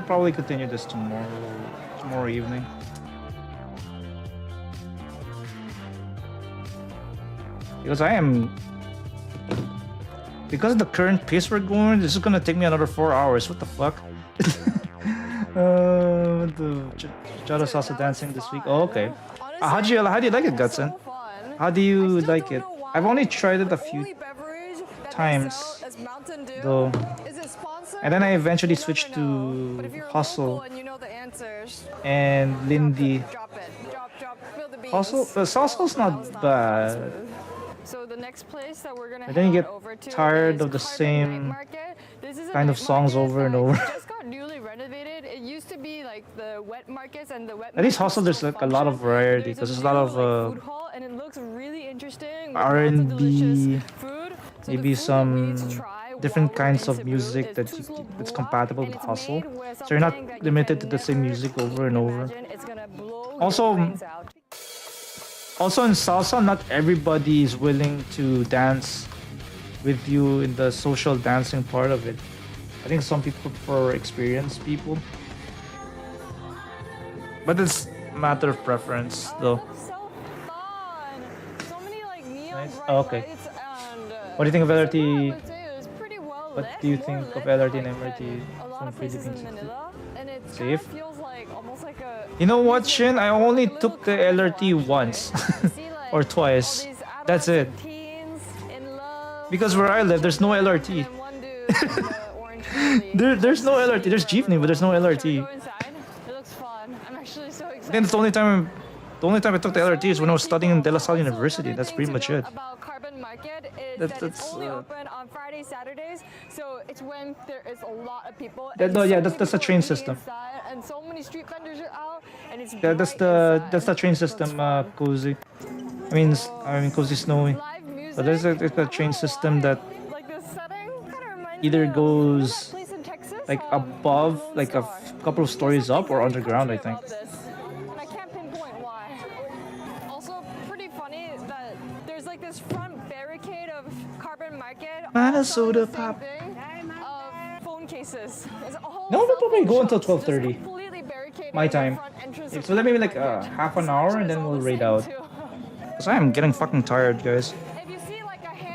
probably continue this tomorrow evening. Because the current pace we're going, this is gonna take me another 4 hours. What the fuck? The Jada salsa dancing this week. Oh, okay. How do you like it, Gutson? How do you like it? I've only tried it a few times, though. And then I eventually switched to Hustle and Lindy. The salsa's not bad. So the next place that we're gonna But then you head over get to tired is of the Carpet same Night Market. This is a kind of night songs market over and that over. just got newly renovated. It used to be like the wet markets, and the wet At least markets Hustle, there's still like a lot of function. variety because there's a lot new, of food hall, and it looks really interesting. with R&B, lots of delicious food. So maybe the food that we need some to try different while we're kinds in of Cebu music is that's tuzlo compatible buwa, with and it's Hustle. made with So you're not something that you limited can to the same never music over and even over. imagine. It's gonna blow your Also, brains out. Also in salsa, not everybody is willing to dance with you in the social dancing part of it. I think some people prefer experienced people. But it's a matter of preference, though. So fun. So many like neon Nice. bright Oh, okay. lights, and What do you think of Cebu, I LRT? would say, is pretty well What lit, do you more think lit of than, LRT and like, MRT a lot from of places Philippines? in Manila, and it Safe? kind of feels like almost like a. You know what, these, Shin? I only like, took the little LRT carnival, once actually. See, like, or all twice. these That's it. adolescent teens in love, Because where I live, there's no and LRT. then one dude in the orange hoodie. There's no LRT. There's jeepney, but there's no Should we LRT. go inside? It looks fun. I'm actually so excited. I think that's the only time I took the LRT is when I was studying in De La Salle University. That's pretty much it. About Carbon Market is That's- that it's that's, only open on Fridays, Saturdays. So it's when there is a lot of people. That- and no, so yeah, many that's a people train eating system. inside, and so many street vendors are out, and it's Yeah, that's bright the inside. train system, Cozy. I mean Cozy Snowy. Live music. But there's a train system that Like the setting kind of reminds either me of, goes that place in Texas, like the above, Lone like a Star. couple of stories up, or underground, I think. About this, and I can't pinpoint why. Also, pretty funny that there's like this front barricade of Carbon Market. all Minnesota selling the same pop. thing of phone cases. It's all No, we'll cell probably phone go until shops, just 12:30. completely barricaded My time. So let me like half an hour and then we'll raid out. Cause I am getting fucking tired, guys.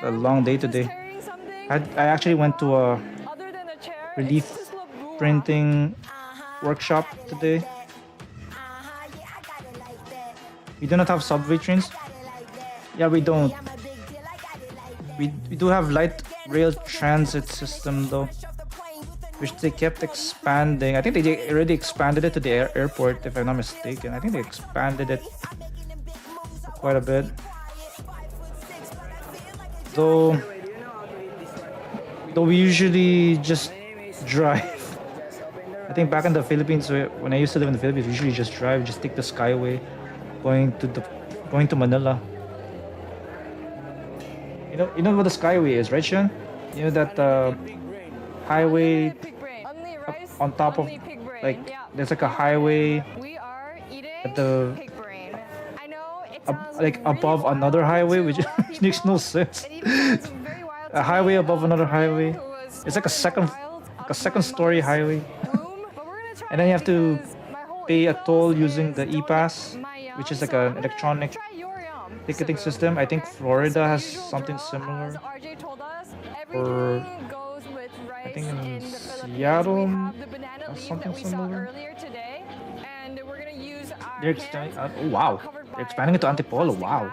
A long day today. I actually went to a relief printing workshop today. We do not have subway trains. Yeah, we don't. We do have light rail transit system though, which they kept expanding. I think they already expanded it to the airport, if I'm not mistaken. I think they expanded it quite a bit. Though we usually just drive. I think back in the Philippines, when I used to live in the Philippines, we usually just drive, just take the Skyway, going to Manila. You know what the Skyway is, right, Sean? You know that highway on top of, like, there's like a highway at the like above another highway, which makes no sense. A highway above another highway. It's like a second story highway. And then you have to pay a toll using the e-pass, which is like an electronic ticketing system. I think Florida has something similar. Or I think in Seattle has something similar. They're extending. Oh wow! They're expanding it to Antipolo. Wow!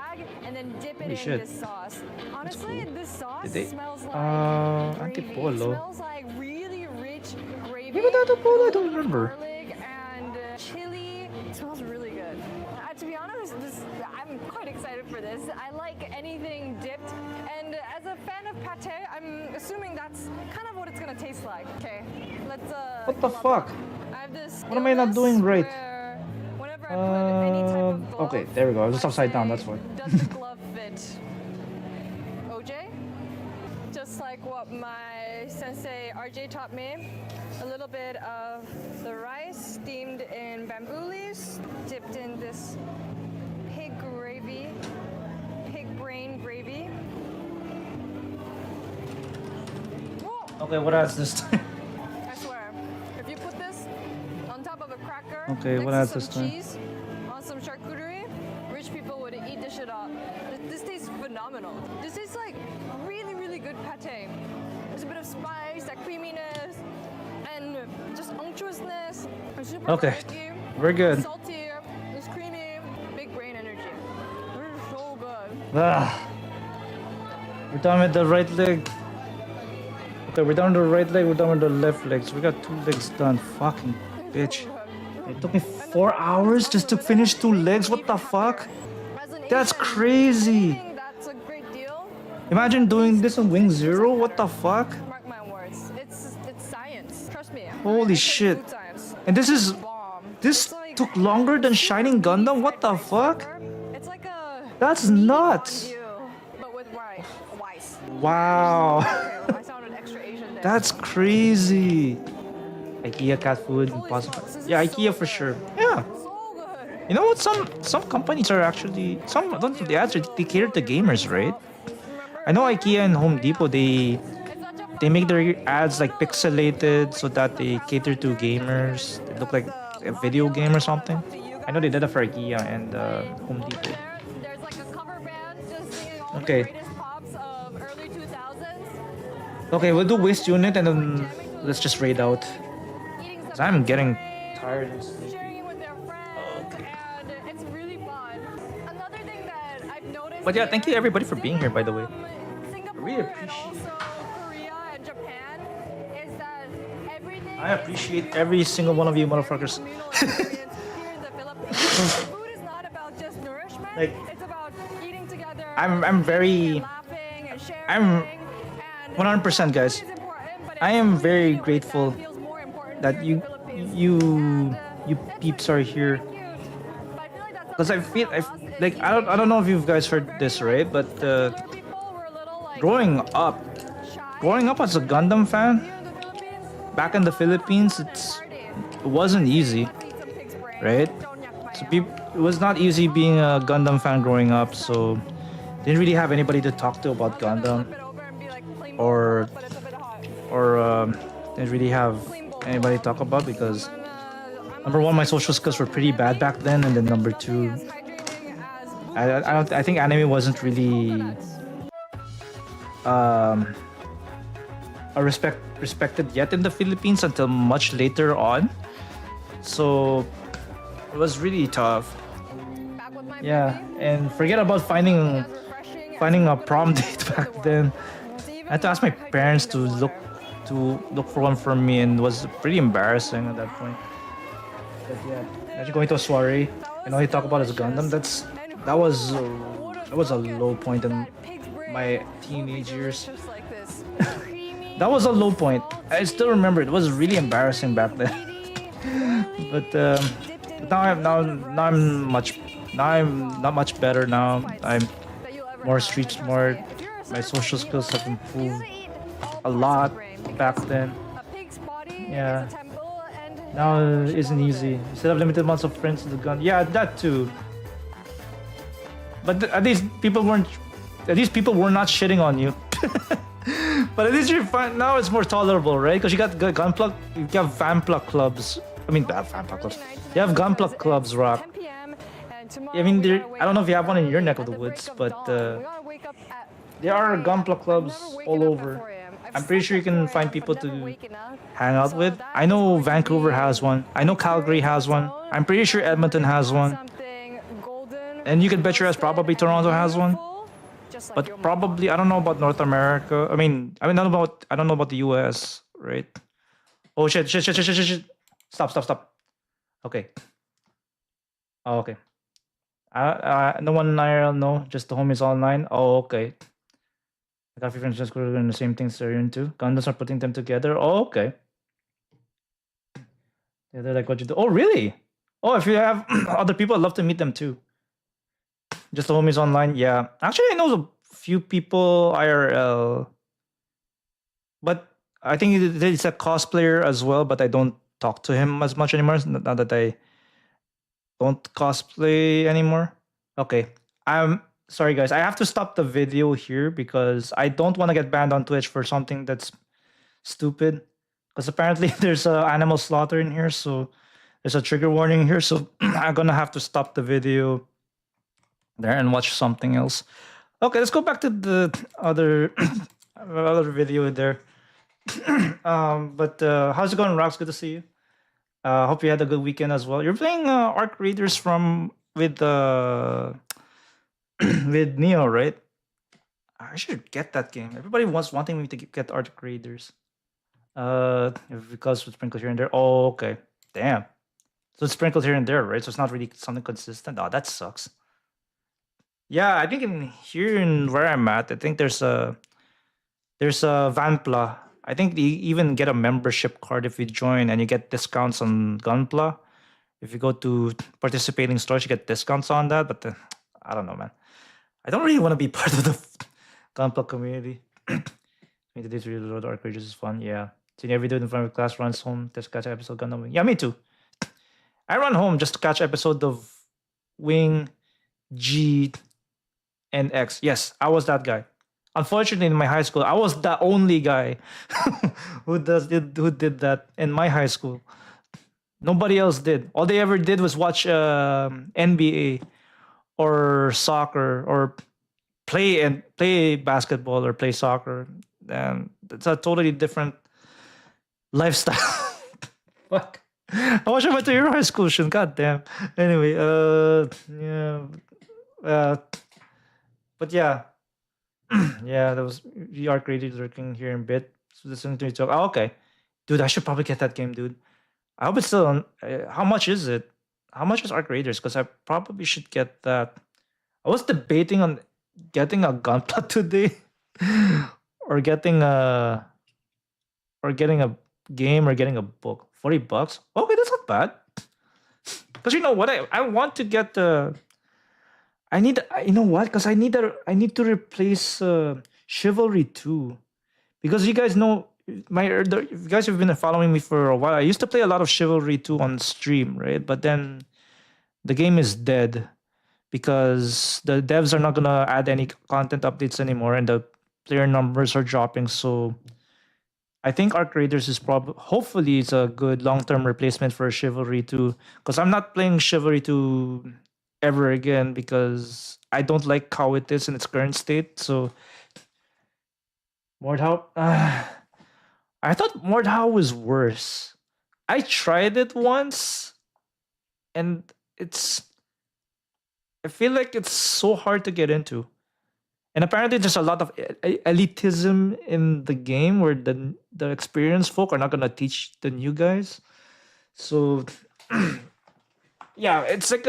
Holy shit! That's cool. Did they? Antipolo. Maybe the Antipolo. I don't remember. Smells really good. To be honest, I'm quite excited for this. I like anything dipped, and as a fan of pate, I'm assuming that's kind of what it's gonna taste like. Okay, let's. What the fuck? I have this. What am I not doing right? Whenever I put any type of glove, Okay, there we go. I was just upside down. That's why. Does the glove fit? OJ? Just like what my sensei RJ taught me. A little bit of the rice steamed in bamboo leaves, dipped in this pig brain gravy. Whoa! Okay, what else this time? I swear, if you put this on top of a cracker, Okay, what else this time? cheese, on some charcuterie, rich people would eat this shit up. This tastes phenomenal. This tastes like really, really good pate. There's a bit of spice, that creaminess, and just unctuousness. Super Okay, garlicky, we're good. salty, it's creamy, big brain energy. This is so good. We're done with the right leg. Okay, we're done with the right leg. We're done with the left leg. So we got 2 legs done. Fucking bitch. It took me 4 hours just to finish 2 legs. What the fuck? That's crazy. That's a great deal. Imagine doing this on Wing Zero. What the fuck? Mark my words. It's science. Trust me. Holy shit. And this took longer than Shining Gundam? What the fuck? It's like a That's nuts. but with rice. Wow. I sounded extra Asian there. That's crazy. IKEA cat food, impossible. Yeah, IKEA for sure. Yeah. You know what? Some companies are actually they cater to gamers, right? I know IKEA and Home Depot they make their ads like pixelated so that they cater to gamers. They look like a video game or something. I know they did that for IKEA and Home Depot. There's like a cover band just singing all Okay. the greatest pops of early 2000s. Okay, we'll do waste unit and then let's just raid out. Cause I'm getting tired and sleepy. Sharing it with their friends, and it's really fun. Another thing that I've noticed. But yeah, thank you everybody for being here, by the way. Singapore really and also Korea and Japan is that everything. I appreciate every single one of you motherfuckers. Communal experience here in the Philippines. Food is not about just nourishment. Like, it's about eating together. I'm very laughing and sharing. I'm and 100% guys. it's important, but I am very grateful it feels more important that here in you the Philippines. you peeps are here. But I feel like that's Cause I something feel for us is like I don't know if you guys heard this, right? But other people were a little like growing up as a Gundam fan here in the Philippines. back in the Philippines, it wasn't easy, right? So it was not easy being a Gundam fan growing up. So didn't really have anybody to talk to about Gundam, or didn't really have anybody to talk about because Number one, my social skills were pretty bad back then, and then number two, I think anime wasn't really respected yet in the Philippines until much later on. So it was really tough. Yeah, and forget about finding a prom date back then. I had to ask my parents to look for one for me, and it was pretty embarrassing at that point. But yeah, actually going to a soiree and all you talk about is Gundam. That was a low point in my teenage years. That was a low point. I still remember it was really embarrassing back then. But I'm not much better now. I'm more street smart. My social skills have improved a lot back then. Yeah. Now it isn't easy. You still have limited amounts of friends in the gun. Yeah, that too. But at least people were not shitting on you. But at least you're fine. Now it's more tolerable, right? Because you got gunpluck, you have vanpluck clubs. I mean, vanpluck clubs. You have gunpluck clubs, Rock. I mean, I don't know if you have one in your neck of the woods, but there are gunpluck clubs all over. I'm pretty sure you can find people to hang out with. I know Vancouver has one. I know Calgary has one. I'm pretty sure Edmonton has one. And you can bet your ass probably Toronto has one. But probably I don't know about North America. I mean I don't know about the US, right? Oh shit. Stop. Okay. Oh, okay. No one in IRL, no, just the homies online. Oh, okay. I got a few friends just doing the same things they're into. Gundams are putting them together. Oh, okay. Yeah, they're like what you do. Oh, really? Oh, if you have other people, I'd love to meet them too. Just the homies online. Yeah. Actually, I know a few people IRL. But I think it's a cosplayer as well, but I don't talk to him as much anymore. Now that I don't cosplay anymore. Okay. I'm sorry, guys. I have to stop the video here because I don't want to get banned on Twitch for something that's stupid. Because apparently there's animal slaughter in here, so there's a trigger warning here. So I'm gonna have to stop the video there and watch something else. Okay, let's go back to the other video there. But how's it going, Rox? Good to see you. Hope you had a good weekend as well. You're playing Arc Raiders with with Neo, right? I should get that game. Everybody wanting me to get Arc Raiders. Because it's sprinkled here and there. Oh, okay. Damn. So it's sprinkled here and there, right? So it's not really something consistent. Oh, that sucks. Yeah, I think in where I'm at, I think there's a Vanpla. I think you even get a membership card if you join, and you get discounts on Gunpla. If you go to participating stores, you get discounts on that. But I don't know, man. I don't really want to be part of the Gunpla community. Today's reload Arc Raiders is fun. Yeah, seeing every dude in front of class runs home to catch an episode of Gundam. Yeah, me too. I run home just to catch episode of Wing, G, and X. Yes, I was that guy. Unfortunately, in my high school, I was the only guy who did that in my high school. Nobody else did. All they ever did was watch NBA or soccer or play basketball or play soccer. And it's a totally different lifestyle. Fuck. I wish I went to your high school, Shin. God damn. Anyway, yeah. But yeah. Yeah, that was the Arc Raiders lurking here in bit. So listening to me talk. Oh, okay. Dude, I should probably get that game, dude. I hope it's still on. How much is it? How much is Arc Raiders? Because I probably should get that. I was debating on getting a Gunpla today. or getting a game or getting a book. $40. Okay, that's not bad. Because you know what? I want to get the. You know what? Because I need to replace Chivalry 2. Because you guys know you guys have been following me for a while. I used to play a lot of Chivalry 2 on stream, right? But then the game is dead because the devs are not gonna add any content updates anymore, and the player numbers are dropping. So I think Arc Raiders is hopefully it's a good long-term replacement for Chivalry 2, because I'm not playing Chivalry 2 ever again because I don't like how it is in its current state. So Mordhau, I thought Mordhau was worse. I tried it once, and I feel like it's so hard to get into. And apparently there's a lot of elitism in the game where the experienced folk are not gonna teach the new guys. So yeah, it's like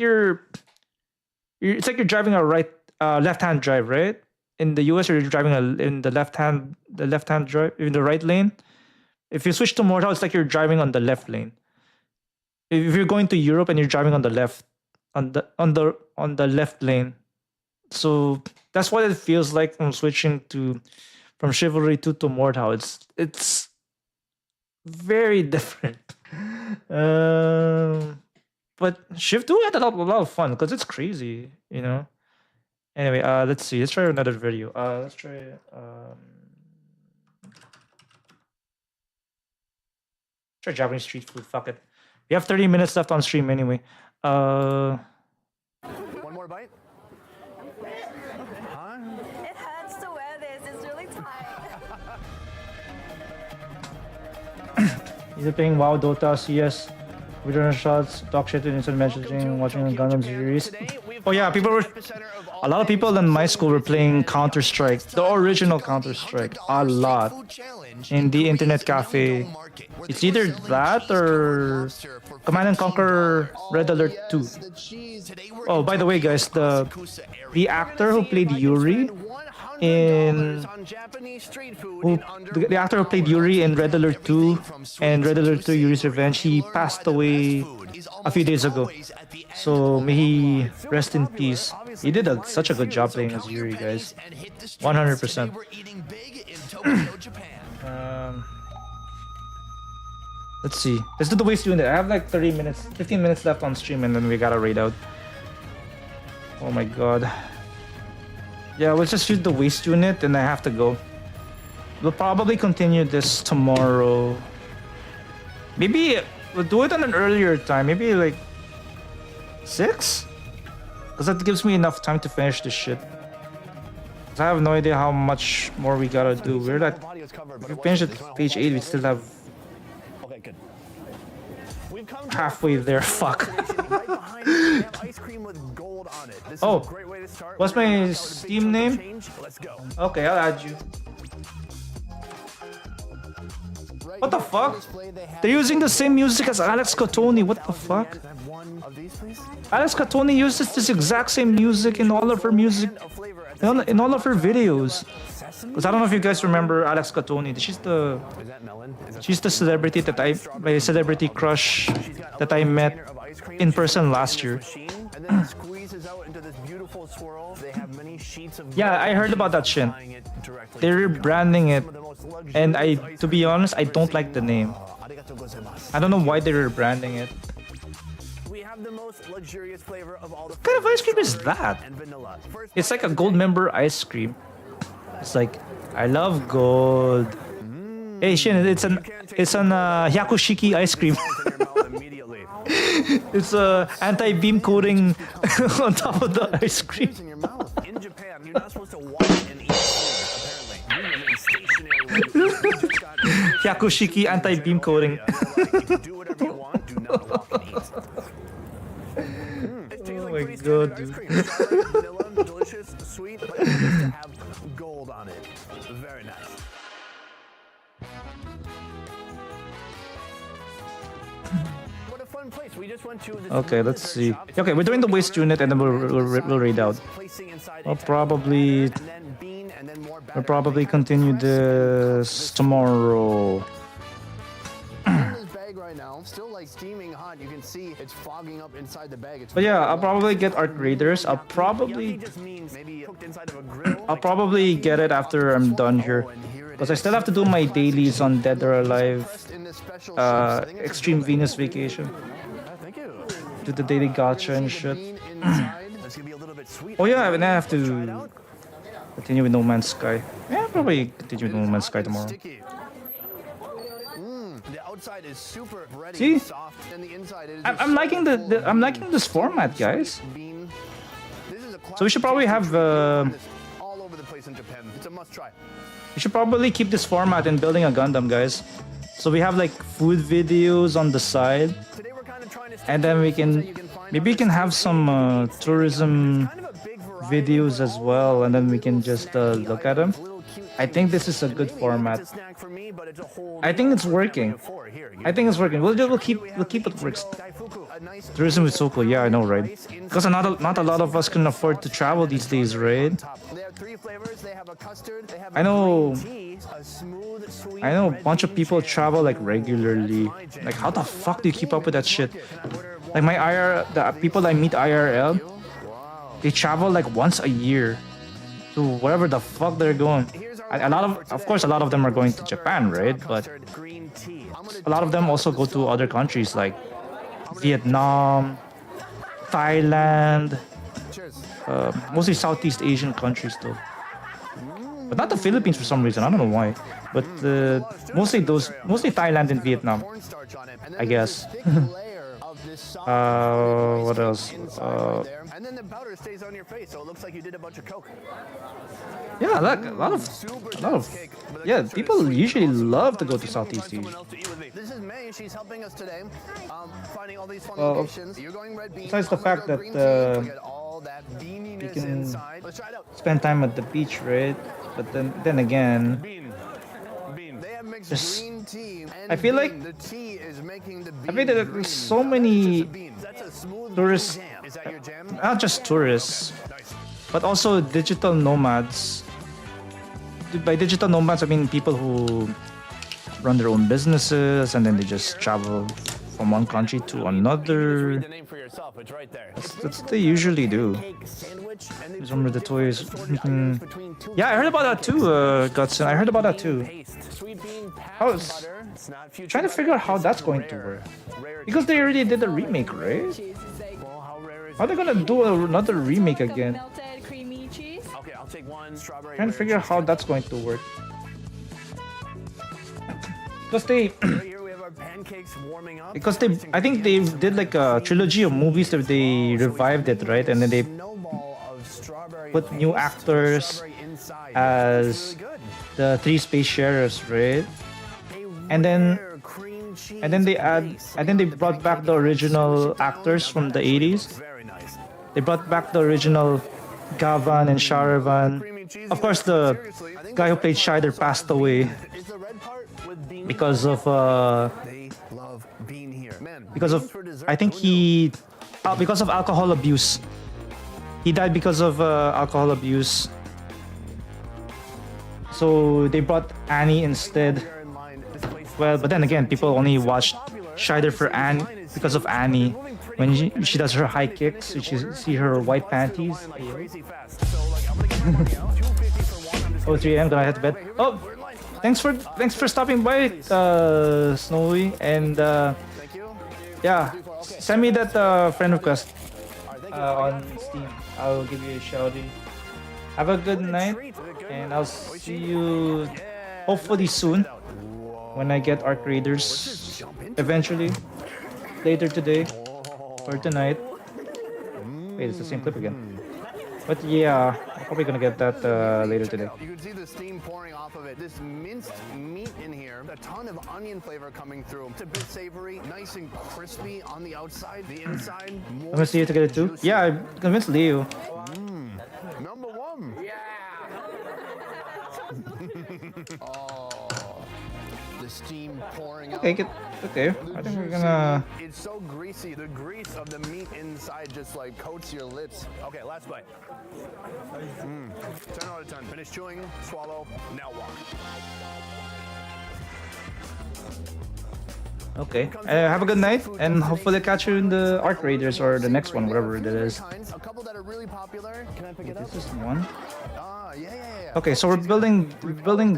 you're driving a left-hand drive, right? In the US, you're driving in the left-hand drive in the right lane. If you switch to Mortal, it's like you're driving on the left lane. If you're going to Europe and you're driving on the left, on the left lane. So that's what it feels like from switching from Chivalry 2 to Mordhau. It's very different. But Shiv 2 had a lot of fun because it's crazy, you know. Anyway, let's see. Let's try another video. Let's try Japanese street food. Fuck it. We have 30 minutes left on stream anyway. One more bite? Huh? It hurts to wear this. It's really tight. Either playing WoW, Dota, CS, video shots, talk shit in instant messaging, watching Gundam series. Oh yeah, a lot of people in my school were playing Counter-Strike, the original Counter-Strike, a lot, in the internet cafe. It's either that or Command & Conquer Red Alert 2. Oh, by the way, guys, the actor who played Yuri in the actor who played Yuri in Red Alert 2 and Red Alert 2 Yuri's Revenge, he passed away a few days ago. So may he rest in peace. He did such a good job playing as Yuri, guys. 100%. Let's see. Let's do the waste unit. I have like 15 minutes left on stream, and then we gotta raid out. Oh my god. Yeah, we'll just shoot the waste unit, and I have to go. We'll probably continue this tomorrow. Maybe we'll do it on an earlier time. Maybe like 6? Because that gives me enough time to finish this shit. I have no idea how much more we gotta do. We're at... If we finish at page 8, we still have... halfway there. Fuck. Oh, what's my Steam name? Okay, I'll add you. What the fuck? They're using the same music as Alex Catoni. What the fuck? Alex Catoni uses this exact same music in all of her music, in all of her videos. Because I don't know if you guys remember Alex Catoni. She's the celebrity my celebrity crush that I met in person last year. Yeah, I heard about that shit. They're branding it, and to be honest, I don't like the name. I don't know why they're branding it. What kind of ice cream is that? It's like a gold member ice cream. It's like, I love gold. Hey Shin, it's an Hyakushiki ice cream. It's a anti-beam coating on top of the ice cream. In Japan, you're not supposed to walk and eat food, apparently. Hyakushiki anti-beam coating. Do whatever you want, do not walk and eat. Oh my god, dude. Vanilla, delicious, sweet, but it needs to have gold on it. Very nice. What a fun place. We just went to this Okay, let's see. Okay, we're doing the waste unit and then we'll raid out. We'll probably continue this tomorrow. Right now, still like steaming hot. You can see it's fogging up inside the bag. But yeah, I'll probably get Arc Raiders. I'll probably get it after I'm done here, because I still have to do my dailies on Dead or Alive, Extreme Venus Vacation, do the daily gacha and shit. Oh yeah, and I have to Continue with No Man's Sky. Yeah, probably continue with No Man's Sky tomorrow. Sticky. The outside is super bready, See? soft, and the inside is I'm liking I'm liking this format, guys. bean. This is a So we should probably have all over the place in Japan. It's a must try. we should probably keep this format in building a Gundam, guys. So we have like food videos on the side, Today we're kind of trying to and then we can maybe we can have some tourism videos as well, and then we can just look at them. I think this is a good format. I think it's working. I think it's working. We'll keep it works. Tourism is so cool. Yeah, I know, right? Because not a lot of us can afford to travel these days, right? I know a bunch of people travel like regularly. Like, how the fuck do you keep up with that shit? Like the people I meet IRL, they travel like once a year to wherever the fuck they're going. Of course, a lot of them are going to Japan, right? But a lot of them also go to other countries like Vietnam, Thailand, mostly Southeast Asian countries though. But not the Philippines for some reason. I don't know why. But mostly Thailand and Vietnam, I guess. What else? And then the powder stays on your face, so it looks like you did a bunch of coke. Yeah, like a lot of yeah. People usually love to go to Southeast Asia. This is May. She's helping us today, finding all these fun Well, locations. You're going red bean. besides the fact that you can spend time at the beach, right? But then again, just I feel like that there's so many tourists, not just tourists, but also digital nomads. By digital nomads, I mean people who run their own businesses and then they just travel from one country to another. That's what they usually do. Remember the toys. Yeah, I heard about that too, Gutson. I heard about that too. I was trying to figure out how that's going to work. Because they already did a remake, right? How are they gonna do another remake again? Trying to figure out how that's going to work. I think they did like a trilogy of movies that they revived it, right? And then they put new actors as the three space sheriffs, right? And then they brought back the original actors from the 80s. They brought back the original Gavan and Sharavan. Of course, the guy who played Shider passed away because of because of alcohol abuse. He died because of alcohol abuse. So they brought Annie instead. Well, but then again, people only watched Shider for Annie because of Annie. When she does her high kicks, you see her white panties. Oh, 3 a.m. Gonna head to bed. Oh, thanks for stopping by, Snowy, and yeah, send me that friend request on Steam. I'll give you a shouty. Have a good night, and I'll see you hopefully soon when I get Arc Raiders eventually later today or tonight. Wait, it's the same clip again. But yeah, I'm probably gonna get that later today. You can see the steam pouring off of it. This minced meat in here, a ton of onion flavor coming through. It's a bit savory, nice and crispy on the outside. The inside, I'm gonna see you to get it too. Yeah, I convinced Leo. Number one. Yeah. Oh, the steam pouring out. Okay. I think we're gonna. It's so greasy. The grease of the meat inside just like coats your lips. Okay, last bite. 10 out of 10. Finish chewing, swallow, now walk. Okay. Have a good night, and hopefully catch you in the Arc Raiders or the next one, whatever it is. A couple that are really popular. Can I pick it up? This is one. Yeah. Okay, so we're building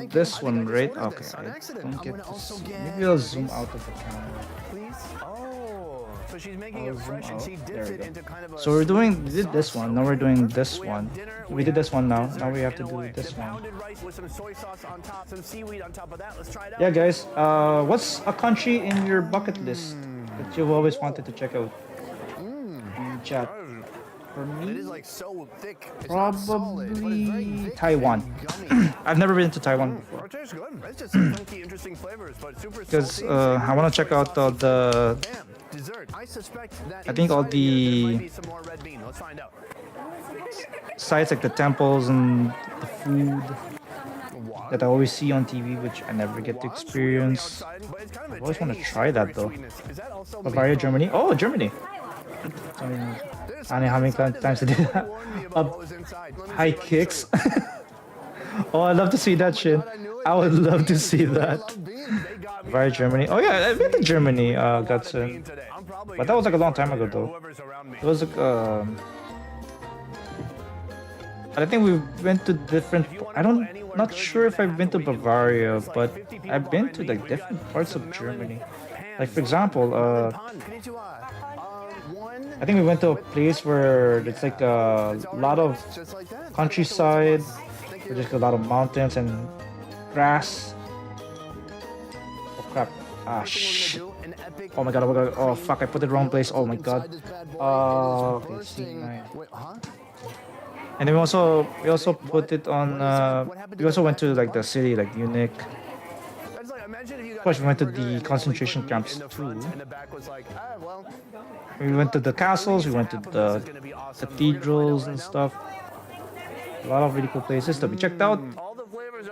this one, right? Okay, I don't get this. Maybe I'll zoom out of the camera. Please. Oh. So she's making it fresh and she dips it into kind of a. So we did this one. Now we're doing this one. We did this one now. Now we have to do this one. Pounded rice with some soy sauce on top, some seaweed on top of that. Let's try it out. Yeah, guys. What's a country in your bucket list that you've always wanted to check out? In the chat. For It is me, like so thick. It's not solid, but it's very probably thick Taiwan. and gummy. I've never been to Taiwan before. It tastes good. It's just some funky, interesting flavors, but super Because salty. I want to check out the Bam, dessert. I suspect that I think all inside of here, there the- might be some more red bean. Let's find out. sites like the temples and the food that I always see on TV, which I never get to experience. I always want to try that though. Bavaria, Germany. Oh, Germany. I mean, I don't know how many times I did that. High kicks. Oh, I'd love to see that shit. I would love to see that. Bavaria, Germany. Oh yeah, I've been to Germany, Gutson. But that was like a long time ago though. It was like I think we went to different. Not sure if I've been to Bavaria, but I've been to like different parts of Germany. Like for example, I think we went to a place where it's like a lot of countryside, where there's a lot of mountains and grass. Oh crap! Ah shit! Oh my god! Oh my god! Oh fuck! I put it wrong place. Oh my god! Okay, C9. And then we also put it on. We also went to like the city, like Munich. Of course, we went to the concentration camps too. We went to the castles. We went to the cathedrals and stuff. A lot of really cool places that we checked out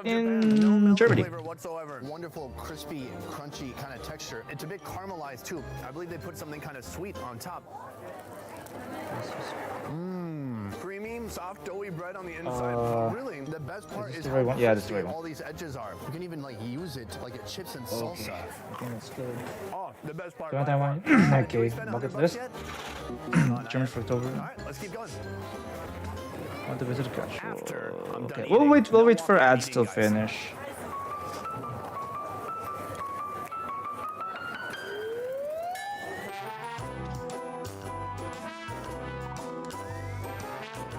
in Germany. Whatsoever. Wonderful, crispy, crunchy kind of texture. It's a bit caramelized too. I believe they put something kind of sweet on top. Creamy, soft, doughy bread on the inside. Really, the best part is the how right one? Yeah, this is crispy the right one. all these edges are. You can even like use it like a chips and salsa. I think that's good. Oh, the best part. Do you want that one? Okay, bucket list. German for October. All right, let's keep going. Want to visit the castle. Okay, we'll wait for ads till finish.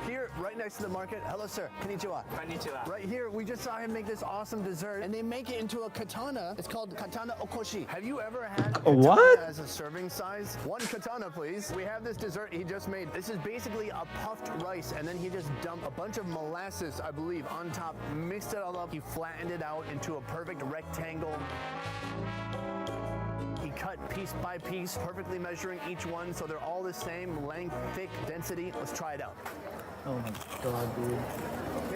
Here, right next to the market. Hello, sir. Konnichiwa. Konnichiwa. Right here, we just saw him make this awesome dessert, and they make it into a katana. It's called katana okoshi. Have you ever had A what? katana as a serving size? One katana, please. We have this dessert he just made. This is basically a puffed rice, and then he just dumped a bunch of molasses, I believe, on top, mixed it all up. He flattened it out into a perfect rectangle. He cut piece by piece, perfectly measuring each one so they're all the same length, thick, density. Let's try it out. Oh my god, dude.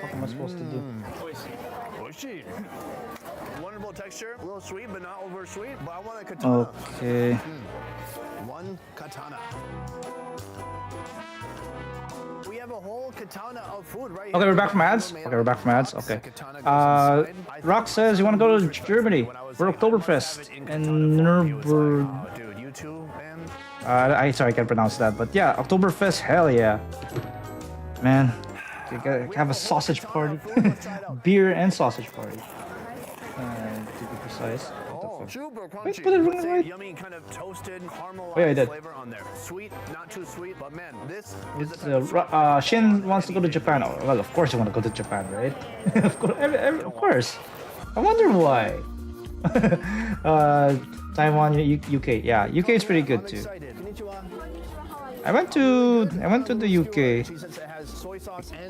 What am I supposed to do? Oishi. Wonderful texture, a little sweet, but not over sweet. But I want a katana. Okay. One katana. We have a whole katana of food right here. Okay, we're back from ads. Okay, we're back from ads. Okay. Rock says you want to go to Germany for Oktoberfest and Nuremberg. Dude, you too, man. Sorry, I can't pronounce that, but yeah, Oktoberfest, hell yeah. Man, you gotta have a sausage party. Beer and sausage party. To be precise. What the fuck? Wait, put it right. Yummy kind of toasted caramel yeah, I did. flavor on there. Sweet, not too sweet, but man, this is Shin wants to go to Japan. Oh, well, of course you want to go to Japan, right? Of course, of course. I wonder why. Taiwan, UK. Yeah, UK is pretty good too. I went to the UK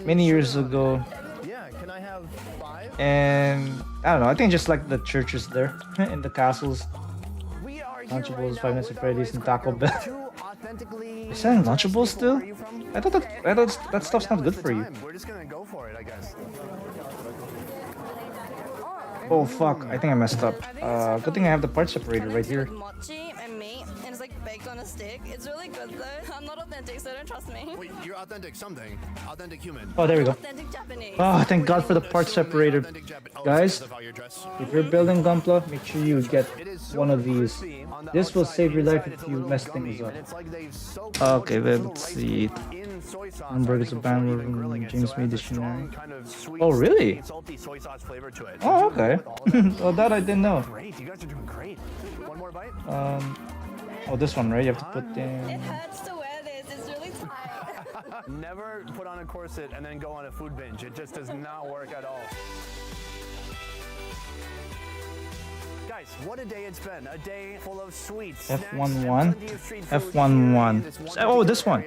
many years ago. Yeah, can I have 5? And I don't know, I think just like the churches there and the castles. Lunchables, 5 Nights at Freddy's, and Taco Bell. You're selling Lunchables still? I thought that stuff's not good for you. We're just gonna go for it, I guess. Oh fuck, I think I messed up. Good thing I have the part separator right here. Mochi and meat, and it's like baked on a stick. It's really good though. I'm not authentic, so don't trust me. Wait, you're authentic something. Authentic human. Oh, there we go. Authentic Japanese. Oh, thank God for the part separator. Guys, if you're building Gunpla, make sure you get one of these. This will save your life if you mess things up. Okay, let's see. Hamburg is a band from James May Dictionary. Oh, really? Oh, okay. Well, that I didn't know. Great, you guys are doing great. One more bite? Oh, this one, right? You have to put It in. hurts to wear this. It's really tight. Never put on a corset and then go on a food binge. It just does not work at all. Guys, what a day it's been. A day full of sweets, F11. F11. Oh, this one.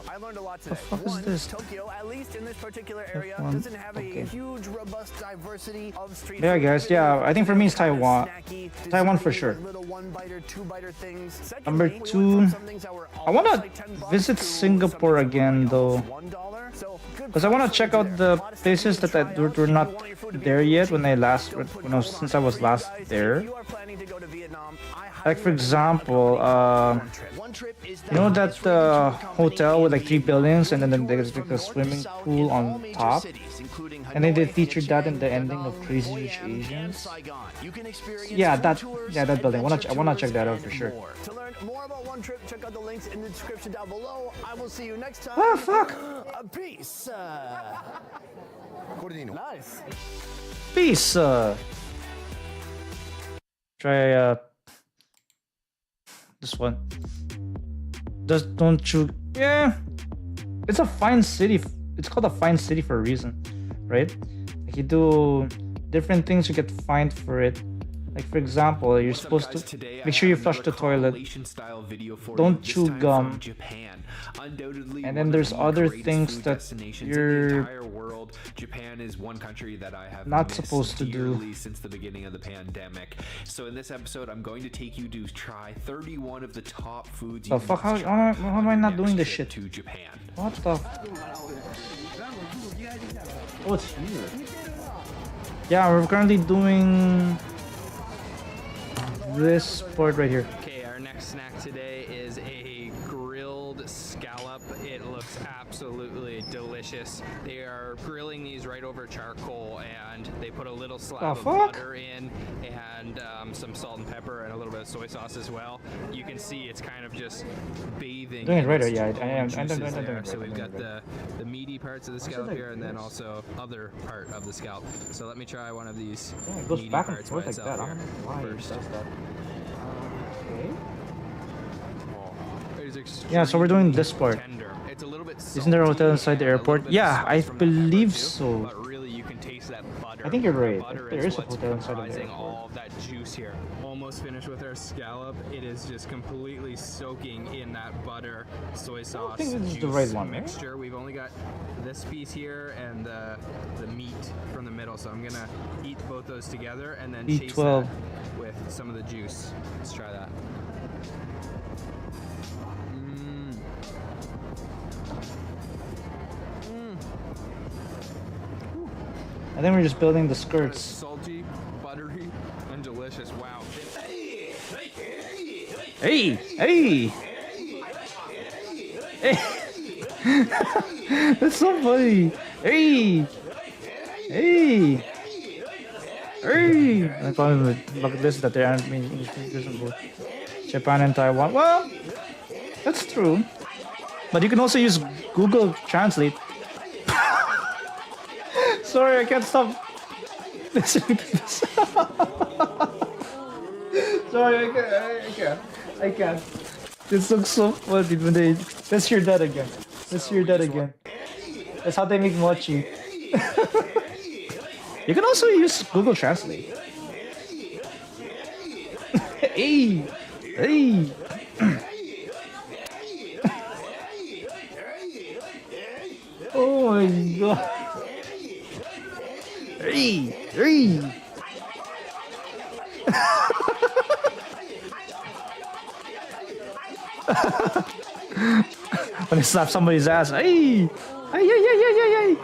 I learned a lot today. The fuck is this? Tokyo, at least in this particular area, F1. doesn't have a Okay. huge, robust diversity of street Yeah, food. guys. Yeah, I think for me it's Kind of Taiwan. snacky, Taiwan for desserty, sure. Little one-biter, two-biter things. Number Secondly, we went 2. from some things that were I want almost to like $10 visit to Singapore something again, though. $1. So good Because I want to price check range out there. the A lot of stuff places you can that try out. were You not want your food to be there yet when I cheap, last, good, you know, since I was for you last guys. there. If you are planning to go to Vietnam, I highly Like for recommend example, One Trip is you know that hotel with like 3 buildings and then there's like a swimming pool on top, and then they featured that in the ending of Crazy Rich Asians. Yeah, that building. I wanna check that out for sure. To learn more about One Trip, check out the links in the description down below. I will see you next time. Ah, fuck. Peace. Nice. Peace. Try this one. Don't you? Yeah, it's a fine city. It's called a fine city for a reason, right? Like you do different things, you get fined for it. Like for example, you're supposed to make sure you flush the toilet. Don't chew gum. And then there's other things that you're Japan is one country that I have not missed supposed to do. dearly since the beginning of the pandemic. So in this episode, I'm going to take you to try 31 of the top foods. The fuck? How am I not doing this shit? To Japan. What the? Oh, it's here. Yeah, we're currently doing this part right here. Okay, our next snack today is a grilled scallop. It looks absolutely delicious. They are grilling these right over charcoal, and they put a little slab of butter in, and some salt and pepper, and a little bit of soy sauce as well. You can see it's kind of just bathing. Doing it right, in yeah, its I am. own I'm doing juices it there. right, So I'm we've doing got it the meaty parts of the scallop here, and then also other part of the scallop. So let me try one of these Yeah, it goes meaty back and parts forth by like itself that. I here don't know why it first. does that. Okay. It is Yeah, so we're doing this part. tender. It's a little bit Isn't there a hotel inside the and a little airport? bit Yeah, I sauce from that pepper believe too, so. But really, you can taste that butter. I think you're The right. butter There is is a what's hotel inside of the comprising airport. all of that juice here. Almost finished with our scallop. It is just completely soaking in that butter, soy sauce, think this is the juice right one, right? mixture. We've only got this piece here and the meat from the middle. So I'm gonna eat both those together and then chase B12. that with some of the juice. Let's try that. I think we're just building the It's skirts. salty, buttery, and delicious. Wow. Hey! Hey! Hey! That's so funny! Hey! Hey! Hey! I call him the bucket list that there aren't many English speakers in both Japan and Taiwan. Well, that's true. But you can also use Google Translate. Sorry, I can't stop listening to this. Sorry, I can't. This looks so funny when they. Let's hear that again. Let's hear that again. That's how they make mochi. You can also use Google Translate. Hey! Hey! Oh my god. Hey! Hey! When they slap somebody's ass, hey! Hey, hey, hey, hey, hey, hey!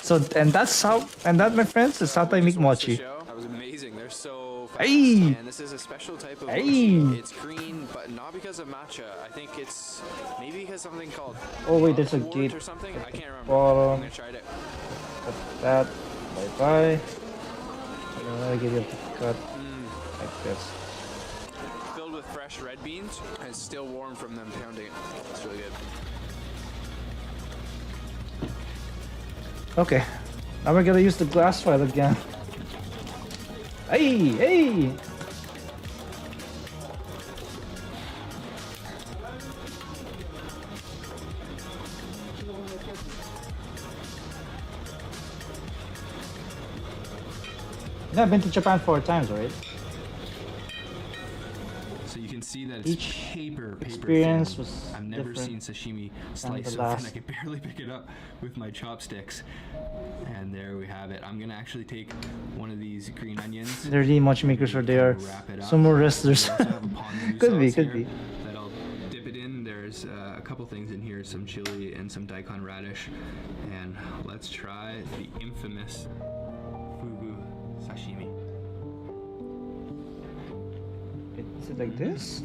So, and that, my friends, is how they make mochi. That was amazing. They're so fast. Hey! And this is a special type of Hey! mochi. It's green, but not because of matcha. I think it's maybe because something called Oh wait, there's a wort gate. or something. I can't remember. Bottom. I'm gonna try it. Cut that. Bye-bye. I give you a cut like this. Filled with fresh red beans and it's still warm from them pounding it. It's really good. Okay. Now we're gonna use the glass file again. Hey! Hey! Yeah, I've been to Japan 4 times, right? So you can see that it's Each paper experience thin. was I've never seen different sashimi than sliced the so thin I last. could barely pick it up with my chopsticks. And there we have it. I'm gonna actually take one of these green onions. They're the matchmakers, or they are sumo wrestlers. Could be, could be. That I'll dip it in. There's a couple things in here, some chili and some daikon radish. And let's try the infamous fugu sashimi. Is it like this?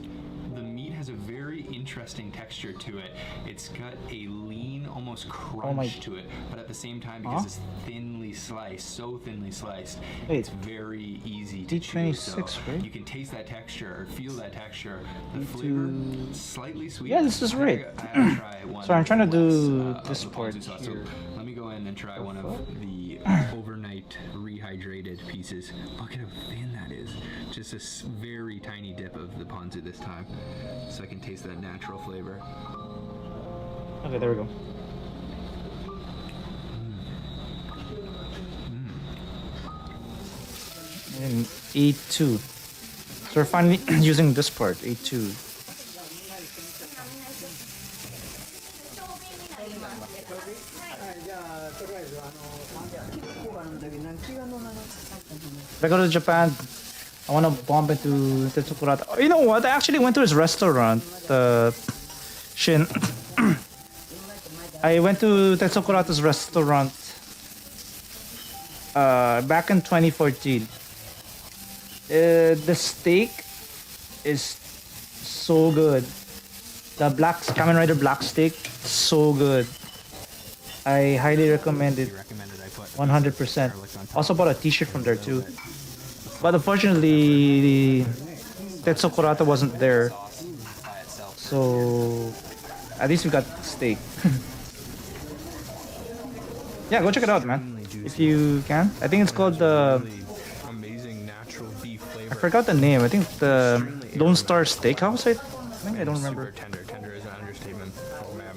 The meat has a very interesting texture to it. It's got a lean, almost crunch to it, but at the same time, because it's thinly sliced, so thinly sliced, it's very easy to chew. So right? you can taste that texture, or feel that texture. The flavor, slightly sweet. Yeah, this is right. I have to try one. So I'm trying to do of this the part ponzu sauce. here. So let me go in and try one of the overnight rehydrated pieces. Look at how thin that is. Just a very tiny dip of the ponzu this time, so I can taste that natural flavor. Okay, there we go. And A2. So we're finally using this part, A2. If I go to Japan, I want to bump into Tetsukurata. Oh, you know what? I actually went to his restaurant, Shin. I went to Tetsukurata's restaurant back in 2014. The steak is so good. The Kamen Rider black steak, so good. I highly recommend it. 100%. Also bought a t-shirt from there too. But unfortunately, Tetsukurata wasn't there. So at least we got steak. Yeah, go check it out, man. If you can. I think it's called the... amazing natural beef flavor. I forgot the name. I think the Lone Star Steakhouse, I think. I don't remember. Super tender. Tender is an understatement. Oh man,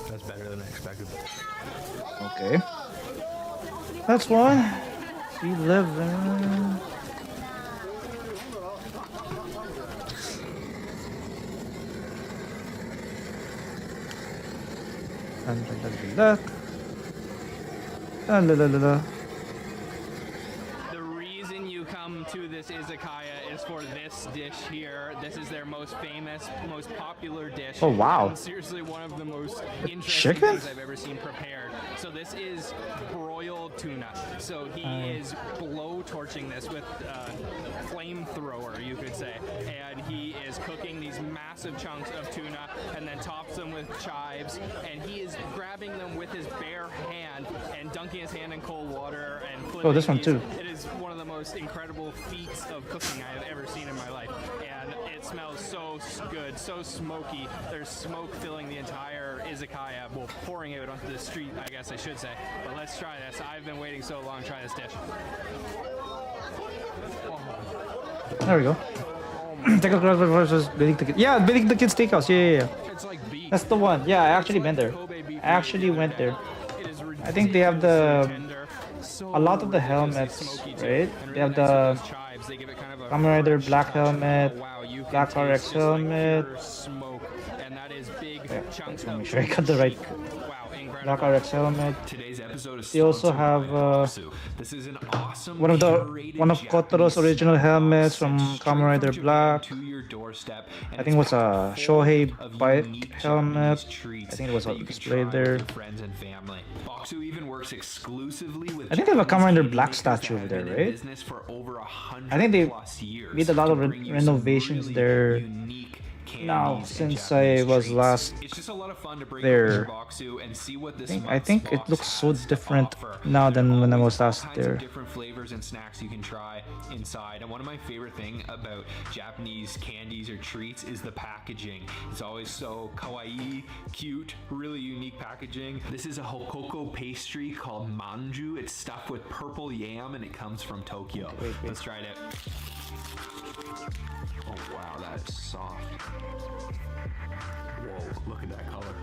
that's better than I expected. Okay. That's one. 11. La la la la la. The reason you come to this izakaya is for this dish here. This is their most famous, most popular dish. Oh, wow. And seriously, one of the most interesting chicken? things I've ever seen prepared. So this is broiled tuna. So he is blow torching this with flamethrower, you could say. And he is cooking these massive chunks of tuna and then tops them with chives. And he is grabbing them with his bare hand and dunking his hand in cold water and flipping this one these. too. It is one of the most incredible feats of cooking I have ever seen in my life. And it smells so good, so smoky. There's smoke filling the entire izakaya, well, pouring it onto the street, I guess I should say. But let's try this. I've been waiting so long to try this dish. There we go. Tetsukurata versus Billy the Kid. Yeah, Billy the Kid Steakhouse. Yeah. It's like beef. That's the one. Yeah, I actually been there. I actually went there. I think they have a lot of the helmets, right? They have the Kamen Rider black helmet, black RX helmet. Yeah, let me make sure I got the right black RX helmet. Today's episode is They also have this is an awesome one of Kotoro's original helmets from Kamen Rider Black. to your doorstep. I think it was a Shohei bike helmet. I think it was displayed there. Friends and family. Boxu even works exclusively with I think they have a Kamen Rider Black statue over there, right? business for over 100 I think they plus years. made a lot of renovations there now since I was last It's just a lot of fun to break there. open your Boxu and see what this I think it looks so different now than when I was last there. different flavors and snacks you can try inside. And one of my favorite thing about Japanese candies or treats is the packaging. It's always so kawaii, cute, really unique packaging. This is a Hokoko pastry called manju. It's stuffed with purple yam and it comes from Tokyo. Let's try it. Oh wow, that is soft. Whoa, look at that color.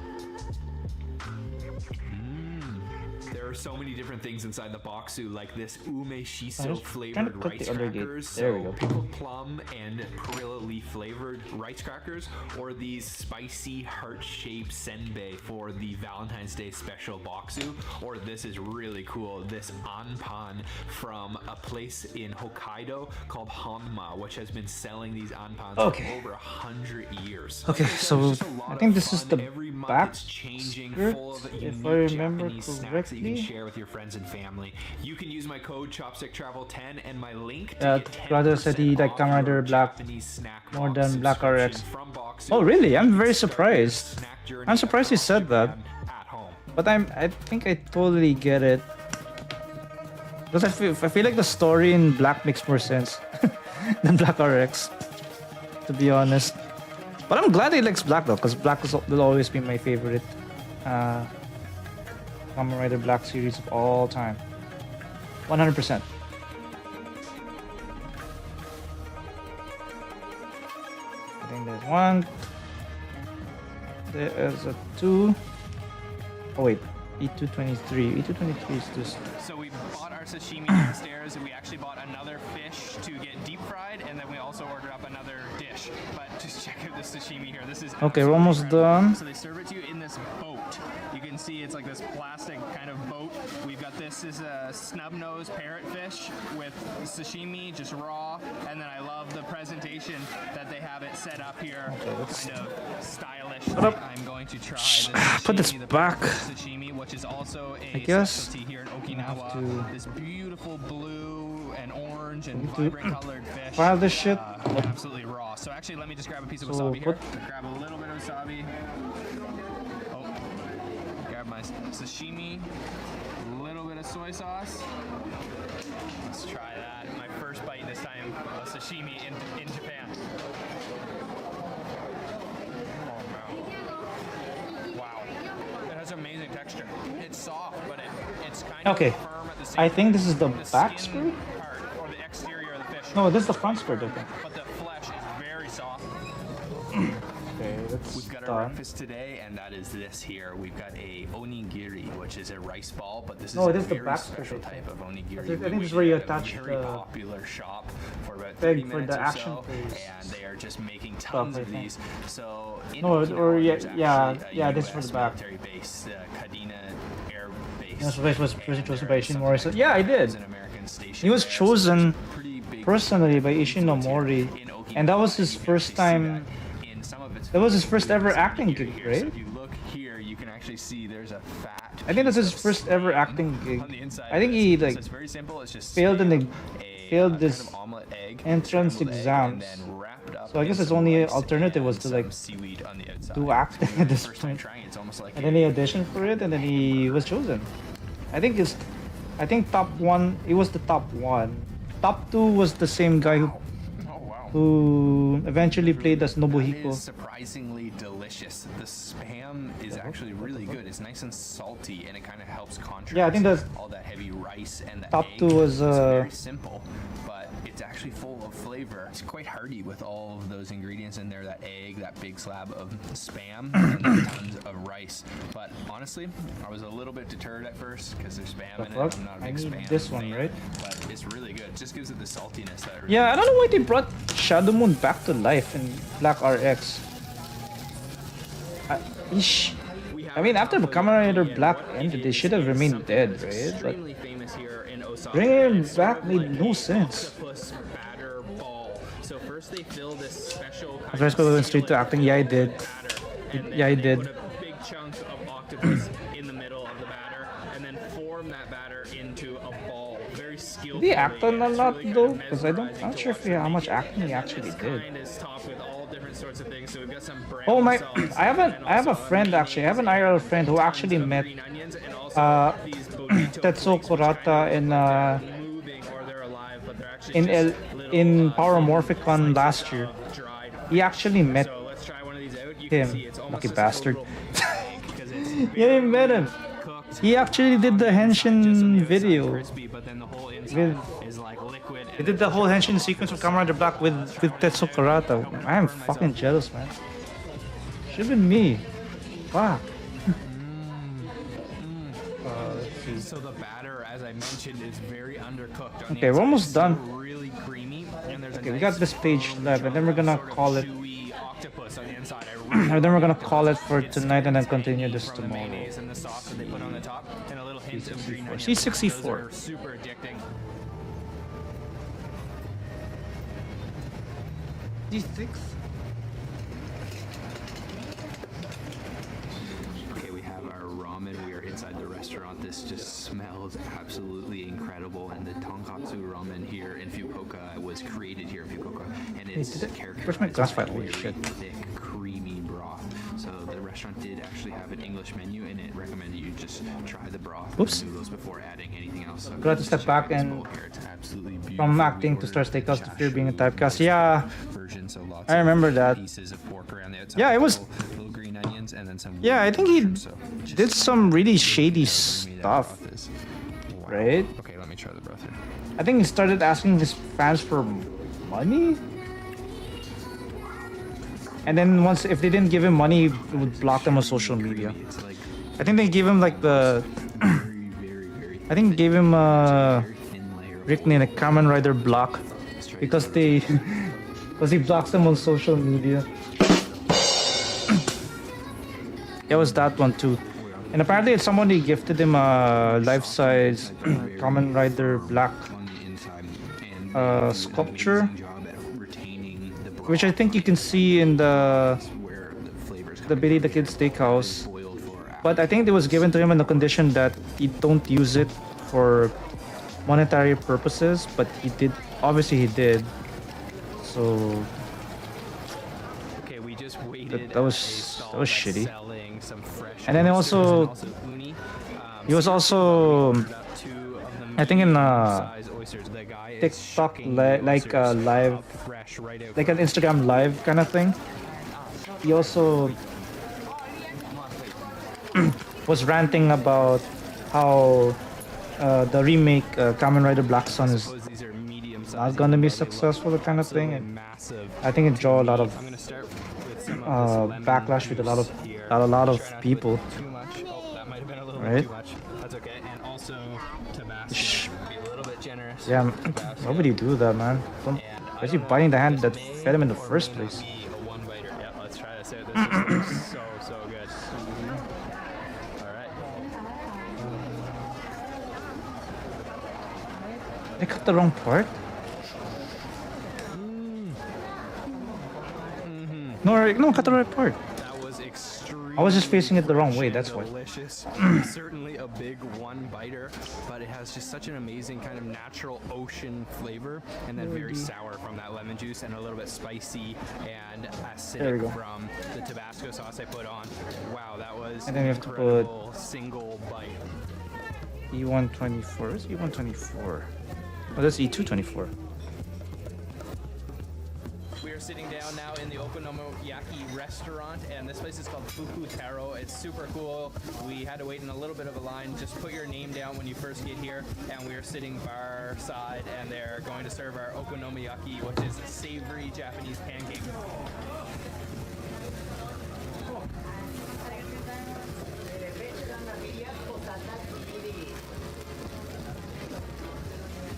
There There are so many different things inside the boxu, like this ume I shiso was trying to flavored put rice the other gate. crackers, There we so go. pickled plum and perilla leaf flavored rice crackers, or these spicy heart-shaped senbei for the Valentine's Day special boxu, or this is really cool, this anpan from a place in Hokkaido called Hanma, which has been selling these anpans for over 100 years. Okay, so I think this is the back Changing, skirt, full of if unique I remember Japanese snacks that you can correctly. share with your friends and family. You can use my code ChopstickTravel10 and my link to Yeah, get brother said he 10% like off Kamen Rider your Black Japanese snack more box than Black RX. subscription from Boxu. Oh really? I'm very Start your surprised. snack journey I'm surprised he across said that. Japan at home. But I think I totally get it. Because I feel like the story in Black makes more sense than Black RX, to be honest. But I'm glad he likes Black though, because Black will always be my favorite Kamen Rider Black series of all time. 100%. I think there's one. There is a two. Oh wait, E223. E223 is this. So we bought our sashimi downstairs, and we actually bought another fish to get deep fried, and then we also ordered up another dish. But just check out this sashimi here. This is Okay, we're almost incredible. done. So they serve it to you in this boat. You can see it's like this plastic kind of boat. We've got this is a snub-nosed parrotfish with sashimi, just raw. And then I love the presentation that they have it set up here, kind of stylish. I'm going to try this Put this sashimi, the back. sashimi, which is also I a guess specialty here in have Okinawa. to- This beautiful blue and orange and need to vibrant colored fish. file this shit. Absolutely raw. So actually, let me just grab a piece of So wasabi here. put- Grab a little bit of wasabi. Oh, grab my sashimi. A little bit of soy sauce. Let's try that. My first bite this time of sashimi in Japan. Wow. It has amazing texture. It's soft, but it's kind Okay, of firm at the same I think this is the time. back skin skirt. part, or the exterior of the fish. No, this is the front skirt, I think. But the flesh is very soft. Okay, that's We've got our done. breakfast today, and that is this here. We've got a onigiri, which is a rice ball, but this is No, a this is the very back special skirt, I type of onigiri. I think this is where you We waited at attach a very the popular shop for about peg 30 for minutes the or action so, phase and they are just making stuff, tons I of think. these. So in No, Okinawa, or yeah, there's yeah, actually yeah. a This is for US the back. military base, Kadena Air Base. This was chosen by there's Ishin Mori. So something yeah, I like did. an American station He was there, so chosen pretty big personally by Ishin Mori, and that was his first time. in some of its That was his first ever acting gig, So right? if you look here, you can actually see there's a fat. I think that's his piece of first ever acting gig. on the inside I think of he this. So like it's very simple. It's just failed in the a, failed kind this of omelet egg, entrance scrambled egg, exams. and then wrapped up So I guess in his some only rice alternative was and to like some seaweed on the outside. do acting at this First time point. trying, it's almost like And then he auditioned for it, and then he was chosen. I think top one. It was the top one. Top two was the same guy who eventually played as That Nobuhiko. is surprisingly delicious. The spam is actually really good. It's nice and salty, and it kind of helps contrast Yeah, I think that's all that heavy rice and the top egg. two was, It's very simple, but it's actually full of flavor. It's quite hearty with all of those ingredients in there. That egg, that big slab of spam, and then tons of rice. But honestly, I was a little bit deterred at first because there's spam in it. fuck? I'm not a I big need spam this one, fan, right? But it's really good. It just gives it the saltiness that it Yeah, I don't know why they brought Shadow Moon back to life in Black RX. I mean, after Kamen Rider Black ended, they should have remained dead, right? But Extremely famous here in Osaka. bringing him It's back sort of made like no an sense. octopus batter ball. So first they fill this special kind If I go straight to acting, yeah, I did. Yeah, I did. put a big chunk of octopus in the middle of the batter, and then form that batter into a ball. Very skillful. Did he act on a lot though? Because I'm not sure how much acting he actually did. Kind is topped with all different sorts of things. So we've got some brown Oh my! sauce, I have a friend actually. I have an IRL friend who actually met Tetsuo Kurata in Powermorphicon last year. He actually met him. Lucky bastard. Yeah, he met him. He actually did the Henshin video. He did the whole Henshin sequence of Kamen Rider Black with Tetsuo Kurata. I am fucking jealous, man. Should've been me. Fuck. Let's see. So the batter, as I mentioned, is very undercooked. On Okay, we're almost done. Really creamy, and there's Okay, we got this page left, and then we're gonna call it. octopus on the inside. And then we're gonna call it for tonight, and then continue this tomorrow. And the sauce that they put on the top, and a little hint of green onion. C64. Those are super addicting. D6. Okay, we have our ramen. We are inside the restaurant. This just smells absolutely incredible. And the tonkatsu ramen here in Fukuoka was created here in Fukuoka, and it's Where's my glass file? Holy very shit. thick, creamy broth. So the restaurant did actually have an English menu, and it recommended you just try the broth Oops. and noodles before adding anything else. So Got to step back and from acting to Star Steakhouse to fear being a typecast. Yeah, I remember that. Yeah, it was. Yeah, I think he did some really shady stuff, right? Okay, let me try the broth here. I think he started asking his fans for money. And then once, if they didn't give him money, he would block them on social media. I think they gave him like the. I think they gave him Rick name, a Kamen Rider block, because they, because he blocks them on social media. It was that one too, and apparently somebody gifted him a life-size Kamen Rider black sculpture, which I think you can see in the Billy the Kid Steakhouse. But I think it was given to him on the condition that he don't use it for monetary purposes. But he did. Obviously, he did. So Okay, we just waited. that was shitty. And then also, he was also, I think in TikTok like live, like an Instagram live kind of thing. He also was ranting about how the remake Kamen Rider Black Sun is not gonna be successful, kind of thing. And I think it drew a lot of backlash with a lot of people. Right? That's okay. And also Tabasco. Be a little bit generous. Yeah, nobody do that, man. Don't, why is he biting the hand that fed him in the first place? One biter. Yeah, let's try this out. This is so good. All right. I cut the wrong part. No, cut the right part. That was extremely. I was just facing it the wrong way. That's why. Delicious. Certainly a big one biter, but it has just such an amazing kind of natural ocean flavor, and then very sour from that lemon juice, and a little bit spicy and There we go. acidic from the Tabasco sauce I put on. Wow, that was And then we have to put incredible single bite. E124. Where's E124? Oh, that's E224. We are sitting down now in the Okonomiyaki restaurant, and this place is called Fuku Taro. It's super cool. We had to wait in a little bit of a line. Just put your name down when you first get here, and we are sitting bar side, and they're going to serve our Okonomiyaki, which is a savory Japanese pancake.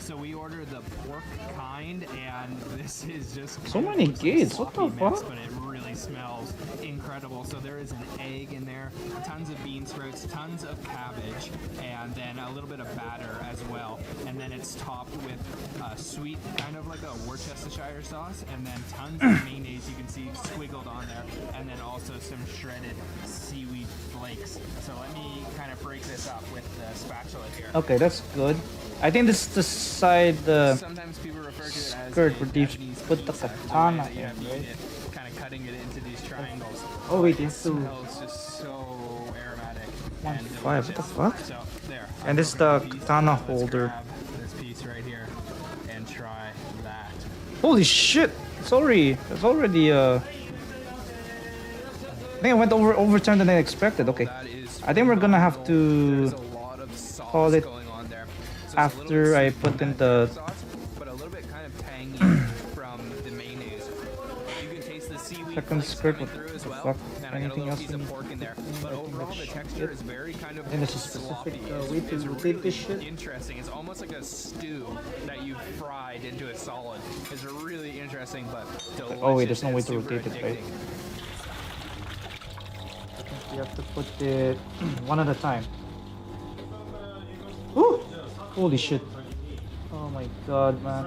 So we ordered the pork kind, and this is just So many gates. What the sloppy mix, fuck? but it really smells incredible. So there is an egg in there, tons of bean sprouts, tons of cabbage, and then a little bit of batter as well. And then it's topped with sweet, kind of like a Worcestershire sauce, and then tons of mayonnaise you can see squiggled on there, and then also some shredded seaweed flakes. So let me kind of break this up with the spatula here. Okay, that's good. I think this is the side, the Sometimes people refer to it as skirt a where they Japanese put the pizza. katana You in, have right? it, kind of cutting it into these triangles. Oh wait, It it's two. smells just so aromatic and 1.5. What the delicious. fuck? So there. And this is the katana holder. Grab this piece right here and try that. Holy shit! It's already. I think I went overturned than I expected. Okay, I think we're gonna have to call it after I put in the. But a little bit kind of tangy from the mayonnaise. You can taste the seaweed Second flakes skirt, coming what through the as well. fuck? and I got a Anything little else piece we of need pork in there. to But I think overall, that the should texture be is very kind of And there's a specific sloppy. way to It's rotate this shit. interesting. It's almost like a stew that you fried into a solid. It's really interesting, but delicious. Oh wait, there's no and way to super rotate it, right? addicting. You have to put it one at a time. Woo! Holy shit. Oh my god, man.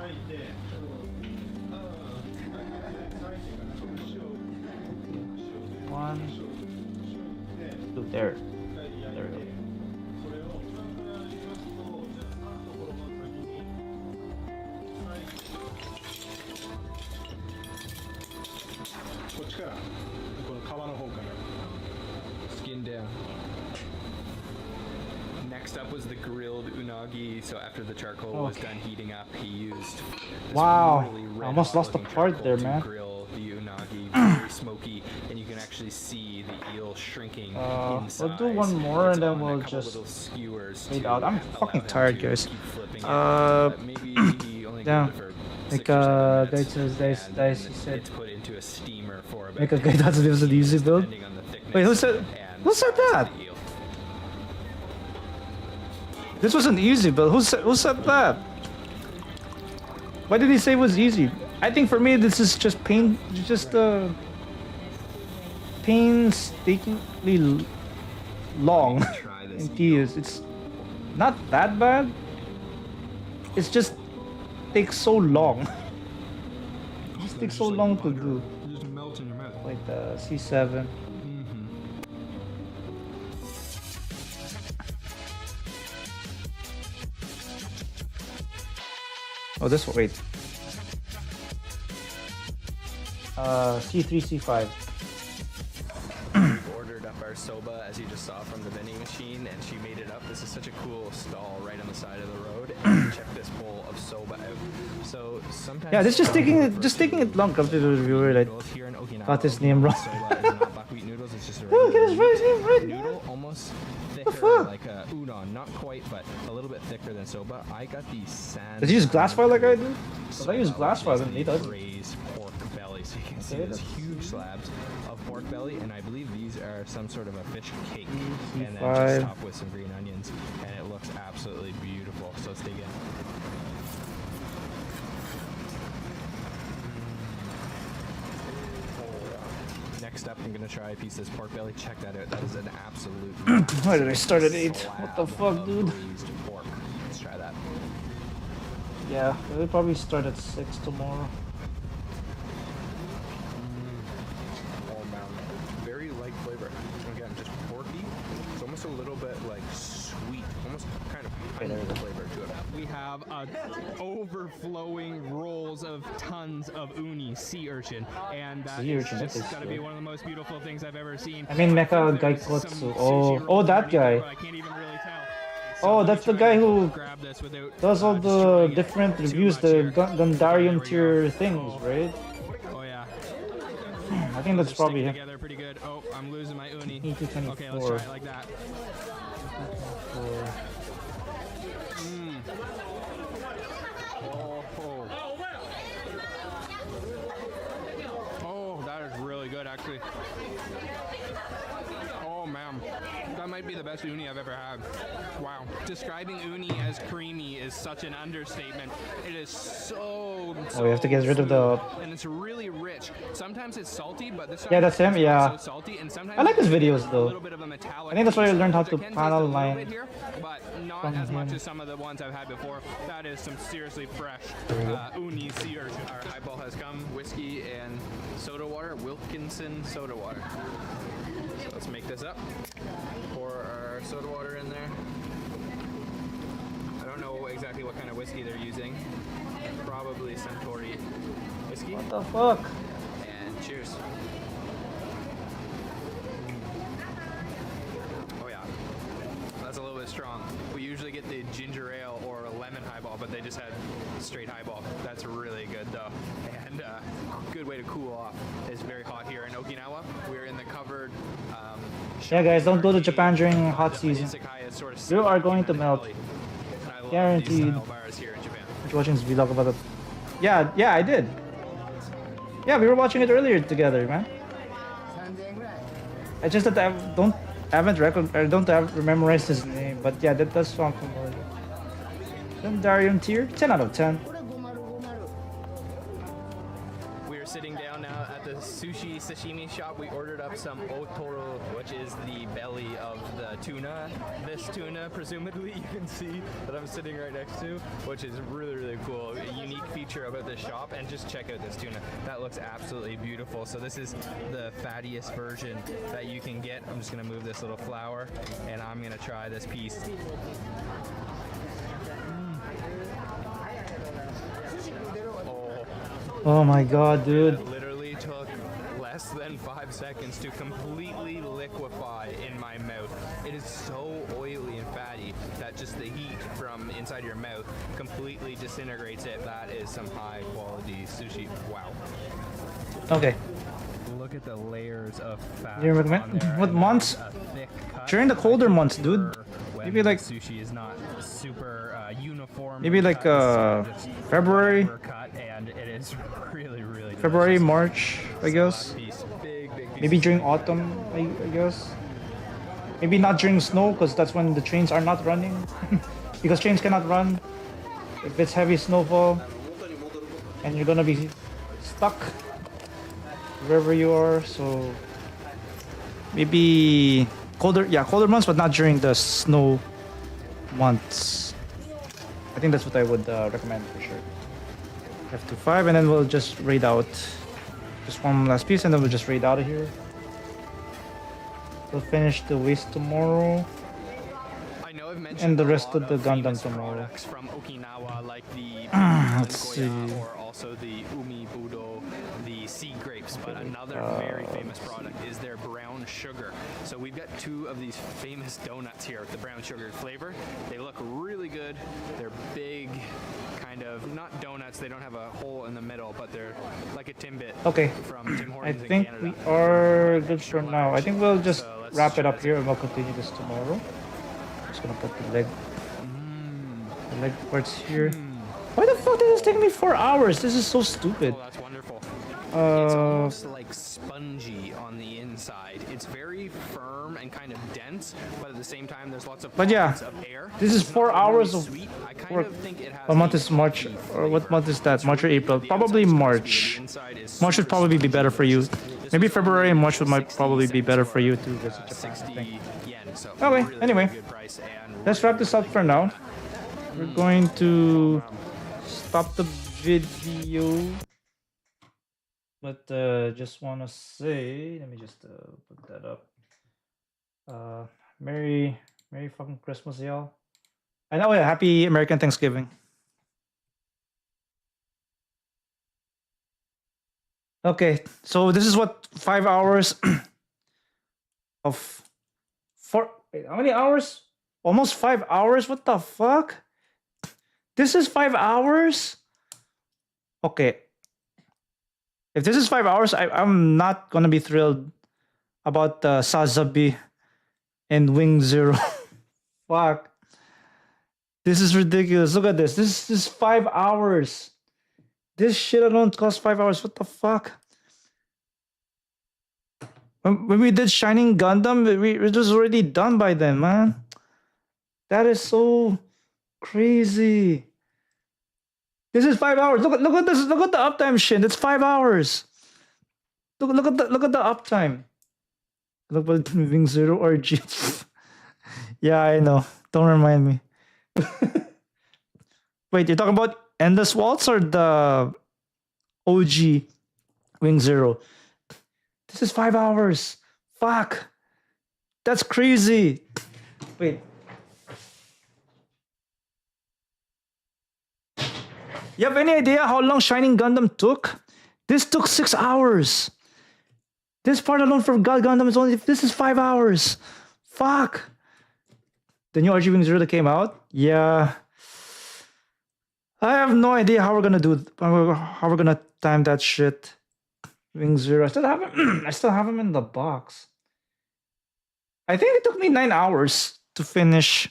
One, two, there. There we go. Skin down. Next up was the grilled unagi. So after the charcoal was done heating up, he used this Wow, really I almost lost the red-hot part looking there, charcoal man. to grill the unagi, very smoky, and you can actually see the eel shrinking in size. We'll do one more It's and then on a we'll couple just little skewers fade to out. I'm allow fucking him tired, to guys. keep flipping it. Maybe he only Damn. grilled it for Like 6 or 7 minutes, dice, and dice, he then said. it's put into a steamer for about Make a 10 guy that's minutes, the easy build. depending on the thickness Wait, who said and who said size of that? the eel. This wasn't easy, but who said that? Why did he say it was easy? I think for me this is just painstakingly long and tedious. It's not that bad. It's just takes so long. It just takes so long to do. It just melts in your mouth. Like the C7. Oh, this one. Wait. C3, C5. We've ordered up our soba, as you just saw from the vending machine, and she made it up. This is such a cool stall right on the side of the road. And check this bowl of soba out. So sometimes Yeah, this just taking it long. Come to the reviewer. Like, here in Okinawa, got his name wrong. soba is not buckwheat noodles. It's just a Look at his regular face, name right noodle, almost thicker, fuck? like a udon. Not quite, but a little bit thicker than soba. I got the sand. Does he use glass file like I do? Because I use glass file, then he does. Braised pork belly, so you can see Okay, these that's- huge slabs of pork belly, and I believe these are some sort of a fish cake, and then C5. just topped with some green onions, and it looks absolutely beautiful. So let's dig in. Next up, I'm gonna try a piece of this pork belly. Check that out. That is an absolute. Why did I start at 8? slab What the fuck, dude? of braised pork. Let's try that. Yeah, we'll probably start at 6 tomorrow. Oh man, very light flavor. Again, just porky. It's almost a little bit like sweet, almost kind of honey flavor to it. We have overflowing rolls of tons of uni sea urchin, and that Sea is urchin, just that is gotta be good. one of the most beautiful things I've ever seen. I mean, Mecha Gaikotsu. Oh, that guy. I can't even really tell. Oh, that's the guy who Grab this without does all the different reviews, the Gundarium tier things, right? Oh yeah. I think that's probably him. Together pretty good. Oh, I'm losing my uni. 224. Okay, let's try it like that. Oh, that is really good, actually. Oh man, that might be the best uni I've ever had. Wow. Describing uni as creamy is such an understatement. It is so. Oh, we have to get rid of the. And it's really rich. Sometimes it's salty, but this time Yeah, that's him. it's Yeah. not so salty. And sometimes I like his it's videos a though. little bit of a metallic I think that's why I taste. learned how So to it can taste panel a little line bit here, but not from as much him. as some of the ones I've had before. That is some seriously fresh uni sea urchin. Our highball has come, whiskey and soda water, Wilkinson soda water. So let's make this up. Pour our soda water in there. I don't know exactly what kind of whiskey they're using. Probably Centauri whiskey. What the fuck? And cheers. Oh yeah, that's a little bit strong. We usually get the ginger ale or a lemon highball, but they just had straight highball. That's really good though. And good way to cool off. It's very hot here in Okinawa. We're in the covered. Yeah, guys, don't go to Japan during hot season. Isekai is sort of You are going to melt. and I love Guaranteed. these style bars here in Japan. You're watching this vlog about it. Yeah, I did. Yeah, we were watching it earlier together, man. I just that I don't have memorized his name, but yeah, that does sound familiar. Darium tier, 10 out of 10. We are sitting down now at the sushi sashimi shop. We ordered up some otoro, which is the belly of the tuna. This tuna, presumably, you can see that I'm sitting right next to, which is really, really cool. A unique feature about this shop, and just check out this tuna. That looks absolutely beautiful. So this is the fattiest version that you can get. I'm just gonna move this little flour, and I'm gonna try this piece. Oh my god, dude. It literally took less than 5 seconds to completely liquefy in my mouth. It is so oily and fatty that just the heat from inside your mouth completely disintegrates it. That is some high quality sushi. Wow. Okay. Look at the layers of fat. You recommend what months? During the colder months, dude. Maybe like sushi is not super uniform. Maybe like February. And it is really, really February, March, I guess. Big Maybe during autumn, I guess. Maybe not during snow, because that's when the trains are not running. Because trains cannot run if it's heavy snowfall, and you're gonna be stuck wherever you are. So maybe colder months, but not during the snow months. I think that's what I would recommend for sure. F25, and then we'll just raid out. Just one last piece, and then we'll just raid out of here. We'll finish the waste tomorrow. I know I've mentioned and the rest of the Gundam tomorrow. From Okinawa, like the Let's see. or also the umi budo, the sea grapes. But another very famous product is their brown sugar. So we've got two of these famous donuts here with the brown sugar flavor. They look really good. They're big, kind of not donuts. They don't have a hole in the middle, but they're like a Timbit. Okay. From Tim I Hortons think in we Canada. are good for now. I think we'll just wrap it up here, and we'll continue this tomorrow. Just gonna put the leg parts here. Why the fuck did this take me 4 hours? This is so stupid. Oh, that's wonderful. It's Uh, almost like spongy on the inside. It's very firm and kind of dense, but at the same time, there's lots of but yeah, pockets of air. this is 4 hours of Sweet. I kind work. of think it has What month is March? Or what month is that? March or April? Probably March. March would probably be better for you. Maybe February and March might probably be better for you to visit Japan. I think. Okay, anyway, let's wrap this up for now. We're going to stop the video. But just want to say, let me just put that up. Merry fucking Christmas, y'all. I know, yeah, happy American Thanksgiving. Okay, so this is what 5 hours of wait, how many hours? Almost 5 hours? What the fuck? This is 5 hours? Okay. If this is 5 hours, I'm not gonna be thrilled about Sazabi and Wing Zero. Fuck. This is ridiculous. Look at this. This is 5 hours. This shit alone cost 5 hours. What the fuck? When we did Shining Gundam, it was already done by then, man. That is so crazy. This is 5 hours. Look at this. Look at the uptime shit. It's 5 hours. Look at the uptime. Look at Wing Zero RG. Yeah, I know. Don't remind me. Wait, you're talking about Endless Waltz or the OG Wing Zero? This is 5 hours. Fuck. That's crazy. Wait. You have any idea how long Shining Gundam took? This took 6 hours. This part alone for God Gundam is only. This is 5 hours. Fuck. The new RG Wing Zero that came out? Yeah. I have no idea how we're gonna do. How we're gonna time that shit. Wing Zero. I still have him. I still have him in the box. I think it took me 9 hours to finish.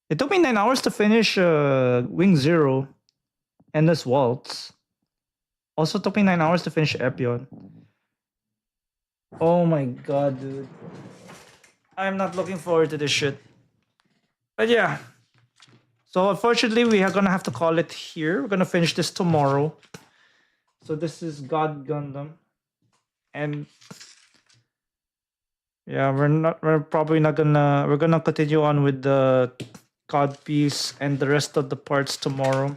It took me 9 hours to finish Wing Zero. Endless Waltz. Also took me 9 hours to finish Epion. Oh my god, dude. I'm not looking forward to this shit. But yeah. So unfortunately, we are gonna have to call it here. We're gonna finish this tomorrow. So this is God Gundam, and yeah, we're probably not gonna. We're gonna continue on with the God piece and the rest of the parts tomorrow.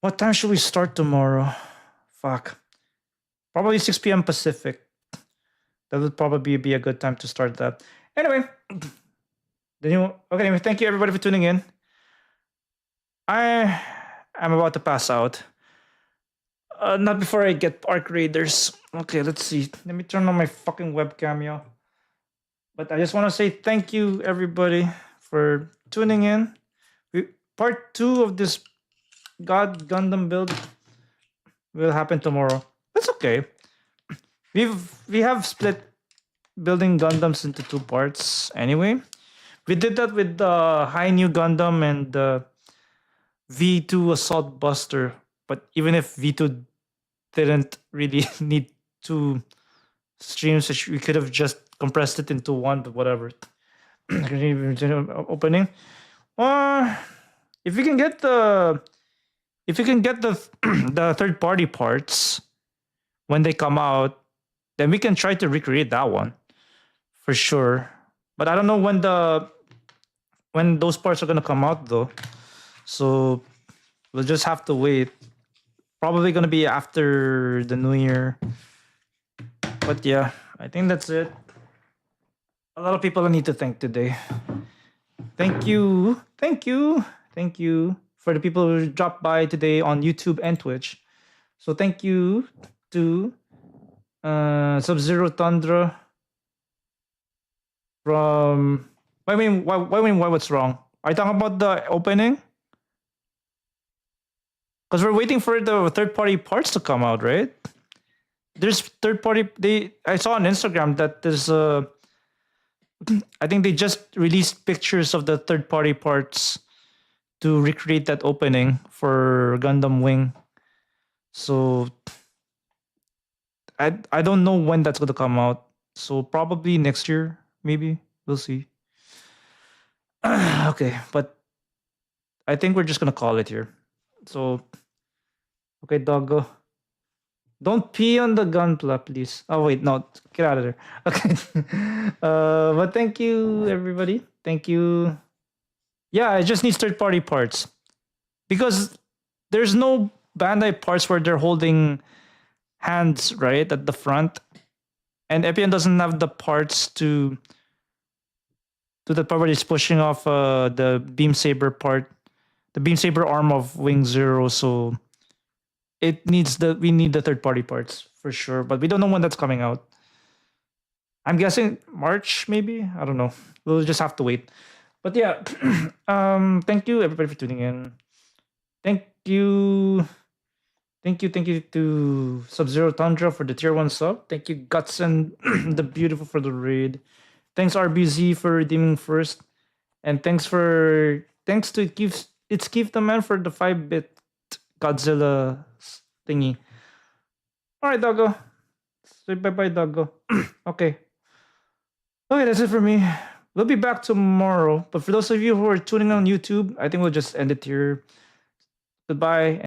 What time should we start tomorrow? Fuck. Probably 6 p.m. Pacific. That would probably be a good time to start that. Anyway, okay. Anyway, thank you everybody for tuning in. I am about to pass out. Not before I get Arc Raiders. Okay, let's see. Let me turn on my fucking webcam, yo. But I just want to say thank you everybody for tuning in. Part 2 of this God Gundam build will happen tomorrow. That's okay. We have split building Gundams into 2 parts anyway. We did that with the High New Gundam and the V2 Assault Buster. But even if V2 didn't really need 2 streams, we could have just compressed it into 1, but whatever. Opening. If you can get the the third party parts when they come out, then we can try to recreate that one for sure. But I don't know when those parts are gonna come out though. So we'll just have to wait. Probably gonna be after the New Year. But yeah, I think that's it. A lot of people I need to thank today. Thank you for the people who dropped by today on YouTube and Twitch. So thank you to Sub-Zero Tundra from. What's wrong? Are you talking about the opening? Because we're waiting for the third-party parts to come out, right? There's third-party. I saw on Instagram that there's I think they just released pictures of the third-party parts to recreate that opening for Gundam Wing. So I don't know when that's going to come out. So probably next year, maybe. We'll see. Okay, but I think we're just going to call it here. So, okay, doggo. Don't pee on the gunpla, please. Oh, wait, no. Get out of there. Okay. But thank you, everybody. Thank you. Yeah, it just needs third-party parts. Because there's no Bandai parts where they're holding hands, right, at the front. And Epion doesn't have the parts to the part where it's pushing off the beam saber part. The beam saber arm of Wing Zero, so we need the third party parts for sure, but we don't know when that's coming out. I'm guessing March, maybe. I don't know. We'll just have to wait. But yeah, thank you everybody for tuning in. Thank you to Sub-Zero Tundra for the tier 1 sub. Thank you Guts and the Beautiful for the raid. Thanks RBZ for redeeming first, and thanks to It's Keith the Man for the 5-bit Godzilla thingy. Alright, doggo. Say bye-bye, doggo. Okay, that's it for me. We'll be back tomorrow. But for those of you who are tuning on YouTube, I think we'll just end it here. Goodbye.